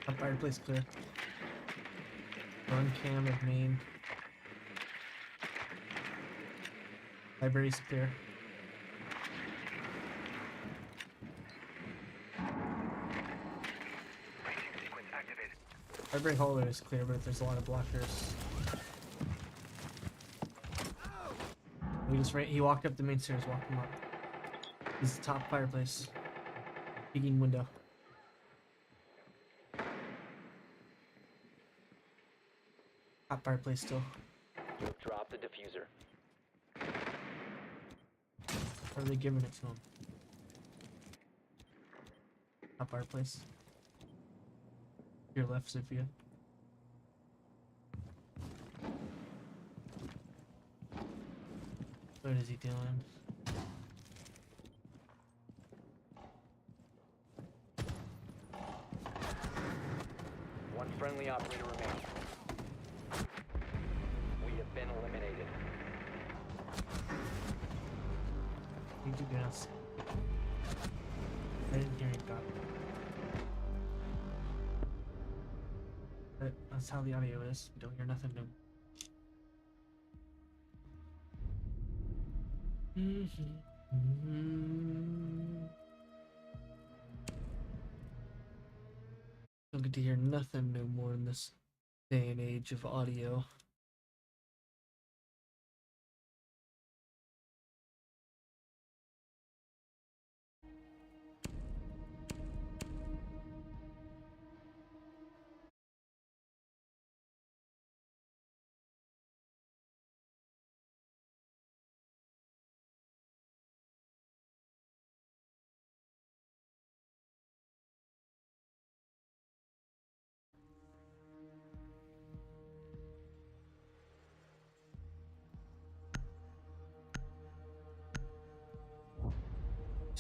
Top fireplace clear. Run cam of main. Library's clear. Sequence activated. Library hallway is clear, but there's a lot of blockers. He walked up the main stairs, walked him up. He's the top fireplace. Peeking window. Top fireplace still. You have dropped the diffuser. Or are they giving it to him? Top fireplace. Your left, Sophia. What is he doing? One friendly operator remaining. We have been eliminated. You do good else. I didn't hear it got. But that's how the audio is. You don't hear nothing new. Don't get to hear nothing no more in this day and age of audio.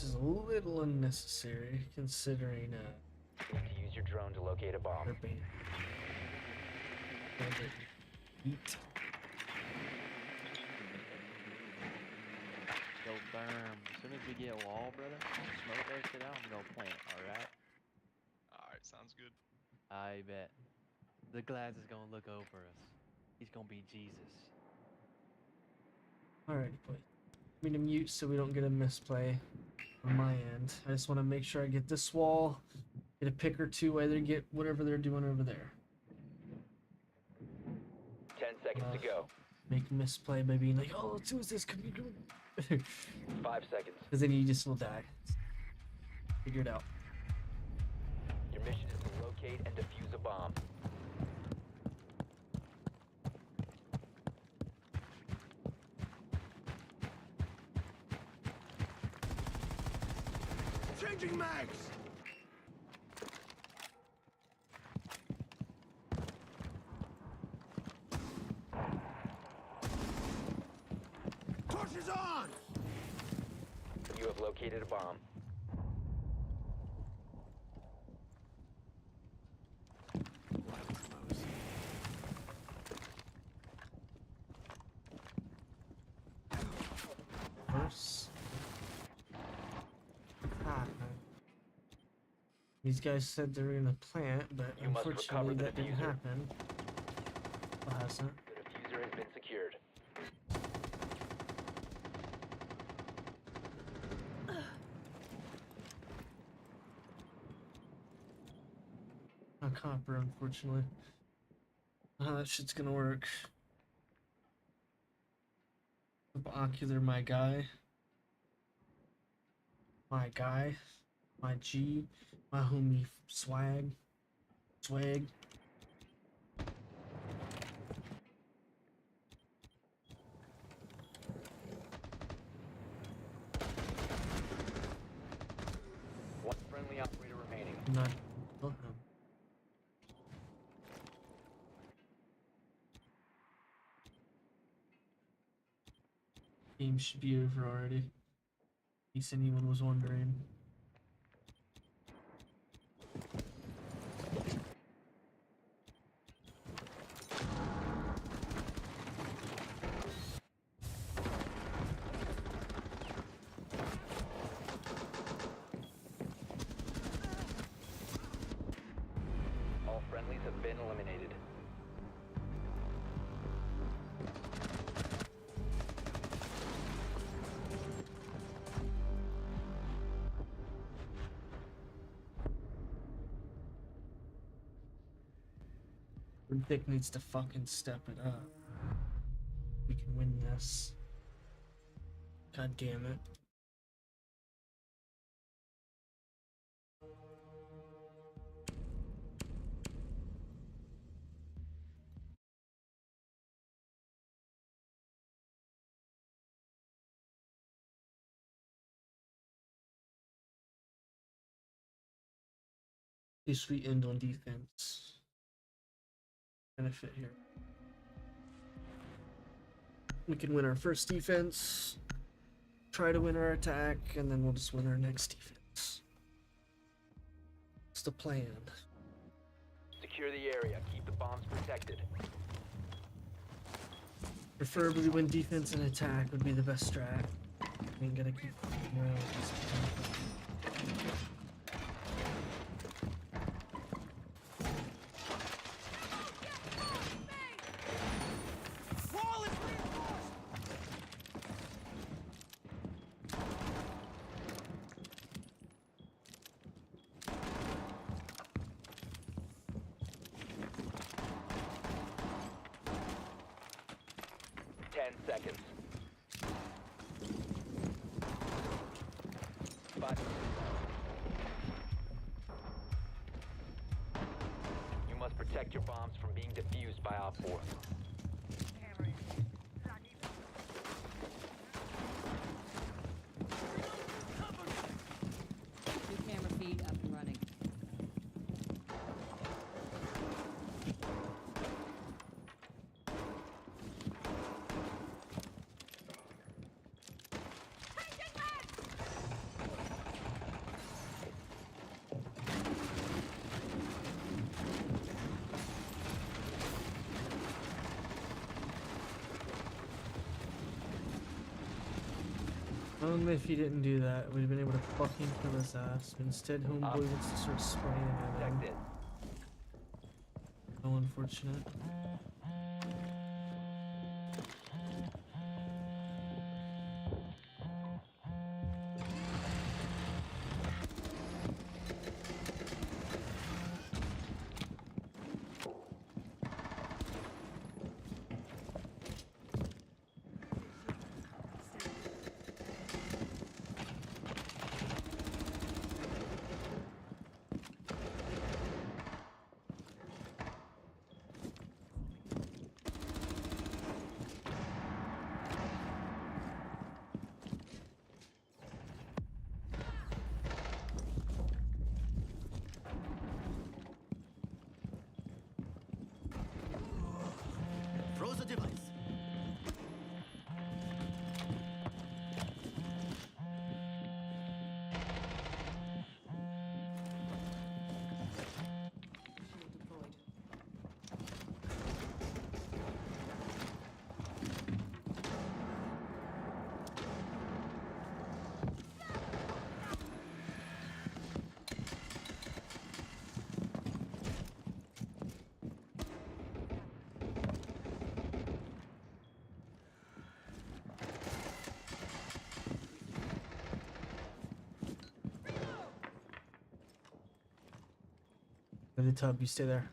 is a little unnecessary considering Need to use your drone to locate a bomb. they're being eat. Yo, Berm. As soon as we get a wall, brother, smoke that shit out and go plant. All right. Alright, sounds good. I bet. The glass is gonna look over us. He's gonna be Jesus. Alrighty, boy. I'm gonna mute so we don't get a misplay on my end. I just want to make sure I get this wall, get a pick or two, either get whatever they're doing over there. 10 seconds to go. Make a misplay by being like, oh, let's do this. Come here. 5 seconds. Because then you just will die. Figure it out. Your mission is to locate and defuse a bomb. Changing mags! Torches on! You have located a bomb. First. These guys said they were gonna plant, but You must unfortunately recover the that didn't diffuser. happen. What hasn't? The diffuser has been secured. No copper, unfortunately. How that shit's gonna work. Ocular, my guy. My guy. My G. My homie Swag. Swag. One friendly operator remaining. Not. Oh, no. Game should be over already. In case anyone was wondering. All friendlies have been eliminated. Dick needs to fucking step it up. We can win this. God damn it. At least we end on defense. Benefit here. We can win our first defense, try to win our attack, and then we'll just win our next defense. It's the plan. Secure the area. Keep the bombs protected. Preferably win defense and attack would be the best strat. We ain't gotta keep around. Wall is reinforced! 10 seconds. 5. You must protect your bombs from being defused by Op 4. New camera feed up and running. Only if he didn't do that, we'd have been able to fucking kill his ass. But instead, homeboy wants to start spraying everything. So unfortunate. Froze the device. In the tub, you stay there.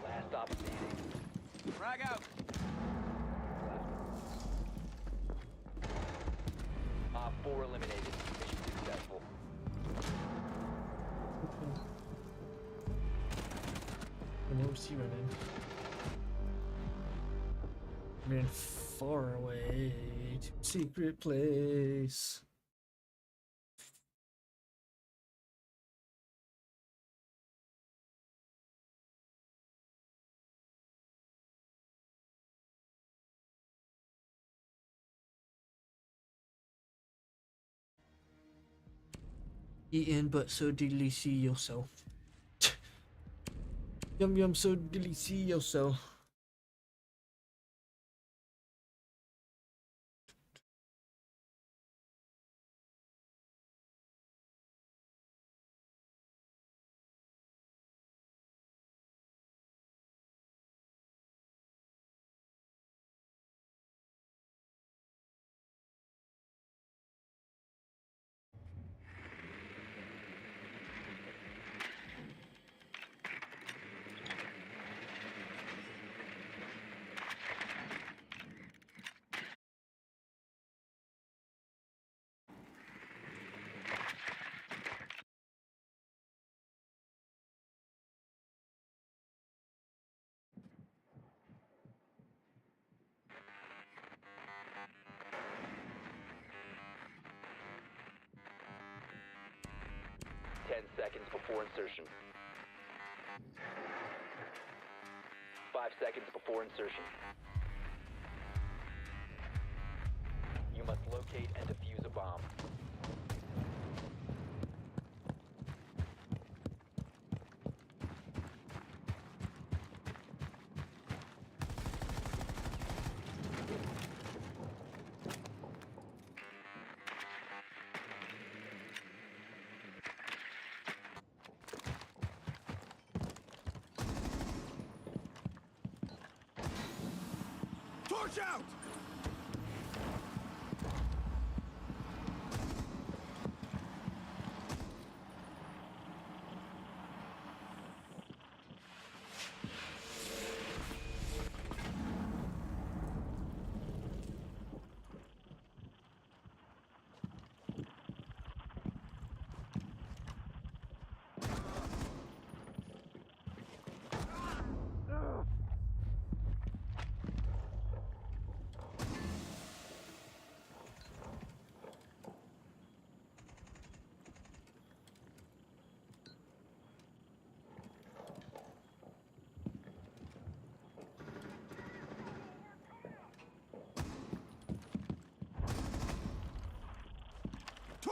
Last stop standing. Frag out. Op 4 eliminated. Mission successful. And what was he running? Ran far away to a secret place. Eating but so delicioso. Yum yum so delicioso. Seconds before insertion. 5 seconds before insertion. You must locate and defuse a bomb. Torch out!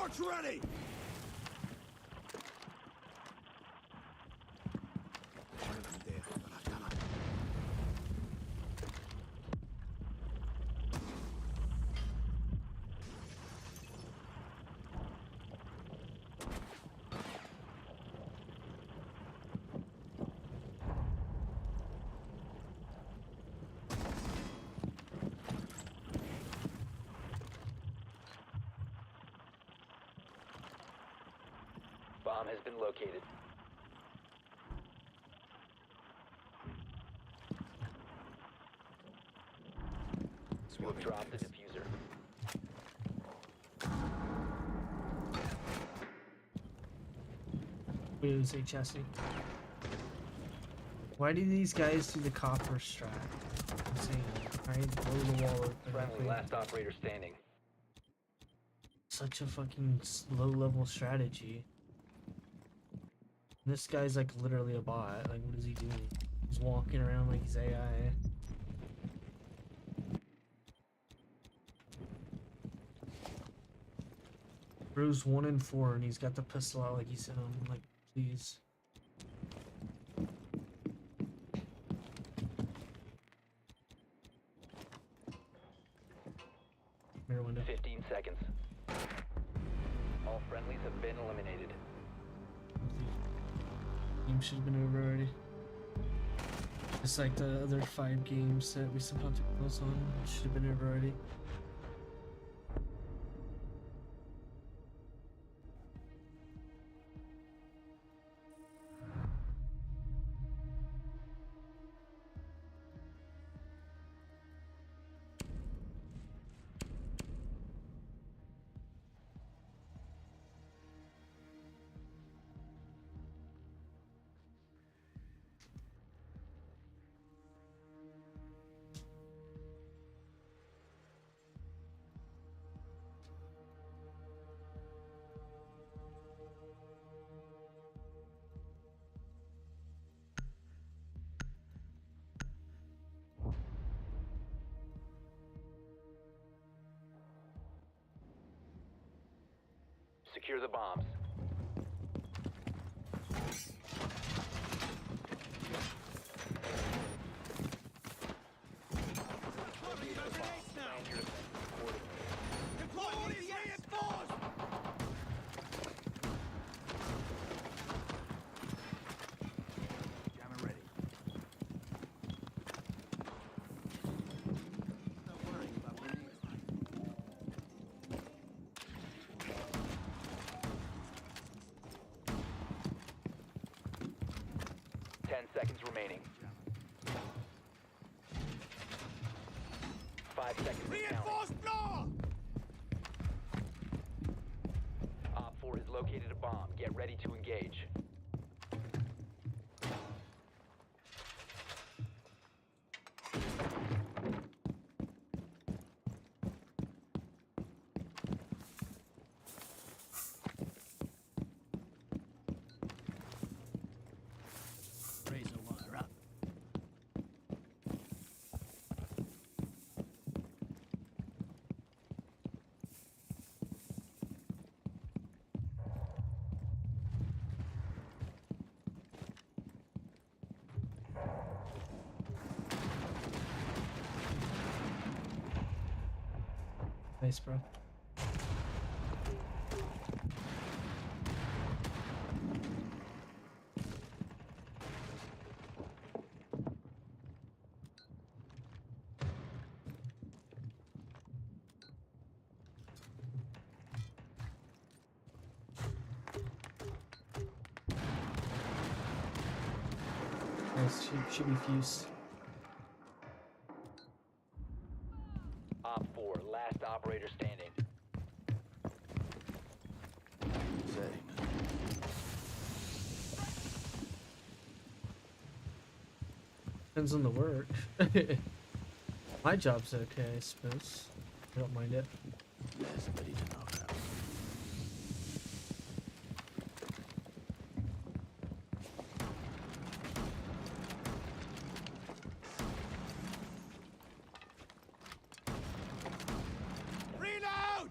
Torch ready! Bomb has been located. You have dropped the diffuser. What did you say, Chesney? Why do these guys do the copper strat? I'm saying, right? Blow the wall open. Friendly, last operator standing. Such a fucking low-level strategy. This guy's like literally a bot. Like, what is he doing? He's walking around like he's AI. Bro's 1 and 4, and he's got the pistol out like he's in him. Like, please. Mirror window. 15 seconds. All friendlies have been eliminated. Game should have been over already. Just like the other 5 games that we somehow took those on, should have been over already. Secure the bombs. Jammer ready. Don't worry about winning. 10 seconds remaining. 5 seconds and counting. Reinforced floor! Op 4 has located a bomb. Get ready to engage. Razor wire up. Nice, bro. Nice, should be fused. Op 4, last operator standing. Depends on the work. My job's okay, I suppose. I don't mind it. Somebody to knock out. Reload!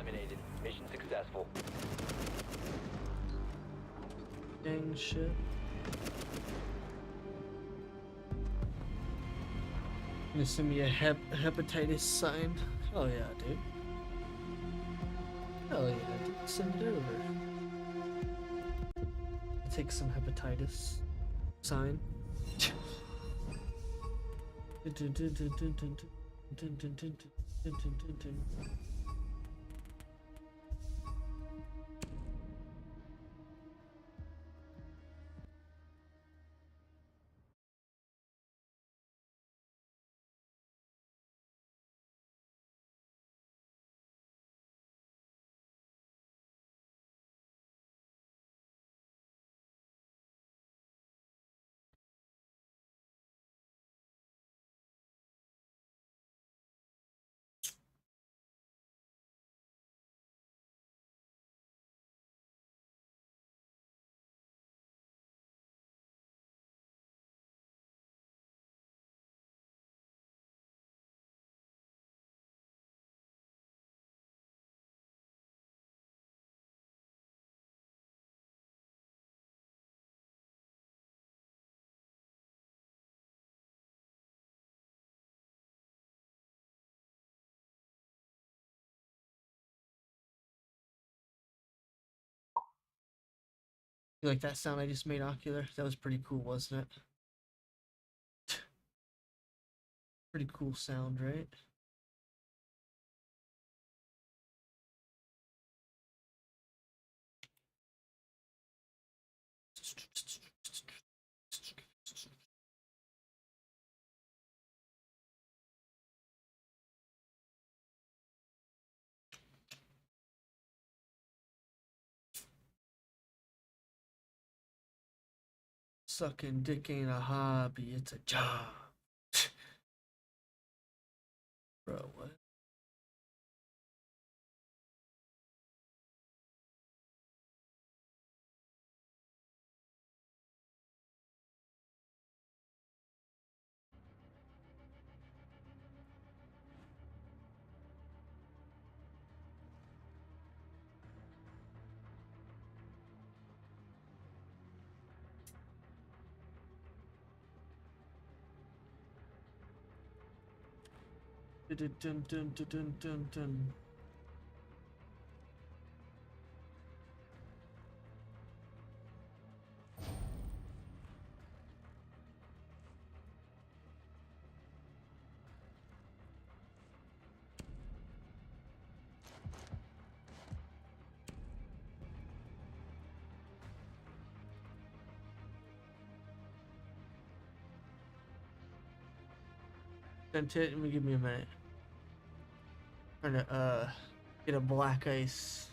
eliminated. Mission successful. Dang shit. Gonna send me a hepatitis sign. Oh yeah, dude. Hell yeah, dude. Send it over. Take some hepatitis sign. You like that sound I just made, Ocular? That was pretty cool, wasn't it? Pretty cool sound, right? Sucking dick ain't a hobby, it's a job. Bro, what? Dun, dun, dun, dun, dun, dun, dun. Sent it, let me give me a minute. Trying to get a black ice.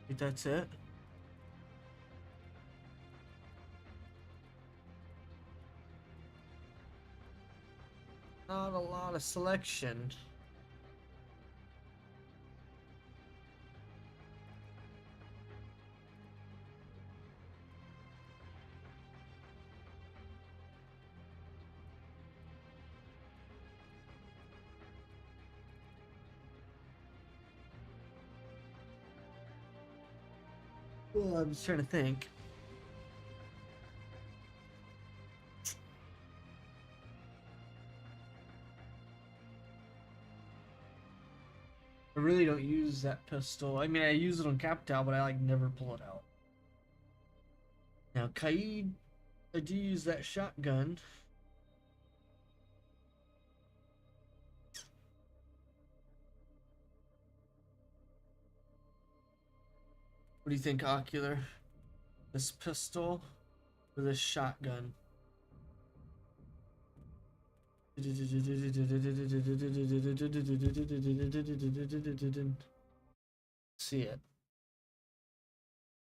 Think that's it. Not a lot of selection. Well, I'm just trying to think. I really don't use that pistol. I mean, I use it on Capital, but I like never pull it out. Now, Kaid, I do use that shotgun. What do you think, Ocular? This pistol or this shotgun? See it.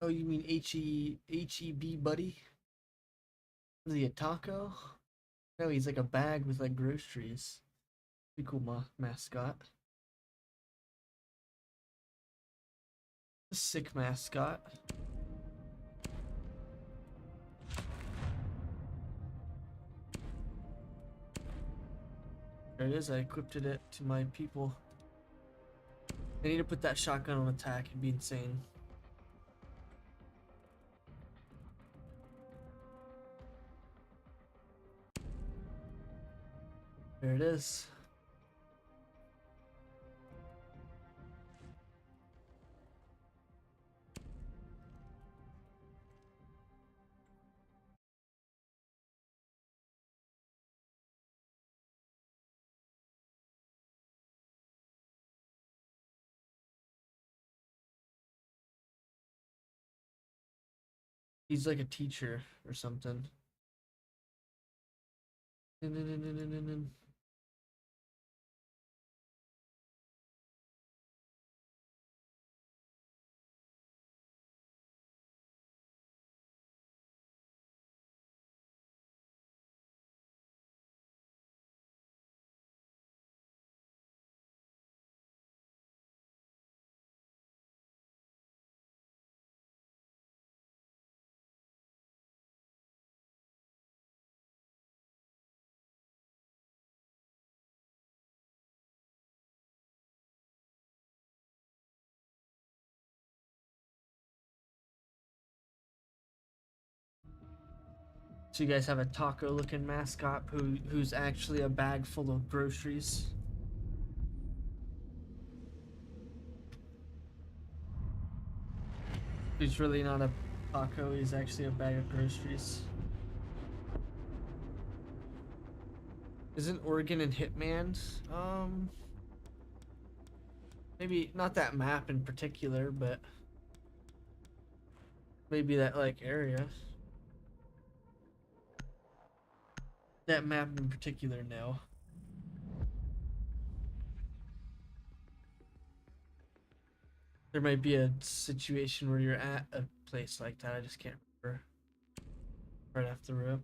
Oh, you mean H-E-B, buddy? Is he a taco? No, he's like a bag with like groceries. Pretty cool mascot. A sick mascot. There it is. I equipped it to my people. I need to put that shotgun on attack. It'd be insane. There it is. He's like a teacher or something. So you guys have a taco-looking mascot who's actually a bag full of groceries. He's really not a taco, he's actually a bag of groceries. Isn't Oregon and Hitman? Maybe not that map in particular, but maybe that like area. That map in particular, no. There might be a situation where you're at a place like that. I just can't remember. Right off the rip.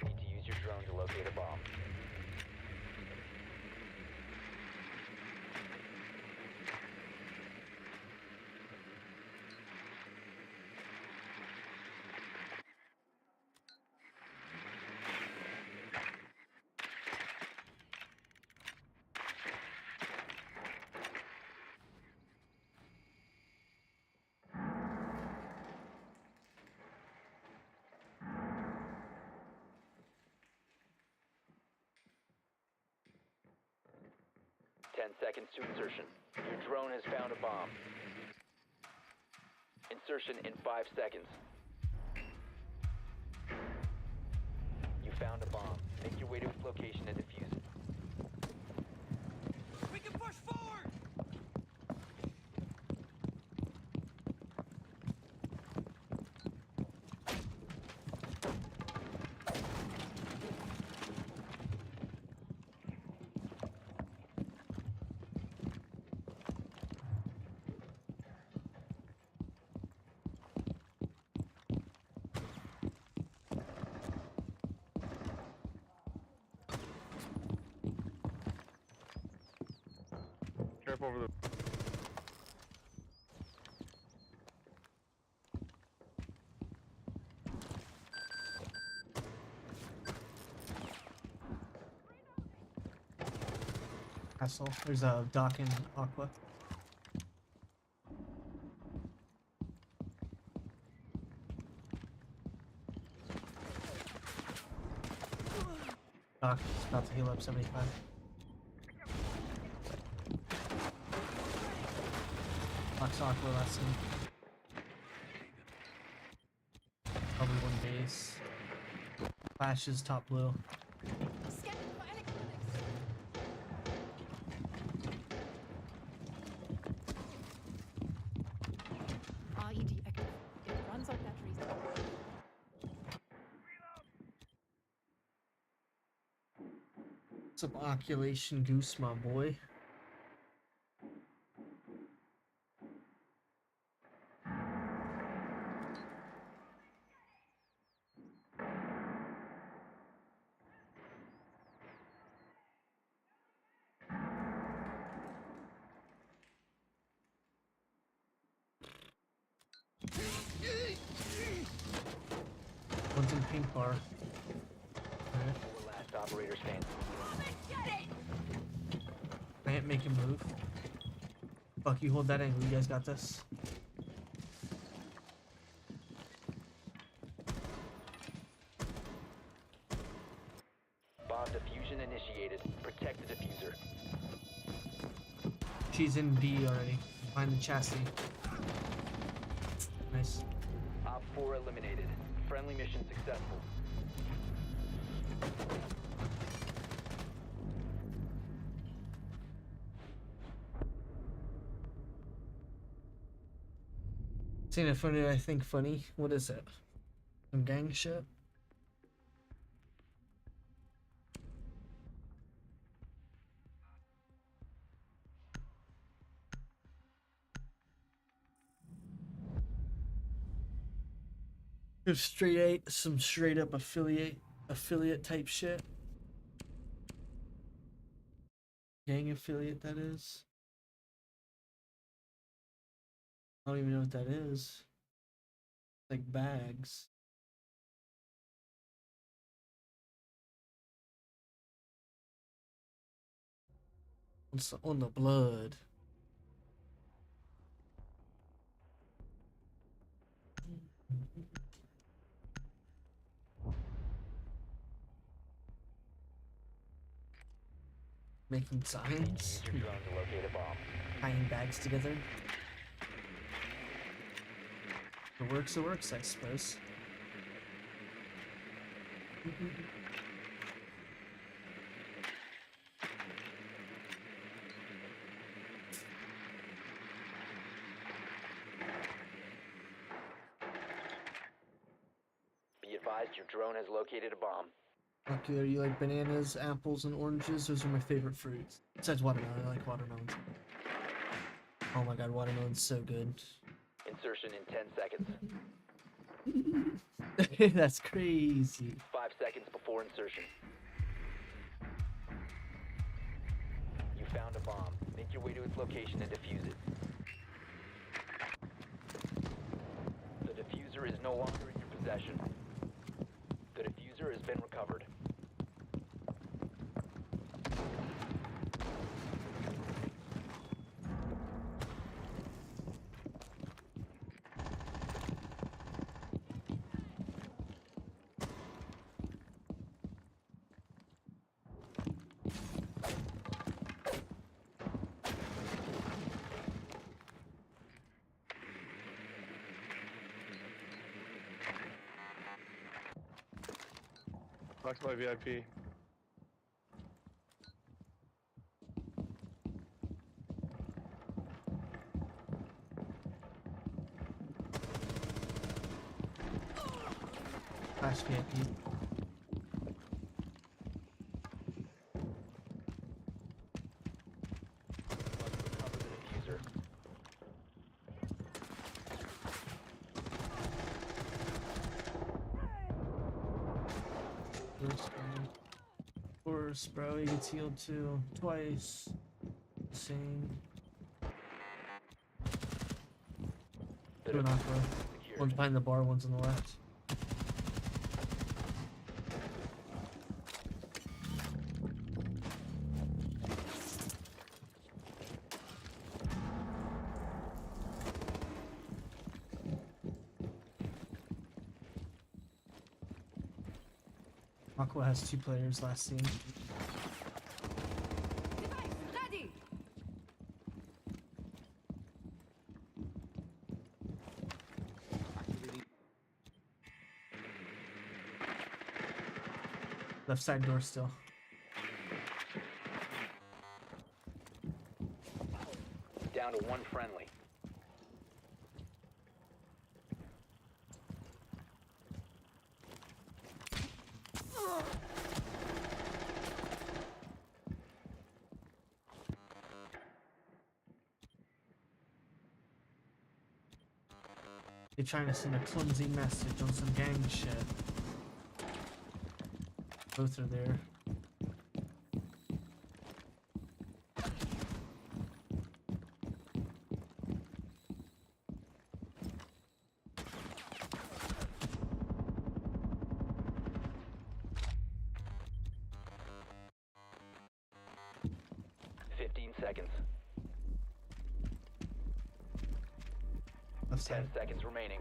Need to use your drone to locate a bomb. Ten seconds to insertion. Your drone has found a bomb. Insertion in 5 seconds. You found a bomb. Make your way to its location and defuse it. We can push forward! Careful over the. Castle. There's a dock in Aqua. Doc is about to heal up 75. Box Aqua last scene. Probably one base. Flashes top blue. RED active. It runs on batteries. Some oculation goose, my boy. One's in pink bar. Alright. Four last operators standing. Can't make him move. Fuck, you hold that angle. You guys got this. Bomb diffusion initiated. Protect the diffuser. She's in D already. Behind the chassis. Nice. Op 4 eliminated. Friendly mission successful. Seen it funny, I think funny. What is it? Some gang shit? Just some straight up affiliate type shit. Gang affiliate, that is. I don't even know what that is. Like bags. On the blood. Making signs. Use your drone to locate a bomb. Tying bags together. It works, I suppose. Be advised your drone has located a bomb. Okay, you like bananas, apples, and oranges? Those are my favorite fruits. Besides watermelon, I like watermelons. Oh my god, watermelon's so good. Insertion in 10 seconds. That's crazy. 5 seconds before insertion. You found a bomb. Make your way to its location and defuse it. The diffuser is no longer in your possession. The diffuser has been recovered. Box by VIP. Flash VIP. Recover the diffuser. Of course, bro, he gets healed too. Twice. Same. Two and aqua. One's behind the bar, one's on the left. Aqua has 2 players last scene. Ready. Left side door still. Down to 1 friendly. They're trying to send a clumsy message on some gang shit. Both are there. seconds. Left 10 side. seconds remaining.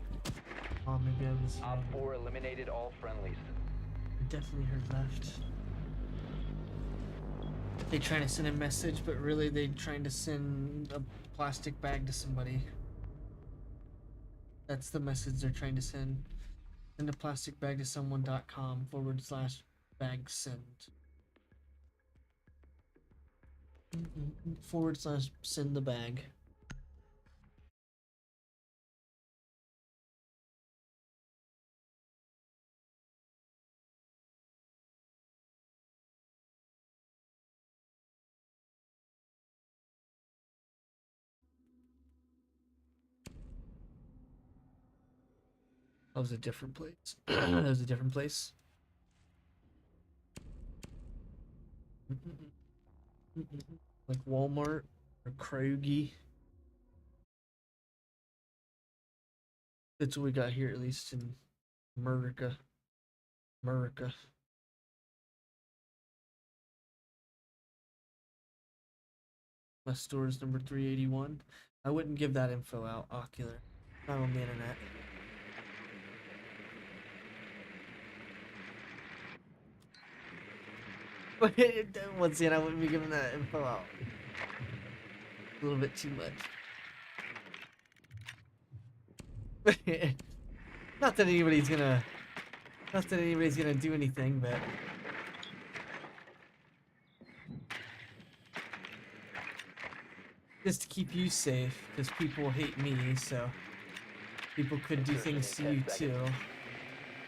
Oh, maybe I was. Op 4 eliminated all friendlies. Definitely heard left. They trying to send a message, but really they trying to send a plastic bag to somebody. That's the message they're trying to send. Send a plastic bag to someone.com/bag send. /send the bag. That was a different place. That was a different place. Like Walmart or Kroger. That's what we got here, at least in America. America. My store is number 381. I wouldn't give that info out, Ocular. Not on the internet. Once again, I wouldn't be giving that info out. A little bit too much. Not that anybody's gonna do anything, but just to keep you safe, because people hate me, so people could do things to you too.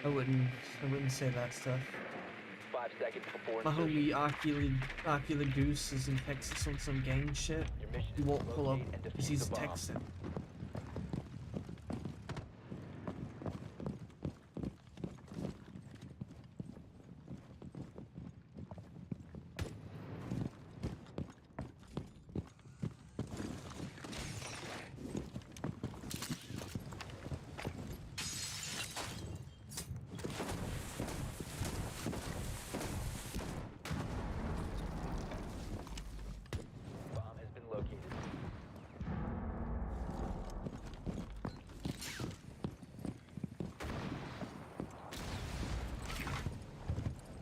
I wouldn't say that stuff. 5 seconds before My insertion. homie Ocular Goose is in Texas on some gang shit. Your mission He is won't to pull up locate and because defuse he's the bomb. Texan. Bomb has been located.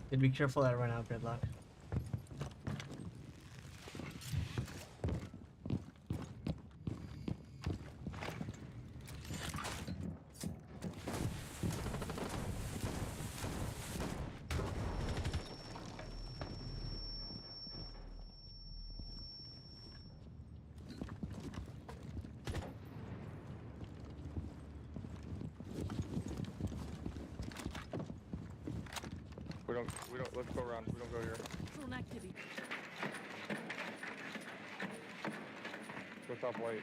Gotta be careful that I run out, Gridlock. We don't, let's go around. We don't go here. Drone activity. Go top white.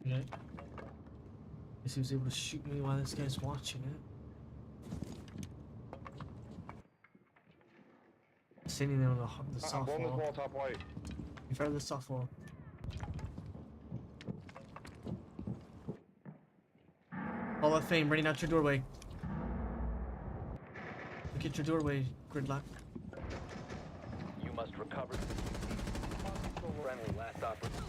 Okay. Guess he was able to shoot me while this guy's watching it. Standing there on the soft Blow this wall. wall top white. In front of the soft wall. Hall of Fame, running out your doorway. Look at your doorway, Gridlock. You must recover. Friendly last operator.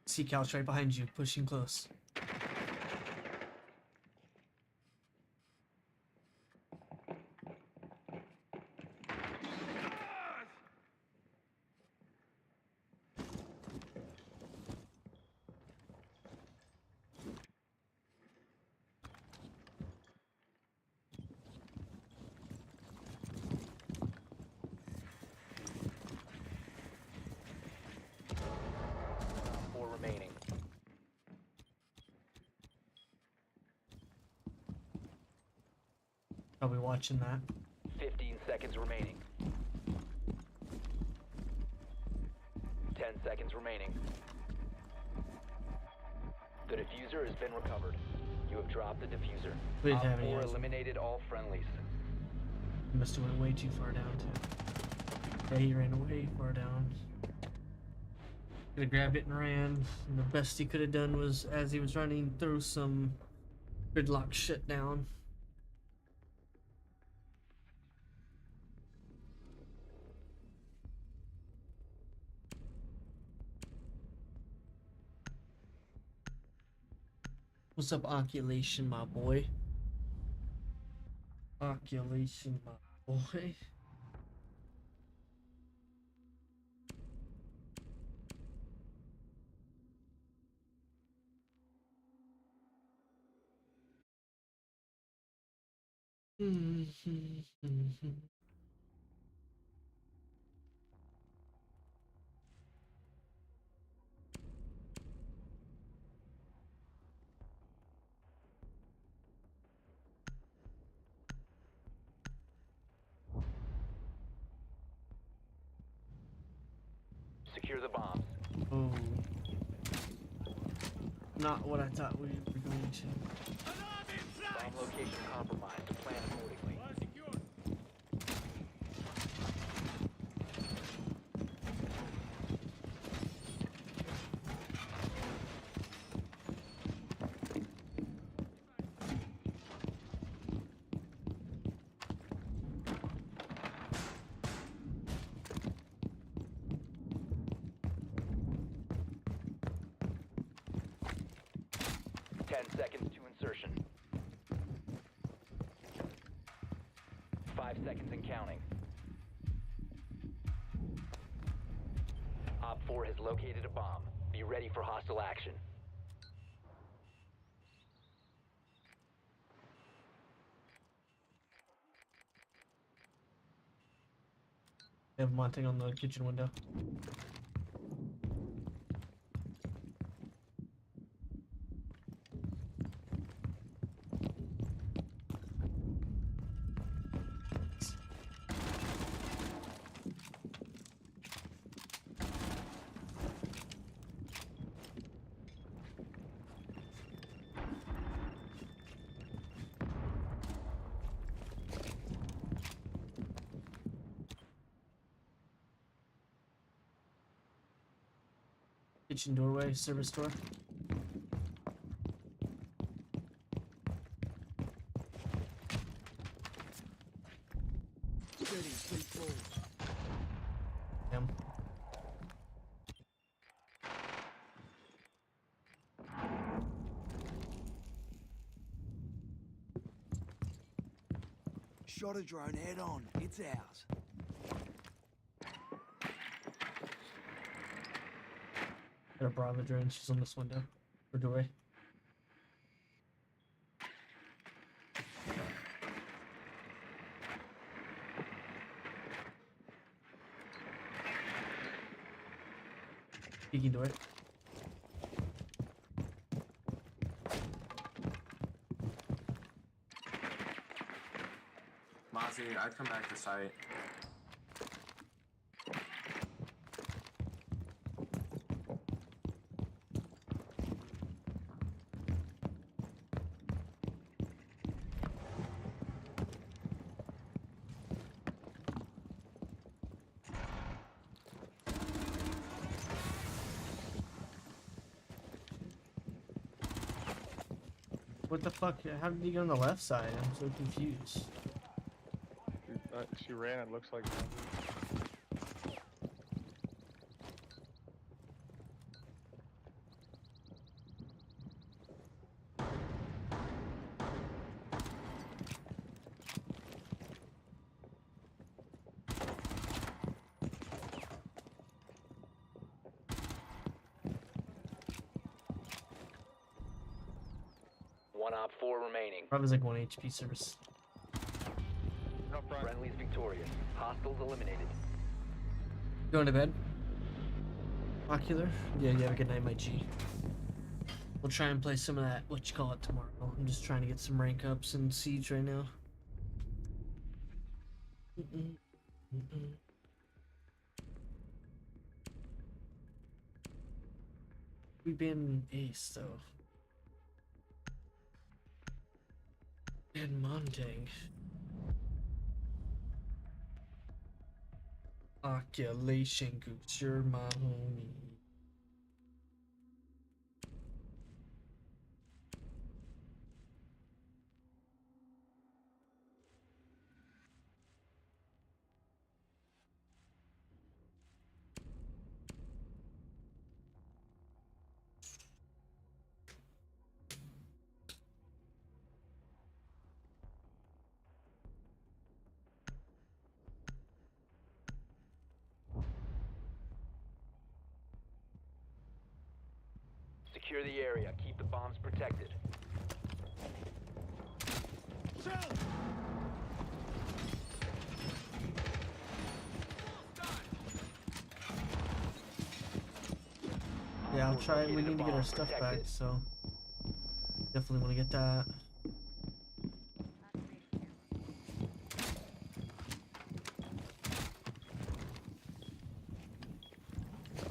Sea couch right behind you, pushing close. Four remaining. Probably watching that. 15 seconds remaining. 10 seconds remaining. The diffuser has been recovered. You have dropped the diffuser. We didn't Op have any 4 eyes. eliminated all friendlies. Must have went way too far down too. Yeah, he ran way far down. Could have grabbed it and ran. And the best he could have done was, as he was running, throw some gridlock shit down. What's up, Oculation, my boy? Oculation, my boy. Secure the bombs. Oh. Not what I thought we were going to. Bomb location compromised. Plan accordingly. 10 seconds to insertion. 5 seconds and counting. Op 4 has located a bomb. Be ready for hostile action. They have Montague on the kitchen window. Kitchen doorway, service door. Damn. Shot a drone head on. It's ours. Got a Bravo drone. She's on this window. Or doorway. Peeking door. Mozzie, I'd come back to site. What the fuck? How did he go on the left side? I'm so confused. She ran, it looks like. One Op 4 remaining. Bravo's like 1 HP service. Friendly's victorious. Hostiles eliminated. Going to bed? Ocular? Yeah, you have a good night, my G. We'll try and play some of that, what you call it, tomorrow. I'm just trying to get some rank ups in Siege right now. We been Ace, though. And Montang. Oculation Goose, you're my homie. Secure the area. Keep the bombs protected. Yeah, I'll try. We need to get our stuff back, so definitely want to get that.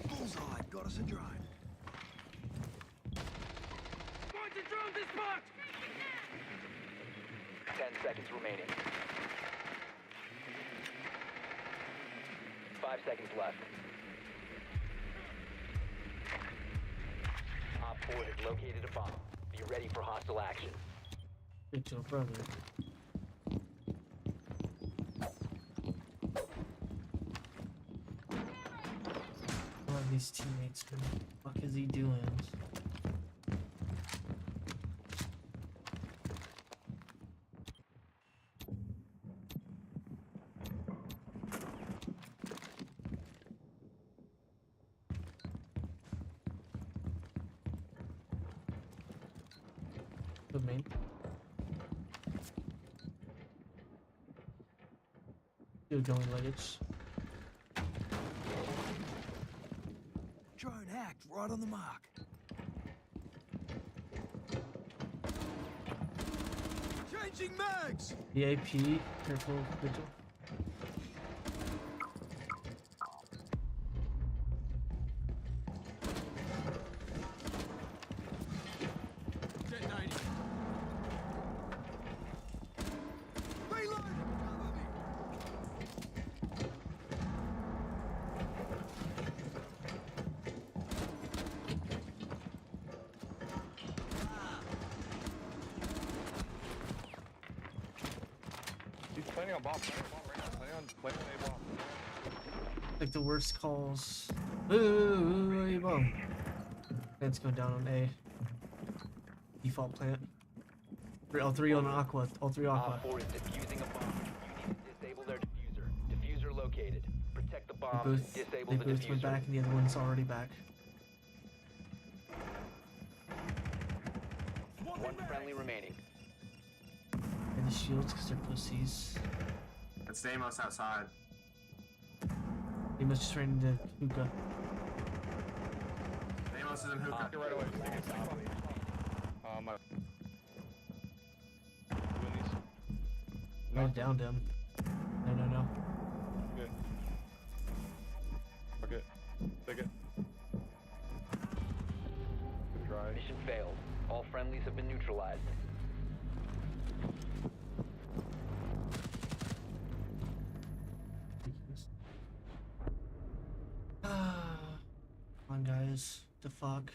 Bullseye, got us a drone. Going to drone this spot! 10 seconds remaining. 5 seconds left. Op 4 has located a bomb. Be ready for hostile action. Get your brother. One of these teammates, what the fuck is he doing? Good main. Good going luggage. Drone hacked, right on the mark. Changing mags! VIP, careful, vigil. He's planning on bomb. Planning on a bomb. Like the worst calls. Ooh, bomb. Plant's going down on A. Default plant. All three on Aqua. All three Aqua. Op 4 is defusing a bomb. You need to disable their diffuser. Diffuser located. Protect the bomb. Disable They the both diffuser. went back and the other one's already back. One friendly remaining. And the shields because they're pussies. It's Deimos outside. They must just ran into hookah. Deimos is in hookah. Get right away. I downed him. No. Good. Okay. Take it. Good try. Mission failed. All friendlies have been neutralized. Come on, guys. The fuck.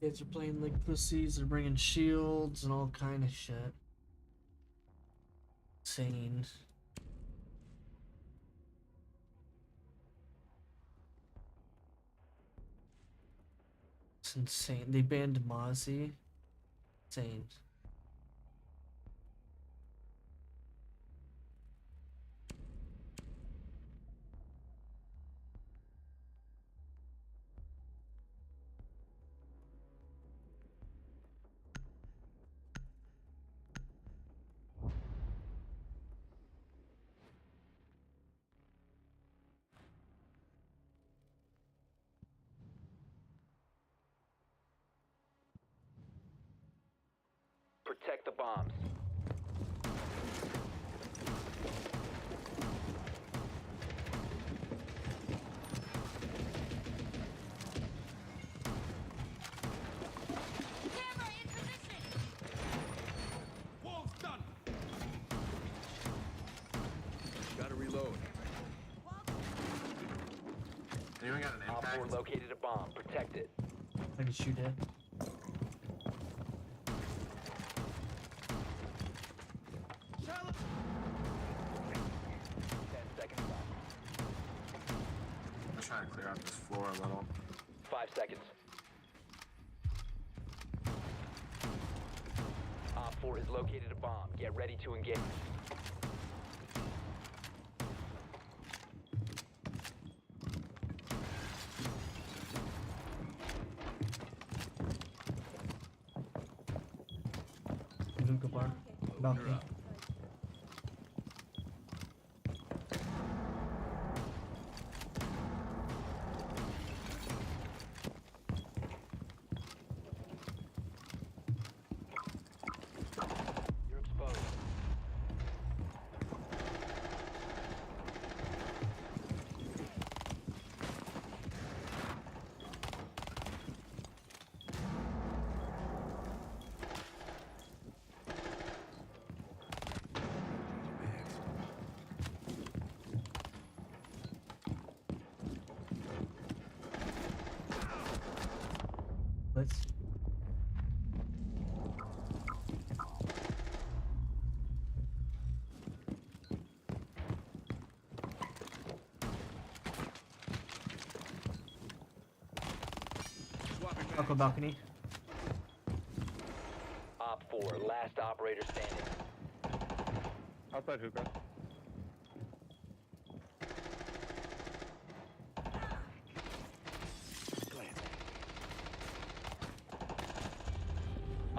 Kids are playing like pussies. They're bringing shields and all kind of shit. Insane. It's insane. They banned Mozzie. Insane. Protect the bombs. anyone got an Op 4 impact? located a bomb. Protect it. I can shoot it. I'm trying to clear out this floor a little. 5 seconds. Op 4 has located a bomb. Get ready to engage. Hookah bar. Balcony. You're exposed. Let's. Aqua balcony. Op 4, last operator standing. Outside hookah.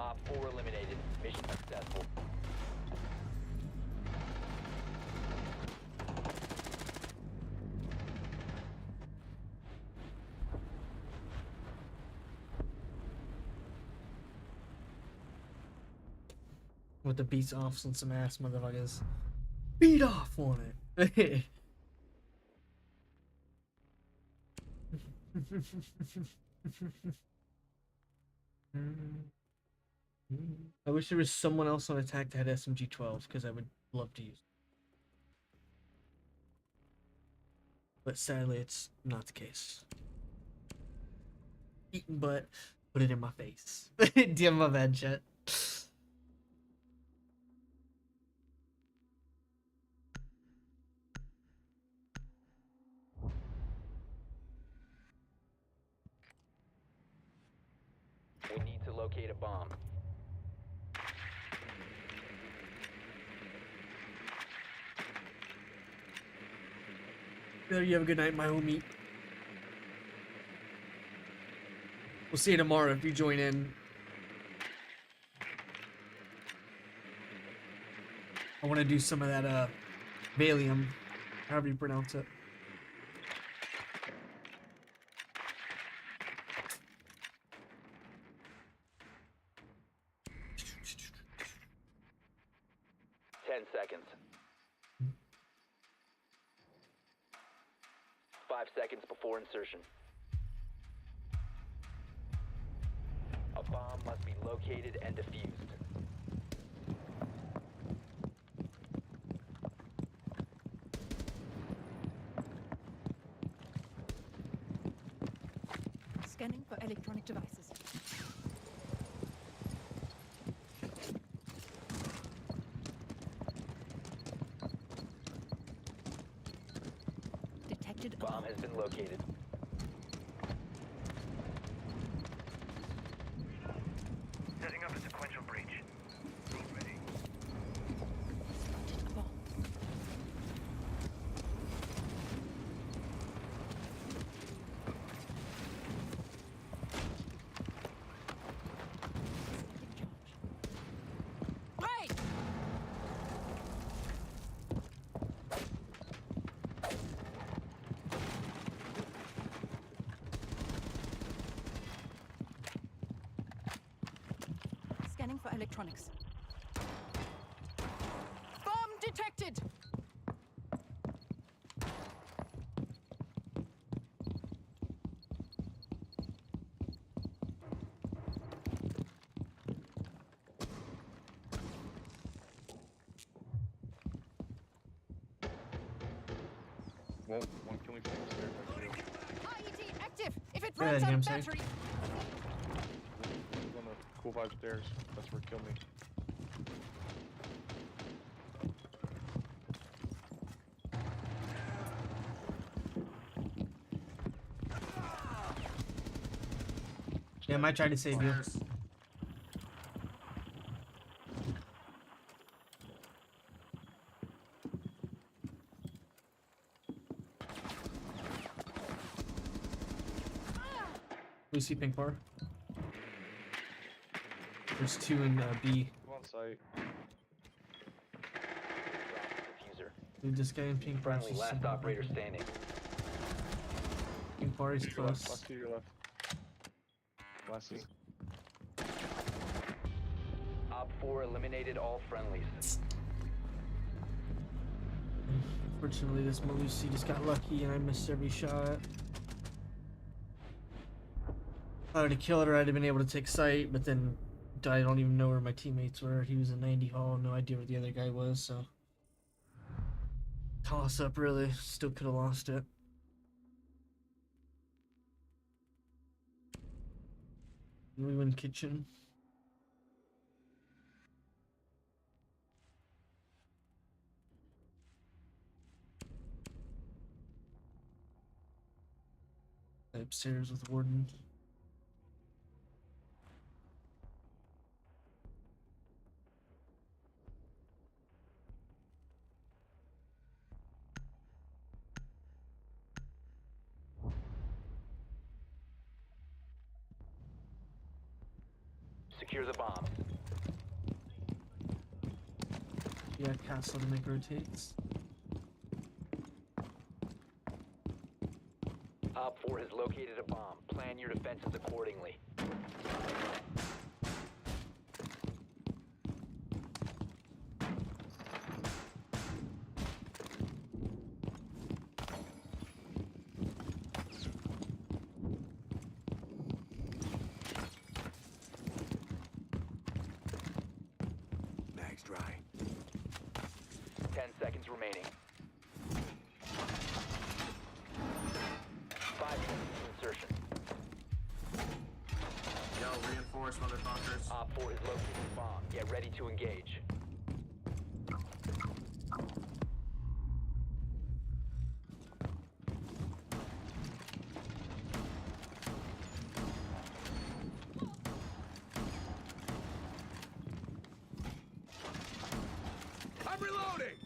Op 4 eliminated. Mission successful. With the beats off on some ass motherfuckers. Beat off on it. I wish there was someone else on attack that had SMG-12 because I would love to use it. But sadly, it's not the case. Eating butt, put it in my face. DM my bad, chat. We need to locate a bomb. You have a good night, my homie. We'll see you tomorrow if you join in. I want to do some of that, Valium, however you pronounce it. Seconds. 5 seconds before insertion. A bomb must be located and defused. Scanning for electronic devices. Detected. Bomb has been located. Setting up a sequential breach. Ready. Spotted a bomb. Right! Scanning for electronics. Bomb detected! One killing finish there. If it Yeah, runs out I'm of safe. battery. On the cool vibe stairs. That's where kill me. Yeah, I might try to save you. Stairs. Lucy pink bar. There's two in B. I'm on site. Diffuser. Dude, this guy in pink bar. Friendly, last operator standing. Pink bar is To your left. close. Last to your left. Last is. Op 4 eliminated all friendlies. Unfortunately, this Malusi just got lucky and I missed every shot. If I would have killed her, I'd have been able to take sight, but then I don't even know where my teammates were. He was in 90 hall, no idea where the other guy was, so. Toss up, really. Still could have lost it. We win kitchen. Upstairs with Warden. Secure the bombs. Yeah, castle to make rotates. Op 4 has located a bomb. Plan your defenses accordingly. Mag's dry. 10 seconds remaining. 5 seconds to insertion. Yo, reinforce, motherfuckers. Op 4 is located a bomb. Get ready to engage. I'm reloading!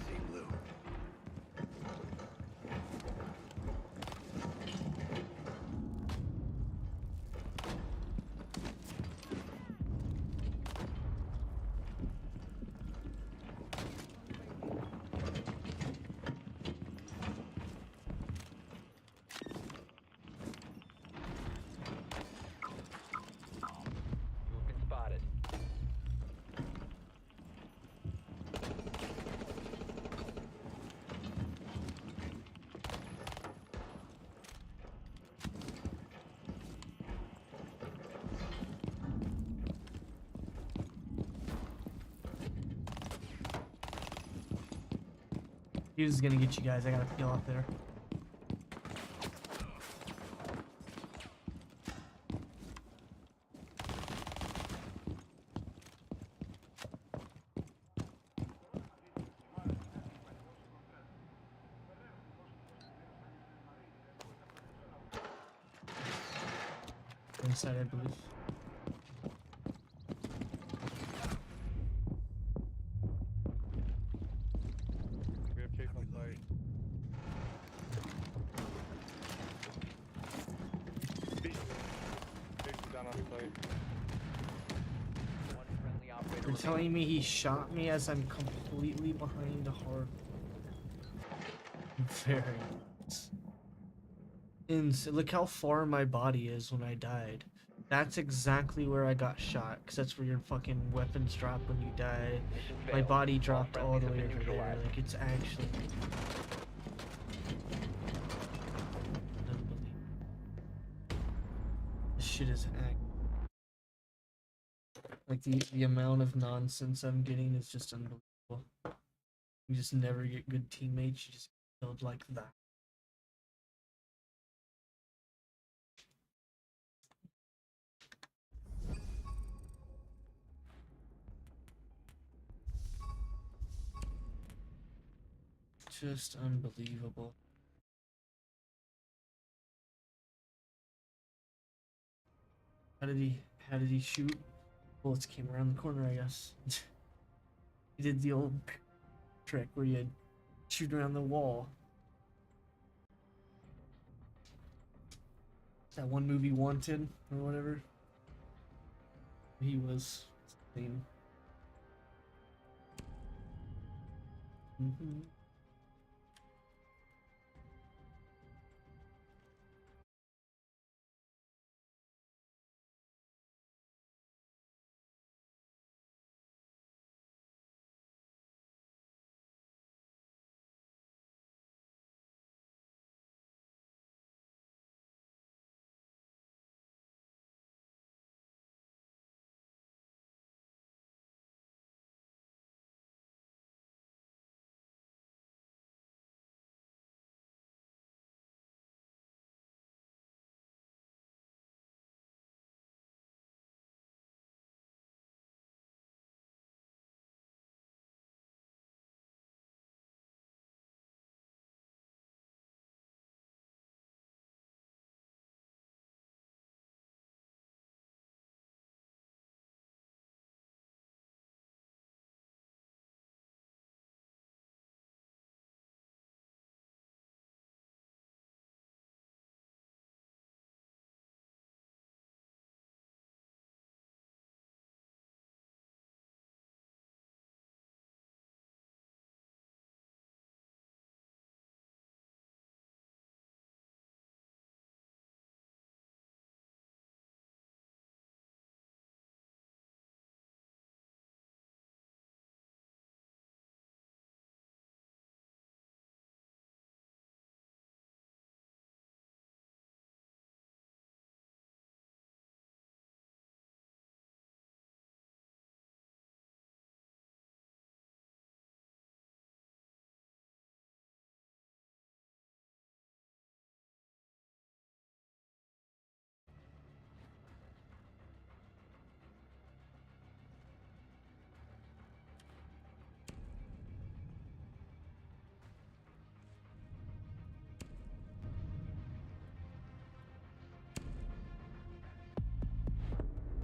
See blue. You have been spotted. He was gonna get you guys. I gotta peel off there. Inside, I believe. We have cake on site. Cake is down on site. One friendly operator You're telling me he shot me as I'm completely behind a hard. Very nice. Look how far my body is when I died. That's exactly where I got shot, because that's where your fucking weapons drop when you die. Mission My failed. body dropped all the friendlies way have been over there. neutralized. Like, it's actually. Unbelievable. This shit is act. Like the amount of nonsense I'm getting is just unbelievable. You just never get good teammates. You just build like that. Just unbelievable. How did he shoot? Bullets came around the corner, I guess. He did the old trick where you shoot around the wall. That one movie Wanted or whatever. He was insane. Mm-hmm.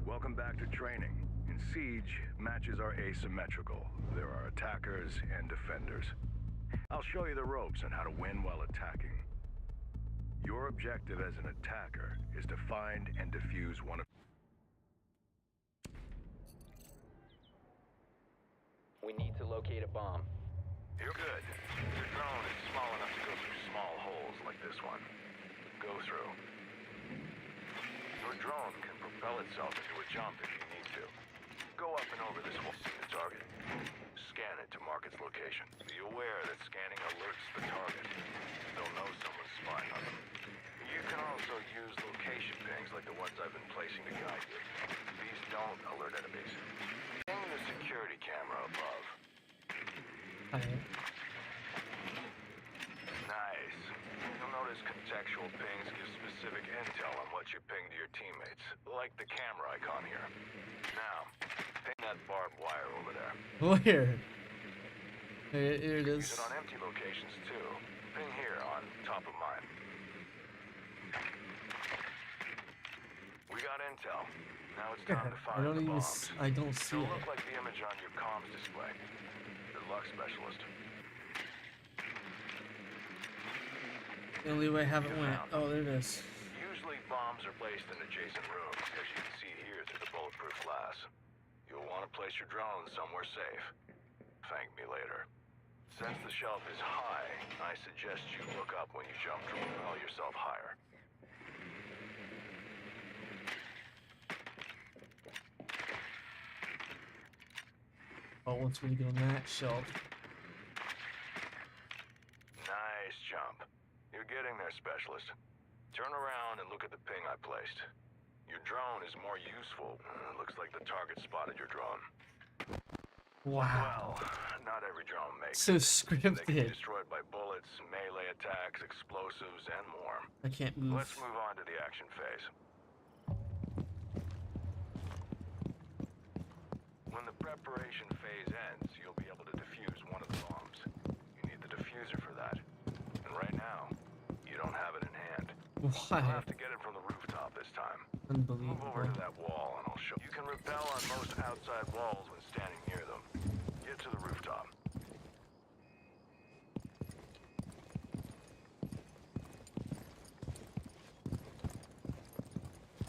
Welcome back to training. In Siege, matches are asymmetrical. There are attackers and defenders. I'll show you the ropes on how to win while attacking. Your objective as an attacker is to find and defuse one of... We need to locate a bomb. You're good. Your drone is small enough to go through small holes like this one. Go through. Your drone can propel itself into a jump if you need to. Go up and over this hole, see the target. Scan it to mark its location. Be aware that scanning alerts the target. They'll know someone's spying on them. You can also use location pings like the ones I've been placing to guide you. These don't alert enemies. Ping the security camera above. Nice. You'll notice contextual pings give specific intel on what you ping to your teammates, like the camera icon here. Now, ping that barbed wire over there. Where? Here it is. Use it on empty locations too. Ping here on top of mine. We got intel. Now it's time to find the bombs. I don't see It'll it. look like the image on your comms display. Good luck, specialist. The only way I haven't went. Oh, there it is. Usually bombs are placed in adjacent rooms, as you can see here through the bulletproof glass. You'll want to place your drone somewhere safe. Thank me later. Since the shelf is high, I suggest you look up when you jump to propel yourself higher. Oh, wants me to get on that shelf. Nice jump. You're getting there, specialist. Turn around and look at the ping I placed. Your drone is more useful. Looks like the target spotted your drone. Wow. Well, not every drone makes So it. They can be scripted. destroyed by bullets, melee attacks, explosives, and more. I can't move. Let's move on to the action phase. When the preparation phase ends, you'll be able to defuse one of the bombs. You need the diffuser for that. And right now, you don't have it in hand. Why? You'll have to get it from the rooftop this time. Unbelievable. Move over to that wall and I'll show you. You can rappel on most outside walls when standing near them. Get to the rooftop.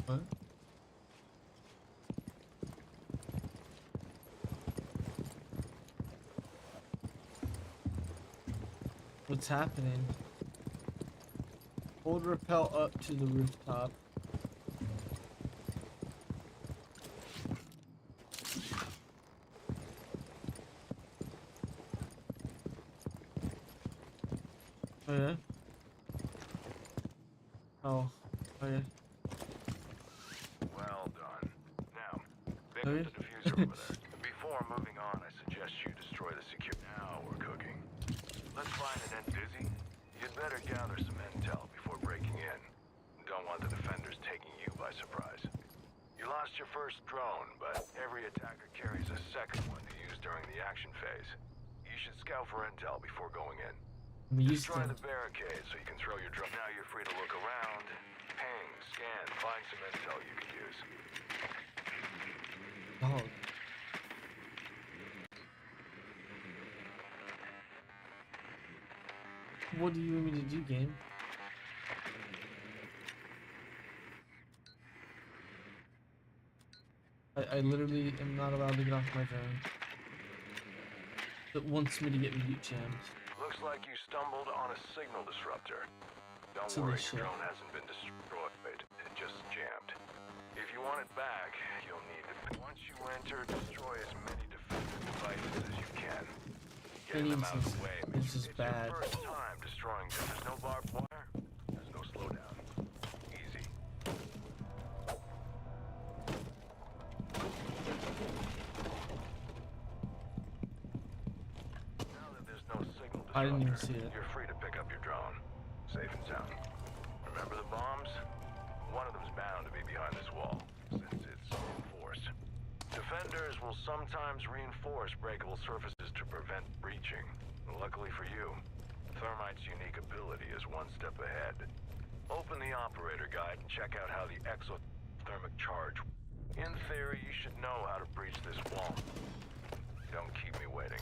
What? What's happening? Hold rappel up to the rooftop. Oh yeah? Oh, okay. Well done. Now, pick Okay. up the diffuser over there. Before moving on, I suggest you destroy the secure. Now we're cooking. Let's find an end busy. You'd better gather some intel before breaking in. Don't want the defenders taking you by surprise. You lost your first drone, but every attacker carries a second one to use during the action phase. You should scout for intel before going in. I'm used Destroy to. the barricade so you can throw your drone. Now you're free to look around, ping, scan, find some intel you can use. Dog. What do you want me to do, game? I literally am not allowed to get off my drone. It wants me to get mute jammed. Looks like you stumbled on a signal disruptor. Don't So worry, they your should. drone hasn't been destroyed. It just jammed. If you want it back, you'll need to... Once you enter, destroy as many defensive devices as you can. Getting them out of the way means This is it's bad. your first time destroying them. There's no barbed wire, there's no slowdown. Easy. Now that there's no signal disruptor, I didn't even see it. you're free to pick up your drone. Safe and sound. Remember the bombs? One of them's bound to be behind this wall, since it's reinforced. Defenders will sometimes reinforce breakable surfaces to prevent breaching. Luckily for you, Thermite's unique ability is one step ahead. Open the operator guide and check out how the exothermic charge. In theory, you should know how to breach this wall. Don't keep me waiting.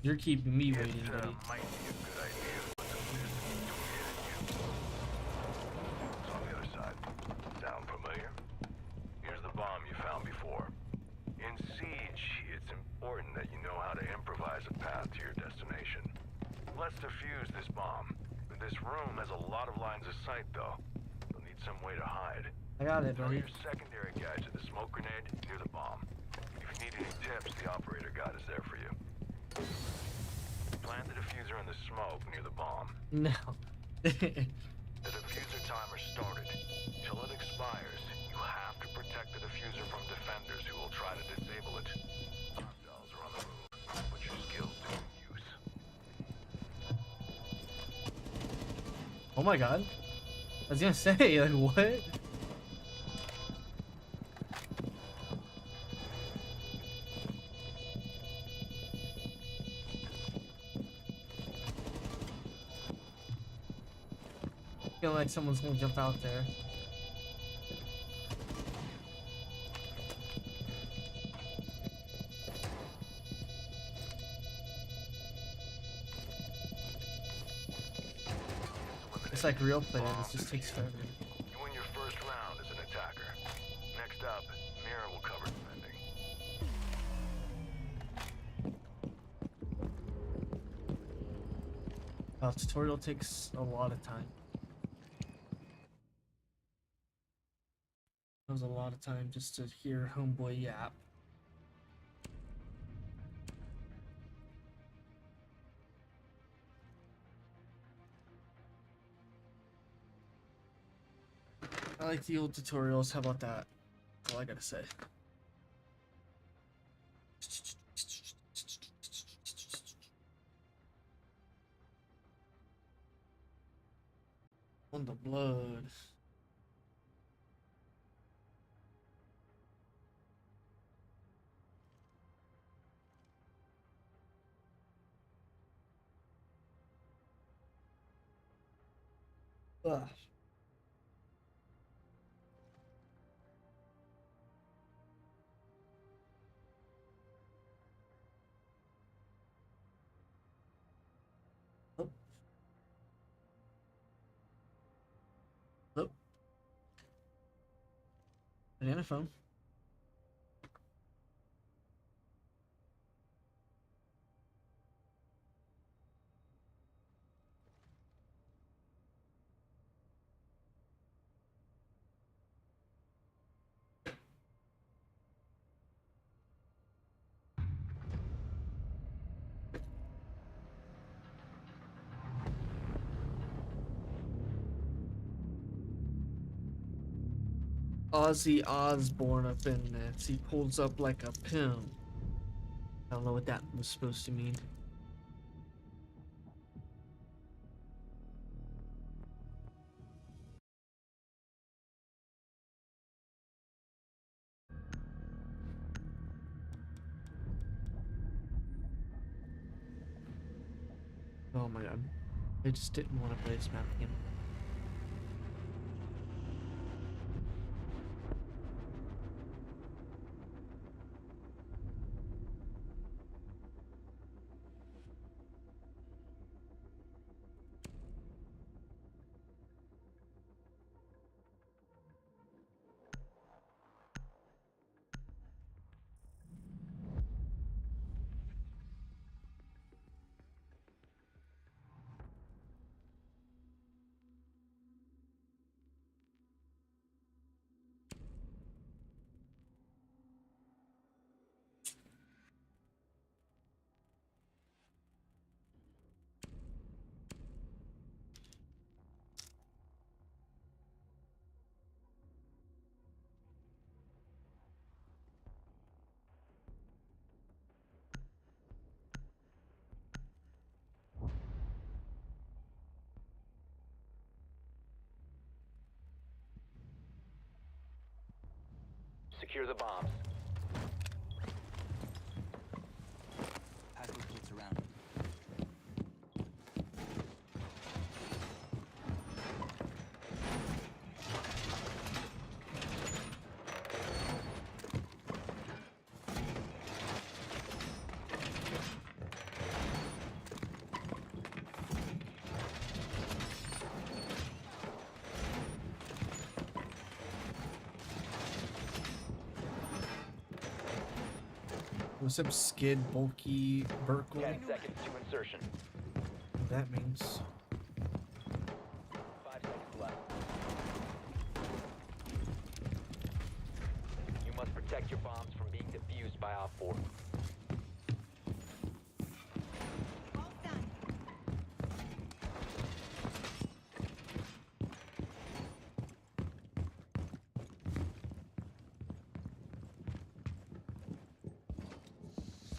You're keeping me waiting, It buddy. might be a good idea to put some distance between it and you. It's on the other side. Sound familiar? Here's the bomb you found before. In Siege, it's important that you know how to improvise a path to your destination. Let's defuse this bomb. This room has a lot of lines of sight, though. You'll need some way to hide. I got it, Throw buddy. your secondary guide to the smoke grenade near the bomb. If you need any tips, the operator guide is there for you. Plant the diffuser in the smoke near the bomb. No. The diffuser timer started. Till it expires, you have to protect the diffuser from defenders who will try to disable it. Hostiles are on the move. Put your skills to good use. Oh my god. I was gonna say, like, what? I feel like someone's gonna jump out there. It's like real player, this just takes forever. You win your first round as an attacker. Next up, Mira will cover defending. Tutorial takes a lot of time. That was a lot of time just to hear homeboy yap. like the old tutorials. How about that? That's all I gotta say. On the blood. Ugh. Oh. Oh. Banana phone. Ozzy Osbourne up in this. He pulls up like a pimp. I don't know what that was supposed to mean. Oh my god. I just didn't want to play this map again. Secure the bombs. Hostile kits around. What's up, Skid, Bulky, Burkle? 10 seconds to insertion. What that means. 5 seconds left. You must protect your bombs from being defused by Op 4.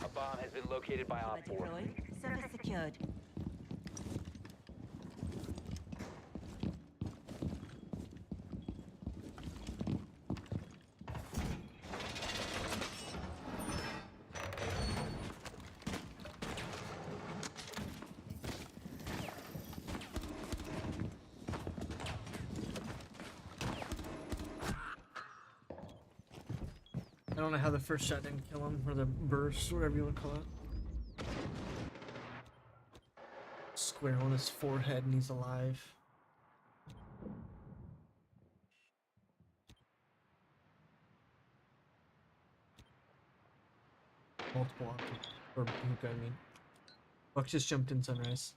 A bomb has been located by Op 4. Deployed. Service secured. I don't know how the first shot didn't kill him, or the burst, whatever you want to call it. Square on his forehead and he's alive. Multiple options. Or Buka, I mean. Buck just jumped in Sunrise.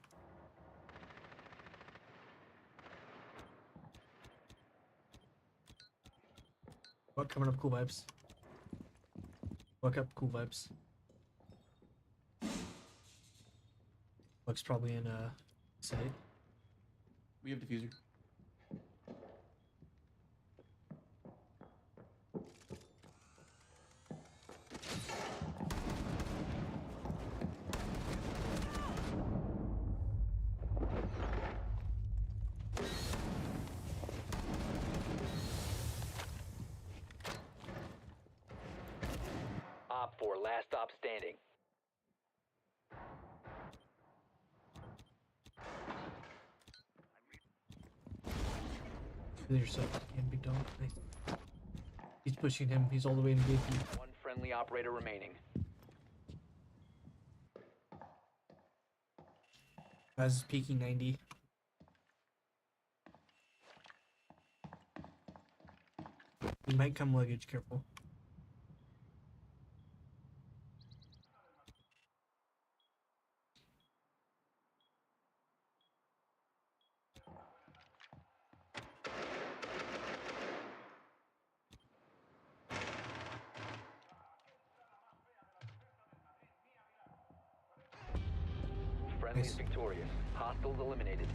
Buck coming up, cool vibes. Buck up, cool vibes. Buck's probably in site. We have diffuser. 4, last stop standing. Kill yourself again, big dog. Nice. He's pushing him. He's all the way in B. One friendly operator remaining. Guys peeking 90. He might come luggage, careful. Friendly is Nice. victorious. Hostiles eliminated.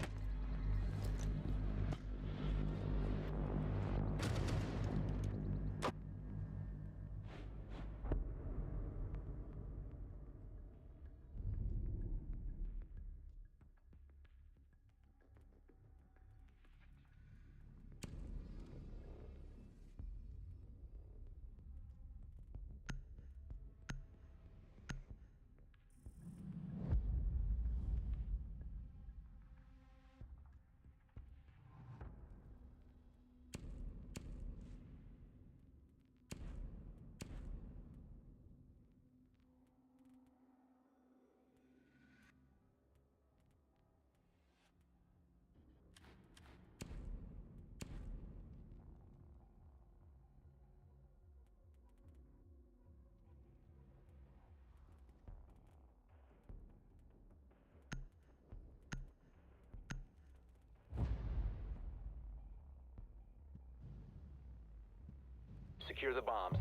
Secure the bombs.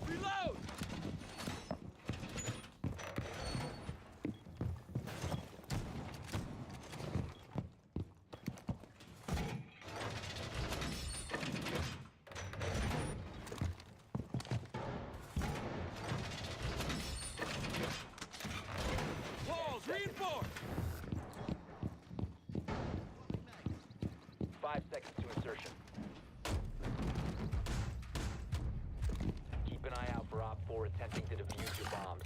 Reload! Walls reinforced! 5 seconds to insertion. Keep an eye out for Op 4 attempting to defuse your bombs.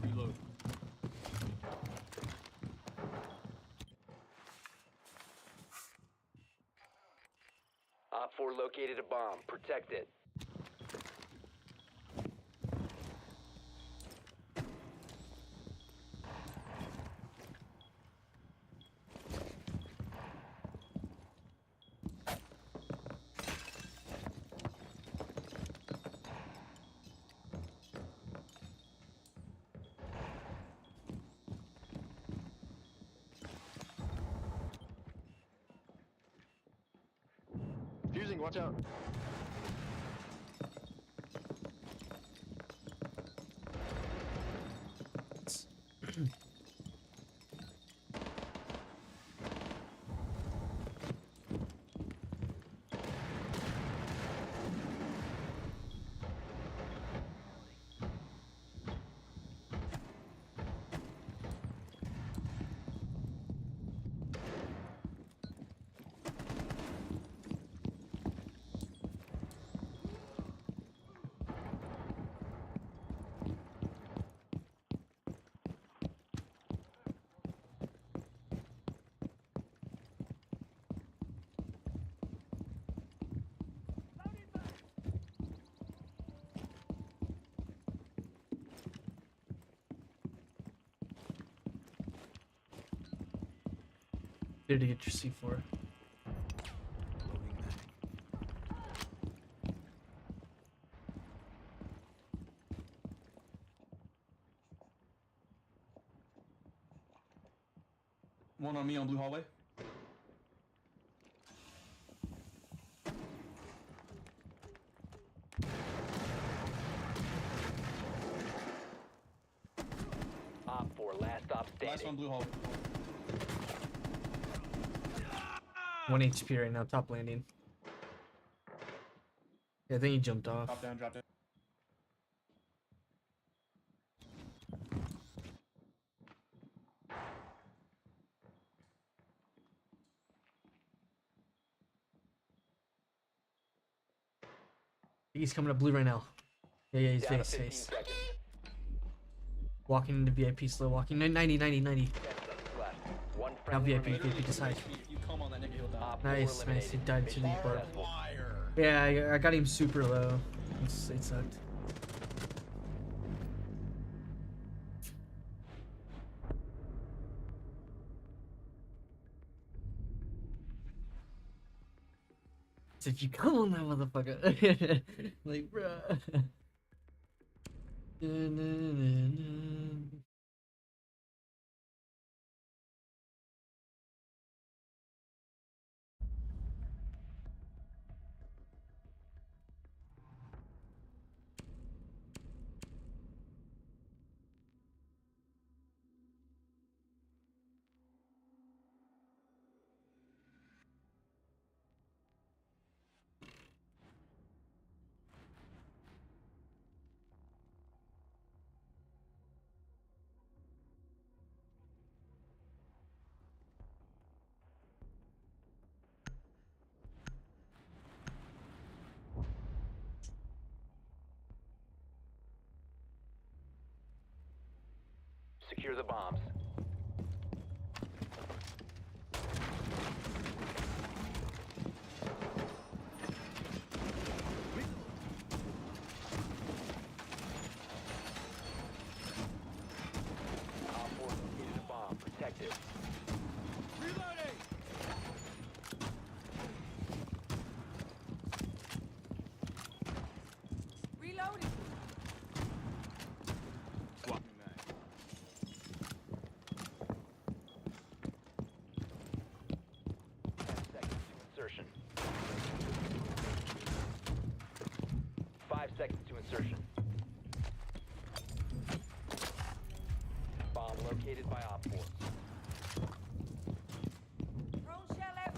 Reload. Op 4 located a bomb. Protect it. Fusing, watch out. Here to get your C4. One on me on blue hallway. op Last standing. one, blue hallway. 1 HP right now, top landing. Yeah, I think he jumped off. Drop down, drop down. He's coming up blue right now. Yeah, he's Down to face, 15 face. seconds. Walking into VIP, slow walking. 90, 90, 90. 10 seconds left. One Now friendly VIP, remaining. VIP decide. You come on that nigga, he'll die. Op 4 Nice, nice. He eliminated. died to the Mission orb. successful. Yeah, I got him super low. It sucked. So if you come on that motherfucker. Like, bruh. Secure the bombs. Op 4 located a bomb. Protect it. Reloading! Reloading. Swap me mag. 10 seconds to insertion. 5 seconds to insertion. Bomb located by Op 4. Drone shell out.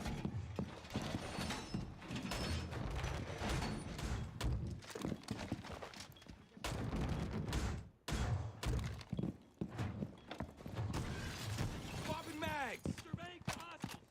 Swapping mags! Surveying for hostiles!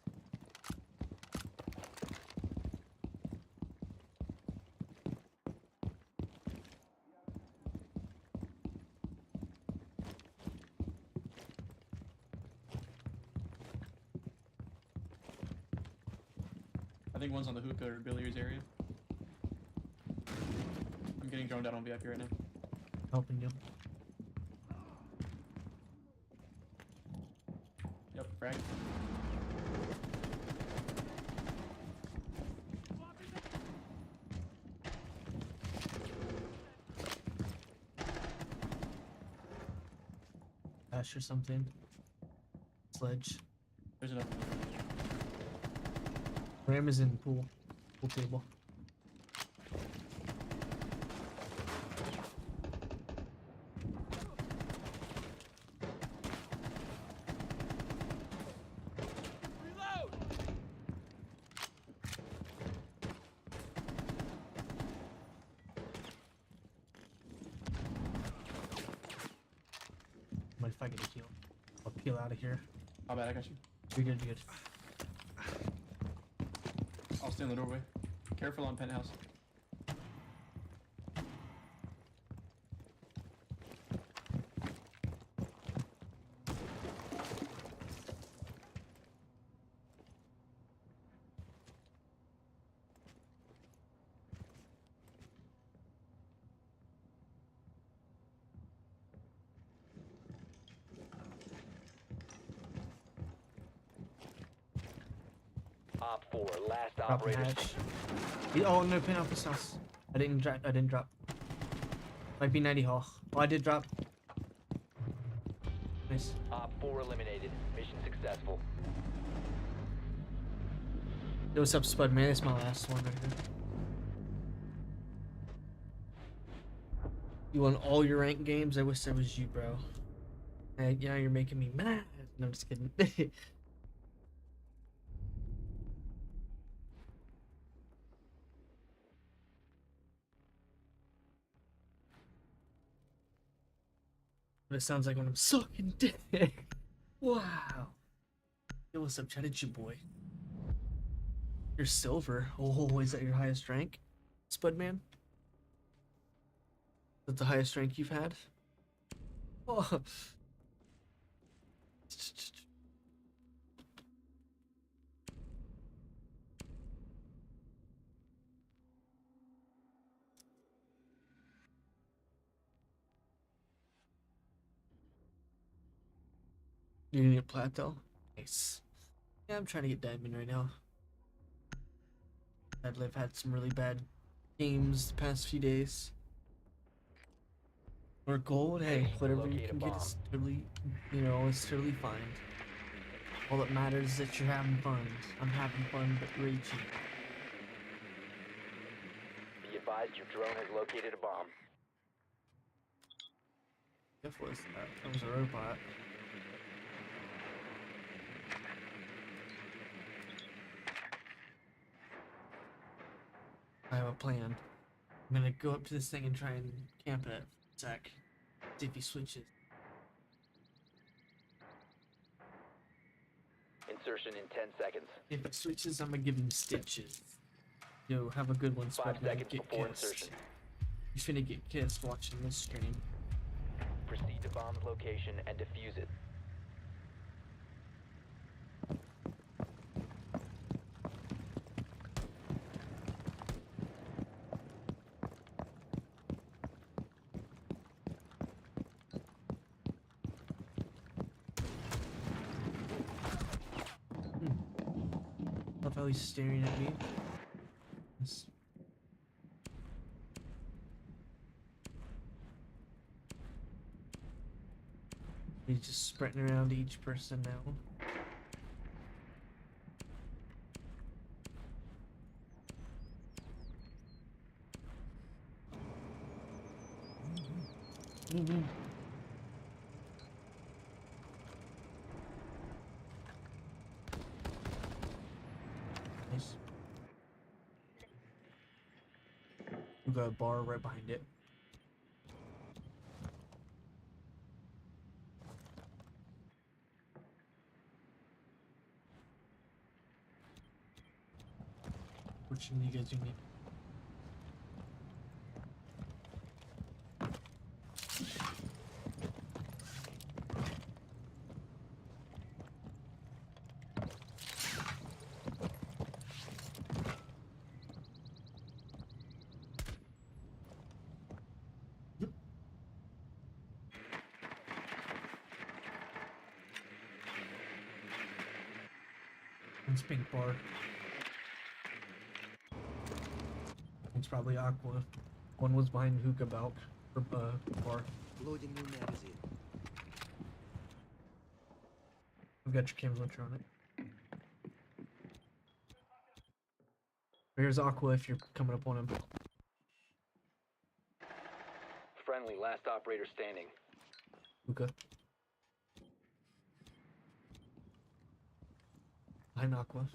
I think one's on the hookah or billiards area. I'm getting droned out on VIP right now. Helping you. Yep, frag. Ash or something. Sledge. There's another one. Ram is in pool. Pool table. Reload! What if I get a heal? I'll peel out of here. My bad, I got you. You're good, you're good. I'll stay in the doorway. Careful on penthouse. Op 4, last Drop operator. hatch. Oh no, pin off his house. I didn't drop. Might be 90 hall. Oh, I did drop. Nice. Op 4 eliminated. Mission successful. Yo, what's up, Spud? Man, it's my last one right here. You won all your ranked games? I wish I was you, bro. Yeah, you're making me mad. No, I'm just kidding. But it sounds like when I'm sucking dick. Wow. Yo, what's up, chatted you boy? You're silver. Oh, is that your highest rank, Spudman? Is that the highest rank you've had? Oh. You're gonna get plateau? Nice. Yeah, I'm trying to get diamond right now. I've had some really bad games the past few days. Or gold, hey, whatever you can get is totally, it's totally fine. All that matters is that you're having fun. I'm having fun, but raging. Be advised your drone has located a bomb. If was that? That was a robot. I have a plan. I'm gonna go up to this thing and try and camp it for a sec. See if he switches. Insertion in 10 seconds. If he switches, I'm gonna give him stitches. Yo, have a good one, 5 Spudman. seconds Get before kissed. insertion. He's finna get kissed watching this stream. Proceed to bomb's location and defuse it. Love how he's staring at me. Yes. He's just sprinting around each person now. Nice. We got a bar right behind it. Which one you guys do need? One's pink bar. It's probably aqua. One was behind hookah balk or bar. Loading new magazine. I've got your cams launcher on it. Here's aqua if you're coming up on him. Friendly, last operator standing. Hookah. Behind aqua.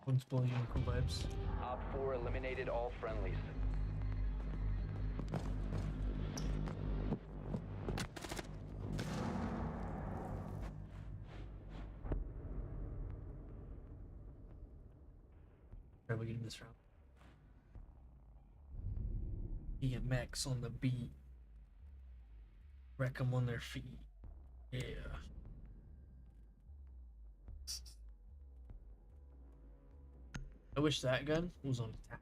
One's bullying cool vibes. Op 4 eliminated all friendlies. Try to get this round. DMX on the beat. Wreck them on their feet. Yeah. I wish that gun was on attack.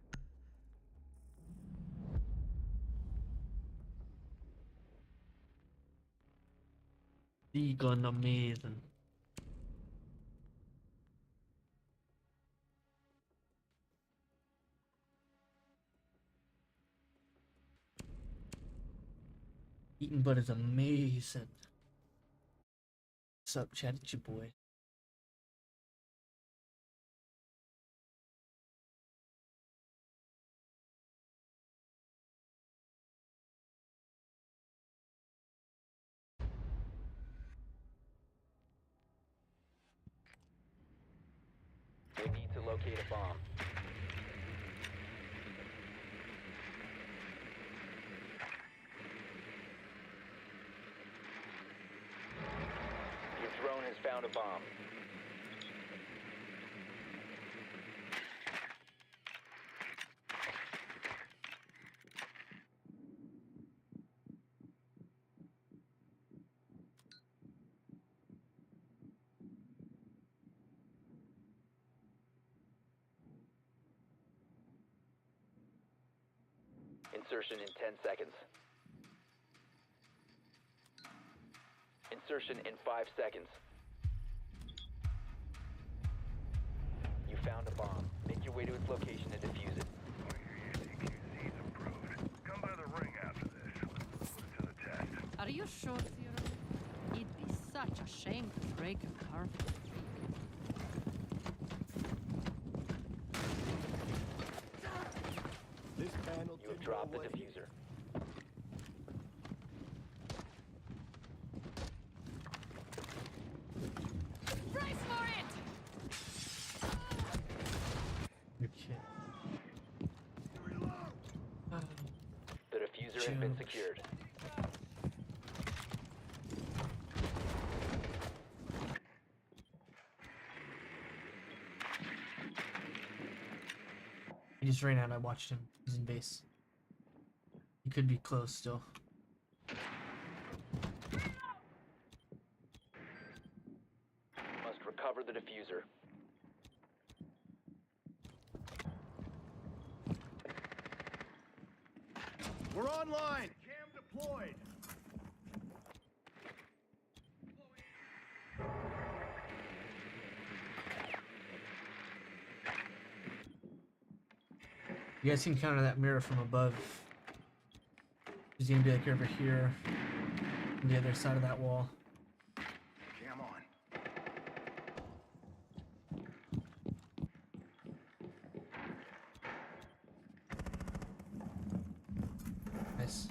The gun amazing. Eating butt is amazing. What's up, chat? It's your boy. We need to locate a bomb. Your drone has found a bomb. Insertion in 10 seconds. Insertion in 5 seconds. You found a bomb. Make your way to its location and defuse it. Come by the ring after this. Let's put it to the test. Are you sure, Zero? It'd be such a shame to break a perfect This panel You have dropped the diffuser. Brace for it! You're kidding. The diffuser has been secured. He just ran out. I watched him. He's in base. He could be close still. Must recover the diffuser. We're online. Cam deployed. You guys can counter that mirror from above. He's gonna be like over here, on the other side of that wall. Cam on. Nice.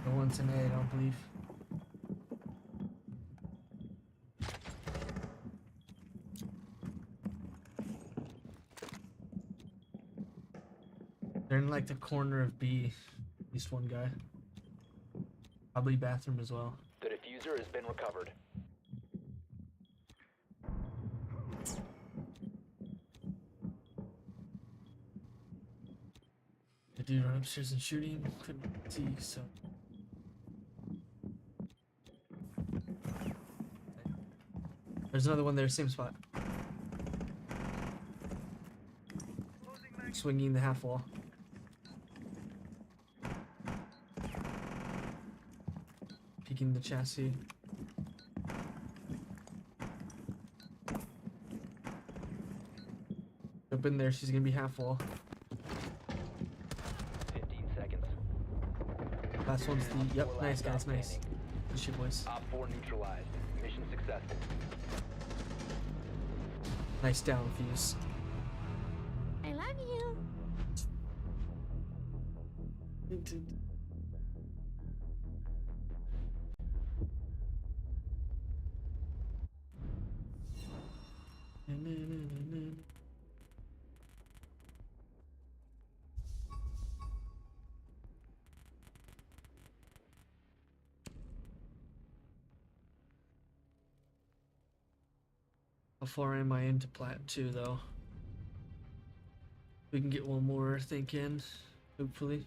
No one's in A, I don't believe. They're in like the corner of B. At least one guy. Probably bathroom as well. The diffuser has been recovered. The dude ran upstairs and shooting. Couldn't see, so. There's another one there, same spot. Swinging the half wall. Peeking the chassis. Up in there, she's gonna be half wall. 15 seconds. Last one's the. Yep, nice guys, nice. Good shit, boys. Op 4 neutralized. Mission successful. Nice down fuse. I love you. How far am I into plat 2 though? We can get one more think in, hopefully.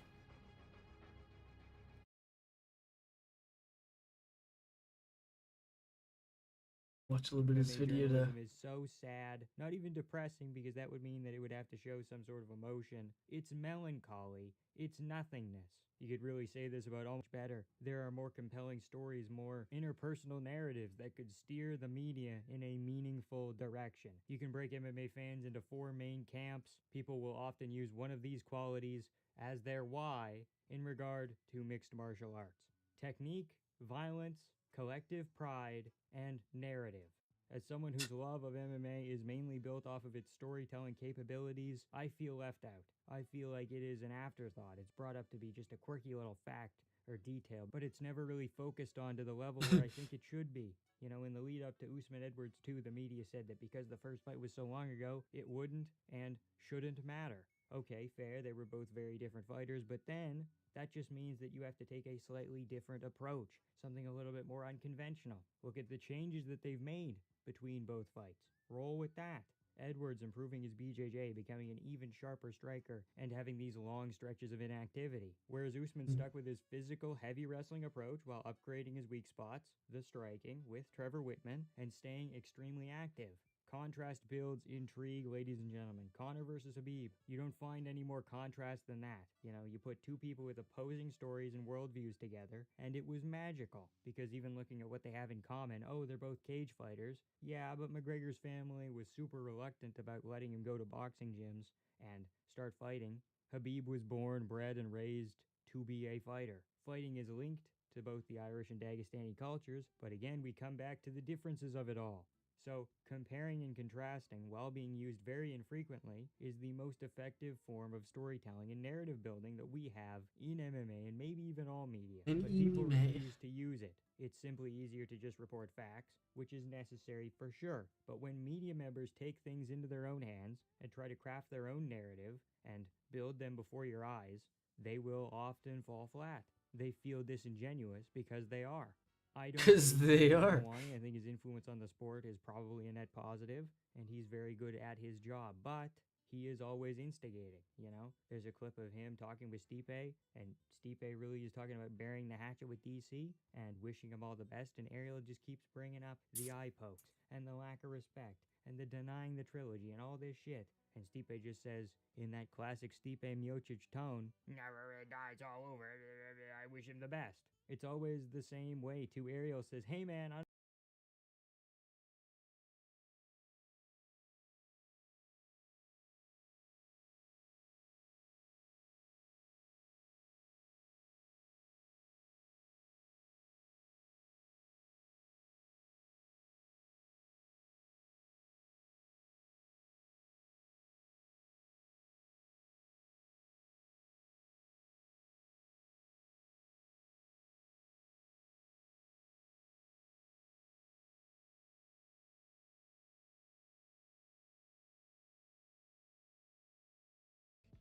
Watch a little bit of this video to. Journalism is so sad, not even depressing because that would mean that it would have to show some sort of emotion. It's melancholy. It's nothingness. You could really say this about all much better. There are more compelling stories, more interpersonal narratives that could steer the media in a meaningful direction. You can break MMA fans into 4 main camps. People will often use one of these qualities as their why in regard to mixed martial arts. Technique, violence, collective pride, and narrative. As someone whose love of MMA is mainly built off of its storytelling capabilities, I feel left out. I feel like it is an afterthought. It's brought up to be just a quirky little fact or detail, but it's never really focused on to the level where I think it should be. You know, in the lead up to Usman Edwards 2, the media said that because the first fight was so long ago, it wouldn't and shouldn't matter. Okay, fair, they were both very different fighters, but then that just means that you have to take a slightly different approach, something a little bit more unconventional. Look at the changes that they've made between both fights. Roll with that. Edwards improving his BJJ, becoming an even sharper striker, and having these long stretches of inactivity. Whereas Usman stuck with his physical, heavy wrestling approach while upgrading his weak spots, the striking, with Trevor Whitman, and staying extremely active. Contrast builds intrigue, ladies and gentlemen. Conor versus Khabib. You don't find any more contrast than that. You know, you put two people with opposing stories and worldviews together, and it was magical. Because even looking at what they have in common, oh, they're both cage fighters. Yeah, but McGregor's family was super reluctant about letting him go to boxing gyms and start fighting. Khabib was born, bred, and raised to be a fighter. Fighting is linked to both the Irish and Dagestani cultures, but again, we come back to the differences of it all. So, comparing and contrasting, while being used very infrequently, is the most effective form of storytelling and narrative building that we have in MMA and maybe even all media. In But people MMA. refuse to use it. It's simply easier to just report facts, which is necessary for sure. But when media members take things into their own hands and try to craft their own narrative and build them before your eyes, they will often fall flat. They feel disingenuous because they are. I don't 'Cause hate they Khabib are. Nurmagomedov. I think his influence on the sport is probably a net positive, and he's very good at his job. But he is always instigating, you know? There's a clip of him talking with Stipe, and Stipe really is talking about burying the hatchet with DC and wishing him all the best, and Ariel just keeps bringing up the eye pokes and the lack of respect and the denying the trilogy and all this shit. And Stipe just says, in that classic Stipe Miocic tone, it's all over, I wish him the best. It's always the same way. To Ariel says, hey man, I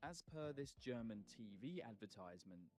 As per this German TV advertisement,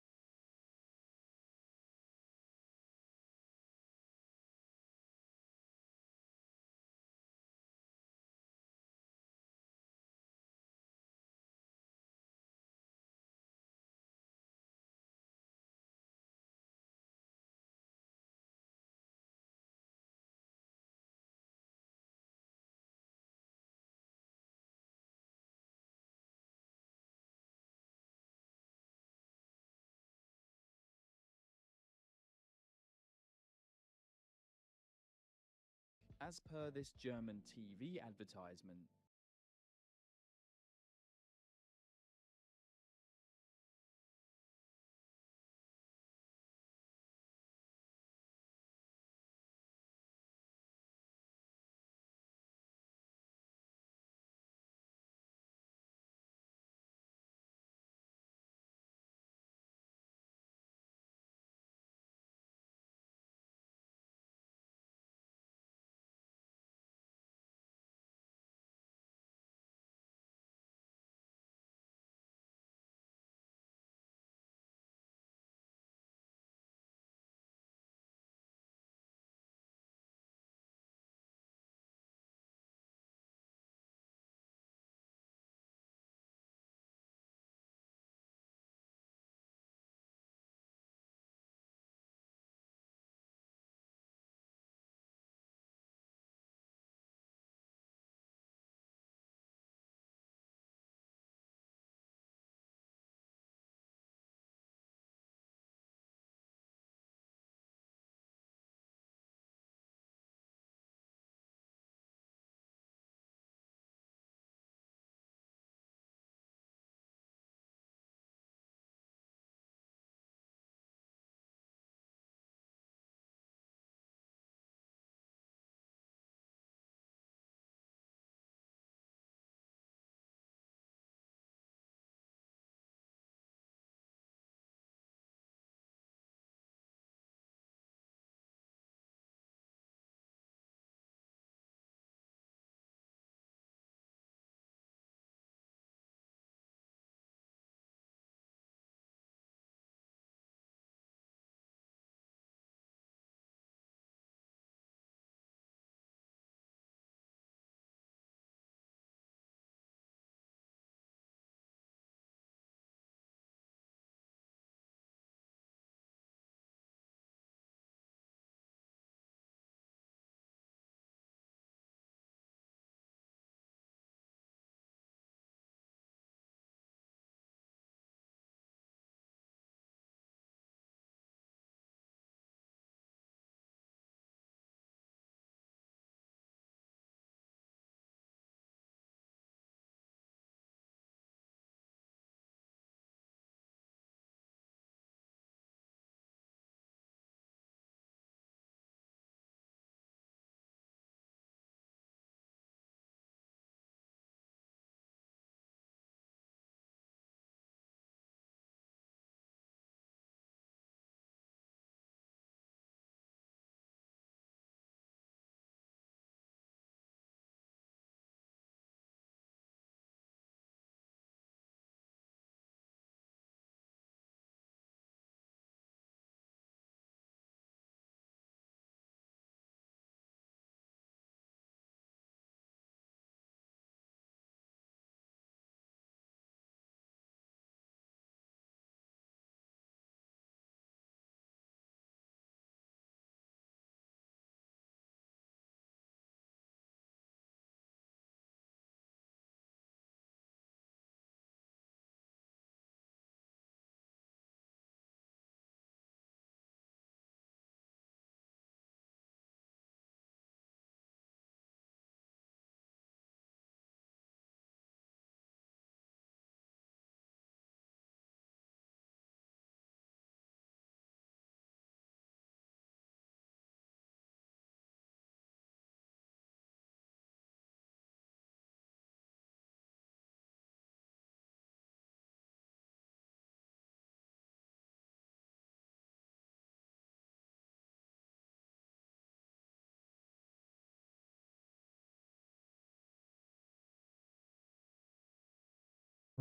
as per this German TV advertisement,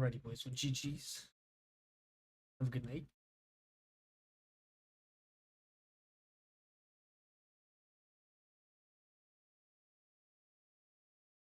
Alrighty, boys. Well, GG's. Have a good night.